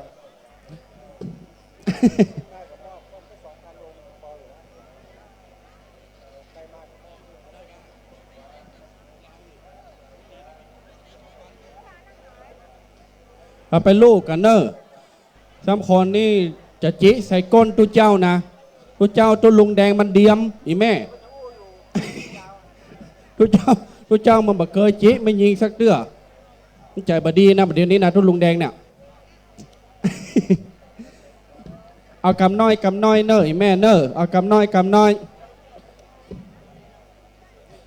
เอาไปลูกกันเนอะสามคนนี่จะจิใส่ก้นตุเจ้านะตุเจ้าตุลุงแดงมันเดียมอีแม่ ตุเจ้ามันบักเคยจิไม่ยิงสักเตื้อ ใจบดีนะเดี๋ยวนี้นะทุ่นลุงแดงเนี่ย เอากำน้อยเนอแม่เนอเอากำน้อย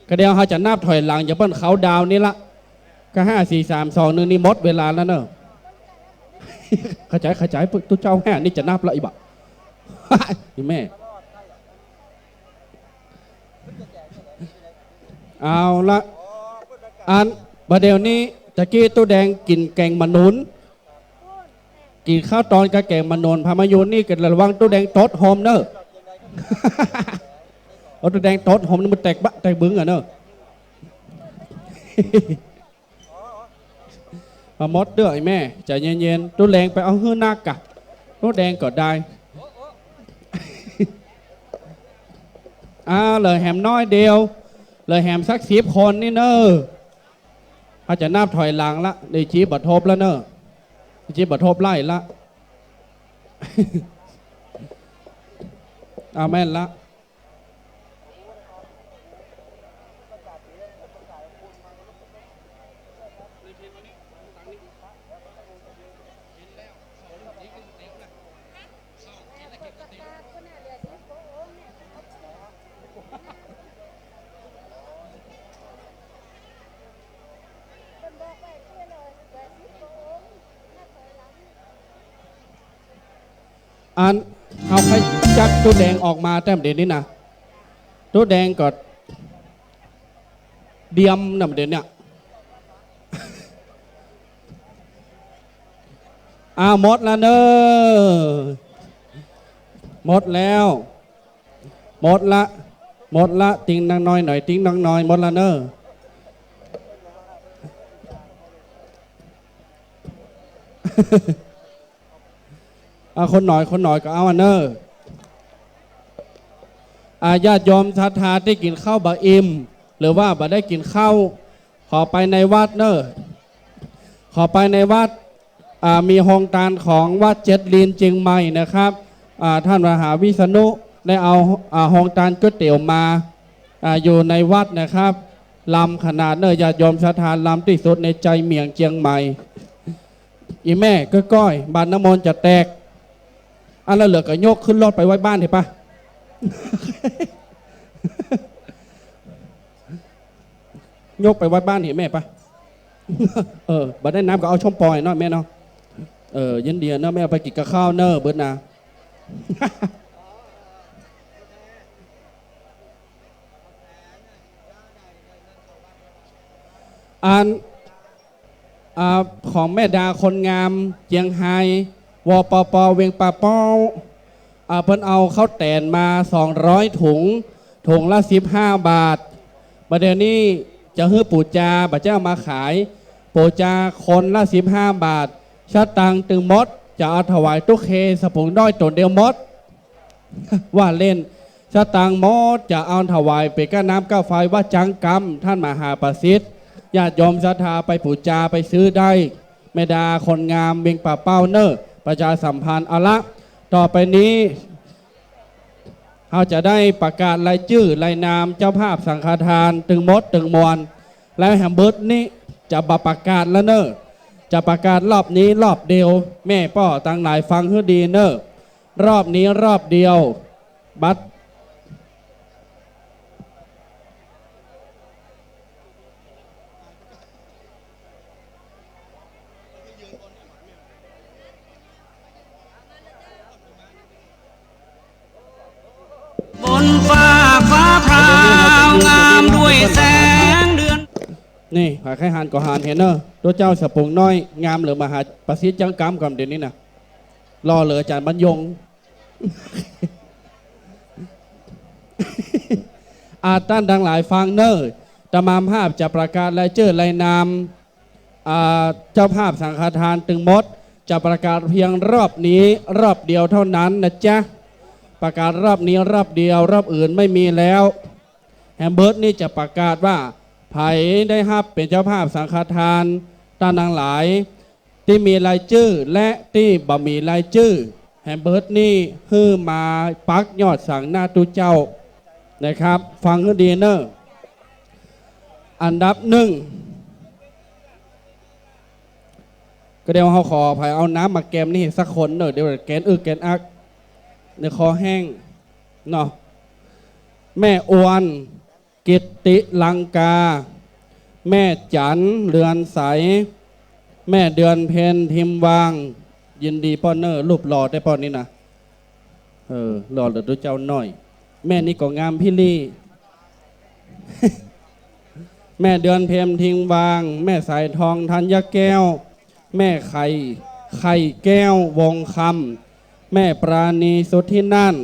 ก็เดี๋ยวเขาจะนับถอยหลังอย่าเพิ่นเขาดาวนี่ละก็5 4 3 2 1นี่หมดเวลาแล้วเนอะ ขจายตุ๊เจ้าแห่นี่จะนับละอีบะ นี่แม่เอาละอันประเดี๋ยวนี้ตะกี้ตู้แดงกินแกงมะนุนกินข้าวตอนกับแกงมะนุนพามายุนนี่กันระวังตู้แดงตดหอมเนอะ เอาตู้แดงตดหอมนี่มันแตกบะแตกบึ้งอ่ะเนอะ เอามดเด้อไอ้แม่ใจเย็นๆตู้แดงไปเอาหื้อหน้ากะตู้แดงก็ได้ เลยแหมน้อยเดียวเลยแหมสัก10 คนนี่เนอะเขาจะนับถอยหลังละในชี้บัดทบแล้วเนอะชี้บัดทบไล่ละ เอาแม่นละอันเอาใครจักตู้แดงออกมาแต้มเด่นนี้นะตู้แดงก็เดียมนำเด่นเนี่ย หมดแล้วเนอะหมดแล้วหมดละติ้งนางน้อยหน่อยติ้งนางน้อยหมดละเนอะ คนหน่อยก็เอาอันเนอร์ญาติโยมศรัทธาที่กินข้าวบะอิ่มหรือว่าบะได้กินข้าวขอไปในวัดเนอร์ขอไปในวัดมีโฮงทานของวัดเจ็ดลีนเชียงใหม่นะครับท่านมหาวิษณุได้เอาโฮงทานก๋วยเตี๋ยวมาอยู่ในวัดนะครับลำขนาดเนอร์ญาติโยมศรัทธาลำที่สุดในใจเมียงเชียงใหม่อีแม่ก้อยบานน้ำมนต์จะแตกอันแล้วเหลือก็โยกขึ้นรถไปไว้บ้านเถอะปะ โยกไปไว้บ้านเห็นแม่ปะ บัดได้น้ำก็เอาช่อมปอยเนาะแม่เนาะเย็นเดียเนาะแม่เอาไปกินกับข้าวเนอะเบิดนา อันของแม่ดาคนงามเจียงไฮวปปเวียงป่าเป้าเพิ่นเอาข้าวแตนมา200 ถุงละ15 บาทประเดี๋ยวนี้จะฮื้อปู่จาบัดเจ้ามาขายปู่จาคนละ15 บาทชาตังตึงมดจะเอาถวายตุ๊กเคสปุงด้อยตนเดียวมด ว่าเล่นชาตังมดจะเอาถวายไปก้าน้ำก้าไฟว่าจังกรรมท่านมหาประสิทธิ์ญาติโยมศรัทธาไปปู่จาไปซื้อได้แม่ดาคนงามเวียงป่าเป้าเนอร์ประชาสัมพันธ์เอาละต่อไปนี้เราจะได้ประกาศรายชื่อรายนามเจ้าภาพสังฆทานตึงมดตึงมวลแล้วแฮมเบิร์ตนี้จะประกาศแล้วเนอะจะประกาศรอบนี้รอบเดียวแม่ป้อตั้งหลายฟังให้ดีเนอะรอบนี้รอบเดียวบัตรบนฟ้าพราวงามด้วยแสงเดือนนี่หาใครหานก็หานเห็นเนอะตัวเจ้าสปุงน้อยงามหรือมหาประสิทธิ์จังกรรมก่อนเดี๋ยวนี้นะรอเหลืออาจารย์บรรยง ต้านดังหลายฟังเนอร์ตมามภาพจะประกาศรายชื่อรายนามเจ้าภาพสังฆทานตึงมดจะประกาศเพียงรอบนี้รอบเดียวเท่านั้นนะจ๊ะประกาศรอบนี้รอบเดียวรอบอื่นไม่มีแล้วแฮมเบิร์ตนี่จะประกาศว่าไผ่ได้ฮับเป็นเจ้าภาพสังฆทานต้านดังหลายที่มีรายชื่อและที่บ่มีรายชื่อแฮมเบิร์ตนี่ฮื้อมาปักยอดสั่งหน้าตุเจ้านะครับฟังให้ดีเนอะอันดับ1 ก็เดี๋ยวเขาขอภัยเอาน้ำมาแกมนี่สักคนหน่อยเดี๋ยวแกนแกนอักในคอแห้งเนาะแม่อวนกิตติลังกา แม่จันเรือนใส แม่เดือนเพนทิมวาง ยินดีป้อนเนอร์รูปหล่อได้ป้อนนี้นะหล่อเหลือตัวเจ้าหน่อย แม่นี่ก็งามพี่ลี่ แม่เดือนเพมทิงวาง แม่สายทองธัญแก้ว แม่ไข่แก้ววงคำแม่ปราณีสุทธินั่น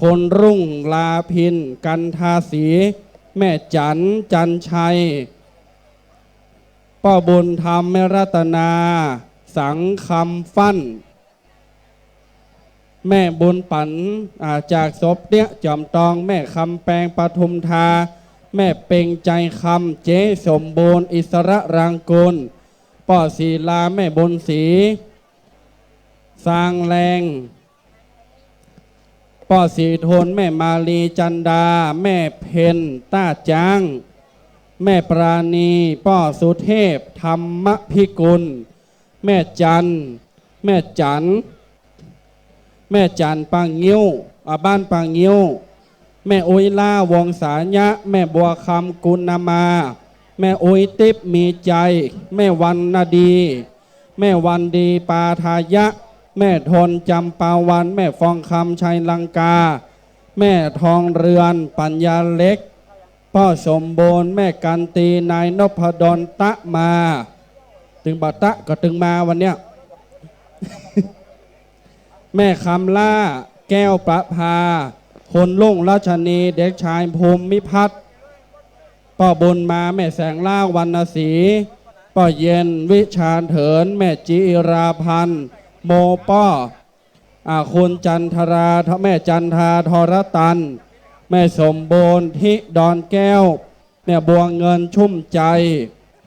คนรุ่งลาพินกันทาสี แม่จันชัยป้าบุญธรรมแม่รัตนาสังคำฟั่นแม่บุญปันจากศพเนี่ยจอมตองแม่คำแปลงปทุมทาแม่เป่งใจคำเจ๊สมบูรณ์อิสระรังกุลป้อศีลาแม่บนศรีสร้างแรงป้อสีโทนแม่มาลีจันดาแม่เพนต้าจางแม่ปราณีป้อสุเทพธรรมพิกุลแม่จันแม่จันปางงิ้วบ้านปางงิ้วแม่อุยล่าวงสายะแม่บัวคำกุณนามาแม่อุยติบมีใจแม่วันนาดีแม่วันดีปาทายะแม่ทนจำปาวันแม่ฟองคำชัยลังกาแม่ทองเรือนปัญญาเล็กพ่อสมบูรณ์แม่กันตีนายนพดลตะมาถึงบัตตะก็ถึงมาวันเนี้ย แม่คำล่าแก้วประภาคนลุ่งราชนีเด็กชายภูมิพัฒน์ป้อบุญมาแม่แสงล่าวรรณศรีป้อเย็นวิชาเถินแม่จิราพันธ์โมป้อคุณจันทราแม่จันทาทรตันแม่สมบูรณ์ทิดอนแก้วแม่บัวเงินชุ่มใจ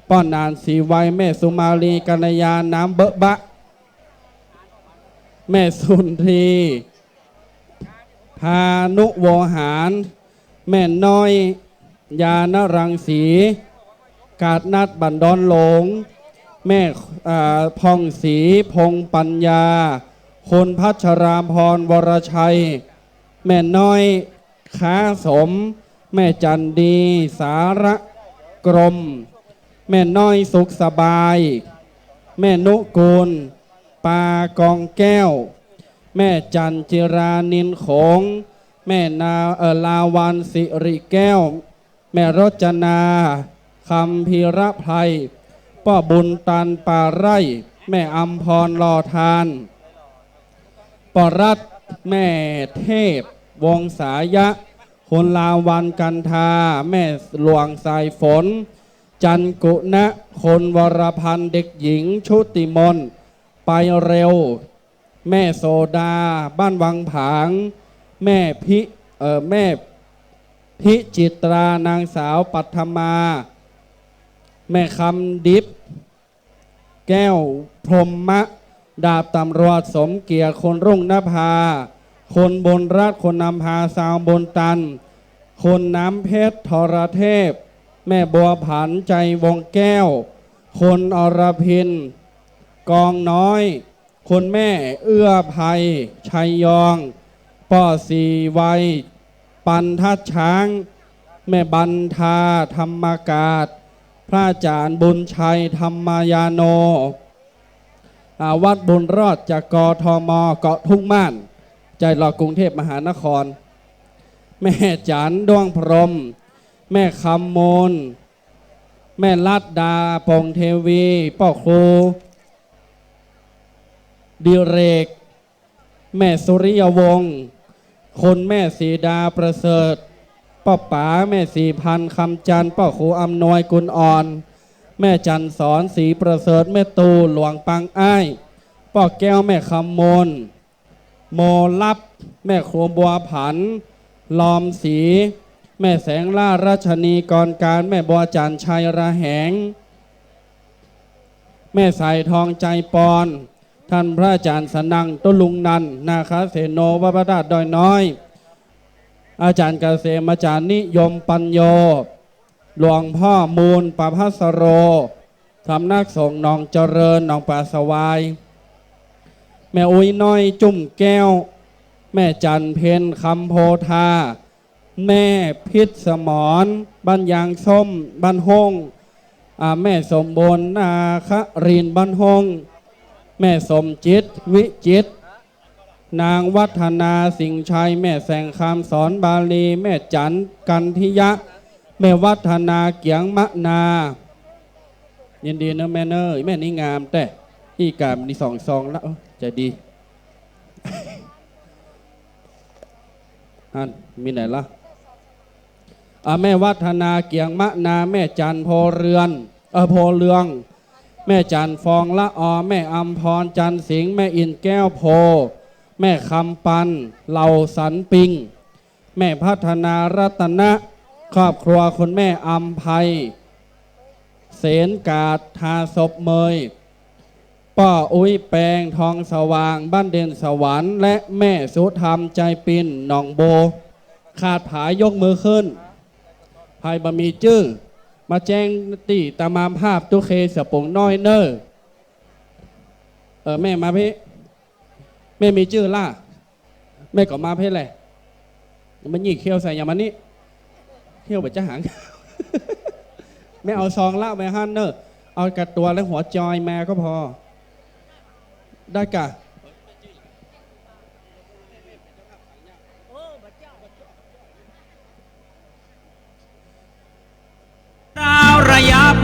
ป้อนานสีไวแม่สุมาลีกัญญาน้ำเบอะบะแม่สุนทรีพานุโวหารแม่น้อยยานรังสีกาดนัดบันดอนหลงแม่พองศรีพงปัญญาคนพัชรามพรวรชัยแม่น้อยค้าสมแม่จันดีสารกรมแม่น้อยสุขสบายแม่นุกูลปากองแก้วแม่จันจิรานินโขงแม่ลาวันสิริแก้วแม่รจนาคำพีระไพรป้อบุญตันป่าไร่แม่อัมพรลอทานปรัตแม่เทพวงสายะคนลาวันกันทาแม่หลวงสายฝนจันกุณะคนวรพันธ์เด็กหญิงชุติมนไปเร็วแม่โซดาบ้านวังผางแม่พิจิตรานางสาวปัทมาแม่คำดิบแก้วพรหมะดาบตำรวจสมเกียรติคนรุ่งนภาคนบนราชคนนำพาสาวบนตันคนน้ำเพชรทรเทพแม่บัวผันใจวงแก้วคนอรพินกองน้อยคนแม่เอื้อภัยชัยยองป้อสีไวปันทัดช้างแม่บันทาธรรมกาศพระอาจารย์บุญชัยธรรมยาโนวัดบุญรอดจากกทมเกาะทุ่งม่านใจรอกรุงเทพมหานครแม่จันดวงพรหมแม่คำมนแม่ลัดดาปงเทวีป้อครูดิเรกแม่สุริยวงศ์คนแม่สีดาประเสริฐป้อป๋าแม่สีพันคำจันป้อครูอำนวยกุลอ่อนแม่จันสอนสีประเสริฐแม่ตูหลวงปังอ้ายป้อแก้วแม่คำมนโมลับแม่ครัวบัวผันลอมสีแม่แสงล่าราชนีกรการแม่บัวจันชัยระแหงแม่สายทองใจปอนท่านพระอาจารย์สนังตุลุงนันนาคาเสโนวัดพระธาตุดอยน้อยอาจารย์เกษมอาจารย์นิยมปัญโยหลวงพ่อมูลประภัสโร สำนักสงฆ์หนองเจริญหนองป่าสวาย แม่อุ้ยน้อยจุ่มแก้ว แม่จันเพนคำโพธาแม่พิษสมรบ้านยางส้มบ้านห้องแม่สมบูรณ์นาครินบ้านห้องแม่สมจิตวิจิตนางวัฒนาสิงห์ชัยแม่แสงคำสอนบาลีแม่จันกันทิยะแม่วัฒนาเกียงมะนายินดีนะแม่เนยแม่นี่งามแต่อีกามนี่ซองแล้วจะดี อันมีไหนล่ะแม่วัฒนาเกียงมะนาแม่จันโพเรืองแม่จันฟองละอแม่อัมพรจันสิงห์แม่อินแก้วโพแม่คำปันเหล่าสันปิงแม่พัฒนารัตนะครอบครัวคุณแม่อัมภัยเสนกาดทาศพเมยป้าอุ้ยแปงทองสว่างบ้านเด่นสวรรค์และแม่สุธรรมใจปินหนองโบขาดผายยกมือขึ้นภายบะมีจื้อมาแจ้งตีตามามภาพตุเคสปงน้อยเนอแม่มาพี่แม่มีจื้อล่ะแม่ก็มาพี่แหละมันยี่เขี้ยวใส่อย่างมันนี่เขี้ยวแบบจะหาง แม่เอาซองละไปฮันเนอเอากระตัวและหัวจอยมาก็พอได้กะดาวระยับ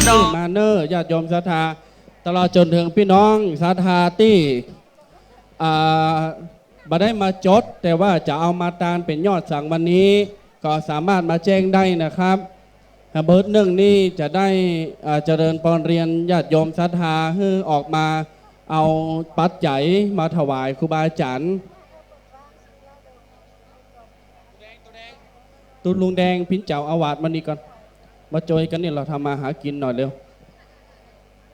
ดอก มาเนอร์ญาติโยมศรัทธาตลอดจนถึงพี่น้องศรัทธาที่บ่ได้มาจดแต่ว่าจะเอามาตานเป็นยอดสั่งวันนี้ก็สามารถมาแจ้งได้นะครับเบิร์ดหนึ่งนี่จะได้เจริญปอนเรียนญาติโยมศรัทธาให้ออกมาเอาปัจจัยมาถวายครูบาอาจารย์ตุลุงแดงพิ้นเจ้าอาวาสมานี่ก่อนมาจอยกันนี่เราทำมาหากินหน่อยเร็ว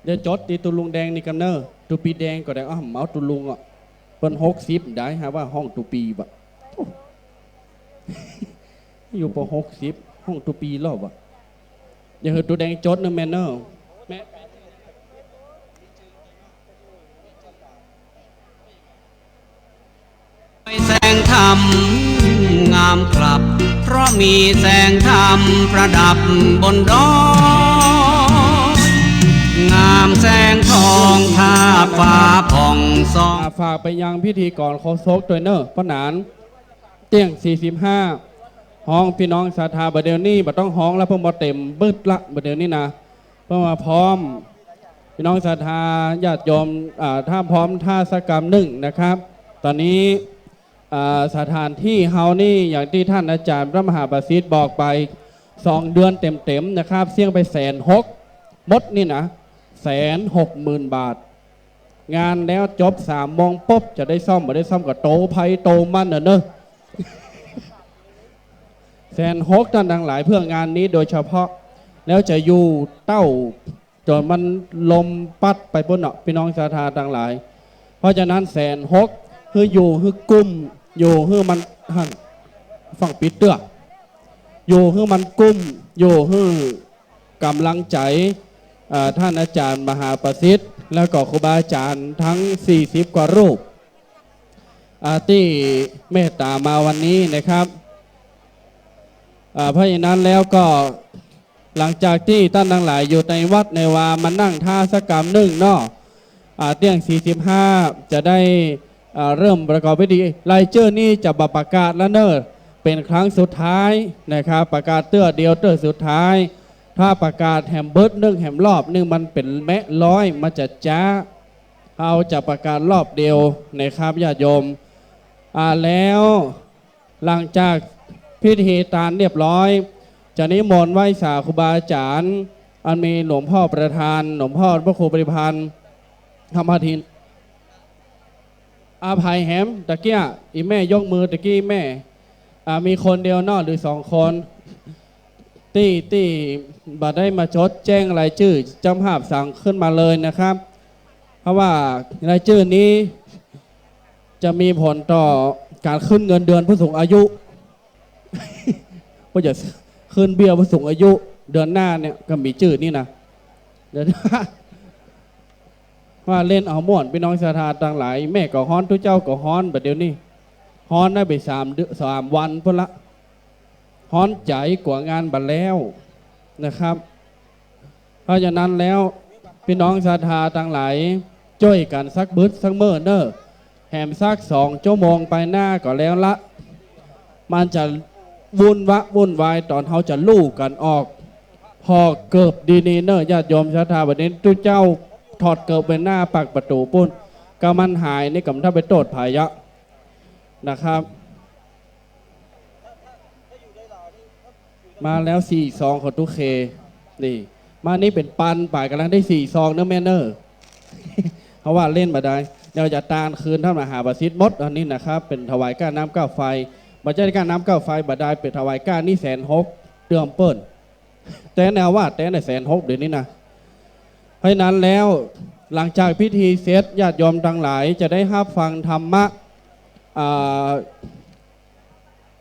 เดี๋ยวจดตีตุลุงแดงนี่กันเนอะตุปีแดงก็ได้เมาตุลุงอ่ะเป็น60ได้ฮะว่าห้องตุปีบะอยู่ป60ห้องตุปีรอบอ่ะอย่าเห็นตัวแดงจดนะแมนเนอร์แสงธรรมงามกลับเพราะมีแสงธรรมประดับบนดอยงามแสงทองทาฟ้าผ่องส่องฝากไปยังพิธีกรโคศกตัวเนอร์พระหนานเตียง45ห้องพี่น้องศรัทธาบดเดลนี่บ่ต้องห้องแล้วเพิ่งมาเต็มบึดละบดเดลนี่นะเพิ่งมาพร้อมพี่น้องศรัทธาญาติโยมถ้าพร้อมท่าสกรรม1นะครับตอนนี้สถานที่เฮานี่อย่างที่ท่านอาจารย์พระมหาประสิทธิ์บอกไป2 เดือนเต็มๆนะครับเสี่ยงไป160,000มดนี่นะ160,000 บาทงานแล้วจบ3 โมงปุ๊บจะได้ซ่อมบ่ได้ซ่อมกับโตไพโตมันเนอะ160,000ท่านทั้งหลายเพื่องานนี้โดยเฉพาะแล้วจะอยู่เต้าจนมันลมปัดไปบนเนาะพี่น้องศรัทธาทั้งหลายเพราะฉะนั้น160,000คืออยู่คือกุ้มอยู่คือมันหันฝั่งปิดเตื้ออยู่คือมันกุ้มอยู่คือกำลังใจท่านอาจารย์มหาประสิทธิ์แล้วก็ครูบาอาจารย์ทั้ง40 กว่ารูปที่เมตตามาวันนี้นะครับเพราะฉะนั้นแล้วก็หลังจากที่ท่านทั้งหลายอยู่ในวัดในวามานั่งท่าสกรรม1เนาะเตียง45จะได้เริ่มประกอบพิธีรายชื่อนี้จะประกาศแล้วเนอะเป็นครั้งสุดท้ายนะครับประกาศเตื้อเดียวเตื้อสุดท้ายถ้าประกาศแฮมเบิร์ด1แฮมรอบ1มันเป็นแม่ร้อยมันจะจ้าเอาจะประกาศรอบเดียวนะครับญาติโยมแล้วหลังจากพิธีตานเรียบร้อยจะนิมนต์ไหว้สาครูบาอาจารย์อันมีหลวงพ่อประธานหลวงพ่อพระครูปริพันธ์ธรรมทินอาภัยแหมตะเกียอีแม่ยกมือตะกี้แม่มีคนเดียวนอกหรือ2 คนที่บัดได้มาจดแจ้งรายชื่อจำภาพสั่งขึ้นมาเลยนะครับเพราะว่ารายชื่อนี้จะมีผลต่อการขึ้นเงินเดือนผู้สูงอายุก็จะขึ้นเบี้ยผู้สูงอายุเดือนหน้าเนี่ยก็มีชื่อนี่นะ เดี๋ยวนะว่าเล่นเอาม่วนพี่น้องศรัทธาต่างหลายแม่ก็ฮ้อนทุกเจ้าก็ฮ้อนแบบเดี๋ยวนี้ฮ้อนได้ไป3 วันพุ่นละฮ้อนใจกว่างานบัดแล้วนะครับ เพราะฉะนั้นแล้วพี่น้องศรัทธาต่างหลายช่วยกันสักบึดสักเมื่อเนอแหมสัก2 ชั่วโมงไปหน้าก็แล้วละมันจะวุ่นวายตอนเขาจะลู่กันออกพอเกิบดีนีเนอญาติโยมศรัทธาแบบนี้ทุกเจ้าถอดเกิบไปหน้าปากประตูปุ้นก็มันหายนี่กับถ้าไปโตดภายะนะครับมาแล้ว4 ซองของทุกเคนี่มานี่เป็นปันป่ายกำลังได้4 ซองเนอะแม่เนอเพราะว่าเล่นมาได้เดี๋ยวจะตานคืนท่านมหาบาสิทธิ์มดอันนี้นะครับเป็นถวายก้าน้ำก้าไฟบัจจัยก้าน้ำก้าไฟบาดาลเป็นถวายก้านี่160,000เดือมเปิ้ลแต่แนวว่าแต่ใน160,000เดี๋ยวนี้นะเพราะนั้นแล้วหลังจากพิธีเสร็จญาติโยมทั้งหลายจะได้รับฟังธรรมะ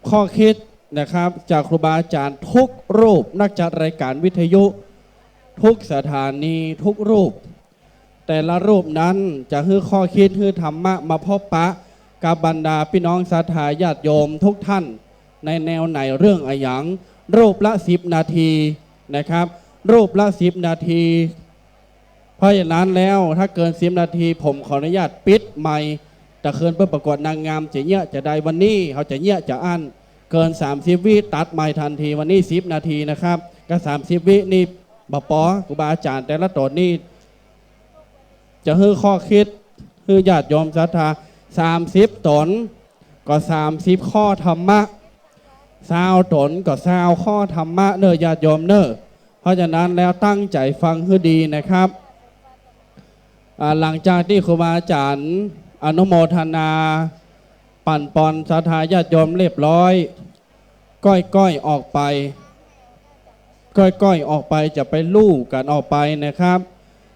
ข้อคิดนะครับจากครูบาอาจารย์ทุกรูปนักจัดรายการวิทยุทุกสถานีทุกรูปแต่ละรูปนั้นจะให้ข้อคิดให้ธรรมะมาพบปะกับบรรดาพี่น้องศรัทธาญาติโยมทุกท่านในแนวไหนเรื่องอะไรอย่างรูปละ10 นาทีนะครับรูปละ10 นาทีเพราะอย่างนั้นแล้วถ้าเกิน10 นาทีผมขออนุญาตปิดไมค์แต่เกินเพื่อประกวดนางงามจะเนี้ยจะได้วันนี้เขาจะเนี้ยจะอั้นเกิน30 วิตัดไมค์ทันทีวันนี้10 นาทีนะครับก็30 วินี่บปอครูบาอาจารย์แต่ละตนนี่จะให้ข้อคิดให้ญาติโยมศรัทธา30 ตนก็30 ข้อธรรมะ20 ตนก็20 ข้อธรรมะเนอญาติโยมเนอเพราะฉะนั้นแล้วตั้งใจฟังให้ดีนะครับหลังจากที่ครูบาอาจารย์อนุโมทนาปั่นปอนศรัทธาญาติโยมเรียบร้อยก้อยออกไปจะไปลู่กันออกไปนะครับ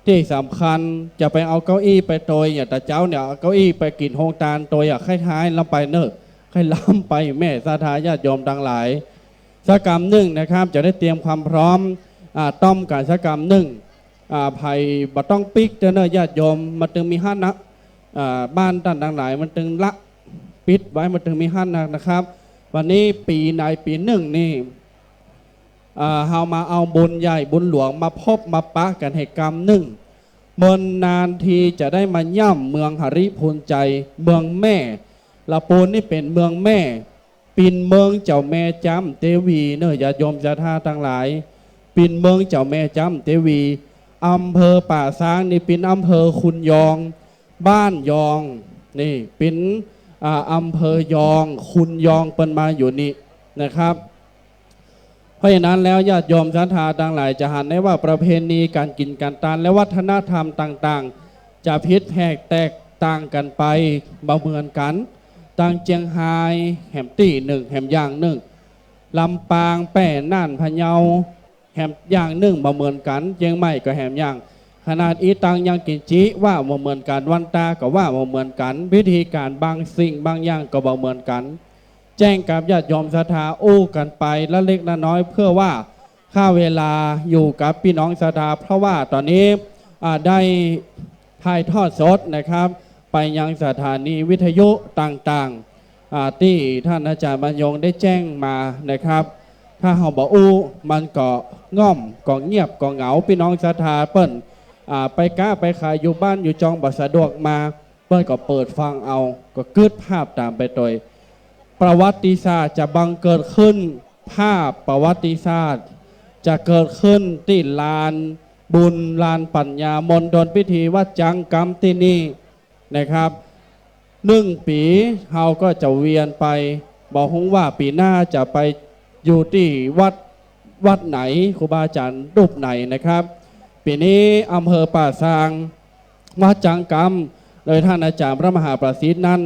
ที่สำคัญจะไปเอาเก้าอี้ไปโตยอย่าแต่เจ้าเนี่ยเอาเก้าอี้ไปกินโฮงตาลโตยอย่าค่ายท้ายลำไปเนอะค่ายล้ำไปแม่ศรัทธาญาติโยมทั้งหลายสักกรรมหนึ่งนะครับจะได้เตรียมความพร้อมต้มการสักกรรมหนึ่งไผ่บ่ต้องปิกเจ้าเนอะญาติโยมมันตึงมีห้านนะบ้านต่างทั้งหลายมันตึงละปิดไว้มันตึงมีห้านนะครับวันนี้ปีในปีหนึ่งนี่เฮามาเอาบุญใหญ่บุญหลวงมาพบมาปะกันเหตุกรรมหนึ่งเมื่อนานทีจะได้มาย่ำเมืองหริพูนใจเมืองแม่ละปูนนี่เป็นเมืองแม่ปินเมืองเจ้าแม่จำเตวีเนอะญาติโยมศรัทธาทั้งหลายปินเมืองเจ้าแม่จำเตวีอำเภอป่าช้างนี่เป็นอำเภอคุนยองบ้านยองนี่เป็นอำเภอยองคุณยองเป็นมาอยู่นี่นะครับเพราะฉะนั้นแล้วญาติโยมศรัทธาต่างหลายจะหันได้ว่าประเพณีการกินการทานและวัฒนธรรมต่างๆจะพิษแหกแตกต่างกันไปบ่เหมือนกันต่างเจียงไฮ้แหมตี้หนึ่งแหมย่างหนึ่งลำปางแป่น่านพะเยาแหมย่างหนึ่งบ่เหมือนกันเจียงใหม่ก็แหมย่างขนาดอีตังยังกินจิว่าบ่เหมือนกันวันตาก็ว่าบ่เหมือนกันวิธีการบางสิ่งบางอย่างก็บ่เหมือนกันแจ้งกับญาติโยมศรัทธาอู้กันไปละเล็กละน้อยเพื่อว่าค่าเวลาอยู่กับพี่น้องศรัทธาเพราะว่าตอนนี้ได้ถ่ายทอดสดนะครับไปยังสถานีวิทยุต่างๆที่ท่านอาจารย์บรรยงได้แจ้งมานะครับถ้าเฮาบ่อู้มันก็ง่อมก็เงียบก็เหงาพี่น้องศรัทธาเปิ้นไปก้าไปขายอยู่บ้านอยู่จองบ่สะดวกมาเปิ้นก็เปิดฟังเอาก็เกิดภาพตามไปโดยประวัติศาสตร์จะบังเกิดขึ้นภาพประวัติศาสตร์จะเกิดขึ้นที่ลานบุญลานปัญญามณฑลพิธีวัดจังกรรมที่นี่นะครับ1 ปีเฮาก็จะเวียนไปบอกฮงว่าปีหน้าจะไปอยู่ที่วัดไหนครูบาอาจารย์รูปไหนนะครับปีนี้อำเภอป่าซางวัดจังกรรมโดยท่านอาจารย์พระมหาประสิทธิ์นั้น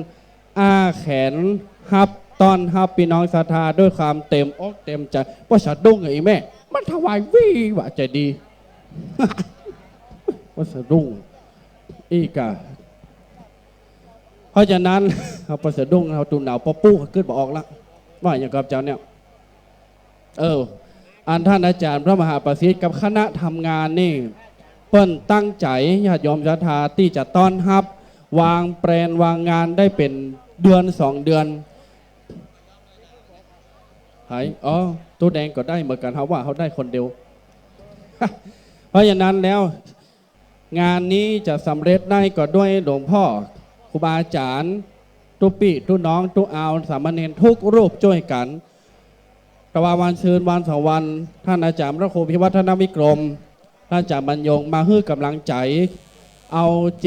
แขนฮับตอนฮับพี่น้องศรัทธาด้วยความเต็มอกเต็มใจว่าสะดุ้งไอ้แม่มันถวายวี่ว่าจะดี ว่าสะดุ้งอีกอะเพราะฉะนั้นเขาประสะดุ้งเขาตูนหนาวปอปู้ขึ้นบอกออกละว่าอย่างกับเจ้าเนี่ยอันท่านอาจารย์พระมหาประสิทธิ์กับคณะทำงานนี่ เปิ้นตั้งใจญาติโยมศรัทธาที่จะต้อนรับวางแปลนวางงานได้เป็นเดือน2 เดือนหายอ๋อตัวแดงก็ได้เหมือนกันเขาว่าเขาได้คนเดียว เพราะฉะนั้นแล้วงานนี้จะสำเร็จได้ก็ด้วยหลวงพ่อครูบาอาจารย์ตุปีตุน้องตุอาวสามเณรทุกรูปช่วยกันแต่ว่าวันชื่นวันสองวันท่านอาจารย์พระครูพิวัฒนวิกรมท่านอาจารย์บรรยงมาให้กำลังใจเอาเ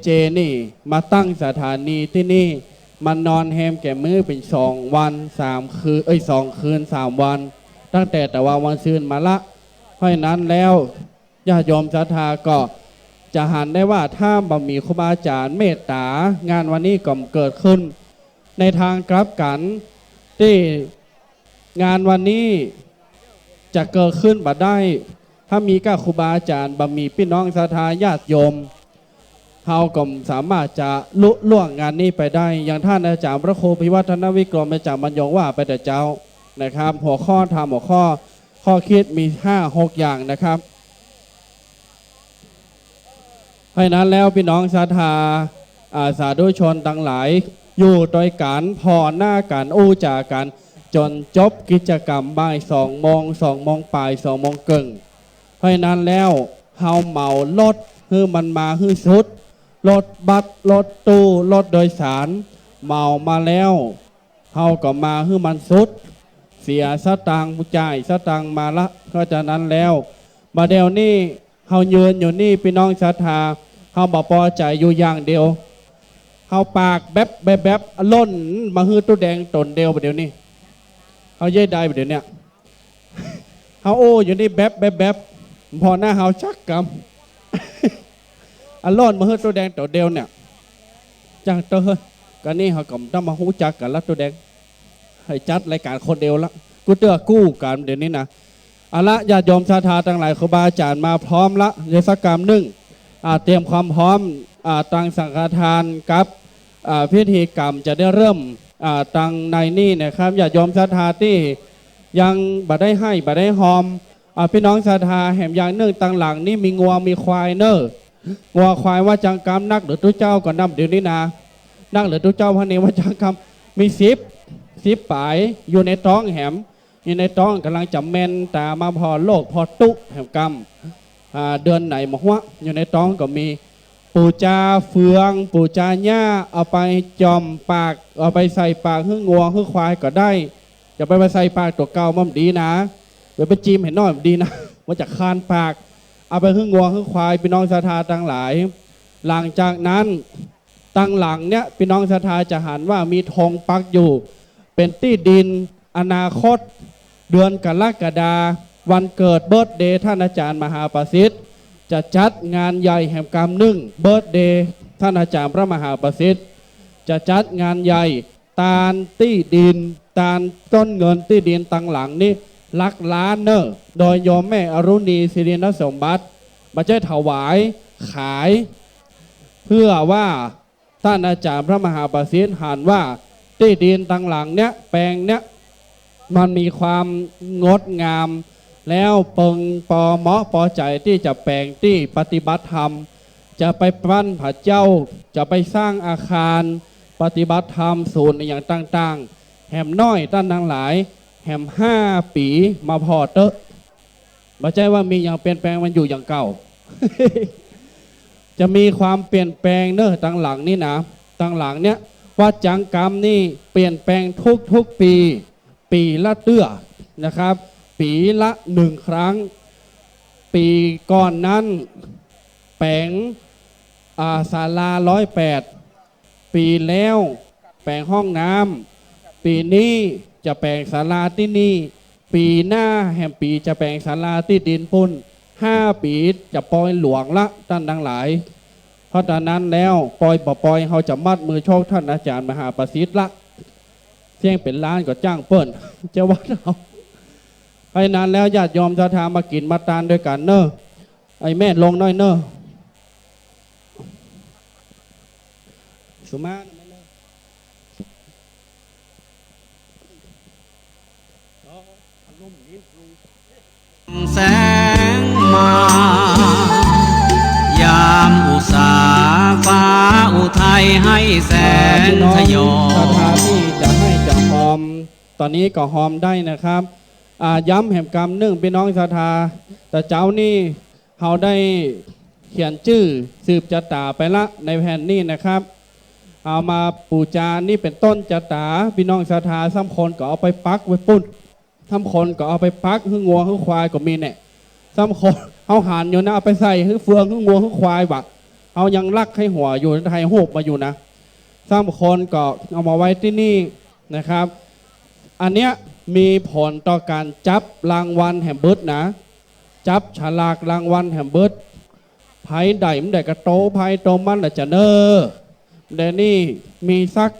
จนี่มาตั้งสถานีที่นี่มันนอนแฮมแก่มือเป็น2 วัน3 คืน2 คืน 3 วันตั้งแต่ว่าวันชื่นมาละเพราะฉะนั้นแล้วญาติโยมศรัทธาก็จะหันได้ว่าถ้าบ่มีครูบาอาจารย์เมตตางานวันนี้ก็เกิดขึ้นในทางกลับกันที่งานวันนี้จะเกิดขึ้นบ่ได้ถ้ามีกับครูบาอาจารย์บ่มีพี่น้องศรัทธาญาติโยมเฮาก็สามารถจะลุล่วงงานนี้ไปได้อย่างท่านอาจารย์พระครูพิวัฒนวิกรมอาจารย์บรรยงว่าไปแต่เจ้านะครับหัวข้อทำหัวข้อคิดมี 5-6 อย่างนะครับเพราะนั้นแล้วพี่น้องศรัทธาสาธุชนทั้งหลายอยู่โดยการพอหน้าการอู้จากันจนจบกิจกรรมบ่าย2 โมง2 โมงปลาย2 โมงครึ่งเพราะนั้นแล้วเฮาเหมารถคือมันมาคือสุดรถบัสรถตู้รถโดยสารเหมามาแล้วเฮาก็มาคือมันสุดเสียสตังค์จ่ายสตังค์มาละเพราะฉะนั้นแล้วมาเดี๋ยวนี้เฮายืนอยู่นี่พี่น้องศรัทธาเฮาบ่พอใจอยู่อย่างเดียวเฮาปากแบบล้นมาฮื้อตู้แดงตนเดียวเดี๋ยวนี้เฮาเย้ได้เดี๋ยวเนี้ยเฮาโอ้อยู่นี่แบบพอหน้าเฮาชักกำ ล้นมาฮื้อตู้แดงตนเดียวเนี่ยจังเตอกันนี่เฮาก็ต้องมาฮู้จักกันละตู้แดงให้จัดรายการคนเดียวละกูเตื้อกู้กันเดี๋ยวนี้นะเอาละญาติโยมศรัทธาทั้งหลายครูบาอาจารย์มาพร้อมละในสักกรรมหนึ่งเตรียมความพร้อมตั้งสังฆทานกับพิธีกรรมจะได้เริ่มตั้งในนี่นะครับญาติโยมศรัทธาที่ยังบ่ได้ให้บ่ได้หอมพี่น้องศรัทธาแห่งอย่างหนึ่งตั้งหลังนี่มีงัวมีควายเนองัวควายว่าจังกรรมนักหรือตู้เจ้าก่อนนำเดี๋ยวนี้นะนักหรือตู้เจ้าพระเนว่าจังกรรมมี10ปลายอยู่ในท้องแหมอยู่ในท้องกำลังจะแม่นแต่มาพอโลกพอตุแห่งกรรมเดือนไหนมาหัวอยู่ในท้องก็มีปูจาเฟืองปูจาหญ้าเอาไปจอมปากเอาไปใส่ปากให้งัวให้ควายก็ได้จะไปใส่ปากตัวเก่ามันดีนะไปจิ้มเห็นน้อยมันดีนะว่าจะคานปากเอาไปให้งัวให้ควายพี่น้องศรัทธาทั้งหลายหลังจากนั้นตั้งหลังเนี้ยพี่น้องศรัทธาจะหันว่ามีธงปักอยู่เป็นที่ดินอนาคตเดือนกรกฎาวันเกิดเบิร์ธเดย์ท่านอาจารย์มหาประสิทธิ์จะจัดงานใหญ่แห่งกรรม1เบิร์ธเดย์ท่านอาจารย์พระมหาประสิทธิ์จะจัดงานใหญ่ตาลที่ดินตาลต้นเงินที่ดินตั้งหลังนี้ลักล้านเนอโดยโยมแม่อรุณีศิรินสมบัติมาใช้ถวายขายเพื่อว่าท่านอาจารย์พระมหาประสิทธิ์หันว่าที่ดินตั้งหลังเนี้ยแปลงเนี้ยมันมีความงดงามแล้วเปิงปอเหมาะปอใจที่จะแปลงที่ปฏิบัติธรรมจะไปปั้นพระเจ้าจะไปสร้างอาคารปฏิบัติธรรมศูนย์อย่างต่างๆแหมน้อยท่านทั้งหลายแหม5 ปีมาพอเตอะไม่ใช่ว่ามีอย่างเปลี่ยนแปลงมันอยู่อย่างเก่า จะมีความเปลี่ยนแปลงเนอะตั้งหลังนี่นะตั้งหลังเนี้ยวัดจังกรรมนี่เปลี่ยนแปลงทุกปีละเตื้อนะครับปีละ1 ครั้งปีก่อนนั้นแปลงศาลา108ปีแล้วแปลงห้องน้ำปีนี้จะแปลงศาลาที่นี่ปีหน้าแห่งปีจะแปลงศาลาที่ดินปุ่น5 ปีจะปล่อยหลวงละท่านทั้งหลายเพราะฉะนั้นแล้วปล่อยปล่อยเขาจะมัดมือโชคท่านอาจารย์มหาประสิทธิ์ละเที่ยงเป็นล้านก็จ้างเปิ้นจะวัดเอาไปนานแล้วญาติโยมศรัทธามากินมาตานด้วยกันเนอะไอ้แม่ลงน้อยเนอะสุมาแสง มา ยามอุตสาฟ้าอุทัยให้แสงทยอ สถานที่จะให้จะหอม ตอนนี้ก็หอมได้นะครับย้ำแห่งกรรม1พี่น้องศรัทธาแต่เจ้านี่เขาได้เขียนชื่อสืบจตาไปละในแผ่นนี้นะครับ เอามาปูจานี่เป็นต้นจตาพี่น้องศรัทธาซ้ำคนก็เอาไปปักไว้ปุ้นซ้ำคนก็เอาไปปักหึ่งงัวหึ่งควายก็มีเนี่ยซ้ำคนเอาหานอยู่นะเอาไปใส่หึ่งเฟืองหึ่งงัวหึ่งควายบักเอายังลักให้หัวอยู่ไทยหูบมาอยู่นะซ้ำคนก็เอามาไว้ที่นี่นะครับ อันเนี้ยมีผลต่อการจับรางวัลแห่งเบิร์ดนะจับฉลากรางวัลแห่งเบิร์ดไพ่ใดมันได้กระโตไพ่โตมันละจะเนอเดยวนี่มีสัก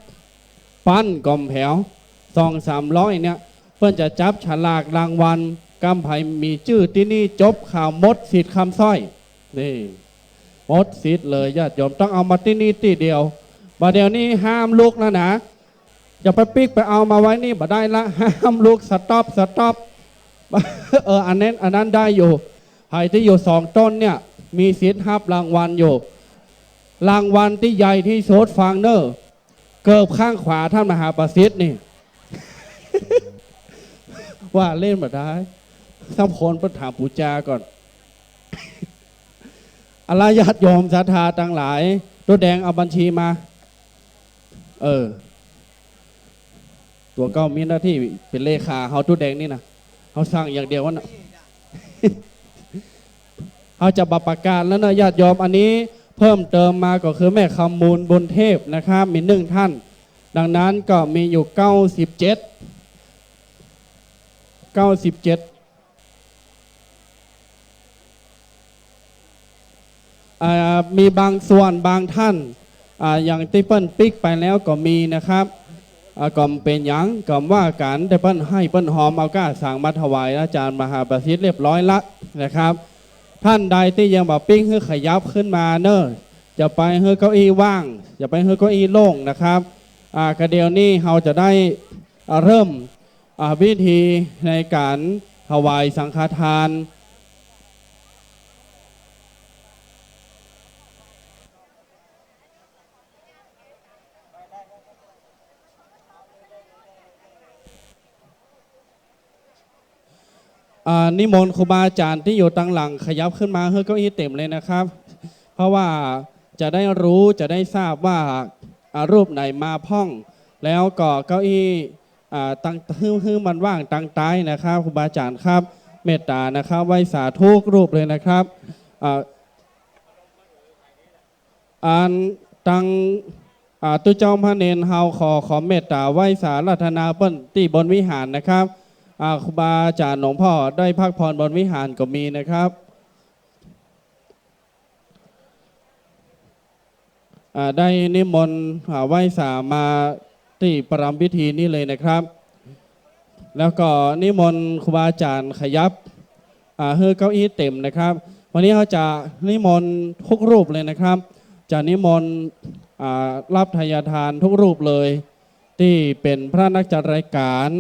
ปั้นกอมแผว200-300เนี่ยเพื่อนจะจับฉลากรางวัลกำไผ่มีชื่อที่นี่จบข่าวมดสิทธิ์คำสร้อยนี่มดสิทธิ์เลยญาติโยมต้องเอามาที่นี่ที่เดียวบัดเดี๋ยวนี้ห้ามลุกนะนะอย่าไปปิ๊กไปเอามาไว้นี่บ่ได้ละห้ามลุกสต็อปอันนั้นได้อยู่ไผ่ที่อยู่2 ต้นเนี่ยมีสิทธิ์รับรางวัลอยู่รางวัลที่ใหญ่ที่สุดฟังเนอร์เกิบข้างขวาท่านมหาประสิทธิ์นี่ ว่าเล่นมาได้ต้องคนไปถามปู่จาก่อน อะไรญาติโยมศรัทธาต่างหลายตัวแดงเอาบัญชีมาตัวเก้ามีหน้าที่เป็นเลขาเขาตัวแดงนี่นะเขาสั่งอย่างเดียวว่านะ เขาจะประกาศแล้วนะญาติโยมอันนี้เพิ่มเติมมาก็คือแม่คำมูลบุญเทพนะครับมี1 ท่านดังนั้นก็มีอยู่97มีบางส่วนบางท่านอย่างที่เปิ้ลปิกไปแล้วก็มีนะครับก็เป็นหยังก็ว่าการได้เปิ้ลให้เปิ้ลหอมเอาก้าสั่งมาถวายอาจารย์มหาประสิทธิ์เรียบร้อยละนะครับท่านใดที่ยังแบบปิ้งให้ขยับขึ้นมาเนอะจะไปให้เก้าอี้ว่างจะไปให้เก้าอี้โล่งนะครับกระเดียวนี้เราจะได้เริ่มวิธีในการถวายสังฆทานนิมนต์ครูบาอาจารย์ที่อยู่ตั้งหลังขยับขึ้นมาเฮ้ยเก้าอี้เต็มเลยนะครับ เพราะว่าจะได้รู้จะได้ทราบว่ารูปไหนมาพ่องแล้วก็เก้าอี้ตั้งฮื้อมันว่างตั้งใต้นะครับครูบาอาจารย์ครับเมตตานะครับไหว้สาธุรูปเลยนะครับตั้งตุเจ้าพระเนนเฮาขอเมตตาไหว้สารัตนาเปิ้นที่บนวิหารนะครับครูบาอาจารย์หลวงพ่อได้พักผ่อนบนวิหารก็มีนะครับได้นิมนต์ไหว้สามาที่ประรำพิธีนี่เลยนะครับแล้วก็นิมนต์ครูบาอาจารย์ขยับเฮือเก้าอี้เต็มนะครับวันนี้เขาจะนิมนต์ทุกรูปเลยนะครับจะนิมนต์รับทายทานทุกรูปเลยที่เป็นพระนักจัดรายการ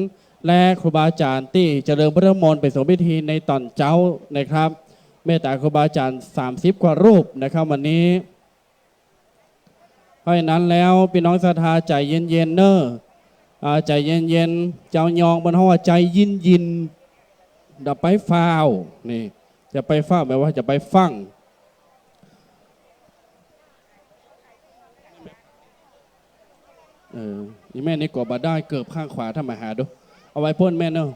และครูบาอาจารย์ที่เจริญพระมนต์ไปสมพิธีในตอนเช้านะครับเมตตาครูบาอาจารย์30 กว่ารูปนะครับวันนี้เพราะฉะนั้นแล้วพี่น้องศรัทธาใจเย็นๆเนอะใจเย็นๆเจ้ายองบนห้องใจยินดับไปฟ้าวนี่จะไปฟ้าวแปลว่าจะไปฟังนี่แม่นี่กว่าบาได้เกือบข้างขวาถ้ามาหาดูเอาไว้พ่นแม่เนอะ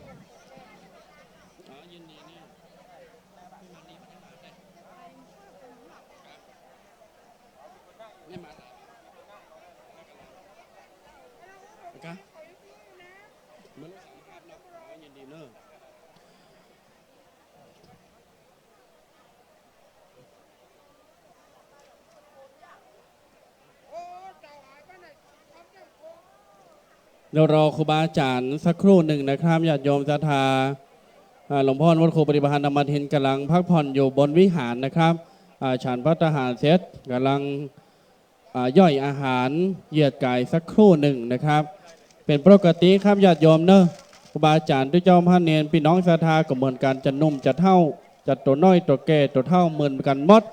เดี๋ยวรอครูบาอาจารย์สักครู่หนึ่งนะครับญาติโยมศรัทธาหลวงพ่อวัดครูปฏิบัติธรรมทินกำลังพักผ่อนอยู่บนวิหารนะครับฉันพระทหารเสร็จกำลังย่อยอาหารเหยียดกายสักครู่หนึ่งนะครับเป็นปกติครับญาติโยมเนอะครูบาอาจารย์ด้วยเจ้าพระเนรพี่น้องศรัทธาก็เหมือนกันจะนุ่มจะเท่า จะตัวน้อยตัวแก่ตัวเท่าเหมือนกันหมด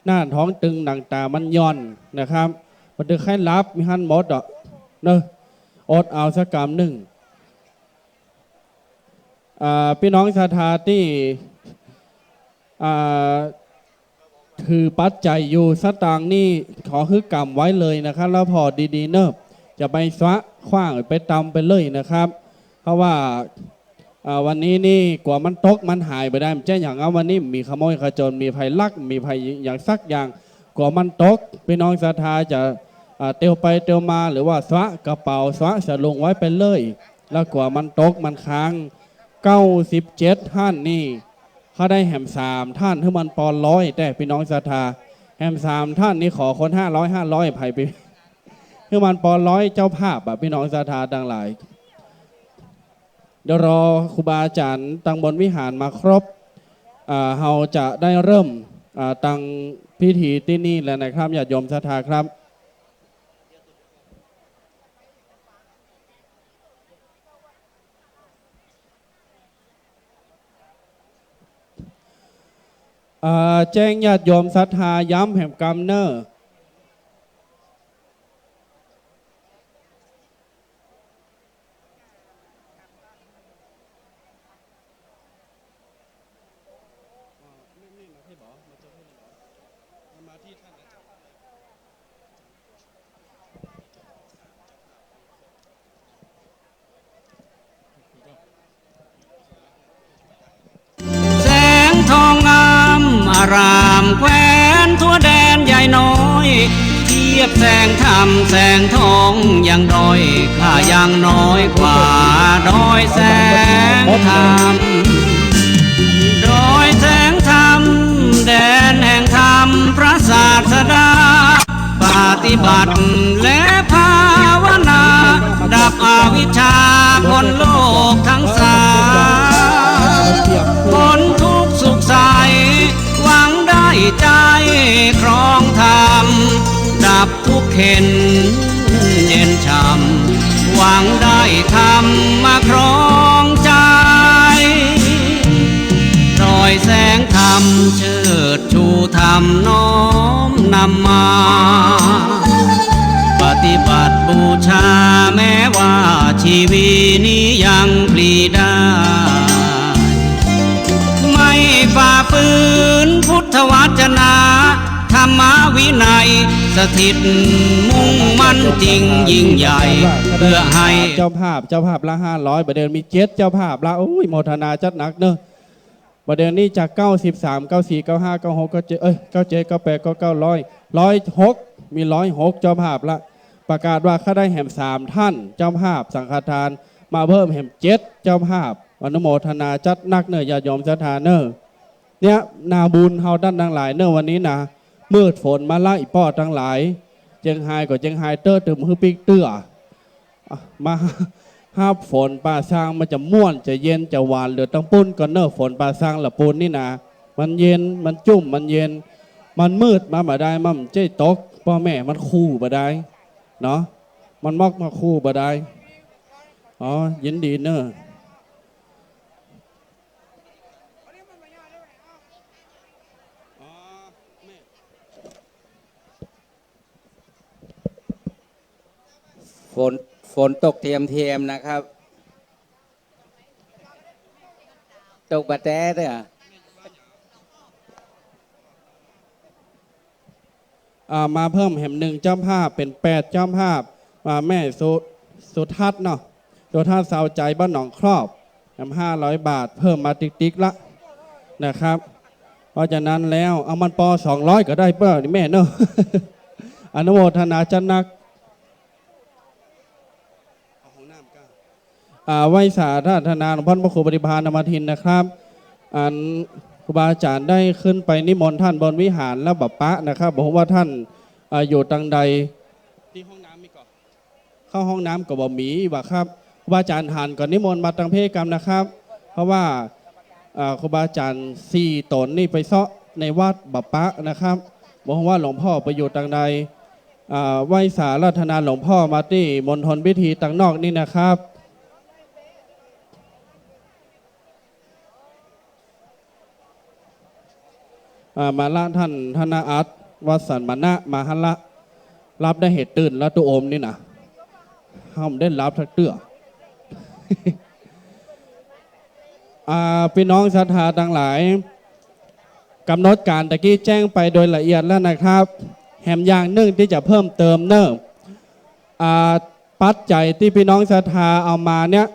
หน้าท้องตึงหนังตามันย่อนนะครับมันดึกให้รับมีหันหมดอ่ะเนอะอดเอาสักกรรมหนึ่งพี่น้องศรัทธาที่ถือปัจจัยอยู่สตางค์นี่ขอฮึกกรรมไว้เลยนะครับแล้วพอดีๆเนอะจะไปสวะขว้างไปตำไปเลยนะครับ เพราะว่าวันนี้นี่กว่ามันตกมันหายไปได้มันเช่นอย่างวันนี้มีขโมยขโจรมีภัยลักมีภัยอย่างสักอย่างกว่ามันตกพี่น้องศรัทธาจะเตียวไปเตียวมาหรือว่าสวะกระเป๋าสวะสลงไว้ไปเลยแล้วกว่ามันตกมันค้าง97ท่านนี่เขาได้แหม3ท่านที่มันปอนร้อยแต่พี่น้องศรัทธาแหม3ท่านนี่ขอคน500ไผ่ไปที่มันปอนร้อยเจ้าภาพพี่น้องศรัทธาต่างหลายเดี๋ยวรอครูบาอาจารย์ตั้งบนวิหารมาครบเราจะได้เริ่มตั้งพิธีที่นี่แล้วนะครับญาติโยมศรัทธาครับแจ้งญาติโยมศรัทธาย้ำแห่งกรรมเนอร์แสงทองงามอารามแคว้นทั่วแดนใหญ่น้อยเทียบแสงธรรมแสงทองยังด้อยข้ายังน้อยกว่าด้อยแสงธรรมด้อยแสงธรรมแดนแห่งธรรมพระศาสดาปฏิบัติและภาวนาดับอวิชชาคนโลกทั้งสามพ้นทุกข์สุขใสหวังได้ใจครองธรรมดับทุกข์เข็นเย็นช่ำหวังได้ธรรมมาครองใจรอยแสงธรรมเชิดชูธรรมน้อมนำมาปฏิบัติบูชาแม้ว่าชีวิตนี้ยังปลีได้ไม่ฝ่าฝืนพุทธวจนะธรรมวินัยสถิตมุ่งมั่นจริงยิ่งใหญ่เพื่อให้เจ้าภาพละ500ประเดี๋ยวมี7เจ้าภาพละโอ้ยโมทนาจัดหนักเนอะประเดี๋ยวนี้จาก93 94 95 96 97 98 99 106มี106เจ้าภาพละประกาศว่าเขาได้แห่ม3ท่านเจ้าภาพสังฆทานมาเพิ่มแห่ม7เจ้าภาพอนุโมทนาจัดนักเนอะญาติโยมศรัทธาเนอะเนี่ยนาบุญเฮาด้านทั้งหลายเนอะวันนี้นะมืดฝนมาไล่ป้อทั้งหลายเจียงไฮ้ก็เจียงไฮ้เตอร์ตึมฮือปิกเตื้อมาห้าฝนป่าซางมันจะม่วนจะเย็นจะหวานเหลือตั้งปุ้นก่อนเนอะฝนป่าซางละปูนนี่นะมันเย็นมันจุ่มมันเย็นมันมืดมาบ่ได้มันเจ๊ตกพ่อแม่มันคู่บ่ได้เนาะมันมอกมาคู่บ่ได้อ๋อยินดีเนอะฝนตกเทียมนะครับตกบะแต้ด้วยมาเพิ่มแห่ม1เจ้าภาพเป็น8เจ้าภาพแม่สุทัศน์เนาะสุทัศน์สาวใจบ้านหนองครอบแห่ม500 บาทเพิ่มมาติ๊กละนะครับเพราะฉะนั้นแล้วเอามันปอ200ก็ได้เปล่าแม่เนาะ อนุโมทนาจันนักไหว้สาธนาหลวงพ่อพระครูปฏิภาณมาทินนะครับครูบาอาจารย์ได้ขึ้นไปนิมนต์ท่านบนวิหารแล้วบัพปะนะครับบอกว่าท่านอยู่ตังใดที่ห้องน้ำมีก่อนเข้าห้องน้ำกับบ่มีว่าครับครูบาอาจารย์หันก่อนนิมนต์มาตังเพศกรรมนะครับเพราะว่าครูบาอาจารย์4 ตนนี่ไปเซาะในวัดบัพปะนะครับบอกว่าหลวงพ่อไปอยู่ตังใดไหว้สาธนาหลวงพ่อมาที่มณฑลพิธีตังนอกนี่นะครับ มาละท่านธนาอัตวัดสันมานะมาฮัลละรับได้เหตุตื่นแล้วตัวโอมนี่นะห้ามได้รับทักเตื้อ พี่น้องศรัทธาทั้งหลายกำหนดการตะกี้แจ้งไปโดยละเอียดแล้วนะครับแหมอย่างหนึ่งที่จะเพิ่มเติมเนอะปัจจัยที่พี่น้องศรัทธาเอามาเนี่ย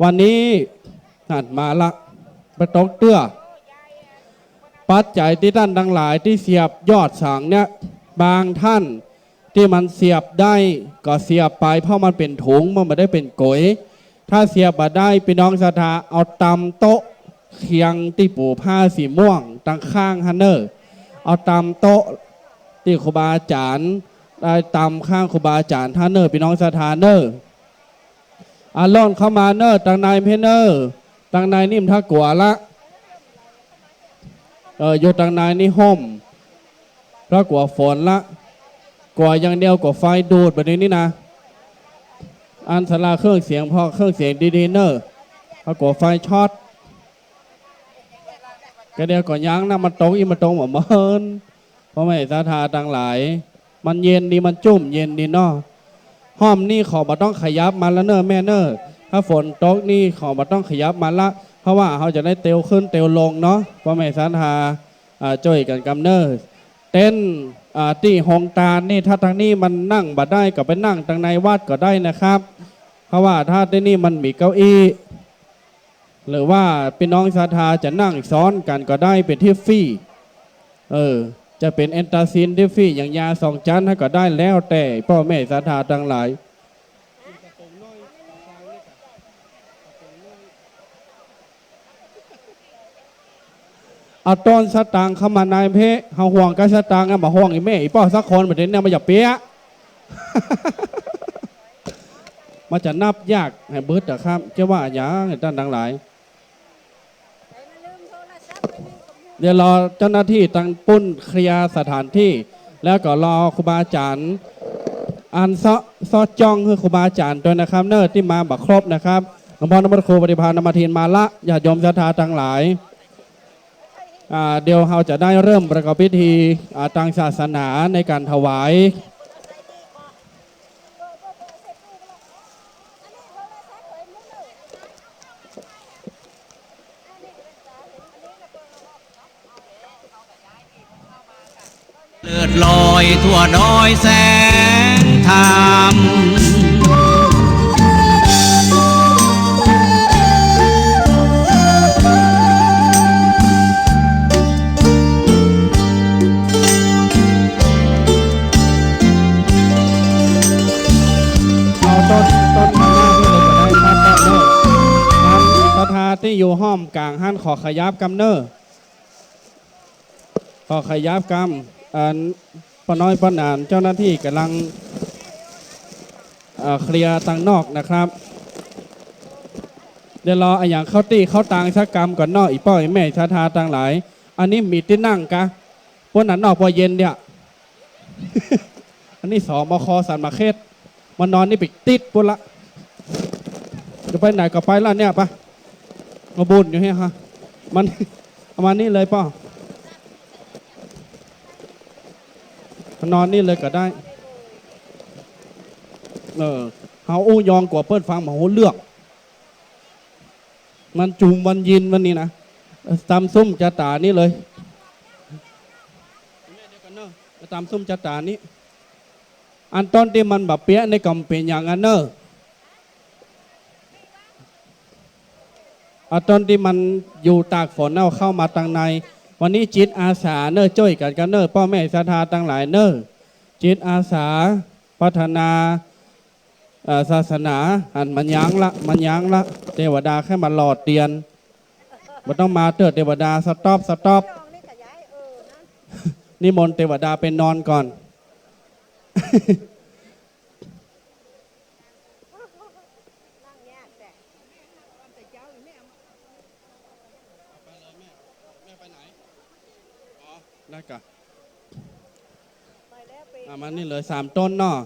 วันนี้นั่นมาละไปตกเตื้อปัจจัยที่ท่านทั้งหลายที่เสียบยอดสังเนี่ยบางท่านที่มันเสียบได้ก็เสียบไปเพราะมันเป็นถุงมันไม่ได้เป็นก๋ยถ้าเสียบมาได้พี่น้องศรัทธาเอาตำโต๊ะเคียงที่ปูผ้าสีม่วงตั้งข้างฮันเนอร์เอาตำโต๊ะที่ครูบาอาจารย์ได้ตำข้างครูบาอาจารย์ท่านเนอร์พี่น้องศรัทธาเนอร์ล่อนเข้ามาเนอร์ตังนายเพเนอร์ตังนายนิ่มท่ากลัวละอยู่ตังนายนี่ห่มถ้ากลัวฝนละกลัวอย่างเดียวกลัวไฟดูดแบบนี้นี่นะอันสลาเครื่องเสียงพอเครื่องเสียงดีๆเนอร์ถ้ากลัวไฟช็อตก็เดียวก่อนยั้งนะมันตรงอีมันตรงเหมือนเมินเพราะไม่ศรัทธาต่างหลายมันเย็นดีมันจุ่มเย็นดีเนาะห้อมนี่ขอมาต้องขยับมาแล้วเนอแม่เนอถ้าฝนตกนี่ขอมาต้องขยับมาละเพราะว่าเขาจะได้เตียวขึ้นเตียวลงเนาะเพราะไม่ศรัทธาจ่อยกันกำเนอเต้นที่หงตาลนี่ถ้าทางนี้มันนั่งบัดได้ก็ไปนั่งทางในวัดก็ได้นะครับเพราะว่าถ้าที่นี่มันมีเก้าอี้หรือว่าพี่น้องศรัทธาจะนั่งซ้อนกันก็ได้เป็นที่ฟรีจะเป็นแอนตาซินที่ฟรีอย่างยาสองชั้นให้ก็ได้แล้วแต่พ่อแม่ศรัทธาทั้งหลายเอาต้นสตางค์เข้ามานายเพะเฮาห่วงกับสตางค์มาห่วงอีแม่อีป้อสักคนแบบนี้เนี่ยมาอย่าเปี้ย มันจะนับยากให้เบิดนะครับเจ้าว่าอย่างท่านทั้งหลายเดี๋ยวรอเจ้าหน้าที่ตั้งปุ้นเคลียร์สถานที่แล้วก็รอครูบาอาจารย์อันซอจ้องคือครูบาอาจารย์ด้วยนะครับเนอร์ที่มาบักครบนะครับหลวงพ่อนมัสครูปฏิภาณนมาทีนมาละญาติโยมศรัทธาทั้งหลายเดี๋ยวเราจะได้เริ่มประกอบพิธีทางศาสนาในการถวายเลือดลอยทั่วดอยแสงธรรมที่อยู่ห้อมกลางหันขอขยับกำเนอร์ขอขยับกำปน้อยปนานเจ้าหน้าที่กำลังเคลียร์ตังนอกนะครับเดี๋ยวรออย่างเข้าตีเข้าตังสักกรรมก่อนนอกอีป้อยแม่ชาทาตังหลายอันนี้มีที่นั่งกะพวกนั้นนอกพอเย็นเนี่ย อันนี้สมคสันมาเขตมันนอนนี่ไปติดปุ๊ละจะไปไหนก็ไปแล้วเนี่ยปะมาบุญอยู่เนี่ยฮะมันประมาณนี้เลยป่ะนอนนี่เลยก็ได้เฮาอู้ยองกว่าเปิ้ลฟังมาโหเลือกมันจุ่มวันยินวันนี้นะตามซุ่มจะตานี่เลยตามซุ่มจะตานี้อันต้นที่มันแบบเปี้ยในกำเป็นอย่างนั้นเนอะตอนที่มันอยู่ตากฝนเอาเข้ามาตังในวันนี้จิตอาสาเนอช่วยกันเนอพ่อแม่ศรัทธาตั้งหลายเนอจิตอาสาพัฒนาศาสนาอันมันยั้งละเทวดาแค่มาหลอดเตียนมันต้องมาเติร์เทวดาสต็อปนิมนต์เทวดาเป็นนอนก่อน ได้กะมันนี่เลย3ต้นเนาะ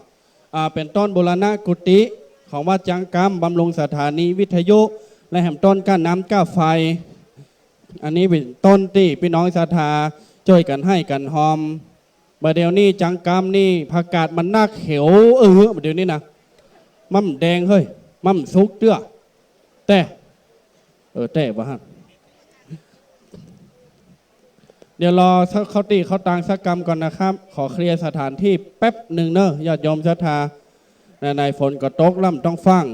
เป็นต้นบูรณะกุฏิของวัดจังกำบำรุงสถานีวิทยุและแห่มต้นก้านน้ำก้าไฟอันนี้เป็นต้นที่พี่น้องศรัทธา ช่วยกันให้กันหอมประเดี๋ยวนี้จังกรรมนี่ผักกาดมันนักเขียวประเดี๋ยวนี้นะมั่มแดงเฮ้ยมั่มสุกเตื้อแต่แต่บ้าเดี๋ยวรอเขาตีเขาตางสักกรรมก่อนนะครับ ขอเคลียร์สถานที่แป๊บหนึ่งเนอะญาติโยมศรัทธาในฝนก็ตกล่ำต้องฟัง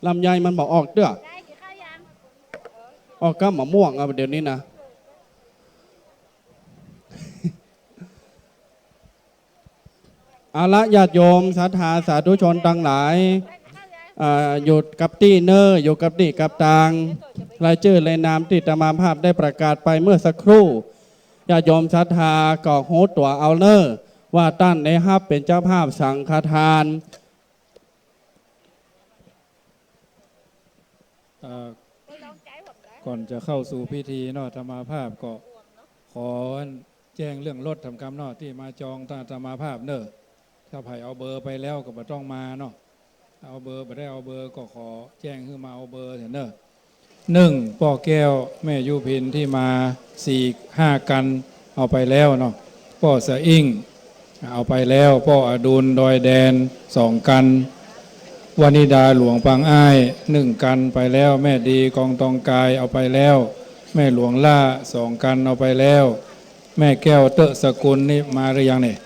ลำไยมันบอกออกเด้อออกก็มะม่วงเอาเดี๋ยวนี้นะอาละญาติโยมศรัทธาสาธุชนทั้งหลายหยุดกับตี้เนอร์อยู่กับตี้กับตางรายชื่อรายนามที่อาตมาภาพได้ประกาศไปเมื่อสักครู่ญาติโยมศรัทธาก่อโหตัวเอาเนอร์ว่าตั้นในฮับเป็นเจ้าภาพสังฆทานก่อนจะเข้าสู่พิธีเนาะธรรมาภาพก็ขอแจ้งเรื่องรถทำกรรมเนาะที่มาจองตาธรรมาภาพเนอะถ้าไผ่เอาเบอร์ไปแล้วก็บ่ต้องมาเนาะเอาเบอร์ไปได้เอาเบอร์ก็ขอแจ้งขึ้นมาเอาเบอร์เถอะเนอะ1ป่อแก้วแม่ยุพินที่มา4-5 กันเอาไปแล้วเนาะป่อสะอิ่งเอาไปแล้วป่ออดุลดอยแดน2 กันวานิดาหลวงปางอ้าย1 กันไปแล้วแม่ดีกองตองกายเอาไปแล้วแม่หลวงล่า2 กันเอาไปแล้วแม่แก้วเตอะสกุลนี่มาหรือยังเนี่ย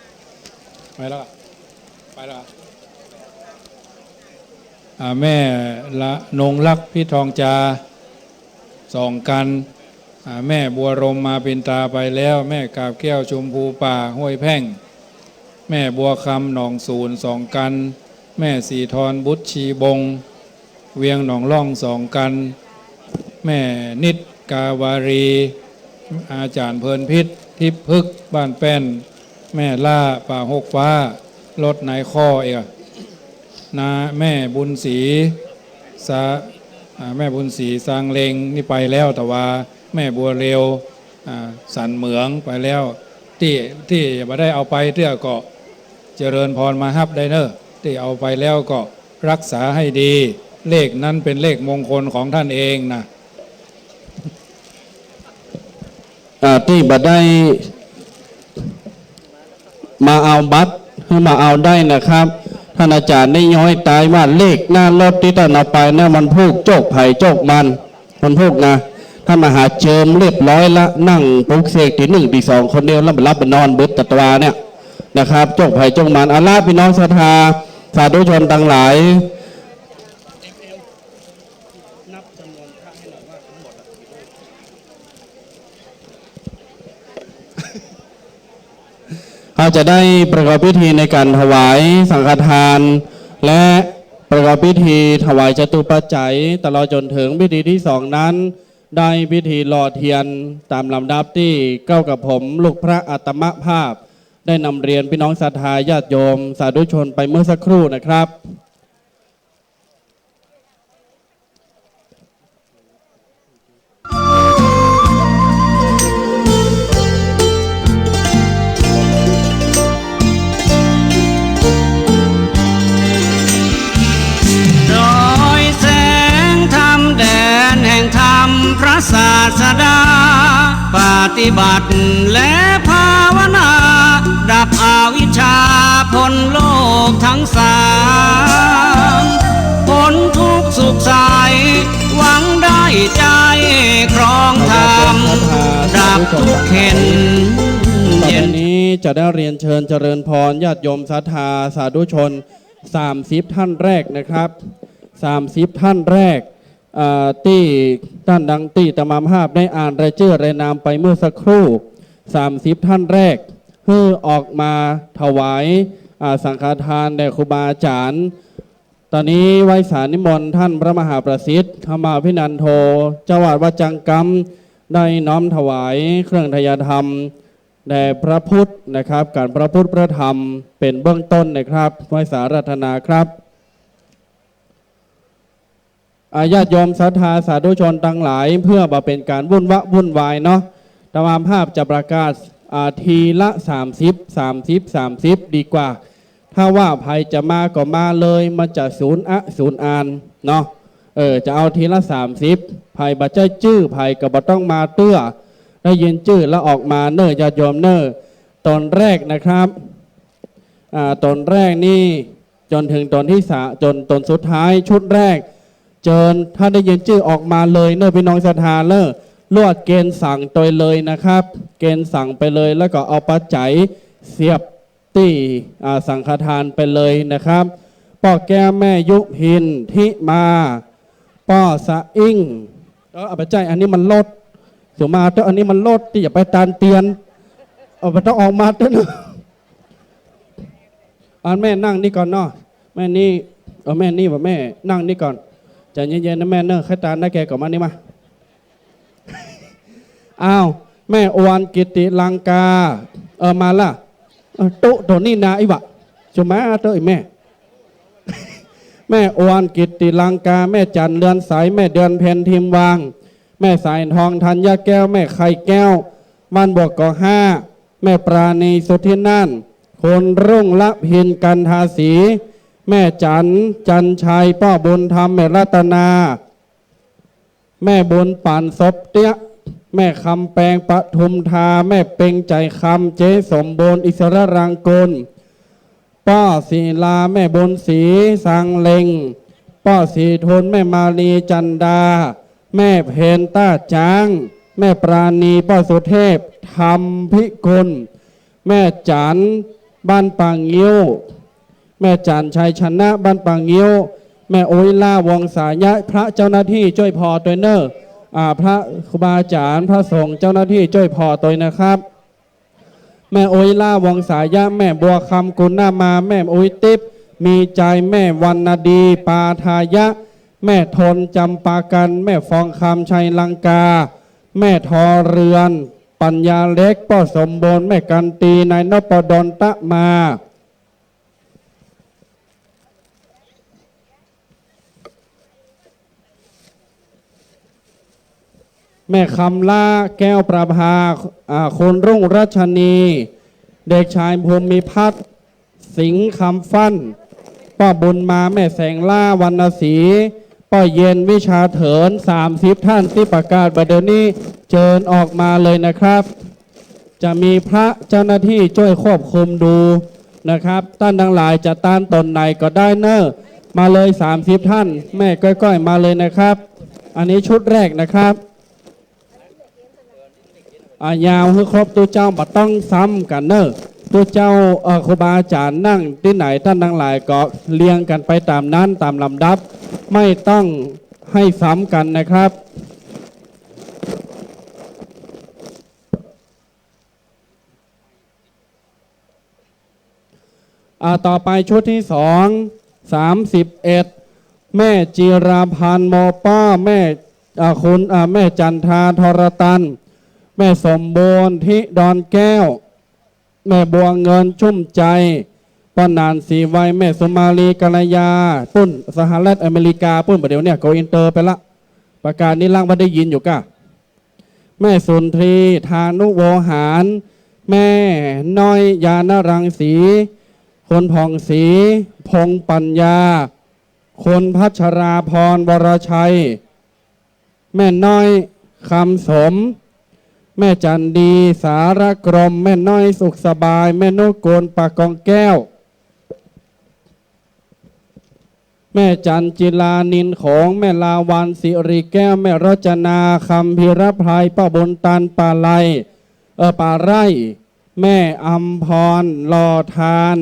ไปแล้วไปแล้วแม่ละนงลักษ์พี่ทองจา2 กันแม่บัวรมมาปินตาไปแล้วแม่กาบแก้วชมพูป่าห้วยแพ่งแม่บัวคำหนองศูนย์2 กันแม่สีทรบุตรชีบงเวียงหนองล่อง2 กันแม่นิดกาวารีอาจารย์เพลินพิษทิพพึกบ้านแป้นแม่ล่าป่าหกฟ้ารถไหนข้อเอกนาแม่บุญศรีแม่บุญศรีสร้างเลงนี่ไปแล้วแต่ว่าแม่บัวเร็วสันเหมืองไปแล้วที่มาได้เอาไปเตื้อก็เจริญพรมาฮับได้เนอะที่เอาไปแล้วก็รักษาให้ดีเลขนั้นเป็นเลขมงคลของท่านเองนะที่บัดได้มาเอาบัตรให้มาเอาได้นะครับท่านอาจารย์ได้ย้อยตายว่าเลขหน้ารถที่ท่านเอาไปนะมันพูกโจกไผ่โจกมันพูกนะท่านมาหาเจิมเรียบร้อยละนั่งปุกเสกที่1ที่2คนเดียวแล้วรับไปนอนเบิดตะวาเนี่ยนะครับโจกไผ่โจกมันอาลาพี่น้องศรัทธาสาธุชนทั้งหลายเราจะได้ประกอบพิธีในการถวายสังฆทานและประกอบพิธีถวายจตุปัจจัยตลอดจนถึงพิธีที่2นั้นได้พิธีหล่อเทียนตามลำดับที่เก้ากับผมลูกพระอัตมภาพได้นำเรียนพี่น้องศรัทธาญาติโยมสาธุชนไปเมื่อสักครู่นะครับพระศาสดาปฏิบัติและภาวนาดับอวิชชาพ้นโลกทั้ง3พ้นทุกข์สุขใสหวังได้ใจครองธรรมดับทุกข์เข็นเย็นนี้จะได้เรียนเชิญเจริญพรญาติโยมศรัทธาสาธุชน30 ท่านแรกนะครับ30 ท่านแรกที่ท่านดังที่อาตมาภาพได้อ่านรายชื่อรายนามไปเมื่อสักครู่30 ท่านแรกเพื่อออกมาถวายสังฆทานแด่ครูบาอาจารย์ตอนนี้ไว้สารนิมนต์ท่านพระมหาประสิทธิ์ธรรมาภินันโทเจ้าวาดวัดจังกรรมได้น้อมถวายเครื่องทยธรรมแด่พระพุทธนะครับการพระพุทธพระธรรมเป็นเบื้องต้นนะครับไว้สารัตนาครับญาติโยมศรัทธาสาธุชนทั้งหลายเพื่อมาเป็นการวุ่นวายเนาะตามภาพจะประกาศทีละ30 ดีกว่าถ้าว่าภัยจะมาก็มาเลยมันจะศูนย์อ่านเนาะ จะเอาทีละ30ไผ่บัจเจ้จื้อไผ่ก็บ่ต้องมาเตื้อได้ยินจื้อแล้วออกมาเนอญาติโยมเนอตอนแรกนะครับตอนแรกนี่จนถึงตอนที่จนตอนสุดท้ายชุดแรกเจิญถ้าได้ยินชื่อออกมาเลยเนอพี่น้องศรัทธาเลอลวดเกณฑ์สั่งตัวเลยนะครับ เกณฑ์สั่งไปเลยแล้วก็เอาปัจจัยเสียบตีสังฆทานไปเลยนะครับป้อแก้วแม่ยุพินทิมาป้อสะอิ่งเอาปัจจัยอันนี้มันลดสุมาเตออันนี้มันลดที่อย่าไปตานเตียนเอาไปต้องออกมาเตออันแม่นั่งนี่ก่อนเนาะแม่นี่แม่นี่ว่าแม่นั่งนี่ก่อนใจเย็นๆนะแม่เนอะใครตาได้แกก่อนมานี่มา อ้าวแม่อวนกิติลังกามาละโต๊ะตัวนี้นาอีวะจุมาเตอแม่ แม่อวนกิติลังกาแม่จันเรือนใสแม่เดือนเพนทิมวางแม่สายทองธัญแก้วแม่ไข่แก้วบ้านบวกก่อ5แม่ปราณีสุธินันท์คนรุ่งละพินกันทาสีแม่จันชัยป้อบุญธรรมแม่รัตนาแม่บุญป่านศพเตี้ยแม่คำแปลงปทุมทาแม่เป่งใจคำเจ๊สมบูรณ์อิสระรังกุลป้อศิลาแม่บุญศรีสังเลงป้อสีทนแม่มาลีจันดาแม่เพนต้าจางแม่ปราณีป้อสุเทพธรรมพิกุลแม่จันบ้านปังยิ้วแม่จันชัยชนะบ้านปังยิ้วแม่โอยล่าวงสายะพระเจ้าหน้าที่ช่วยพอตัวเนอร์พระครูบาอาจารย์พระสงฆ์เจ้าหน้าที่ช่วยพอตัวนะครับแม่โอยล่าวงสายะแม่บัวคำกุณนามาแม่โอยติบมีใจแม่วรรณดีปาทายะแม่ทนจำปากันแม่ฟองคำชัยลังกาแม่ทอเรือนปัญญาเล็กป้อสมบูรณ์แม่กันตีนายนพดลตะมาแม่คำล่าแก้วประภาคนรุ่งรัชนีเด็กชายภูมิพัฒน์สิงห์คำฟั่นป้อบุญมาแม่แสงล่าวรรณศรีป้อเย็นวิชาเถิน30ท่านที่ประกาศบัดเดี๋ยวนี้เชิญออกมาเลยนะครับ จะมีพระเจ้าหน้าที่ช่วยควบคุมดูนะครับท่านทั้งหลายจะต้านตนไหนก็ได้เนอะมาเลย30ท่านแม่ก้อยๆมาเลยนะครับอันนี้ชุดแรกนะครับยาวให้ครบตัวเจ้าบัดต้องซ้ำกันเนอะตัวเจ้าครูบาอาจารย์นั่งที่ไหนท่านทั้งหลายก็เรียงกันไปตามนั้นตามลำดับไม่ต้องให้ซ้ำกันนะครับต่อไปชุดที่31แม่จิราพันธ์โมป้อแม่คุณแม่จันทาทรตันแม่สมบูรณ์ทิดอนแก้วแม่บัวเงินชุ่มใจป้อนานสีไวแม่สุมาลีกัลยาปุ้นสหรัฐอเมริกาปุ้นประเดี๋ยวเนี่ยโกอินเตอร์ไปละประกาศนี้ล่างว่าได้ยินอยู่ก้าแม่สุนทรีธานุโวหารแม่น้อยยานรังสีคนผ่องศรีพงปัญญาคนพัชราพรวรชัยแม่น้อยคำสมแม่จันดีสารกรมแม่น้อยสุขสบายแม่นุกลปากกองแก้วแม่จันจิลานินของแม่ลาวันสิริแก้วแม่รจนาคำพิรภัยป้าบนตันป่าไลป่าไร่แม่อัมพรลอทาน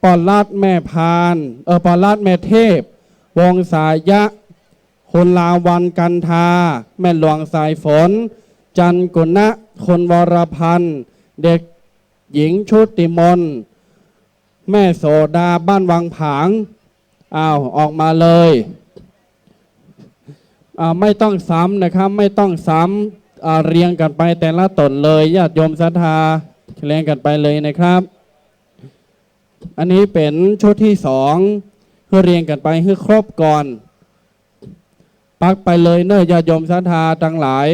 ปอลัดแม่พานปอลัดแม่เทพวงสายะคนลาวันกันทาแม่หลวงสายฝนจันกุณะคนวรพันธ์เด็กหญิงชุติมนแม่โสดาบ้านวังผางออกมาเลยไม่ต้องซ้ำนะครับไม่ต้องซ้ำเรียงกันไปแต่ละตนเลยญาติโยมศรัทธาเรียงกันไปเลยนะครับอันนี้เป็นชุดที่2เพื่อเรียงกันไปให้ครบก่อนปักไปเลยเนอะญาติโยมศรัทธาทั้งหลาย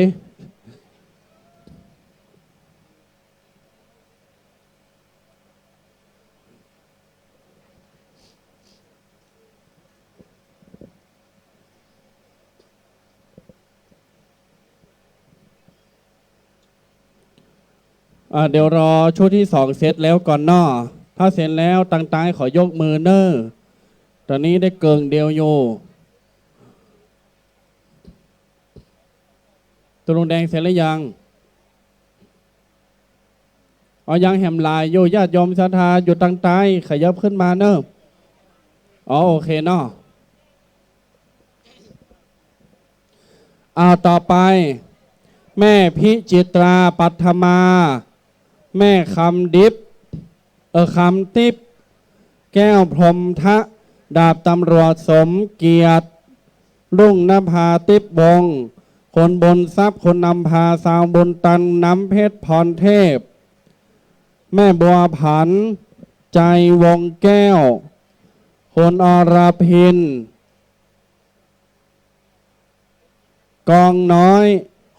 เดี๋ยวรอชุดที่สองเสร็จแล้วก่อนเนาะถ้าเสร็จแล้วต่างๆขอยกมือเนอตอนนี้ได้เกิงเดียวโยตัวลงแดงเสร็จแล้วยังยังแหมลายโยญาติโยมศรัทธาอยู่ตั้งใต้ขยับขึ้นมาเนอะโอเคเนาะต่อไปแม่พิจิตราปัทมา แม่คำดิบคำติบแก้วพรหมทะดาบตำรวจสมเกียรติรุ่งนภาติบวงคนบนทรัพย์คนนำพาสาวบนตันน้ำเพชรพรเทพแม่บัวผันใจวงแก้วคนอรพินกองน้อย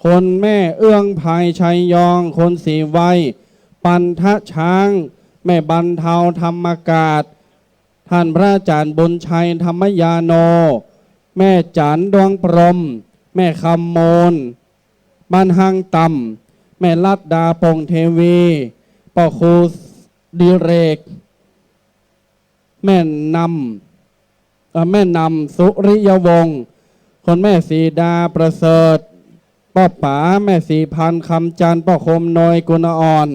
คนแม่เอื้องภายชัยยองคนสีไวปันทะช้างแม่บรรเทาธรรมกาศท่านพระอาจารย์บุญชัยธรรมยาโนแม่จันดวงพรหมแม่คำโมนบ้านห้างต่ำแม่ลัดดาปงเทวีพ่อครูดิเรกแม่นำสุริยวงศ์คนแม่สีดาประเสริฐป้าป๋าแม่สีพันคำจันป้าคมน้อยกุณอ่อน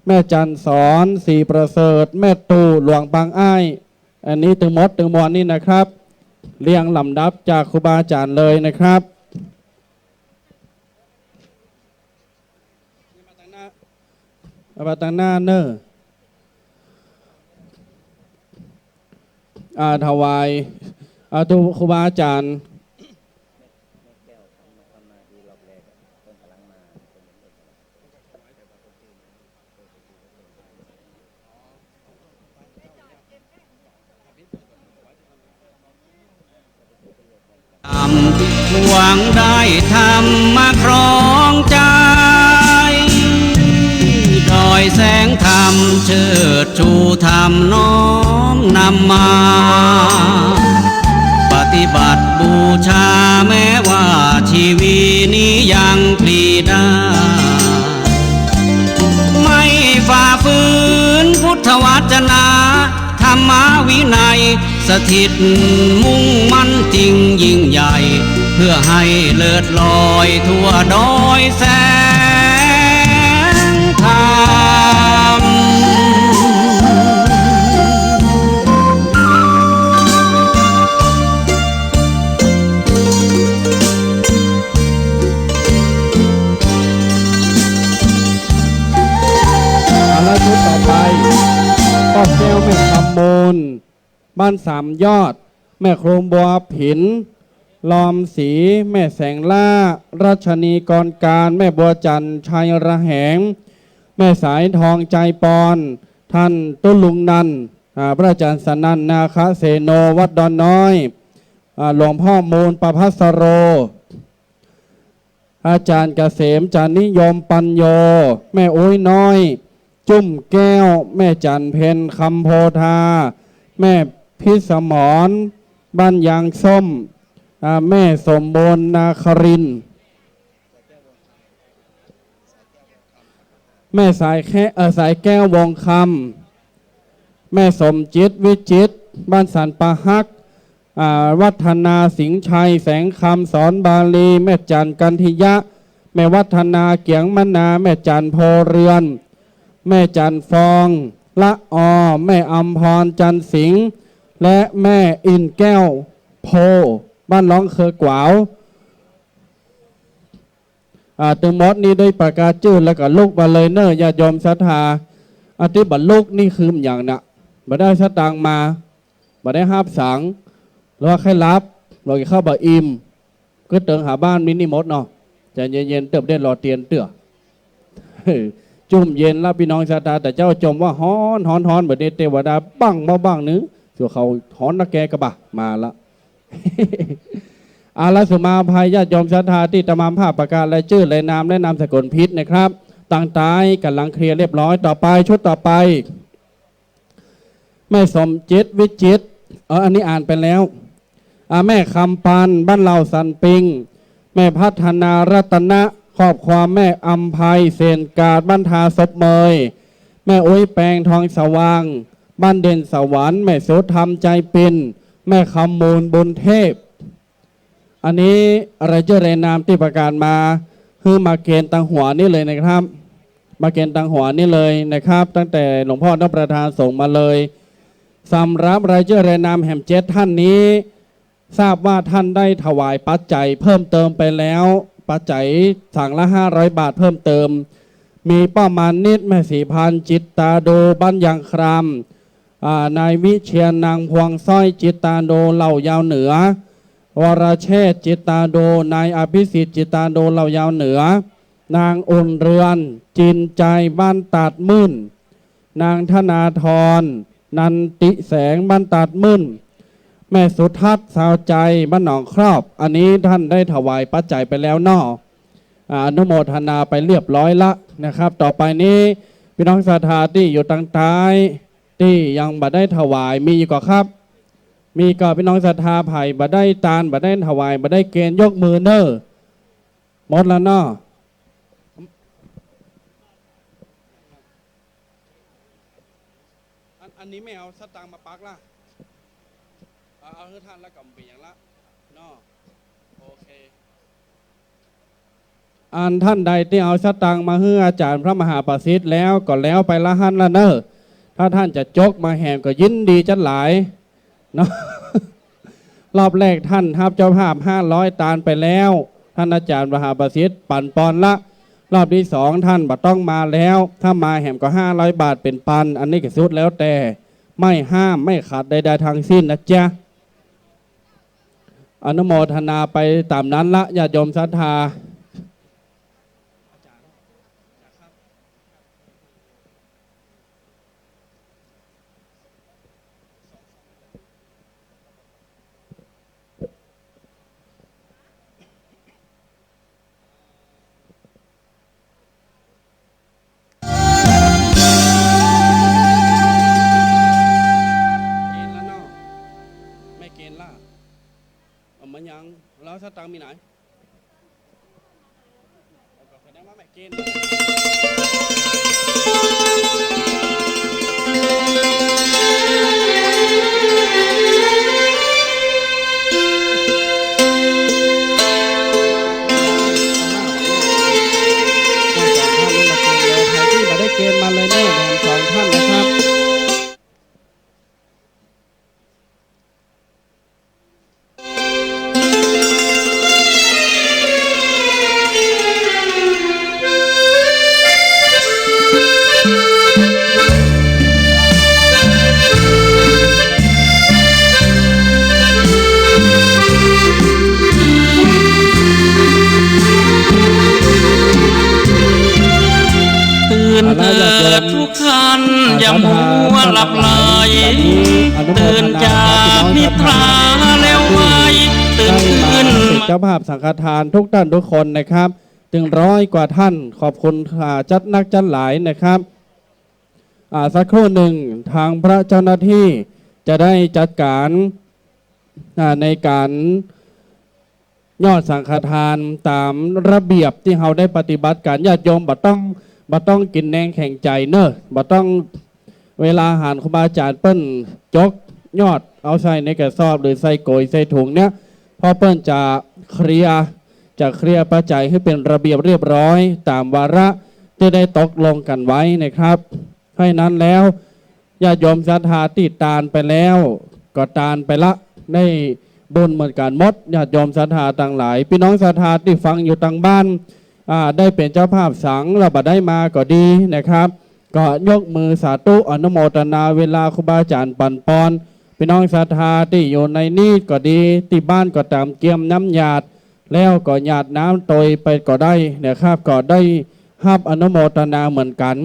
แม่จันสอนสีประเสริฐแม่ตู่หลวงบางอ้ายอันนี้ตึงมดตึงมอนนี่นะครับเรียงลำดับจากครูบาอาจารย์เลยนะครับมาตั้งหน้าเนอถวายตัวครูบาอาจารย์หวังได้ธรรมมาครองใจดอยแสงธรรมเชิดชูธรรมน้อมนำมาปฏิบัติบูชาแม้ว่าชีวิตนี้ยังพลีได้ไม่ฝ่าฝืนพุทธวจนะธรรมวินัยสถิตมุ่งมั่นจริงยิ่งใหญ่เพื่อให้เลิศลอยทั่วดอยแสงธรรมแล้วชุดต่อไปป้าแก้วแม่คำมูลบ้านสามยอดแม่โครมบัวผินลอมสีแม่แสงล่ารัชนีกรการแม่บัวจันทร์ชัยระแหงแม่สายทองใจปอนท่านตุ้ลุงนันพระอาจารย์สนันนาคเสโนวัดดอนน้อยหลวงพ่อมูลประภัสโรอาจารย์เกษมจานิยมปัญโยแม่โอ้ยน้อยจุ่มแก้วแม่จันเพนคำโพธาแม่พิสมรบ้านยางส้มแม่สมบูรณ์นาครินแม่สายแก้ววงคำแม่สมจิตวิจิตบ้านสันปะฮักวัฒนาสิงห์ชัยแสงคำสอนบาลีแม่จันกันทิยะแม่วัฒนาเกียงมนาแม่จันโพเรือนแม่จันฟองละอแม่อัมพรจันสิงห์และแม่อินแก้วโพบ้านร้องเคอกวาวตึงมดนี้ได้ประกาศชื่อแล้วก็ลูกมาเลยเนอญาติโยมศรัทธาที่บัตรลูกนี่คืออย่างน่ะมาได้สตางมามาได้ห้าสังหรือว่าแค่รับเราเข้าบ่อิ่มก็เติงหาบ้านมินิมดเนาะใจเย็นๆเติบได้รอเตียนเตื้อจุ่มเย็นแล้วพี่น้องศรัทธาแต่เจ้าจมว่าฮ้อนเหมือนเทวดาบ้างมาบ้างนึงส่วนเขาฮ้อนนักแกกระบะมาละอาลัสมาภัยญาติโยมศรัทธาที่ตามภาพประกาศรายชื่อรายนามและนามสกุลพิษนะครับต่างตายกันหลังเคลียร์เรียบร้อยต่อไปชุดต่อไปแม่สมจิตวิจิตอันนี้อ่านไปแล้วแม่คำปันบ้านเราสันปิงแม่พัฒนารัตนะค รอบครัวแม่อัมภัยเซนกาดบ้านทาศพเมยแม่อุ้ยแปงทองสว่างบ้านเด่นสวรรค์แม่โสธรรมใจปินแม่คำมูลบุญเทพอันนี้รายชื่อรายนามที่ประกาศมาคือมาเกณฑ์ตังหัวนี่เลยนะครับมาเกณฑ์ตังหัวนี่เลยนะครับ ตั้งแต่หลวงพ่อท่านประธานส่งมาเลยสำหรับรายชื่อรายนามแห่ง7ท่านนี้ทราบว่าท่านได้ถวายปัจจัยเพิ่มเติมไปแล้วปัจจัยสั่งละ500 บาทเพิ่มเติมมีป้ามานิดแม่สีพันจิตตาโดบ้านยางครามนายวิเชียรนางพวงสร้อยจิตตาโดเหล่ายาวเหนือวรเชษจิตตาโดนายอภิสิทธิ์จิตตาโดเหล่ายาวเหนือนางอุ่นเรือนจินใจบ้านตัดมื่นนางธนาธรนันติแสงบ้านตัดมื่นแม่สุทัศน์สาวใจบ้านหนองครอบอันนี้ท่านได้ถวายปัจจัยไปแล้วนออนุโมทนาไปเรียบร้อยละนะครับต่อไปนี้พี่น้องศรัทธาที่อยู่ทางใต้ที่ยังบ่ได้ถวายมีก็ครับมีก็พี่น้องศรัทธาไผ่บ่ได้ตานบ่ได้ถวายบ่ได้เกณฑ์ยกมือเนอหมดแล้วเนาะอันนี้ไม่เอาสตางค์มาปักล่ะเอาให้ท่านแล้วก็เป็นอย่างละเนาะโอเคอันท่านใดที่เอาสตังค์มาให้อาจารย์พระมหาประสิทธิ์แล้วก็แล้วไปละหันละเนอถ้าท่านจะจกมาแหมก็ยินดีจัดหลายเนาะ รอบแรกท่านทับเจ้าภาพ500 ตานไปแล้วท่านอาจารย์มหาประสิทธิ์ปั่นปอนละรอบที่2ท่านบัดต้องมาแล้วถ้ามาแหมก็500 บาทเป็นปันอันนี้ก็สุดแล้วแต่ไม่ห้ามไม่ขัดใดๆทางสิ้นนะจ๊ะอนุโมทนาไปตามนั้นละญาติโยมศรัทธามันยังแล้วสตังค์มีไหนแสดงว่าไม่เกณฑ์เกณฑ์มาเลยเนอะแหลม2 ท่านนะครับทุกท่านอย่ามัวหลับไหลตื่นจากนิทราแล้วไว้ตื่นขึ้นเจ้าภาพสังฆทานทุกท่านทุกคนนะครับถึง100 กว่าท่านขอบคุณจัดนักจัดหลายนะครับสักครู่หนึ่งทางพระเจ้าหน้าที่จะได้จัดการในการยอดสังฆทานตามระเบียบที่เราได้ปฏิบัติการญาติโยมบ่ต้องกินแนงแข่งใจเนอะบ่ต้องเวลาอาหารครูบาอาจารย์เปิ้นจกยอดเอาใส่ในกระสอบหรือใส่โกยใส่ถุงเนี้ยพอเปิ้นจะเคลียร์ปัจจัยให้เป็นระเบียบเรียบร้อยตามวาระที่ได้ตกลงกันไว้นะครับให้นั้นแล้วญาติโยมศรัทธาติดตานไปแล้วก็ตานไปละได้บุญเหมือนกันหมดญาติโยมศรัทธาต่างหลายพี่น้องศรัทธาที่ฟังอยู่ต่างบ้านได้เป็นเจ้าภาพสังเราบัดได้มาก็ดีนะครับก็ยกมือสาธุอนุโมทนาเวลาครูบาอาจารย์ปั่นปอนพี่น้องศรัทธาที่อยู่ในนี้ก็ดีที่บ้านก็ตามเกียมน้ำหยาดแล้วก็หยาดน้ำตยไปก็ได้นะครับก็ได้รับอนุโมทนาเหมือนกัน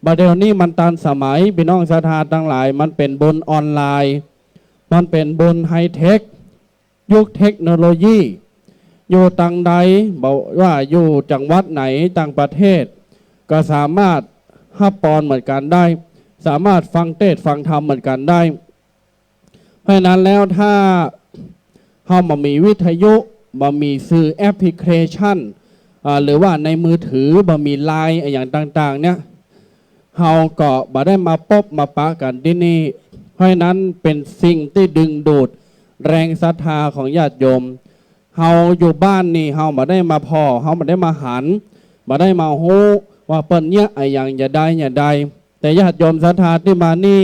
บัดเดี๋ยวนี้มันตันสมัยพี่น้องศรัทธาทั้งหลายมันเป็นบุญออนไลน์มันเป็นบุญไฮเทคยุคเทคโนโลยีอยู่ต่างใดบอกว่าอยู่จังหวัดไหนต่างประเทศก็สามารถฮับปอนเหมือนกันได้สามารถฟังเทศฟังธรรมเหมือนกันได้เพราะนั้นแล้วถ้าเรามามีวิทยุมามีสื่อแอปพลิเคชัน หรือว่าในมือถือบ่มีไลน์อย่างต่างๆเนี่ยเฮาก็บ่ได้มาพบมาปะกันที่นี่เพราะฉะนั้นเป็นสิ่งที่ดึงดูดแรงศรัทธาของญาติโยมเฮาอยู่บ้านนี่เฮาบ่ได้มาพ่อเฮาบ่ได้มาหันบ่ได้มาฮู้ว่าเปิ้นเนี่ยอย่างอย่าใดแต่ญาติโยมศรัทธาที่มานี่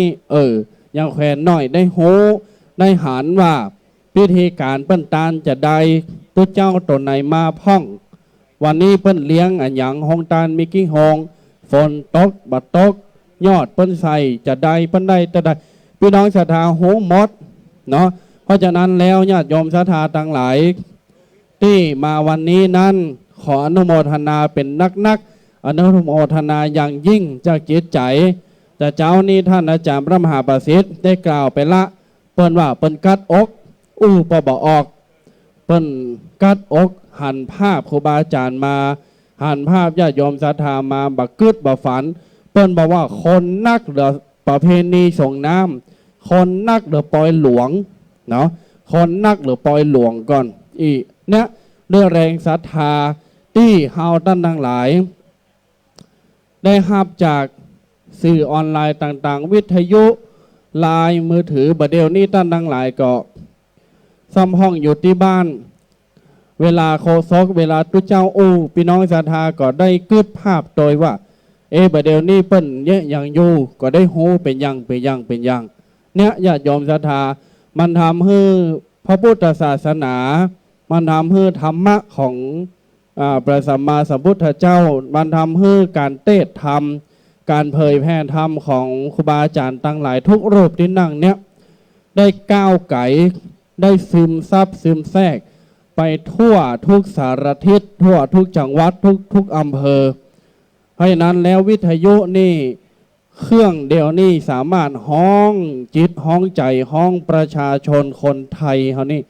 ยังแขวนน้อยได้ฮู้ได้หันว่าพิธีการเปิ้นตานจะใดตัวเจ้าตัวไหนมาพ่องวันนี้เปิ้นเลี้ยงอย่างฮงตานมีกี่ฮงฝนตกบัดตกยอดเปิ้นใส่จะใดเปิ้นได้แต่ใดพี่น้องศรัทธาฮู้หมดเนาะเพราะฉะนั้นแล้วญาติโยมศรัทธาทั้งหลายที่มาวันนี้นั้นขออนุโมทนาเป็นนักอนุโมทนาอย่างยิ่งจากจิตใจแต่เจ้านี้ท่านอาจารย์พระมหาประสิทธิ์ได้กล่าวไปละเปิ้นว่าเปิ้นกัดอกปะบ่ออกเปิ้นกัดอกหันภาพครูบาอาจารย์มาหันภาพญาติโยมศรัทธามาบักกึดบักฝันเปิ้นบอกว่าคนนักเดือประเพณีส่งน้ำคนนักเดือปล่อยหลวงเนาะคนนักเดือปล่อยหลวงก่อนเนี่ยด้วยแรงศรัทธาที่เฮาท่านทั้งหลายได้รับจากสื่อออนไลน์ต่างๆวิทยุไลน์มือถือบัดเดี๋ยวนี้ท่านทั้งหลายก็ซ่อมห้องอยู่ที่บ้านเวลาโคซกเวลาตุเจ้าพี่น้องศรัทธาก็ได้กึดภาพโดยว่าบัดเดี๋ยวนี้เปิ้นเนี่ยอย่างอยู่ก็ได้ฮู้เป็นอย่างเนี่ยญาติโยมศรัทธามันทำให้พระพุทธศาสนามันทำให้ธรรมะของพระสัมมาสัมพุทธเจ้ามันทำให้การเทศธรรมการเผยแผ่ธรรมของครูบาอาจารย์ตั้งหลายทุกรูปที่นั่งเนี่ยได้ก้าวไก่ได้ซึมซับซึมแทรกไปทั่วทุกสารทิศทั่วทุกจังหวัดทุกอำเภอเพราะฉะนั้นแล้ววิทยุนี่เครื่องเดียวนี่สามารถห้องจิตห้องใจห้องประชาชนคนไทยเขานี่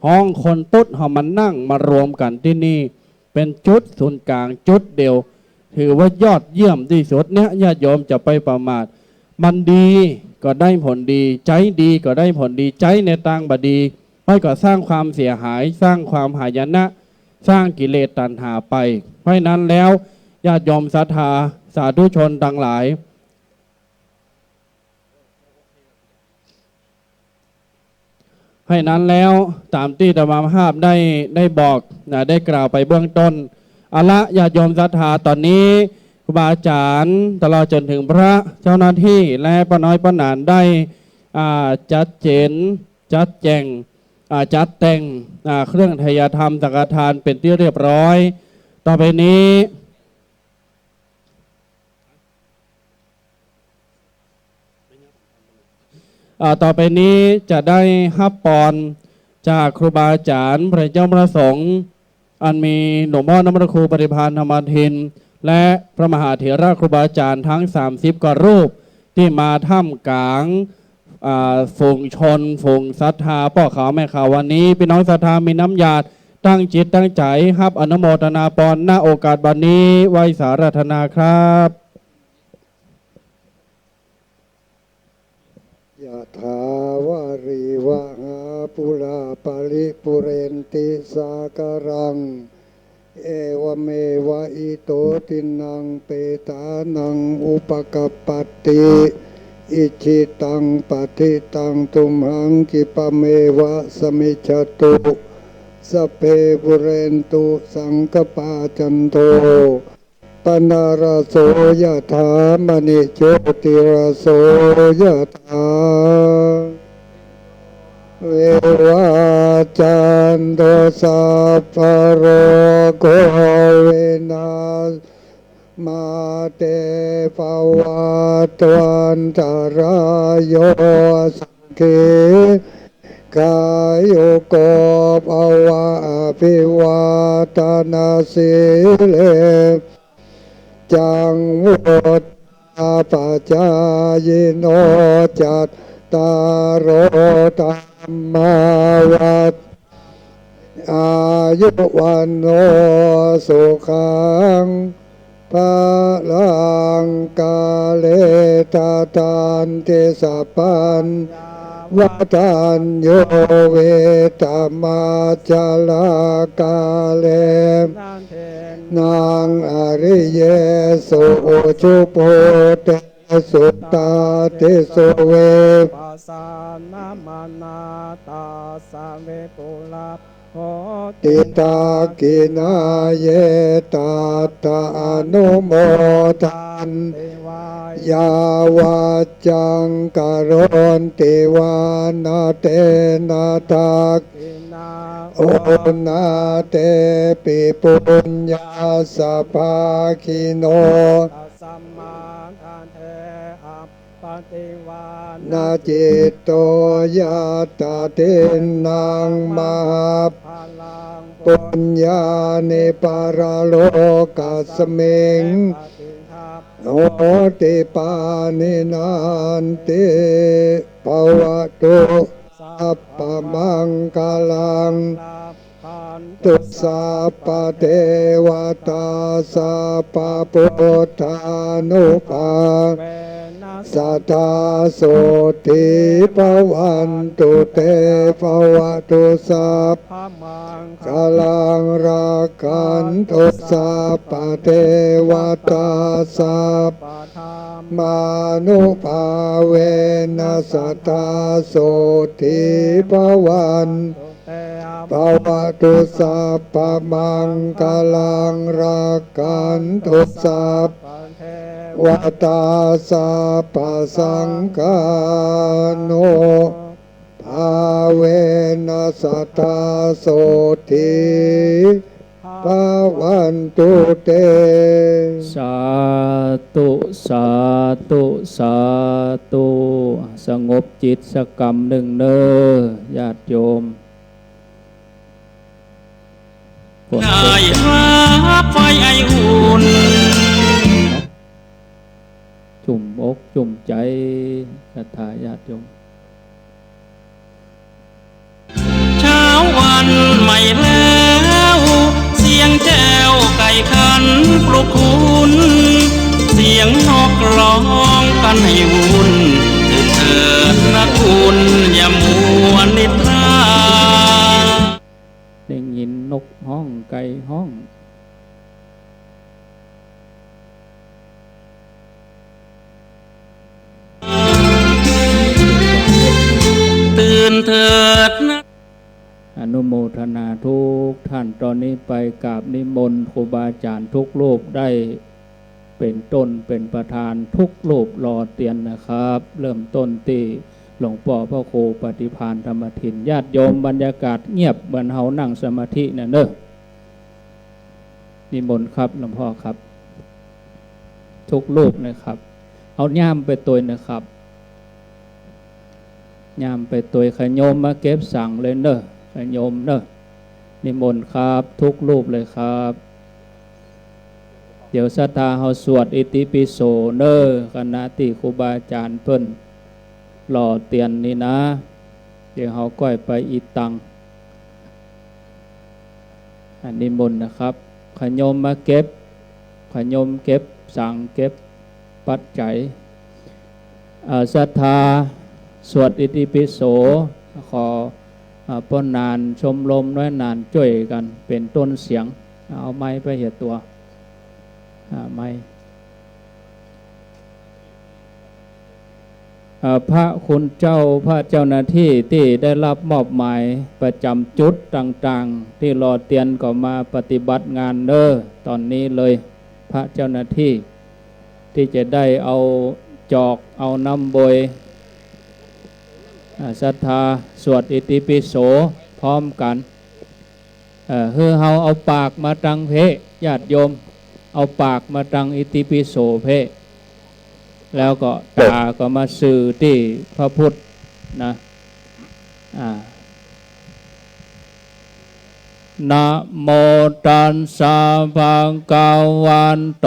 ห้องคนตุ๊ดเขามันนั่งมารวมกันที่นี่เป็นจุดศูนย์กลางจุดเดียวถือว่ายอดเยี่ยมที่สุดเนี่ยญาติโยมจะไปประมาทมันดีก็ได้ผลดีใจดีก็ได้ผลดีใจในทางบดีไม่ก็สร้างความเสียหายสร้างความหายนะสร้างกิเลสตัณหาไปเพราะนั้นแล้วญาติโยมศรัทธาสาธุชนทั้งหลายให้นั้นแล้วตามที่ธรรมภาพได้บอกได้กล่าวไปเบื้องต้นเอาละญาติโยมศรัทธาตอนนี้ครูบาอาจารย์ตลอดจนถึงพระเจ้าหน้าที่และป้าน้อยป้าหนานได้จัดเจนจัดแจงจัดแต่งเครื่องไทยธรรมสังฆทานเป็นที่เรียบร้อยต่อไปนี้จะได้ฮับปอนจากครูบาอาจารย์พระเจ้าพระสงฆ์อันมีหลวงพ่อน้ำพระครูปฏิภาณธรรมทินและพระมหาเถระครูบาอาจารย์ทั้ง30กว่ารูปที่มาท่ามกลางฝูงชนฝูงศรัทธาพ่อขาวแม่ขาววันนี้พี่น้องศรัทธามีน้ำญาติตั้งจิตตั้งใจฮับอนุโมทนาปอนณโอกาสบัดนี้ไว้สาราธนาครับยะถาวาริวะหาปุราปาริปุเรนติสากรังเอวเมวะอิโตตินังเปตานังอุปกปปติอิจิตังปฏิตังตุมหังกิปะเมวะสมิจฉตุสพเพปุเรนตุสังกปาจันโตปนาราโสยะถามณิโชติราโสยะถาเววาจันโตสัพพะโรโควินาศมาเตภวัตวันตรายโยสังเกกายโยโกภวะอภิวาทนาสิเลจังวุฒาปัจจายโนจัตตารโอธรรมาวัฏอายุวันโนสุขังพลังกาเลตาตันเทสปัน วัฏัญโยเวตมาจาลากาเลนางอริเยสุชุโพเตสุตตาเตสุเวปัสสานามานาตาสาเวตุลาโหติตากินาเยตาตาอนุโมทันยาวาจังกโรนติวานาเตนาตักโอนาเตปิปุญญาสภาคิโนนาจิตโตยาตาเทนังมหาปุญญานิปารโลกัสมิงโนติปานินานติภวตุสัพพมังคลังตุสัพพเทวตาสัพพพุทธานุภาสัทธาโสติภวันตุเตภวตุสัพพมังคลังรักขันตุสัพพเทวตาสัพพมานุภาเวนัสสัทธาโสติภวันภวตุสัพพมังคลังรักขันตุสัพพวัตตาสัพพสังฆาโนภาเวนัสสัทธาโสติภวันตุเตสาธุสาธุสาธุสงบจิตสักกรรมหนึ่งเนอญาติโยมได้รับไฟไออุ่นจุ่มอกจุ่มใจศรัทธาญาติโยมเช้าวันใหม่แล้วเสียงแจ้วไก่ขันปลุกคุณเสียงนกร้องกันให้วุ่นตื่นเถิดนะคุณอย่ามัวนิทราได้ยินนกห้องไก่ห้องตื่นเถิดนะอนุโมทนาทุกท่านตอนนี้ไปกราบนิมนต์ครูบาอาจารย์ทุกรูปได้เป็นต้นเป็นประธานทุกรูปรอเตียนนะครับ เริ่มต้นที่หลวงพ่อพระครูปฏิภาณธรรมทินญาติโยมบรรยากาศเงียบเหมือนเฮานั่งสมาธิเนี่ยเนอะนิมนต์ครับหลวงพ่อครับทุกรูปนะครับเอาย่ามไปตัวนะครับย่ามไปตัวขโยมมาเก็บสั่งเลยเนอะขโยมเนอะนิมนต์ครับทุกรูปเลยครับเดี๋ยวศรัทธาเฮาสวดอิติปิโสเนอะคณะที่ครูบาอาจารย์เพิ่นหล่อเตียนนี่นะเดี๋ยวเฮาก้อยไปอีตังอันนิมนต์นะครับขโยมมาเก็บขโยมเก็บสั่งเก็บปัจจัยศรัทธาสวดอิติปิโสขอป้อนนานชมลมน้อยนานช่วยกันเป็นต้นเสียงเอาไม้ไปเหตุตัวไม้พระคุณเจ้าพระเจ้าหน้าที่ที่ได้รับมอบหมายประจำจุดต่างๆที่รอเตียนก็มาปฏิบัติงานเด้อตอนนี้เลยพระเจ้าหน้าที่ที่จะได้เอาจอกเอาน้ำบวยศรัทธาสวดอิติปิโสพร้อมกันเฮือเฮาเอาปากมาตังเพญาติโยมเอาปากมาตังอิติปิโสเพแล้วก็ตาก็มาสื่อที่พระพุทธนะนะโมตัสสะภะคะวันโต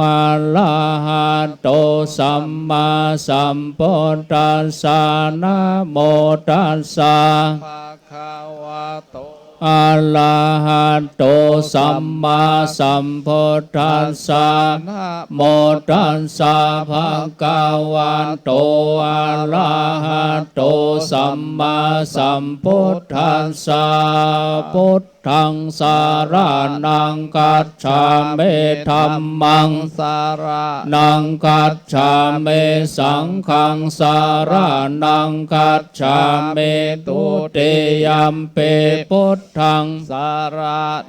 อะระหะโตสัมมาสัมพุทธัสสะนะโมตัสสะภะคะวะโต อะระหะโตสัมมาสัมพุทธัสสะนะโมตัสสะภะคะวะโตอะระหะโตสัมมาสัมพุทธัสสะพุทธังสารนังกัจฉามิธัมมังสารนังกัจฉามิสังฆังสารนังกัจฉามิตุติยัมปิพุทธังสาร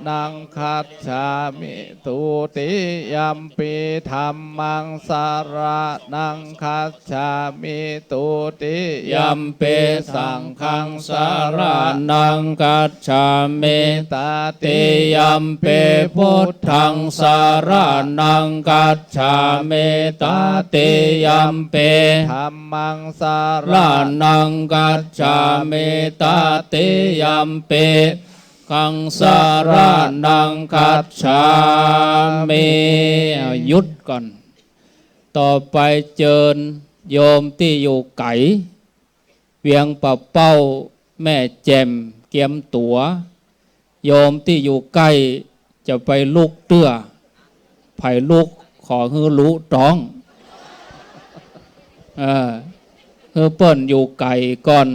นังกัจฉามิตุติยัมปิธัมมังสารนังกัจฉามิตุติยัมปิสังฆังสารนังกัจฉามิตติยัมปิพุทธังสารนังกัจฉามิตติยัมปิธัมมังสารนังกัจฉามิตติยัมปิขังสารนังกัจฉามิหยุดก่อนต่อไปเจิญโยมที่อยู่ไก่เวียงปะเป้าแม่แจ่มเกียมตัวโยมที่อยู่ใกล้จะไปลูกเตื้อไผ่ลูกขอฮือรู้ต้อง ฮือเปิ้นอยู่ไก่ก่อน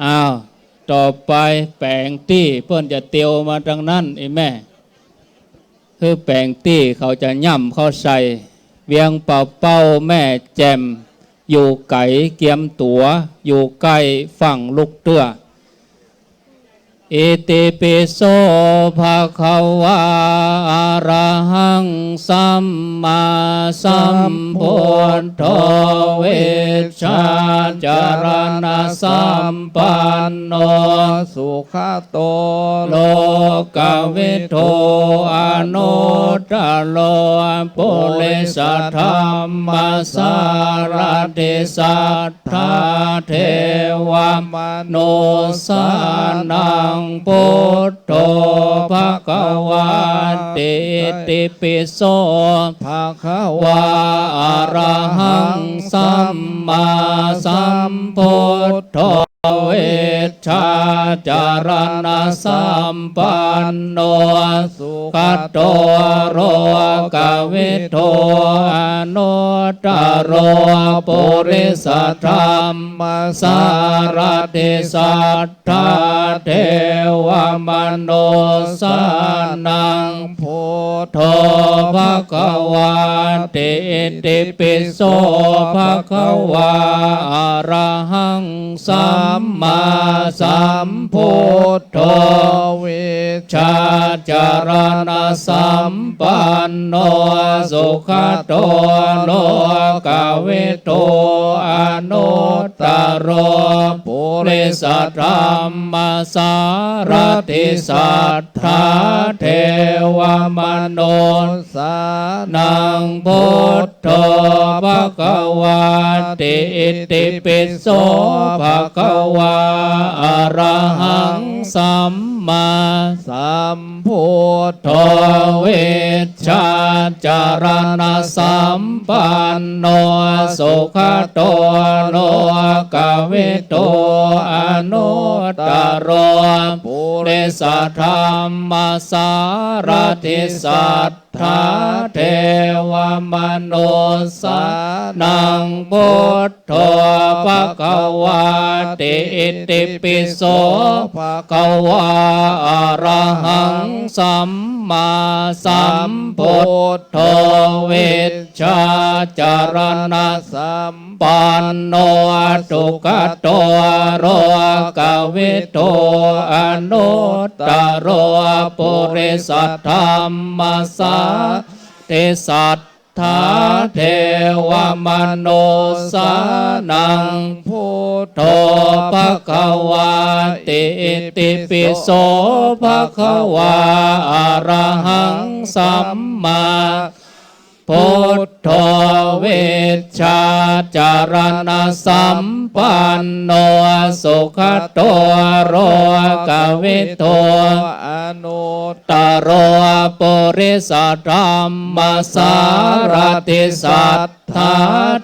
อ้าวต่อไปแปลงตี้เปิ้นจะเตียวมาทางนั้นไอ้แม่ฮือแปลงตี้เขาจะย่ำเข้าใส่เวียงเป่าเป้าแม่แจ่มอยู่ไก่เกียมตัวอยู่ใกล้ฝั่งลูกเตื้ออิติปิโสภะคะวะอะระหังสัมมาสัมพุทโธเวชชาจารณะสัมปันโนสุขโตโลกวิทูอนุตตโลปุริสธรรมสารติสัทธาเทวมนุสานังพุทโธภะคะวะติติปิโสภะคะวะอะระหังสัมมาสัมพุทโธเวชชาจารณะสัมปันโนสุขโตโรกวิโทอนุตตโรปุริสธรรมสารติสัทธาเทวมนุสานังพุทโธภะคะวะติติปิโสภะคะวะอะระหังสัมมาสัมพุทโธเวชชาจารณะสัมปันโนสุขโตโลกวิโตอนุตตโรปุริสธรรมสารติสัทธาเทวมนุสานังพุทโธภะคะวะติติปิโสภะคะวะอะระหังสัมมาสัมพุทโธเวชชาจารณะสัมปันโนสุขโตโลกวิโตอนุตตโรปุริสธรรมสารติสัทธาเทวมนุสานังพุทโธภะคะวะติติปิโสภะคะวะอะระหังสัมมาสัมพุทโธเวชชาจารณะสัมปันโนทุกขโตโรกวิโตอนุตตโรปุริสธรรมสาติสัทธาเทวมนุสานังพุทโธภะคะวะติติปิโสภะคะวะอะระหังสัมมาพุทโธเวชชาจารณะสัมปันโนสุขโตโรกวิโตอนุตตโรปุริสธรรมสารติสัทธ ธา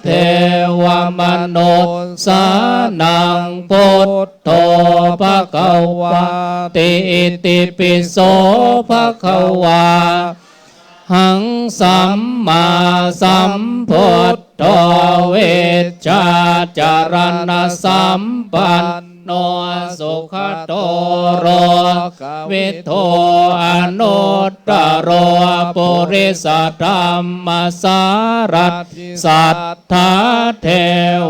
เทวมนุสานังพุทโธภควาติอิติปิโสภควาหังสัมมาสัมพุทโธเวชชาจารณสัมปันโนสุขโตโรวิโทอนุตตโรปุริสธรรมสารถิสัทธาเท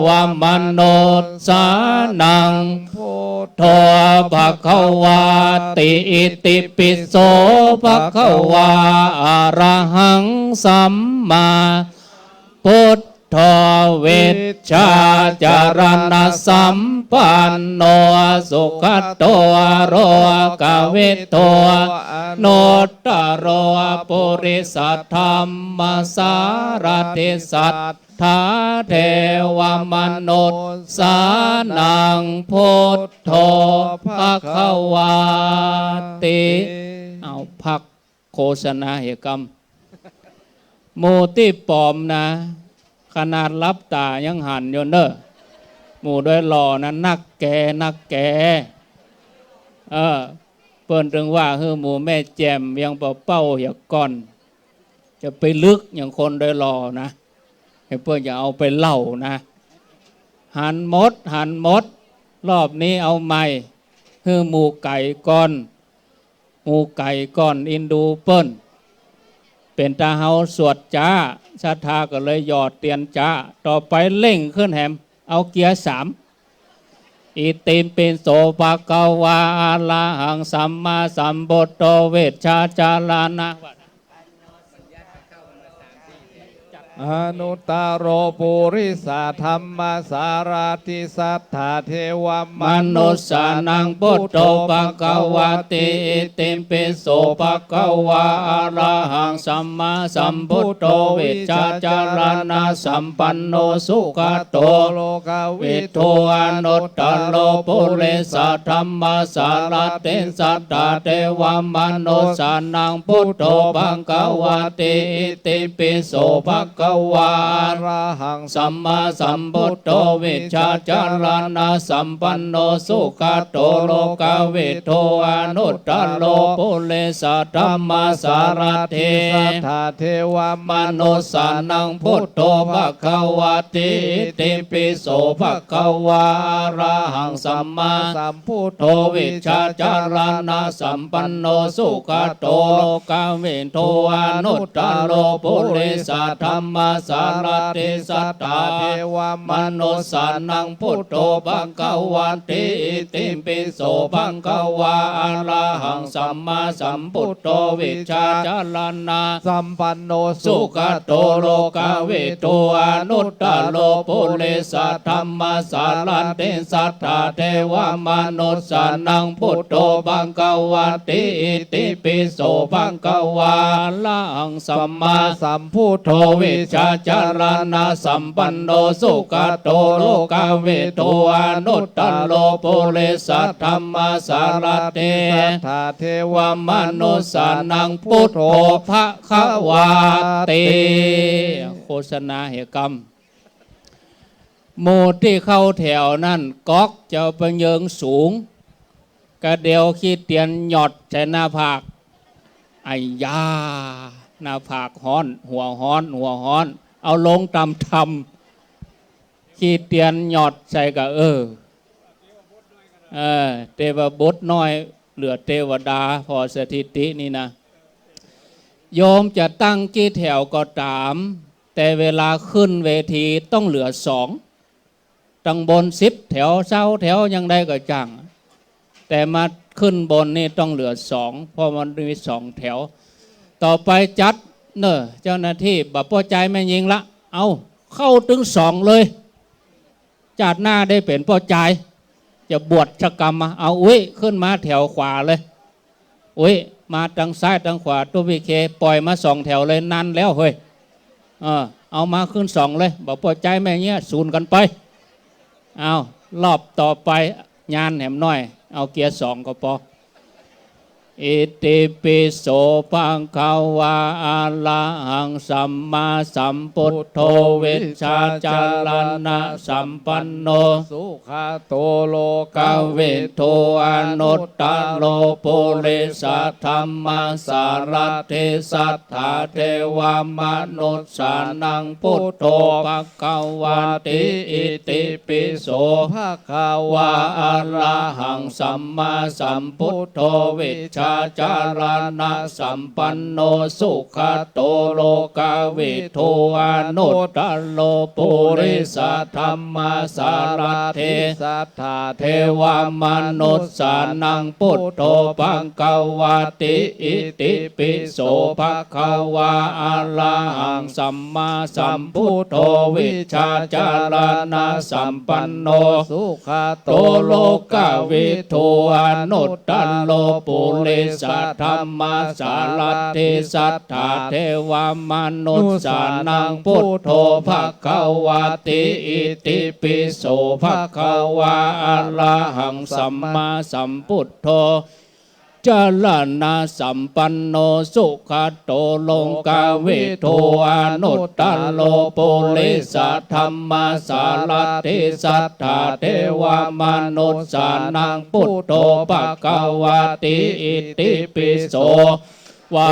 วมนุษสานังพุทโธภควาติอิติปิโสภควาอะระหังสัมมาพุทโธเวชชาจารณสัมปันโนสุขโตโรกเวโตโนตตโรปุริสธรรมสารถิสัทธาเทวมนุษสานังพุทโธภควาติเอาพักโฆษณาเหกรรมโมติปลอมนะขนาดรับตายังหันอยู่เนอะหมู่ด้วยหล่อนั้นนักแก่เปิ้นถึงว่าหมู่แม่แจ่มยังเป้าอย่าก่อนจะไปลึกอย่างคนด้วยหล่อนะให้เปิ้นอย่าเอาไปเล่านะหันหมดรอบนี้เอาใหม่หมู่ไก่ก่อนอินดูเปิ้นเป็นตาเฮาสวดจ้าศรัทธาก็เลยหยอดเตียนจ้าต่อไปเล่งขึ้นแหมเอาเกียร์3อิติมปิโสภควาอะระหังสัมมาสัมพุทโธเวชชาจารณะอนุตตโรปุริสธรรมสารถิสัทธาเทวมนุสสานังพุทโธภควาติอิติมปิโสภควาอะระหังสัมมาสัมพุทโธเวชชาจารณะสัมปันโนสุขโตโลกวิโทอนุตตโรปุริสธรรมสารถิสัทธาเทวมนุสสานังพุทโธภควาติอิติมปิโสภควาอะระหังสัมมาสัมพุทโธเวชชาจารณะสัมปันโนสุขโตโลกวิโทอนุตตโรปุริสธรรมสารถิสัทธาเทวมนุสสานังพุทโธภควาติอิติปิโสภควาอะระหังสัมมาสัมพุทโธเวชชาจารณะสัมปันโนสุขโตโลกวิโทอนุตตโรปุริสธรรมสารถิสัทธาเทวมนุสสานังพุทโธภควาติอิติปิโสภควาอะระหังสัมมาสัมพุทโธเวชชาจารณะสัมปันโนสุขโตโลกวิโทอนุตตโรปุริสธรรมสารถิสัทธาเทวมนุสสานังพุทโธภควาติอิติปิโสภควาอะระหังสัมมาสัมพุทโธเวชชาจารณะสัมปันโนสุขโตโลกวิโทอนุตตโรปุริสธรรมสารถิสัทธาเทวมนุสสานังพุทโธภควาติโฆษณาเหกรรมหมู่ที่เข้าแถวนั่นก๊อกจะไปเยิงสูงกระเดียวขี้เตียนหยอดใส่หน้าผากไอ้ยาหน้าผากฮ้อนหัวฮ้อนเอาลงตำทำขี้เตียนหยอดใส่กับเทวบุตรน้อยเหลือเทวดาพอสถิตินี่นะโยมจะตั้งกี่แถวก็ตามแต่เวลาขึ้นเวทีต้องเหลือ2ตั้งบน10แถวเศร้าแถวยังได้ก็จังแต่มาขึ้นบนนี่ต้องเหลือ2เพราะมันมี2แถวต่อไปจัดเจ้าหน้าที่บ่พอใจแม่ยิงละเอาเข้าถึง2เลยจัดหน้าได้เป็นพอใจจะบวชชกรรมมาเอาขึ้นมาแถวขวาเลยมาทางซ้ายทางขวาตัวพีเคปล่อยมา2แถวเลยนั่นแล้วเฮ้ยเอามาขึ้น2เลยบ่พอใจแม่เงี้ยศูนย์กันไปเอารอบต่อไปงานแหมน้อยเอาเกียร์2ก็พอ อิติปิโสภะคะวะอะระหังสัมมาสัมพุทโธวิชชาจารณะสัมปันโนสุขโตโลกวิทูอนุตตโลปุริสธรรมสารถิสัทธาเทวมนุษย์สานังพุทโธภะคะวะติอิติปิโสภะคะวะอะระหังสัมมาสัมพุทโธวิชชาจารณะสัมปันโนสุขโตโลกวิทูอนุตตโลปุริสธรรมสารถิสัทธาเทวมนุษย์สานังพุทโธภะคะวะติอิติปิโสภะคะวะอะระหังสัมมาสัมพุทโธวิชชาจารณะสัมปันโนสุขโตโลกวิทูอนุตตโลปุริสธรรมสารถิสัทธาเทวมนุษย์สานังพุทโธภะคะวะติอิติปิโสภะคะวะอะระหังสัมมาสัมพุทโธจารณะสัมปันโนสุขโตโลกวิทูอนุตตโลปุริสธรรมสารถิสัทธาเทวมนุษย์สานังพุทโธภะคะวะติอิติปิโสวา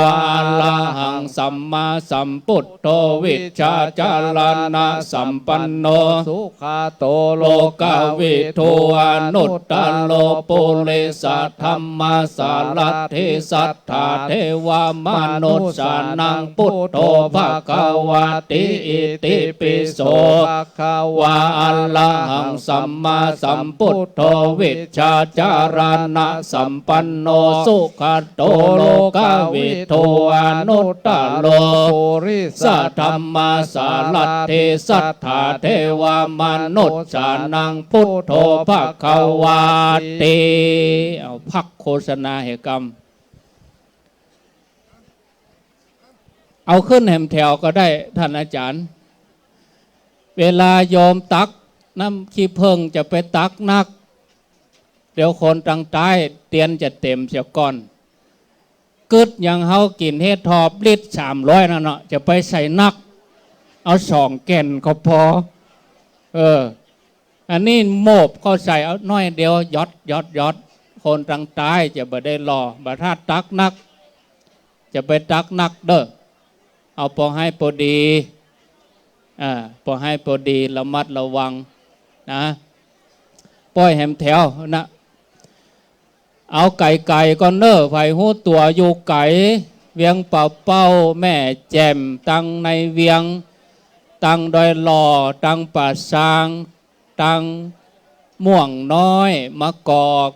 ละหังสัมมาสัมพุทโธวิชชาจารณะสัมปันโนสุขโตโลกวิทูอนุตตโลปุริสธรรมสารถิสัทธาเทวมนุษย์สานังพุทโธภะคะวะติอิติปิโสภะคะวะอะระหังสัมมาสัมพุทโธวิชชาจารณะสัมปันโนสุขโตโลกวิทูอนุตตโลปุริสธรรมสารถิสัทธาเทวมนุษย์สานังพุทโธภะคะวะติเอาพักโฆษณาเหกรรมเอาขึ้นแหมแถวก็ได้ท่านอาจารย์เวลาโยมตักน้ำขี้เพิงจะไปตักนักเดี๋ยวคนตั้งใต้เตียนจะเต็มเสียก่อนกึดอย่างเฮากินเฮ็ดทอบลิตร300นั่นเนาะจะไปใส่นักเอา2 แก่นก็พออันนี้โมบเขาใส่เอาน้อยเดียวยอดคนตั้งใต้จะบ่ได้รอบ่ถ้าตักนักจะไปตักนักเด้อเอาพอให้พอดีพอให้พอดีระมัดระวังนะป้อยแหมแถวนะเอาไก่ก็เน้อไผ่หูตัวอยู่ไก่เวียงเป่าแม่แจ่มตั้งในเวียงตั้งดอยหล่อตั้งป่าซางตั้งม่วงน้อยมะกอก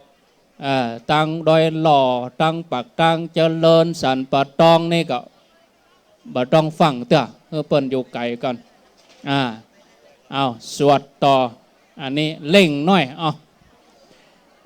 ตั้งดอยหล่อตั้งปักตั้งเจริญสันปะตองนี่ก็บ่ต้องฟังเต้อเปิ้นอยู่ไก่ก่อนเอาสวดต่ออันนี้เล่งน้อย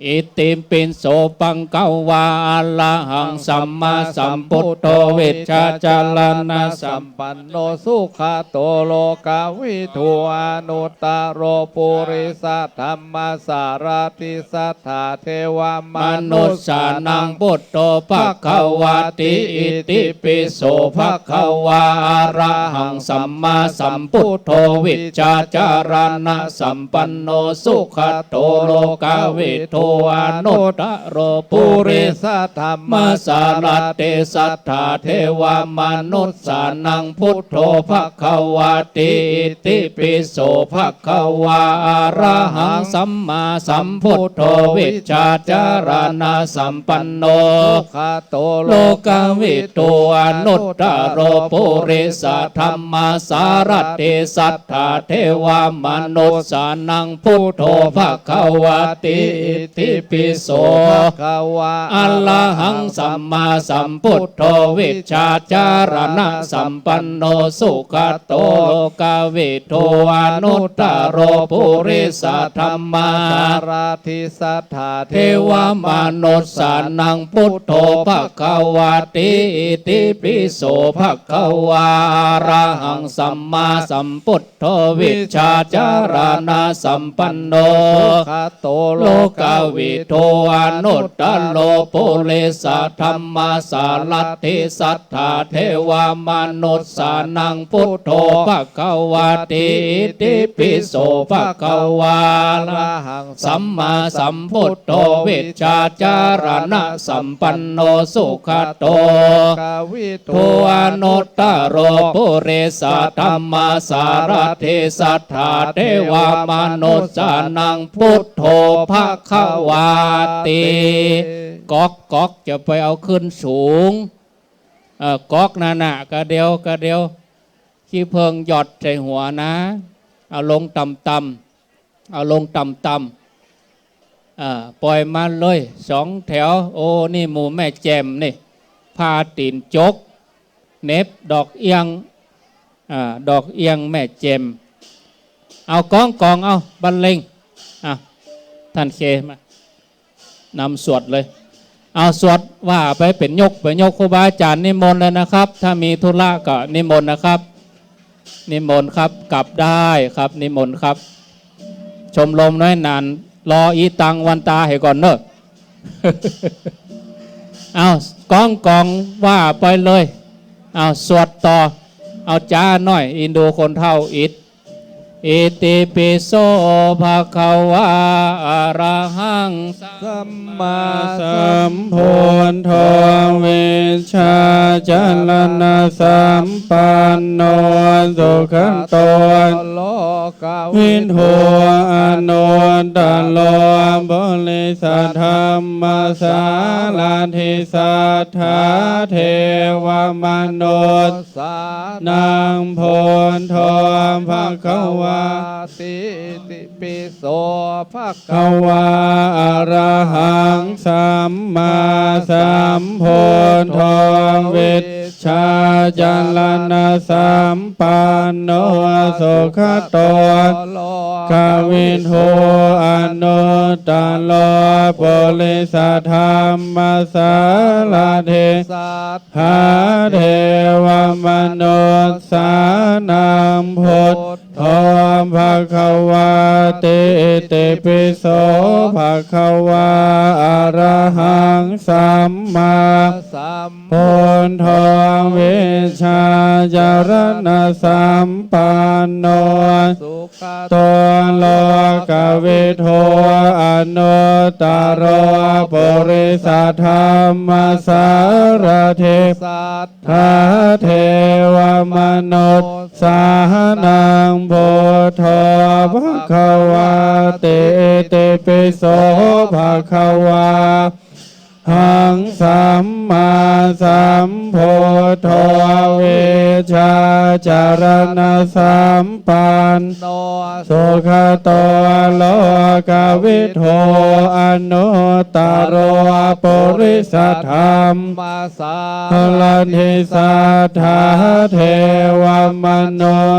อิติปิโสปังกวาอะระหังสัมมาสัมพุทโธวิชชาจารณะสัมปันโนสุขโตโลกวิทูอนุตตโลปุริสธรรมสารถิสัทธาเทวมนุษย์สานังพุทโธภะคะวะติอิติปิโสภะคะวะอะระหังสัมมาสัมพุทโธวิชชาจารณะสัมปันโนสุขโตโลกวิทูอนุตตโลปุริสธรรมสารถิสัทธาเทวมนุษย์สานังพุทโธภะคะวะติอิติปิโสภะคะวะอะระหังสัมมาสัมพุทโธวิชชาจารณะสัมปันโนสุขโตโลกวิทูอนุตตโลปุริสธรรมสารถิสัทธาเทวมนุษย์สานังพุทโธภะคะวะติอิติปิโสภะคะวะอะระหังสัมมาสัมพุทโธวิชชาจารณะสัมปันโนสุขโตโลกวิทูอนุตตโลปุริสธรรมสารถิสัทธาเทวมนุษย์สานังพุทโธภะคะวะติอิติปิโสภะคะวะอะระหังสัมมาสัมพุทโธวิชชาจารณะสัมปันโนสุขโตโลก วิโทอนุตตโลปุริสธรรมสารัตถิสัทธาเทวามนุษย์สานังพุทโธภควาติอิติปิโสภควาระหังสัมมาสัมพุทโธวิชชาจารณะสัมปันโนสุขโตกวิโทอนุตตโรปุริสธรรมสารัตถิสัทธาเทวามนุษย์สานังพุทโธภควาติก๊อกจะไปเอาขึ้นสูงก๊อกนั่นน่ะกระเดียวขี้เพิงหยอดใส่หัวนะเอาลงต่ำเอาลงต่ำปล่อยมาเลยสองแถวโอ้นี่หมู่แม่แจมนี่พาตีนจกเน็บดอกเอียงดอกเอียงแม่แจมเอากองเอาบรรเลงท่านเมานำสวดเลยเอาสวดว่าไปเป็นยกครูบาอาจารย์นิมนต์เลยนะครับถ้ามีธุระก็นิมนต์นะครับนิมนต์ครับกลับได้ครับนิมนต์ครับชมรมน้อยนานรออีตังวันตาให้ก่อนเนอะ เอากองว่าไปเลยเอาสวดต่อเอาจ้าหน่อยอินโดคนเท่าอิติปิโสภะคะวะอะระหังสัมมาสัมพุทโธวิชชาจารณะสัมปันโนสุขโตโลกวินโทอนุตตโลปุริสธรรมสารัตถิสัทธาเทวมนุษย์สานังพุทโธภควาติติปิโสภควาอะระหังสัมมาสัมพุทโธวิชชาจารณะสัมปันโนสุขโตกวินโทอนุตตโลปุริสธรรมสารัตถิสัทธาเทวมนุษย์สานังพุทโธภควาติติปิโสภควาอะระหังสัมมาสัมพุทโธวิชชาจารณะสัมปันโนสุขโตโลกวิโทอนุตตโรปุริสธรรมสารถิสัทธาเทวมนุษย์สานังพุทโธภควาติติปิโสภควาหังสัมมาสัมพุทโธวิชชาจารณะสัมปันโนสุขโตโลกวิโทอนุตตโรปุริสธรรมสารัตถิสัทธาเทวมนุษ